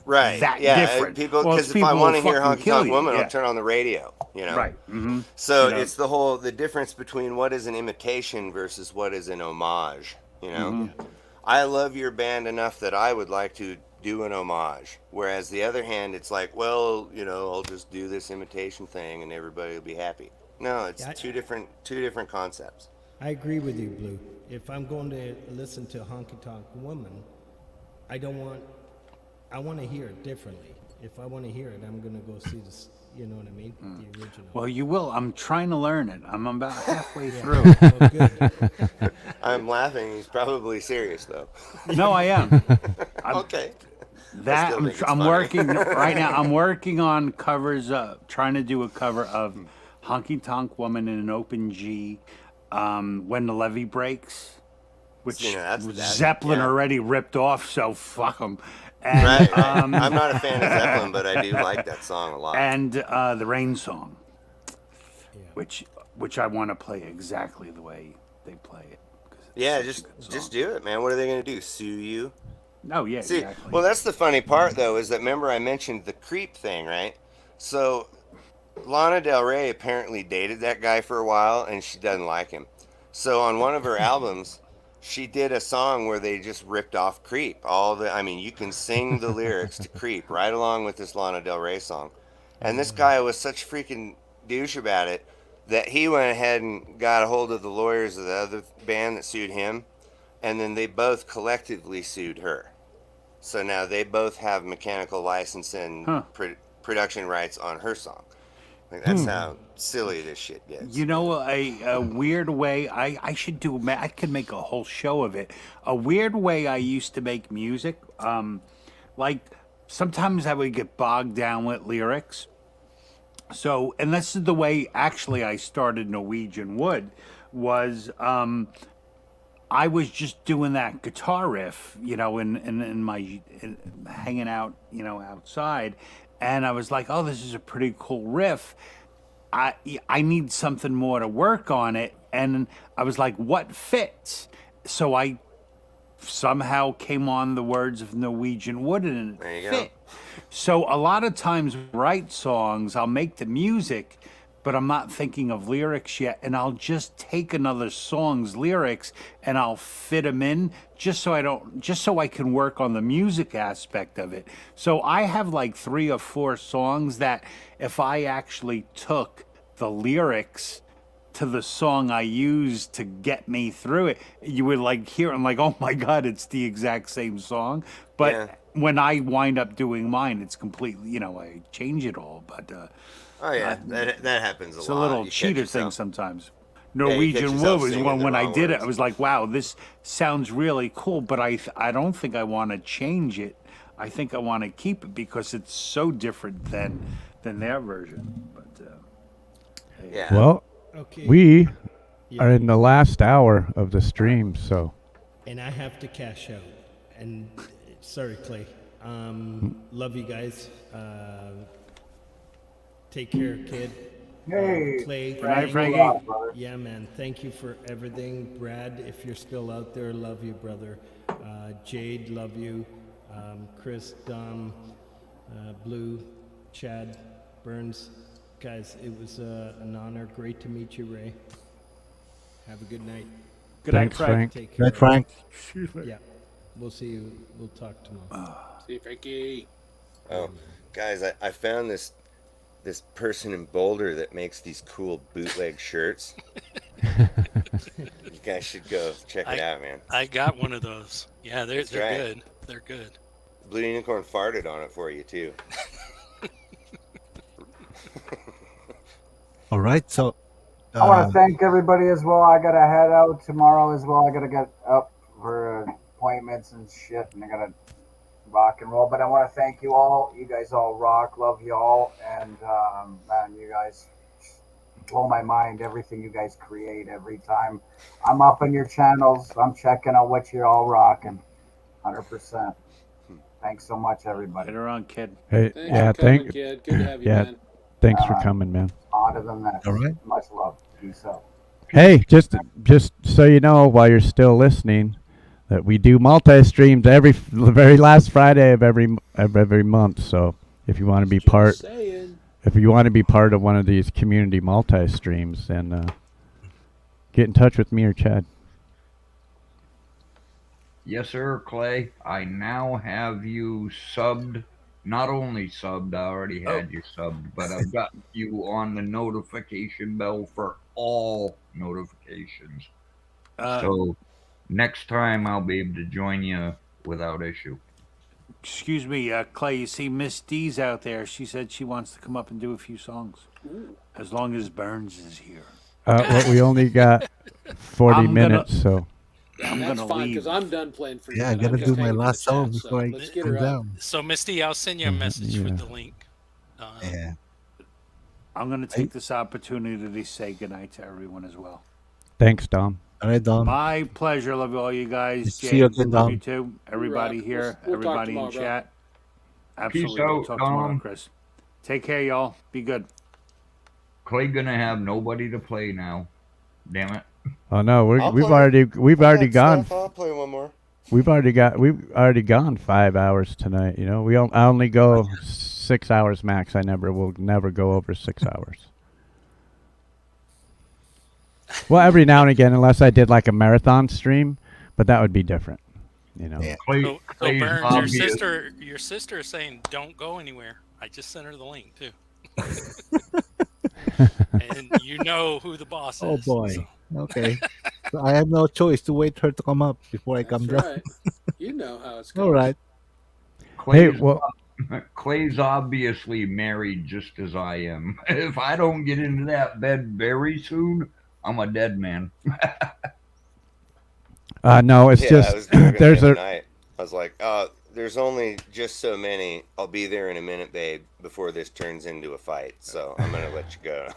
Right. That yeah. different. Because Well, if I people want to will hear fucking Honky kill Tonk you, Woman, yeah. I'll turn on the radio. Right. Mm-hmm. So it's the difference between what is an imitation versus what is an homage. I love your band enough that I would like to do an homage. Whereas the other hand, it's like, well, I'll just do this imitation thing and everybody will be happy. No, it's two different concepts. I agree with you, Blue. If I'm going to listen to Honky Tonk Woman, I want to hear it differently. If I want to hear it, I'm going to go see this. You know what I mean? The original. Well, you will. I'm trying to learn it. I'm about halfway through. Well, good. I'm laughing. He's probably serious, though. No, I am. Okay. That still think it's I'm funny. working right now. I'm working on covers. Trying to do a cover of "Honky Tonk Woman" in an open G. When the Levee Breaks, which Zeppelin already ripped off. So fuck them. And, Right. I'm not a fan of Zeppelin, but I do like that song a lot. And the Rain Song, which I want to play exactly the way they play it. Yeah, just do it, man. What are they going to do? Sue you? No, yeah, See, exactly. well, that's the funny part, though, is that remember I mentioned the creep thing, right? So Lana Del Rey apparently dated that guy for a while, and she doesn't like him. So on one of her albums, she did a song where they just ripped off Creep. You can sing the lyrics to Creep right along with this Lana Del Rey song. And this guy was such a freaking douche about it that he went ahead and got a hold of the lawyers of the other band that sued him, and then they both collectively sued her. So now they both have mechanical license and Huh. production rights on her song. Like that's how silly this shit gets. You know, a weird way I should do. I could make a whole show of it. A weird way I used to make music. Like sometimes I would get bogged down with lyrics. So, and this is the way actually I started Norwegian Wood. Was I was just doing that guitar riff, in my hanging out, outside, and I was like, "Oh, this is a pretty cool riff. I need something more to work on it." And I was like, "What fits?" So I somehow came on the words of Norwegian Wood, and There it you fit. So a lot of times, write songs, I'll make the music, but I'm not thinking of lyrics yet, and I'll just take another song's lyrics and I'll fit them in just so I can work on the music aspect of it. So I have like 3 or 4 songs that if I actually took the lyrics to the song I used to get me through it, you would like hear it, I'm like, oh my God, it's the exact same song. But Yeah. when I wind up doing mine, it's completely, I change it all. But Oh yeah, that happens a lot. it's a little You catch cheater thing yourself- sometimes. Yeah, you catch Norwegian yourself Wood was singing one the when I wrong did it. words. I was like, wow, this sounds really cool, but I don't think I want to change it. I think I want to keep it because it's so different than their version. But yeah. Well, Okay. we Yeah. are in the last hour of the stream, so And I have to cash out. And sorry, Clay. Love you guys. Take care, kid. Hey, Clay. Good night, thank Frankie. you. Yeah, man. Thank you for everything. Brad, if you're still out there, love you, brother. Jade, love you. Chris, Dom, Blue, Chad, Burns. Guys, it was an honor. Great to meet you, Ray. Have a good night. Good night, Thanks, Frank. Take Good care. night, Frank. Yeah. We'll see you. We'll talk tomorrow. See you, Frankie. Oh, guys, I found this person in Boulder that makes these cool bootleg shirts. You guys should go check it out, man. I got one of those. Yeah, they're That's right. good. They're good. Blue Unicorn farted on it for you too. All right, so I want to thank everybody as well. I got to head out tomorrow as well. I got to get up for appointments and shit, and I got to rock and roll. But I want to thank you all. You guys all rock. Love you all. And, man, you guys blow my mind. Everything you guys create every time I'm up on your channels. I'm checking out what you're all rocking. 100%. Thanks so much, everybody. later on, kid. hey, Thanks yeah, for coming, thank kid. Good to have you, yeah, man. thanks for coming, man. On to the next. All right. Much love. Peace out. Hey, just so you know, while you're still listening, that we do multi-streams the very last Friday of every month. So if you want to be part, Saying. if you want to be part of one of these community multi-streams, then get in touch with me or Chad. Yes, sir, Clay. I now have you subbed. Not only subbed, I already had you subbed, but I've got you on the notification bell for all notifications. So next time I'll be able to join you without issue. Excuse me, Clay, you see Miss D's out there. She said she wants to come up and do a few songs. As long as Burns is here. Well, we only got 40 I'm gonna- minutes, so I'm That's gonna fine leave. because I'm done playing for Yeah, you. I gotta I'm do just my hanging in last the chat, song so before I let's get come her up. down. So Misty, I'll send you a message yeah. with the link. Yeah. I'm going to take this opportunity to say goodnight to everyone as well. thanks, Dom. All right, Dom. My pleasure. Love all you guys. See you Jade, again, love Dom. you too. Everybody rock. here, We'll talk everybody in tomorrow, bro. chat. Absolutely. We'll out, talk tomorrow, Dom. Chris. Take care, y'all. Be good. Clay gonna have nobody to play now. Damn it. Oh no, I'll we've play. already I got gone. stuff. I'll play one more. We've already gone 5 hours tonight. You know, I only go 6 hours max. I will never go over 6 hours. Well, every now and again, unless I did like a marathon stream, but that would be different. You know. Yeah. Clay, So Clay's Burns, hobby is- your sister is saying don't go anywhere. I just sent her the link too. And you know who the boss Oh is. boy. so- Okay. So I have no choice to wait her to come up before I come That's down. right. You know how it's going. All right. Clay's, well, Clay's obviously married just as I am. If I don't get into that bed very soon, I'm a dead man. no, it's Yeah, I just was joking the there's other a night. I was like, there's only just so many. I'll be there in a minute, babe, before this turns into a fight. So I'm gonna let you go.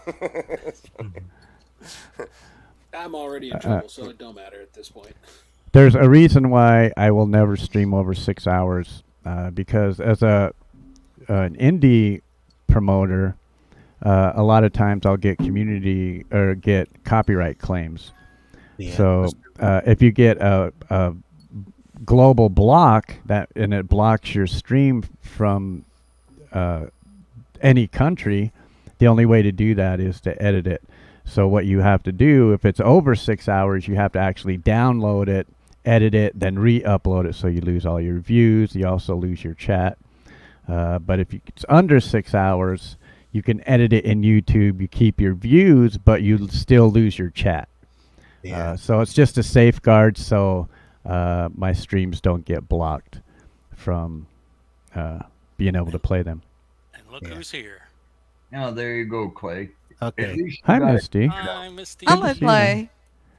I'm already in uh, trouble, so it don't matter at this point. there's a reason why I will never stream over 6 hours, because as an indie promoter, a lot of times I'll get community or get copyright claims. Yeah. So if you get a global block and it blocks your stream from any country, the only way to do that is to edit it. So what you have to do, if it's over 6 hours, you have to actually download it, edit it, then re-upload it. So you lose all your views. You also lose your chat. But if it's under 6 hours, you can edit it in YouTube. You keep your views, but you still lose your chat. Yeah. So it's just a safeguard so my streams don't get blocked from being able to play them. And look who's here. Now there you go, Clay. Okay. At least you Hi, got it Misty. figured out. Hi, Misty. Good Hello, to see you, man. Clay.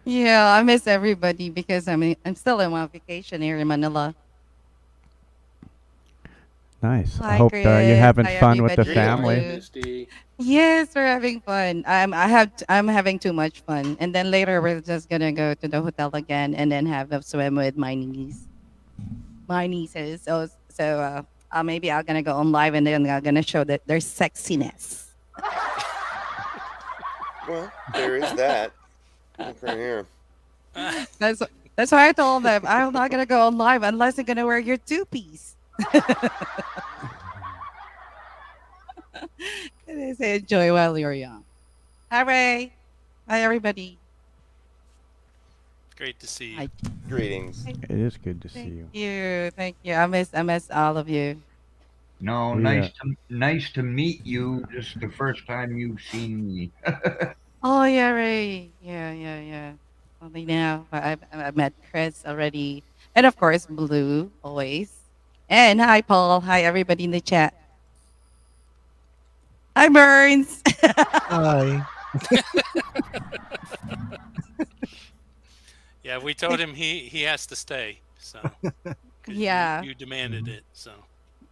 Yeah, I miss everybody because I'm still on vacation here in Manila. Nice. I Hi, hope Chris. you're having Hi, fun with the everybody. family. Misty. Yes, we're having fun. I'm having too much fun, and then later we're just gonna go to the hotel again, and then have a swim with my nieces. Maybe I'm gonna go on live, and then I'm gonna show that their sexiness. Well, there is that. Look right here. That's why I told them I'm not gonna go on live unless you're gonna wear your two-piece. They say enjoy while you're young. Hi, Ray. Hi, everybody. Great to see you. Hi. Greetings. It is good to see you. Thank you. I miss all of you. No, Yeah. nice to meet you. This is the first time you've seen me. Oh yeah, Ray. Yeah. Only now, but I met Chris already, and of course Blue always. And hi, Paul. Hi, everybody in the chat. Hi, Burns. Hi. Yeah, we told him he has to stay. So 'cause Yeah. you demanded it. So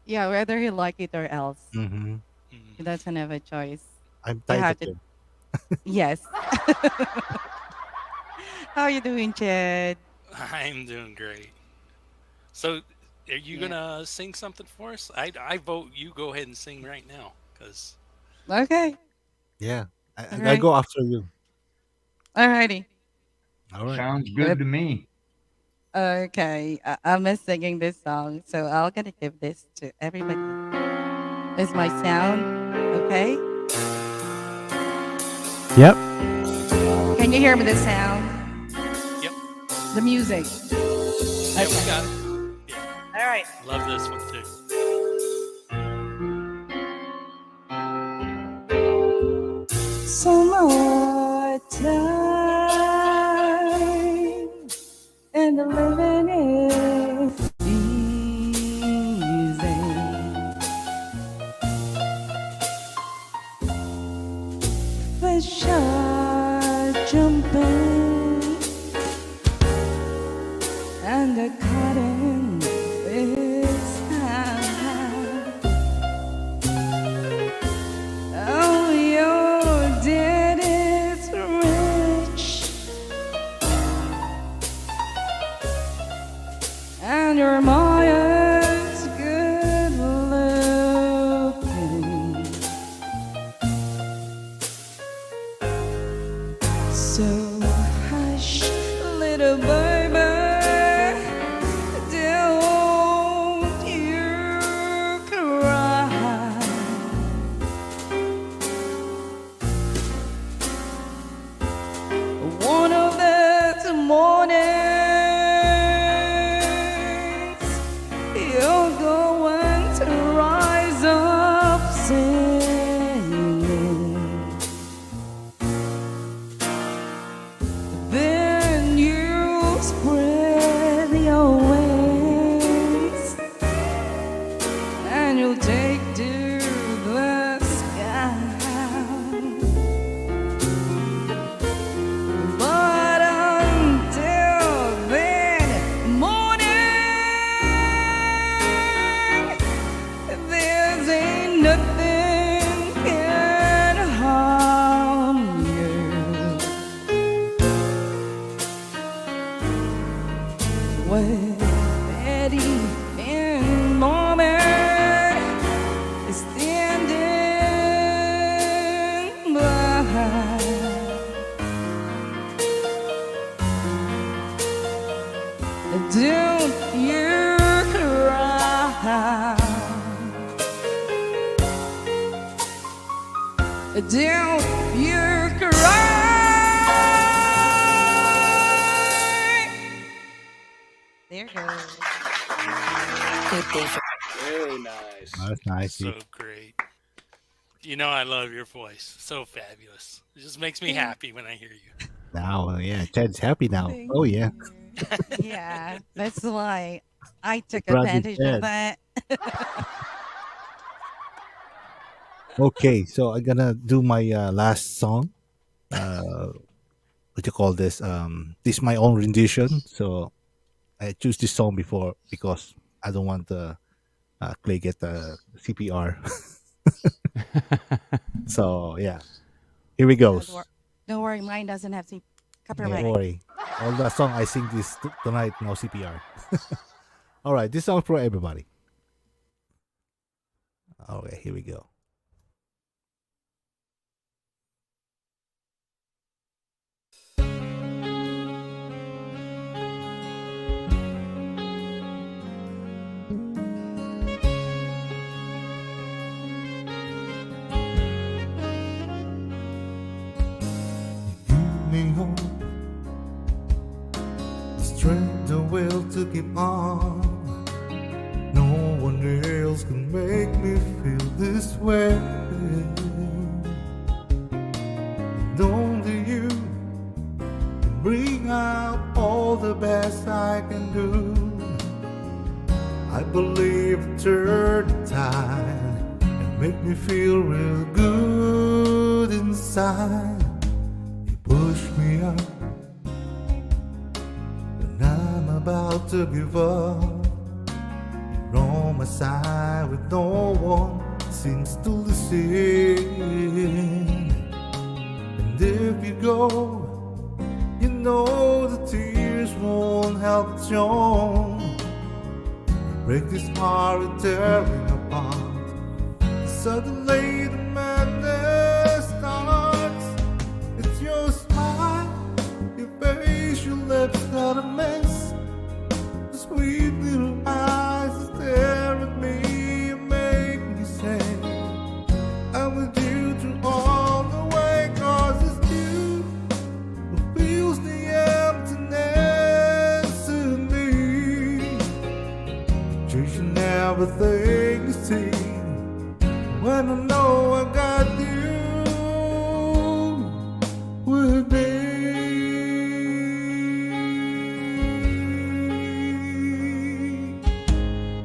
Yeah, whether he like it or else, Mm-hmm. he doesn't have a choice. I'm I tired have of to. him. Yes. How you doing, Chad? I'm doing great. So are you gonna sing something for us? I vote you go ahead and sing right now, because Okay. Yeah. All I right. go after you. Alrighty. All right. Sounds good to me. Okay. I miss singing this song, so I'm gonna give this to everybody. Is my sound okay? Yep. Can you hear me? The sound, yep, the music. yeah, we got it. Yeah, All right. love this one too. Some more time, and the living is easy. Fish are jumping, and the cotton is high. Oh, your dad is rich, and your Maya's good looking. So hush, little baby, then you'll take to the sky. But until then, morning, there's ain't nothing can harm you. Well, Betty and Norman is standing by. Don't you cry. Don't you cry. There goes. Very nice. That's nice. So great. You know I love your voice. So fabulous. It just makes me happy when I hear you. Now, yeah, Chad's happy now. Thank Oh, yeah. Yeah, that's why I took Brother advantage Chad. of that. Okay, so I'm gonna do my last song. What you call this? This is my own rendition. So I choose this song before because I don't want Clay get the CPR. So yeah, here we Don't, goes. don't worry, mine doesn't have Don't copyright. worry. All the song I sing this tonight, no CPR. All right, this song for everybody. Okay, here we go. Me hope, the strength, the will to keep on. No one else can make me feel this way. And only you can bring out all the best I can do. I believe turn the tide and make me feel real good inside. Push me up when I'm about to give up. You're on my side with no one seems to listen. And if you go, you know the tears won't help it show. Break this heart and tear it apart. Suddenly the madness starts. It's your smile, your face, your lips that a mess. The sweet little eyes that stare at me and make me say I'm with you through all the way. 'Cause it's you who feels the emptiness in me. Chasing everything you see. When I know I got you with me.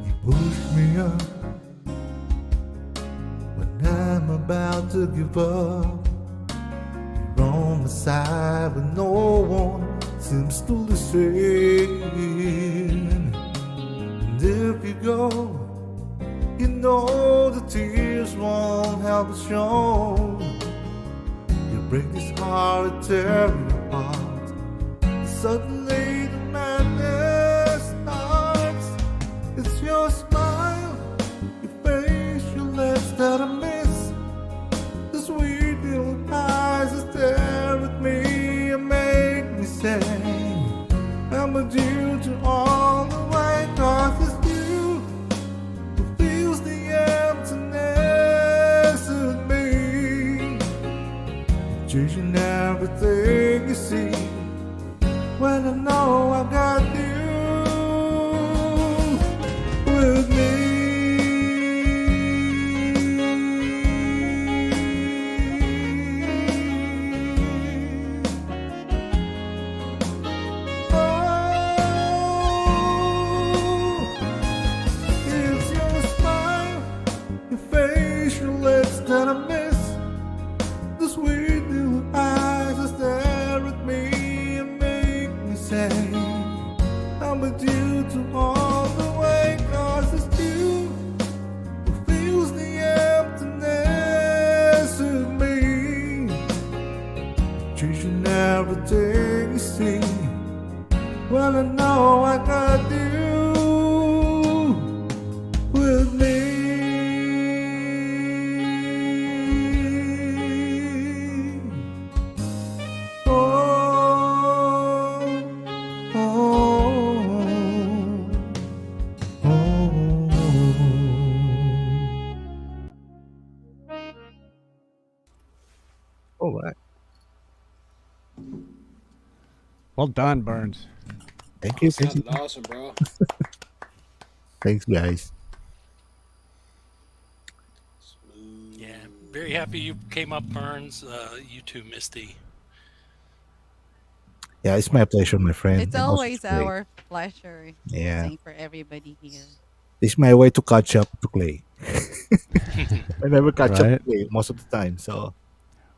You push me up when I'm about to give up. You're on my side when no one seems to listen. And if you go, you know the tears won't help it show. You break this heart and tear it apart. Suddenly the madness starts. It's your smile, your face, your lips that I miss. The sweet little eyes that stare at me and make me say I'm with you to all the way. 'Cause it's you who feels the emptiness in me. Changing everything you see. When I know that I miss the sweet new eyes that stare at me and make me say I'm with you to all the way, 'cause it's you who fills the emptiness in me, changing everything you see. Well, I know I got you with me. All right. Well done, Burns. Thank you. Sounded awesome, bro. Thanks, guys. Yeah, very happy you came up, Burns. You too, Misty. Yeah, it's my pleasure, my friend. It's And also always to Clay. our pleasure to Yeah. sing for everybody here. This is my way to catch up to Clay. I never catch up Right. to Clay most of the time, so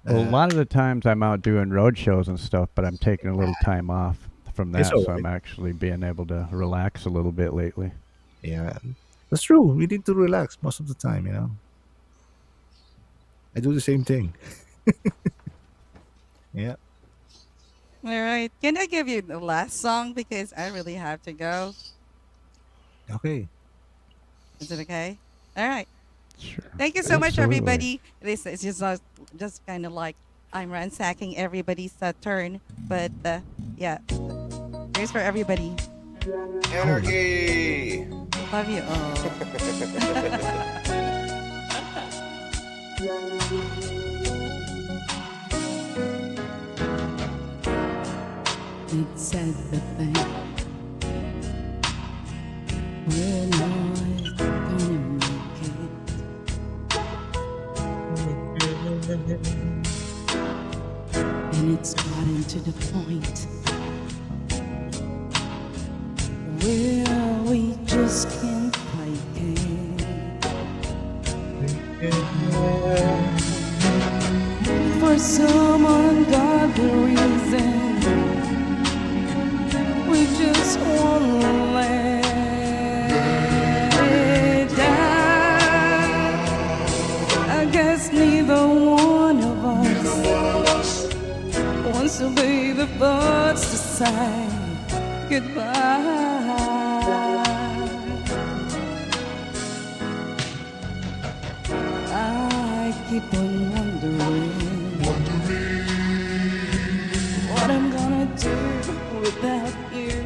Well, a lot of the times I'm out doing road shows and stuff, but I'm taking a little time off from It's that, all so right. I'm actually being able to relax a little bit lately. Yeah, that's true. We need to relax most of the time, you know. I do the same thing. Yeah. All right. Can I give you the last song because I really have to go? Okay. Is it okay? All right. Sure. Thank you so much, Absolutely. everybody. This is just kind of like I'm ransacking everybody's turn, but yeah, here's for everybody. Anarchy. Love you all. It's sad the thing we're not gonna make it, and it's gotten to the point where we just can't take it. For some ungodly reason, we just won't let it die. I guess neither one of us wants to be the first to say goodbye. I keep on wondering what I'm gonna do without you.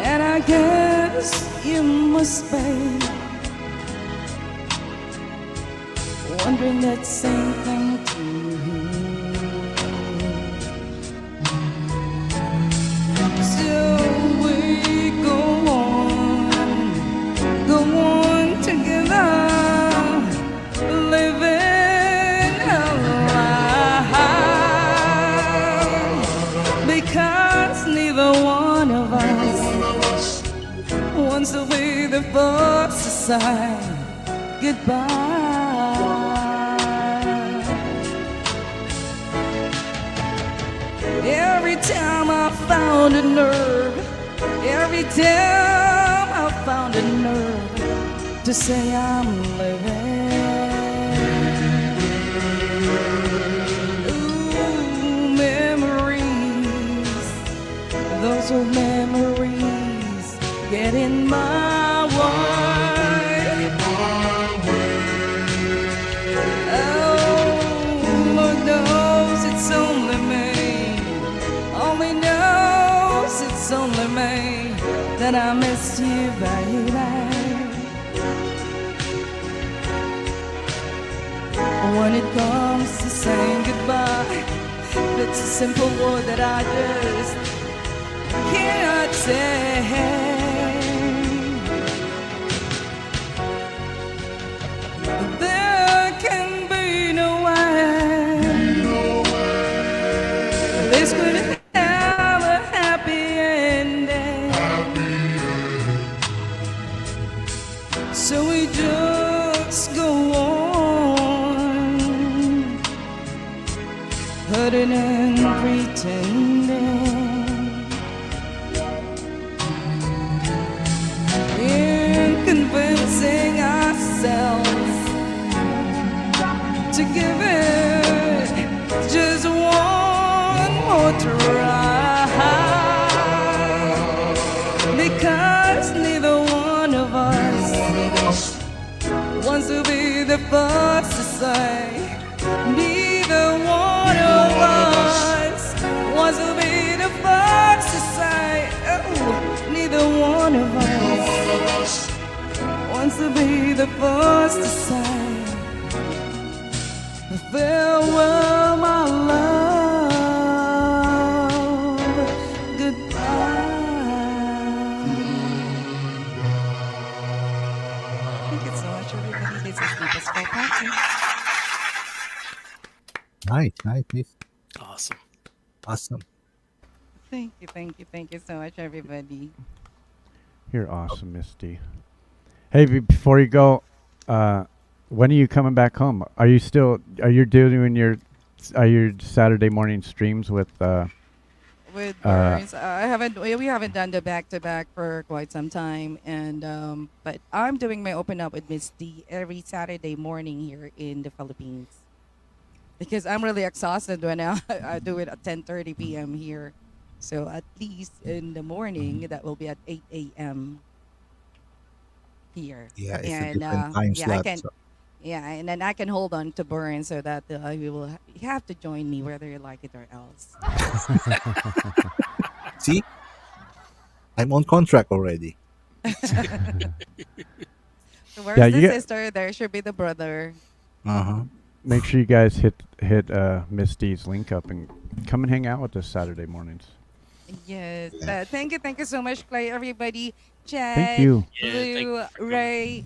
And I guess you must be wondering that same thing too. So we go on together, living our life, because neither one of us wants to be the first to say goodbye. Every time I found a nerve, every time I found a nerve to say I'm living. Ooh, memories, those old memories get in my way. Oh, Lord knows it's only me, only knows it's only me that I missed you, baby. When it comes to saying goodbye, it's a simple word that I just cannot say. There can be no way this could have a happy ending. So we just go on, hurting and pretending, and convincing ourselves to give it just one more try, because neither one of us wants to be the first to say. Neither one of us wants to be the first to say. Oh, neither one of us wants to be the first to say. Farewell, my love. Goodbye. Thank you so much, everybody. This is Deepest Fall Party. Nice. Awesome. Awesome. Thank you so much, everybody. You're awesome, Misty. Hey, before you go, when are you coming back home? Are you doing your Saturday morning streams with With Burns, we haven't done the back to back for quite some time, and but I'm doing my open up with Miss D every Saturday morning here in the Philippines, because I'm really exhausted when I do it at 10:30 p.m. here, so at least in the morning that will be at 8 a.m. here. Yeah, it's a And different time yeah, I slot. can. So. Yeah, and then I can hold on to Burn so that you have to join me whether you like it or else. See, I'm on contract already. So where's Yeah, the you sister? There should be the brother. make sure you guys hit Miss D's link up and come and hang out with us Saturday mornings. Yes. Thank you so much, Clay. Everybody, Chad, Thank you. Blue, Ray,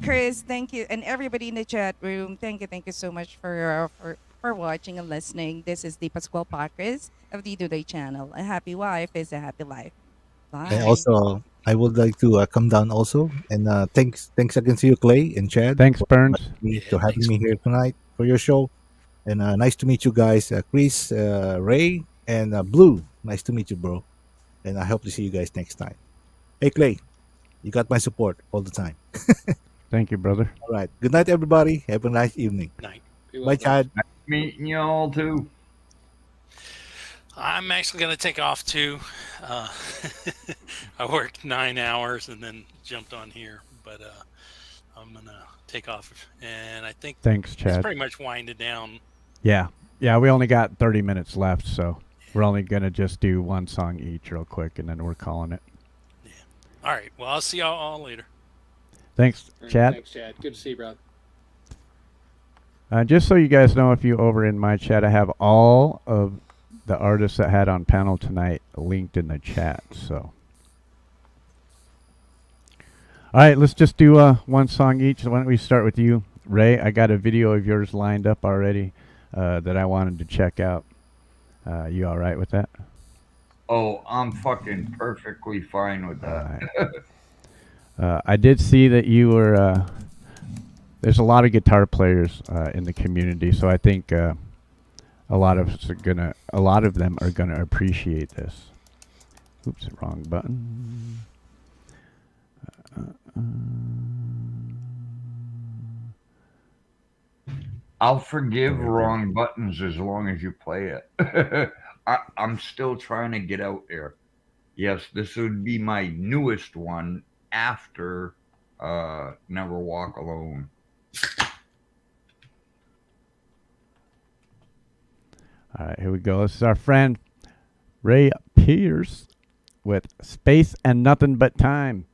Chris. Thank you, and everybody in the chat room. Thank you so much for watching and listening. This is the Pascual Podcast of the Today channel. A happy wife is a happy life. Bye. And also, I would like to come down also. And thanks again to you, Clay and Chad, Thanks, for Burns. having me here tonight for your show. And nice to meet you guys, Chris, Ray, and Blue. Nice to meet you, bro. And I hope to see you guys next time. Hey, Clay, you got my support all the time. Thank you, brother. All right. Good night, everybody. Have a nice evening. Night. Bye, Chad. Nice meeting you all too. I'm actually going to take off too. I worked 9 hours and then jumped on here, but I'm going to take off. And I think Thanks, Chad. it's pretty much winded down. Yeah, we only got 30 minutes left, so we're only gonna just do one song each real quick, and then we're calling it. Yeah. All right. Well, I'll see y'all all later. Thanks, Chad. Thanks, Chad. Good to see you, brother. Just so you guys know, if you over in my chat, I have all of the artists that had on panel tonight linked in the chat. So, all right, let's just do one song each. Why don't we start with you, Ray? I got a video of yours lined up already that I wanted to check out. You all right with that? Oh, I'm fucking perfectly fine with that. I did see that you were. There's a lot of guitar players in the community, so I think a lot of them are gonna appreciate this. Oops, wrong button. I'll forgive wrong buttons as long as you play it. I'm still trying to get out there. Yes, this would be my newest one after Never Walk Alone. All right, here we go. This is our friend Ray Pierce with Space and Nothing But Time.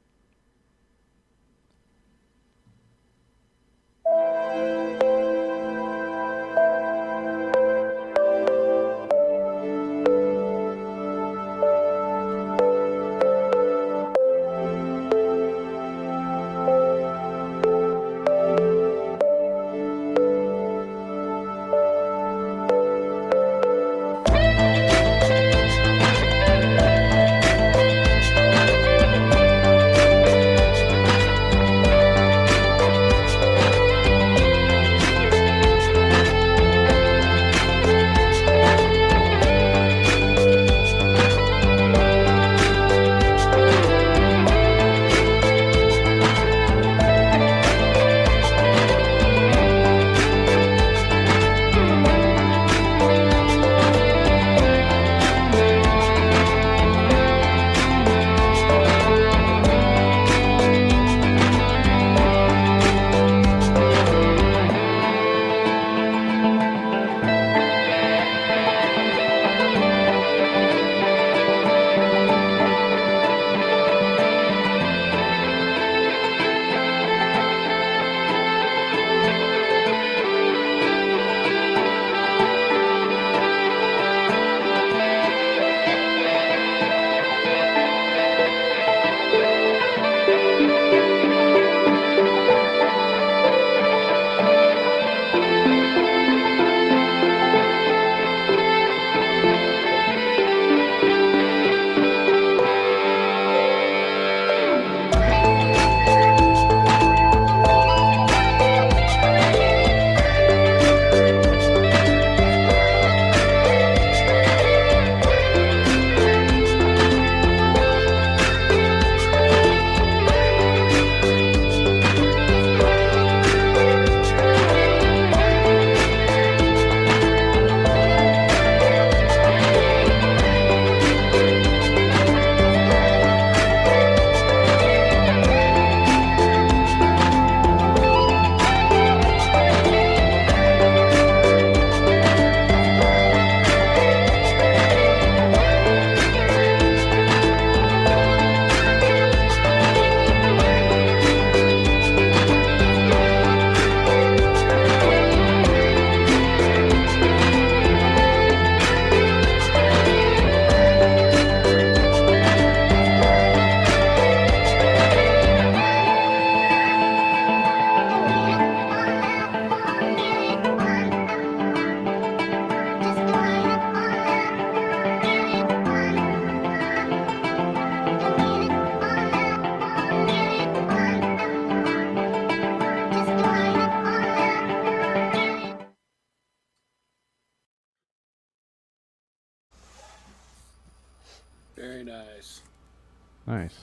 Nice.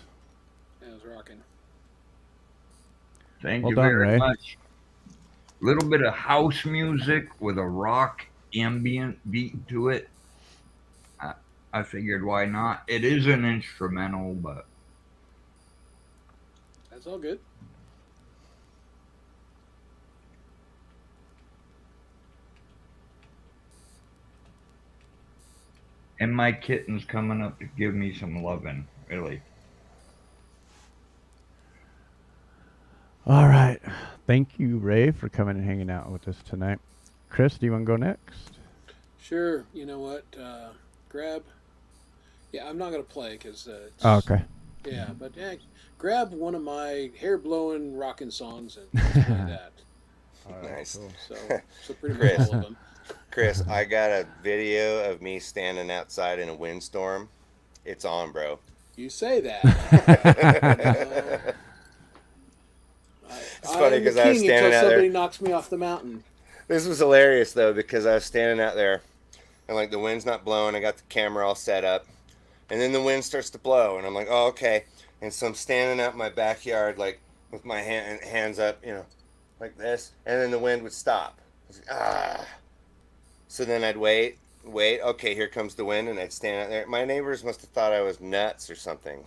Yeah, it was rocking. Thank Well you done, very Ray. much. Little bit of house music with a rock ambient beat to it. I figured why not? It is an instrumental, but That's all good. and my kitten's coming up to give me some loving, really. All right. Thank you, Ray, for coming and hanging out with us tonight. Chris, do you want to go next? Sure. You know what? Grab. Yeah, I'm not gonna play because. Oh, okay. Yeah, but yeah, grab one of my hair blowing rocking songs and play that. Nice. So pretty much all of them. Chris, I got a video of me standing outside in a windstorm. It's on, bro. You say that. It's funny because I was standing until out somebody there. knocks me off the mountain. This was hilarious though because I was standing out there, and like the wind's not blowing. I got the camera all set up, and then the wind starts to blow, and I'm like, oh okay. And so I'm standing out in my backyard like with my hands up, like this, and then the wind would stop. I was like, ah. So then I'd wait. Okay, here comes the wind, and I'd stand out there. My neighbors must have thought I was nuts or something.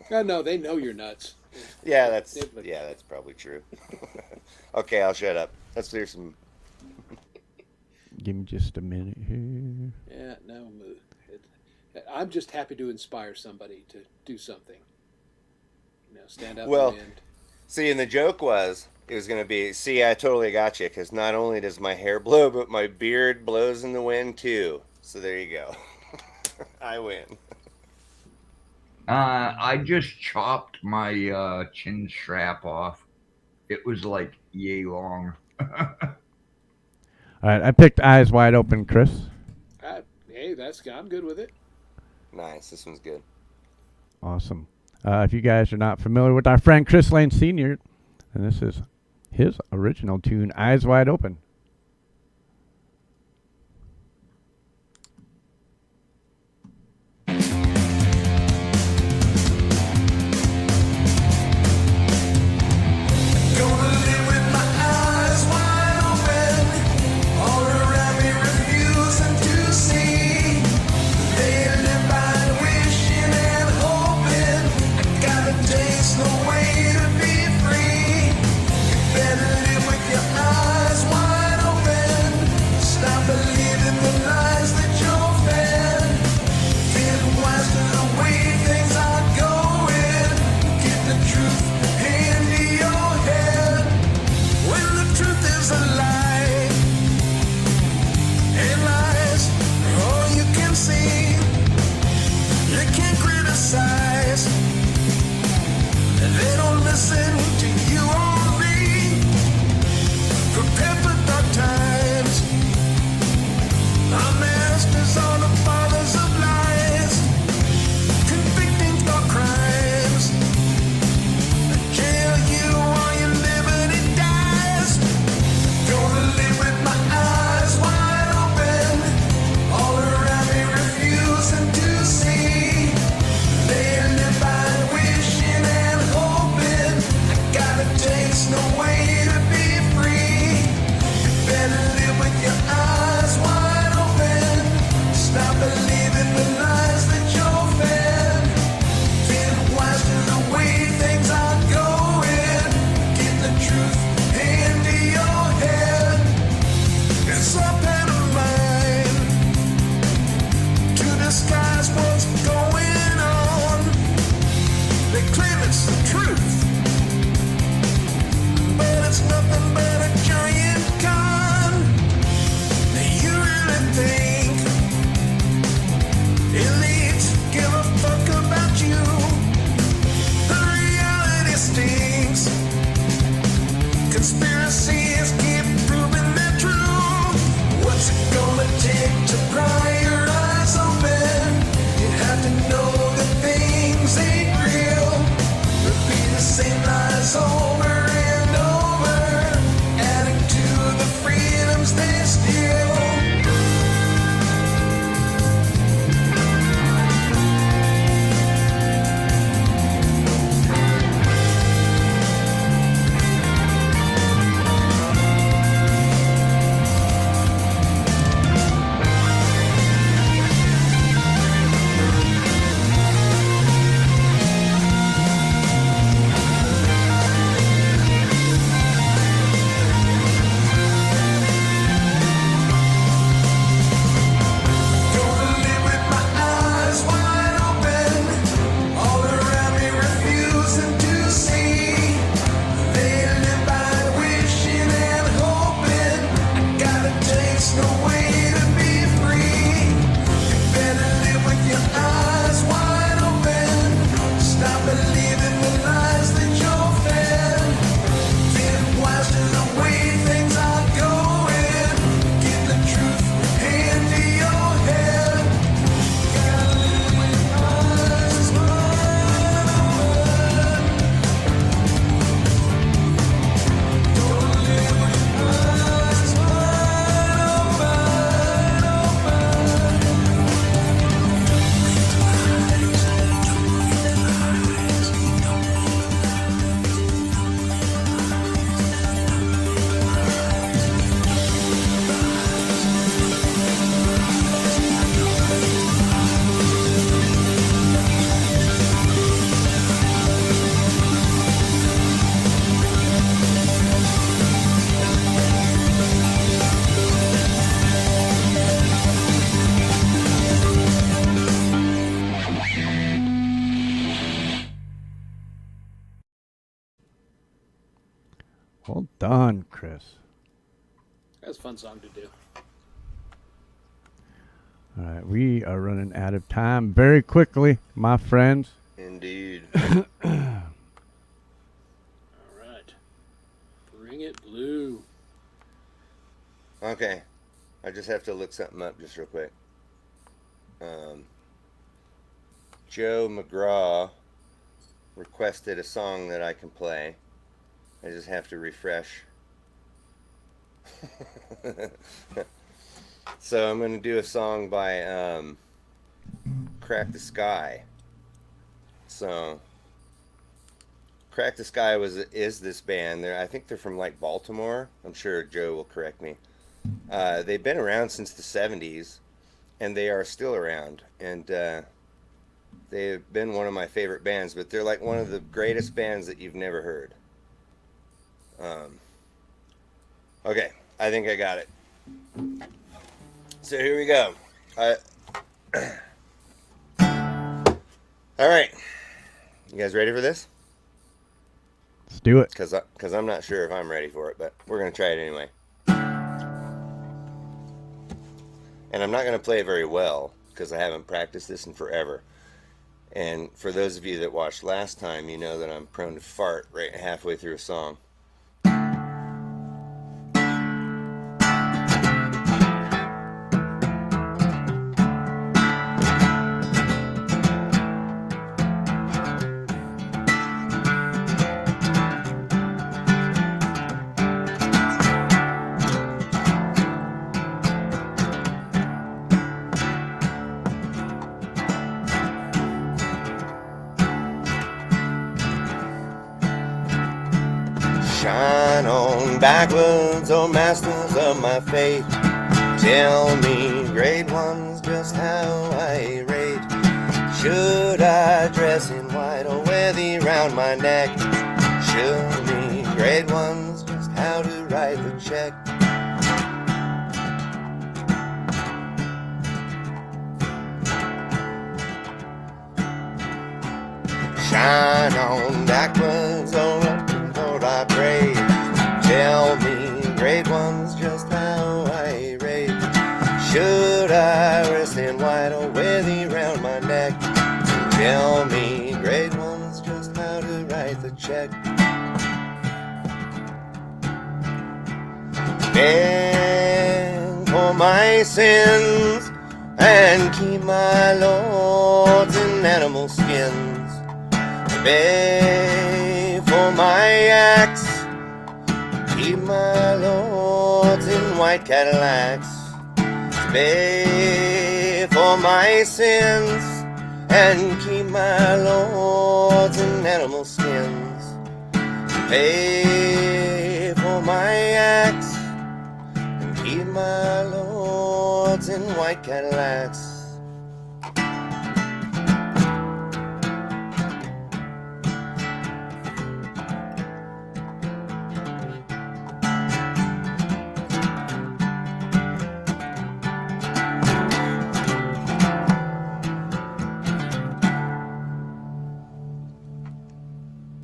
No, they know you're nuts. Yeah, that's probably true. Okay, I'll shut up. Let's hear some. Give me just a minute here. Yeah, no. I'm just happy to inspire somebody to do something. Stand out in the wind. See, and the joke was, it was going to be, see, I totally got you, because not only does my hair blow, but my beard blows in the wind too. So there you go. I win. I just chopped my chin strap off. It was like yay long. All right, I picked Eyes Wide Open, Chris. Hey, I'm good with it. Nice, this one's good. Awesome. If you guys are not familiar with our friend Chris Lane Sr., and this is his original tune, Eyes Wide Open. No way to be free. You better live with your eyes wide Well done, Chris. That's a fun song to do. All right, we are running out of time very quickly, my friends. Indeed. All right. Bring it blue. Okay. I just have to look something up just real quick. Joe McGraw requested a song that I can play. I just have to refresh. So I'm going to do a song by Crack the Sky. So Crack the Sky is this band. I think they're from like Baltimore. I'm sure Joe will correct me. They've been around since the 70s, and they are still around. And they've been one of my favorite bands, but they're like one of the greatest bands that you've never heard. Okay, I think I got it. So here we go. All right. You guys ready for this? Let's do it. Because I'm not sure if I'm ready for it, but we're going to try it anyway. And I'm not going to play it very well because I haven't practiced this in forever. And for those of you that watched last time, you know that I'm prone to fart right halfway through a song. Shine on backwards, oh masters of my fate. Tell me, great ones, just how I rate. Should I dress in white or wear thee round my neck? Show me, great ones, just how to write the check. Shine on backwards, oh Lord, I pray. Tell me, great ones, just how I rate. Should I rest in white or wear thee round my neck? Tell me, great ones, just how to write the check. Beg for my sins and keep my lords in animal skins. Beg for my acts, keep my lords in white Cadillacs. Beg for my sins and keep my lords in animal skins. Pay for my acts and keep my lords in white Cadillacs.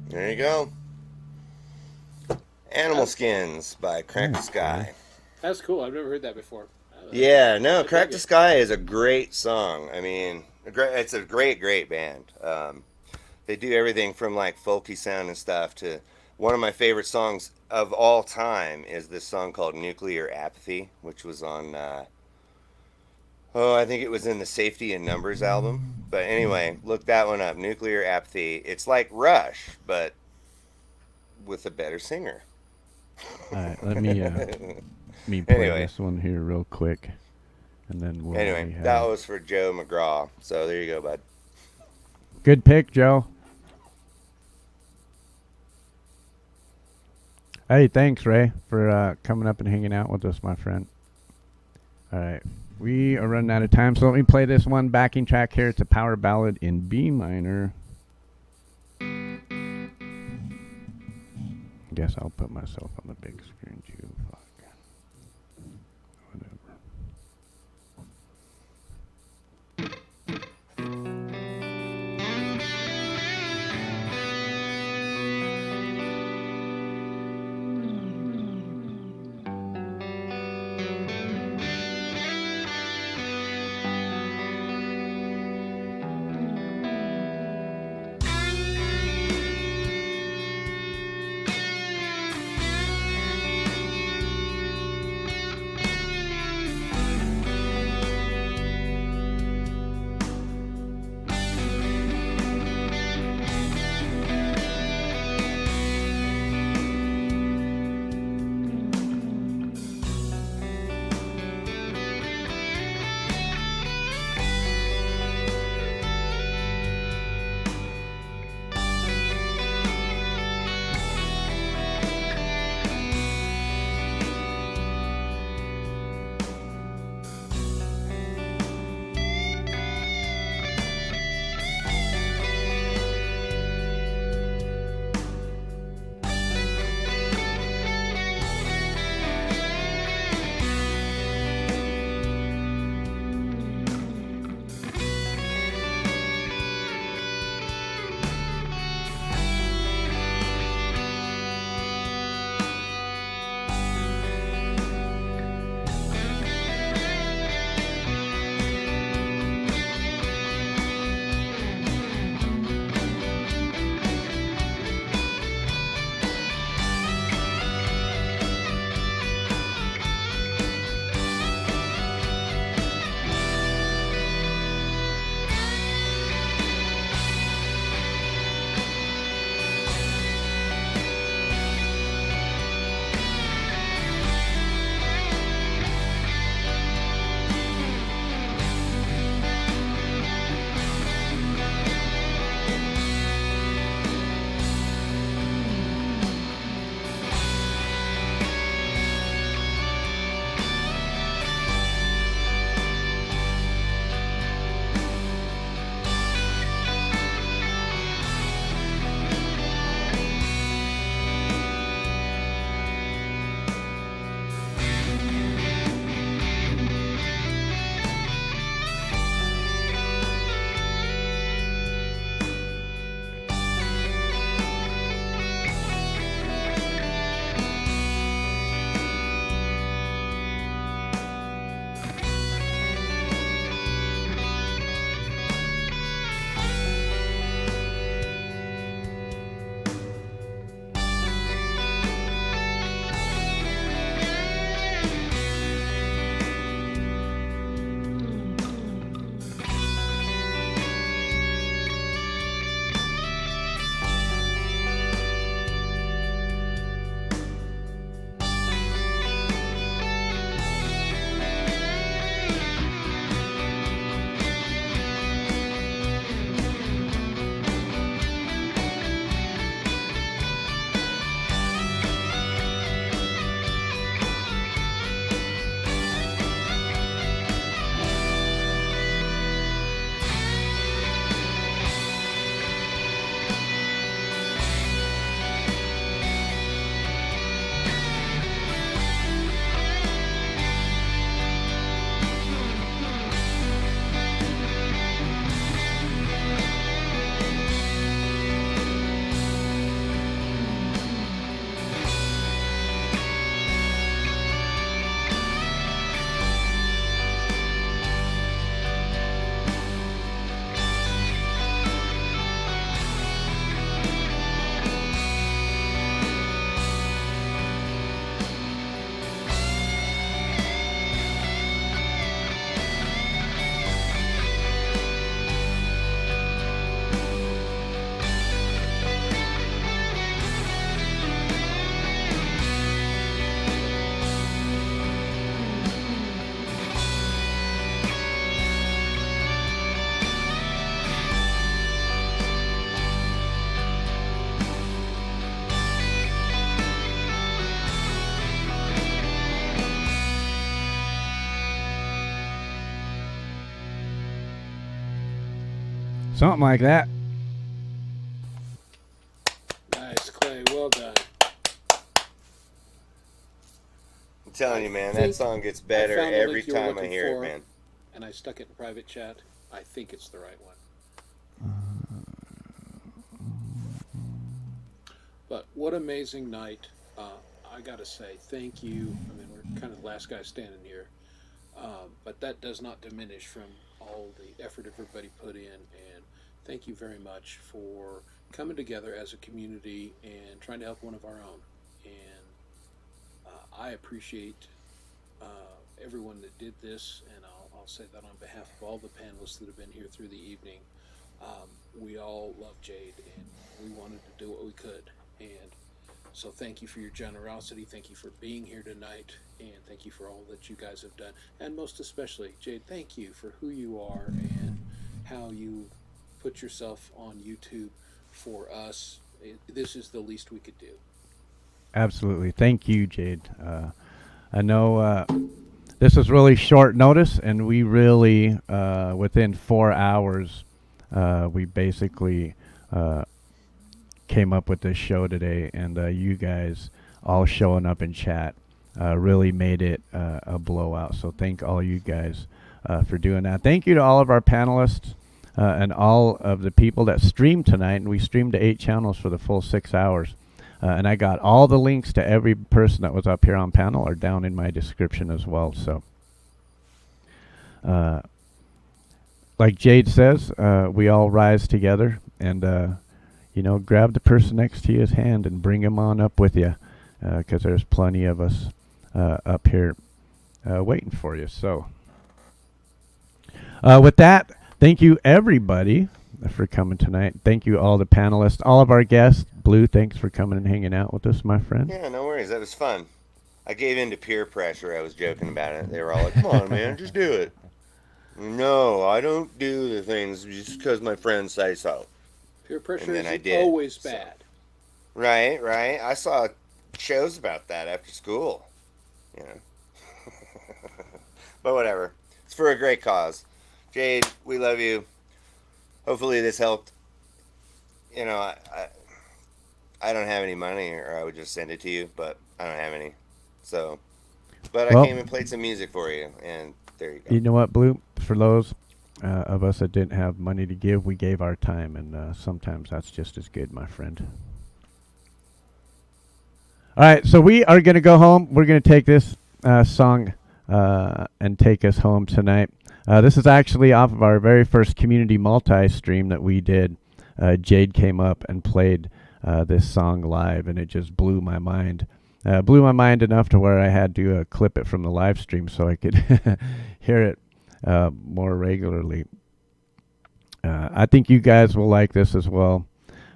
There you go. Animal Skins by Crack the Sky. That's cool. I've never heard that before. Yeah, no, Crack the Sky is a great song. I mean, it's a great band. They do everything from like folky sound and stuff to one of my favorite songs of all time is this song called Nuclear Apathy, which was on, I think it was in the Safety in Numbers album. But anyway, look that one up, Nuclear Apathy. It's like Rush, but with a better singer. All right, let me play this one here real quick, and then we'll. Anyway, that was for Joe McGraw. So there you go, bud. Good pick, Joe. Hey, thanks, Ray, for coming up and hanging out with us, my friend. All right, we are running out of time, so let me play this one backing track here. It's a power ballad in B minor. Guess I'll put myself on the big screen too. Fuck. Whatever. Something like that. Nice, Clay. Well done. I'm telling you, man, that think song gets I better found the every link you were time I looking hear it, for, man. and I stuck it in private chat. I think it's the right one. But what amazing night. I got to say, thank you. I mean, we're kind of the last guy standing here. But that does not diminish from all the effort everybody put in. And thank you very much for coming together as a community and trying to help one of our own. And I appreciate everyone that did this, and I'll say that on behalf of all the panelists that have been here through the evening. We all love Jade, and we wanted to do what we could. And so thank you for your generosity. Thank you for being here tonight. And thank you for all that you guys have done. And most especially, Jade, thank you for who you are and how you put yourself on YouTube for us. This is the least we could do. Absolutely. Thank you, Jade. I know this was really short notice, and we really, within 4 hours, we basically came up with this show today, and you guys all showing up in chat really made it a blowout. So thank all you guys for doing that. Thank you to all of our panelists and all of the people that streamed tonight. And we streamed to 8 channels for the full 6 hours. And I got all the links to every person that was up here on panel are down in my description as well. So like Jade says, we all rise together and grab the person next to you's hand and bring him on up with you, because there's plenty of us up here waiting for you. So with that, thank you everybody for coming tonight. Thank you all the panelists, all of our guests. Blue, thanks for coming and hanging out with us, my friend. Yeah, no worries. That was fun. I gave in to peer pressure. I was joking about it. They were all like, come on, man, just do it. No, I don't do the things just because my friends say so. Peer pressure And then is always bad. Right. I saw shows about that after school. But whatever. It's for a great cause. Jade, we love you. Hopefully this helped. I don't have any money, or I would just send it to you, but I don't have any. So, but I came and played some music for you, and there you go. You know what, Blue? For those of us that didn't have money to give, we gave our time, and sometimes that's just as good, my friend. All right, so we are going to go home. We're going to take this song and take us home tonight. This is actually off of our very first community multi-stream that we did. Jade came up and played this song live, and it just blew my mind. Blew my mind enough to where I had to clip it from the live stream so I could hear it more regularly. I think you guys will like this as well.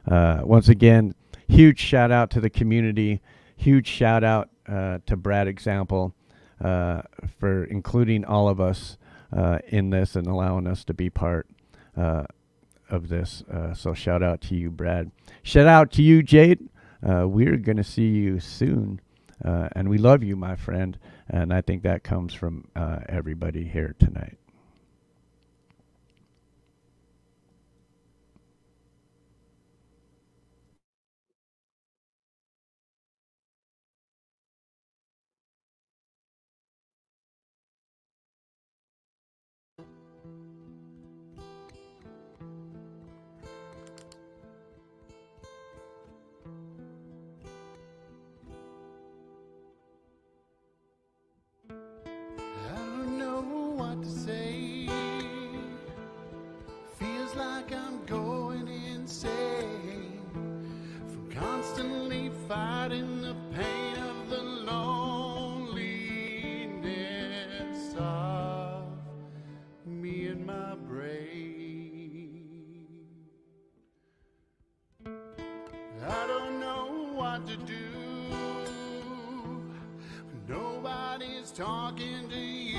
Once again, huge shout out to the community. Huge shout out to Brad Example for including all of us in this and allowing us to be part of this. So shout out to you, Brad. Shout out to you, Jade. We're going to see you soon. And we love you, my friend. And I think that comes from everybody here tonight. I don't know what to say. Feels like I'm going insane from constantly fighting the pain of the loneliness of me and my brain. I don't know what to do. Nobody's talking to you.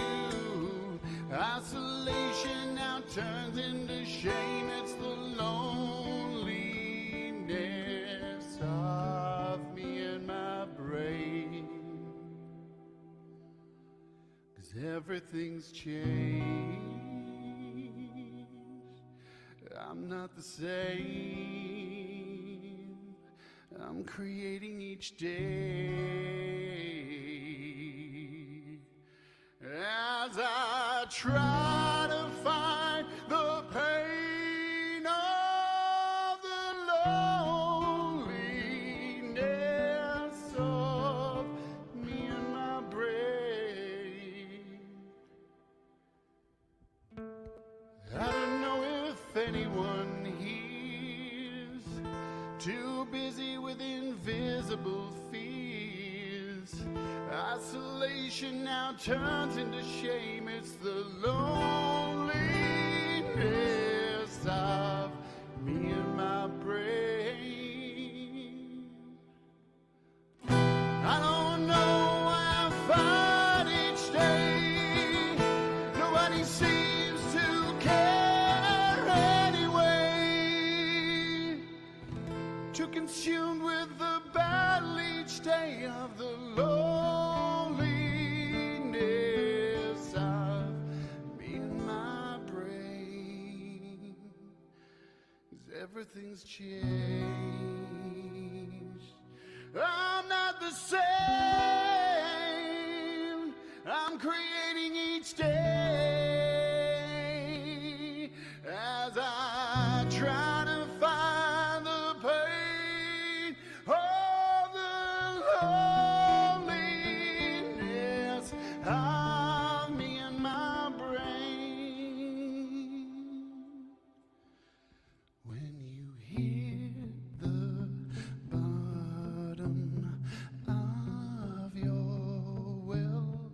Isolation now turns into shame. It's the loneliness of me and my brain. 'Cause everything's changed. I'm not not the same. I'm creating each day as I try to find the pain of the loneliness of me and my brain. I don't know if anyone hears, too busy with invisible fears. Isolation now turns into shame. It's the loneliness of me and my brain. I don't know why I fight each day. Nobody seems to care anyway. Too consumed with the battle each day of the loneliness of me and my brain. 'Cause everything's changed. I'm not the same. I'm creating each day as I try to find the pain of the loneliness of me and my brain. When you hit the bottom of your well,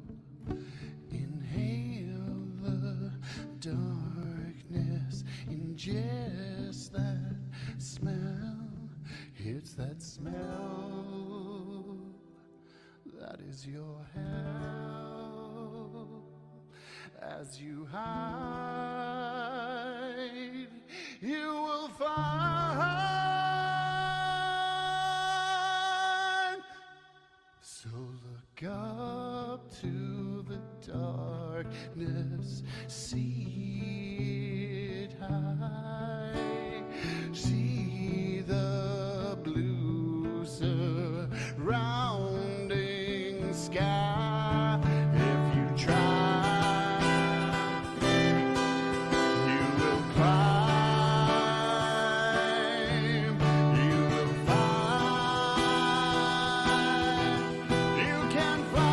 inhale the darkness, ingest that smell. It's that smell that is your help. As you hide, you will find. So look up to the darkness, see it high, see the blue surrounding sky. If you try, you will climb, you will find, you can fly.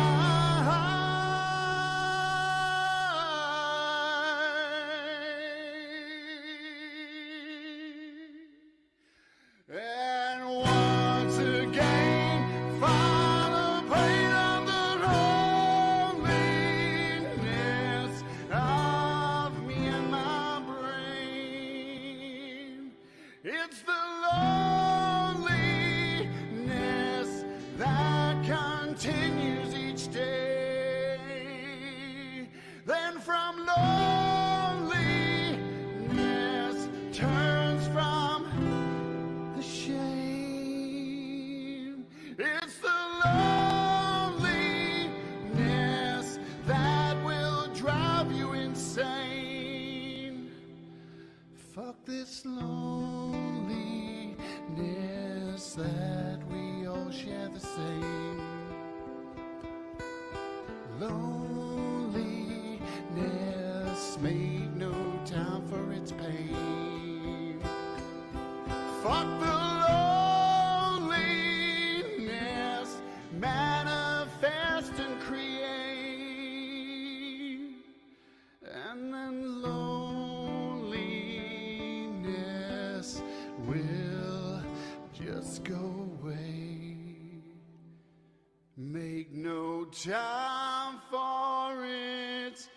And once again, find the pain of the loneliness of me and my brain. It's the loneliness that continues each day. Then from loneliness turns from the shame. It's the loneliness that will drive you insane. Fuck this loneliness that we all share the same. Loneliness, make no time for its pain. Fuck the loneliness, manifest and create. And then loneliness will just go away. Make no time for its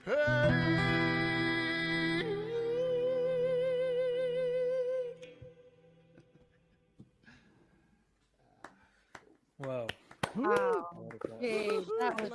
pain. Wow. Wow. Jade, that was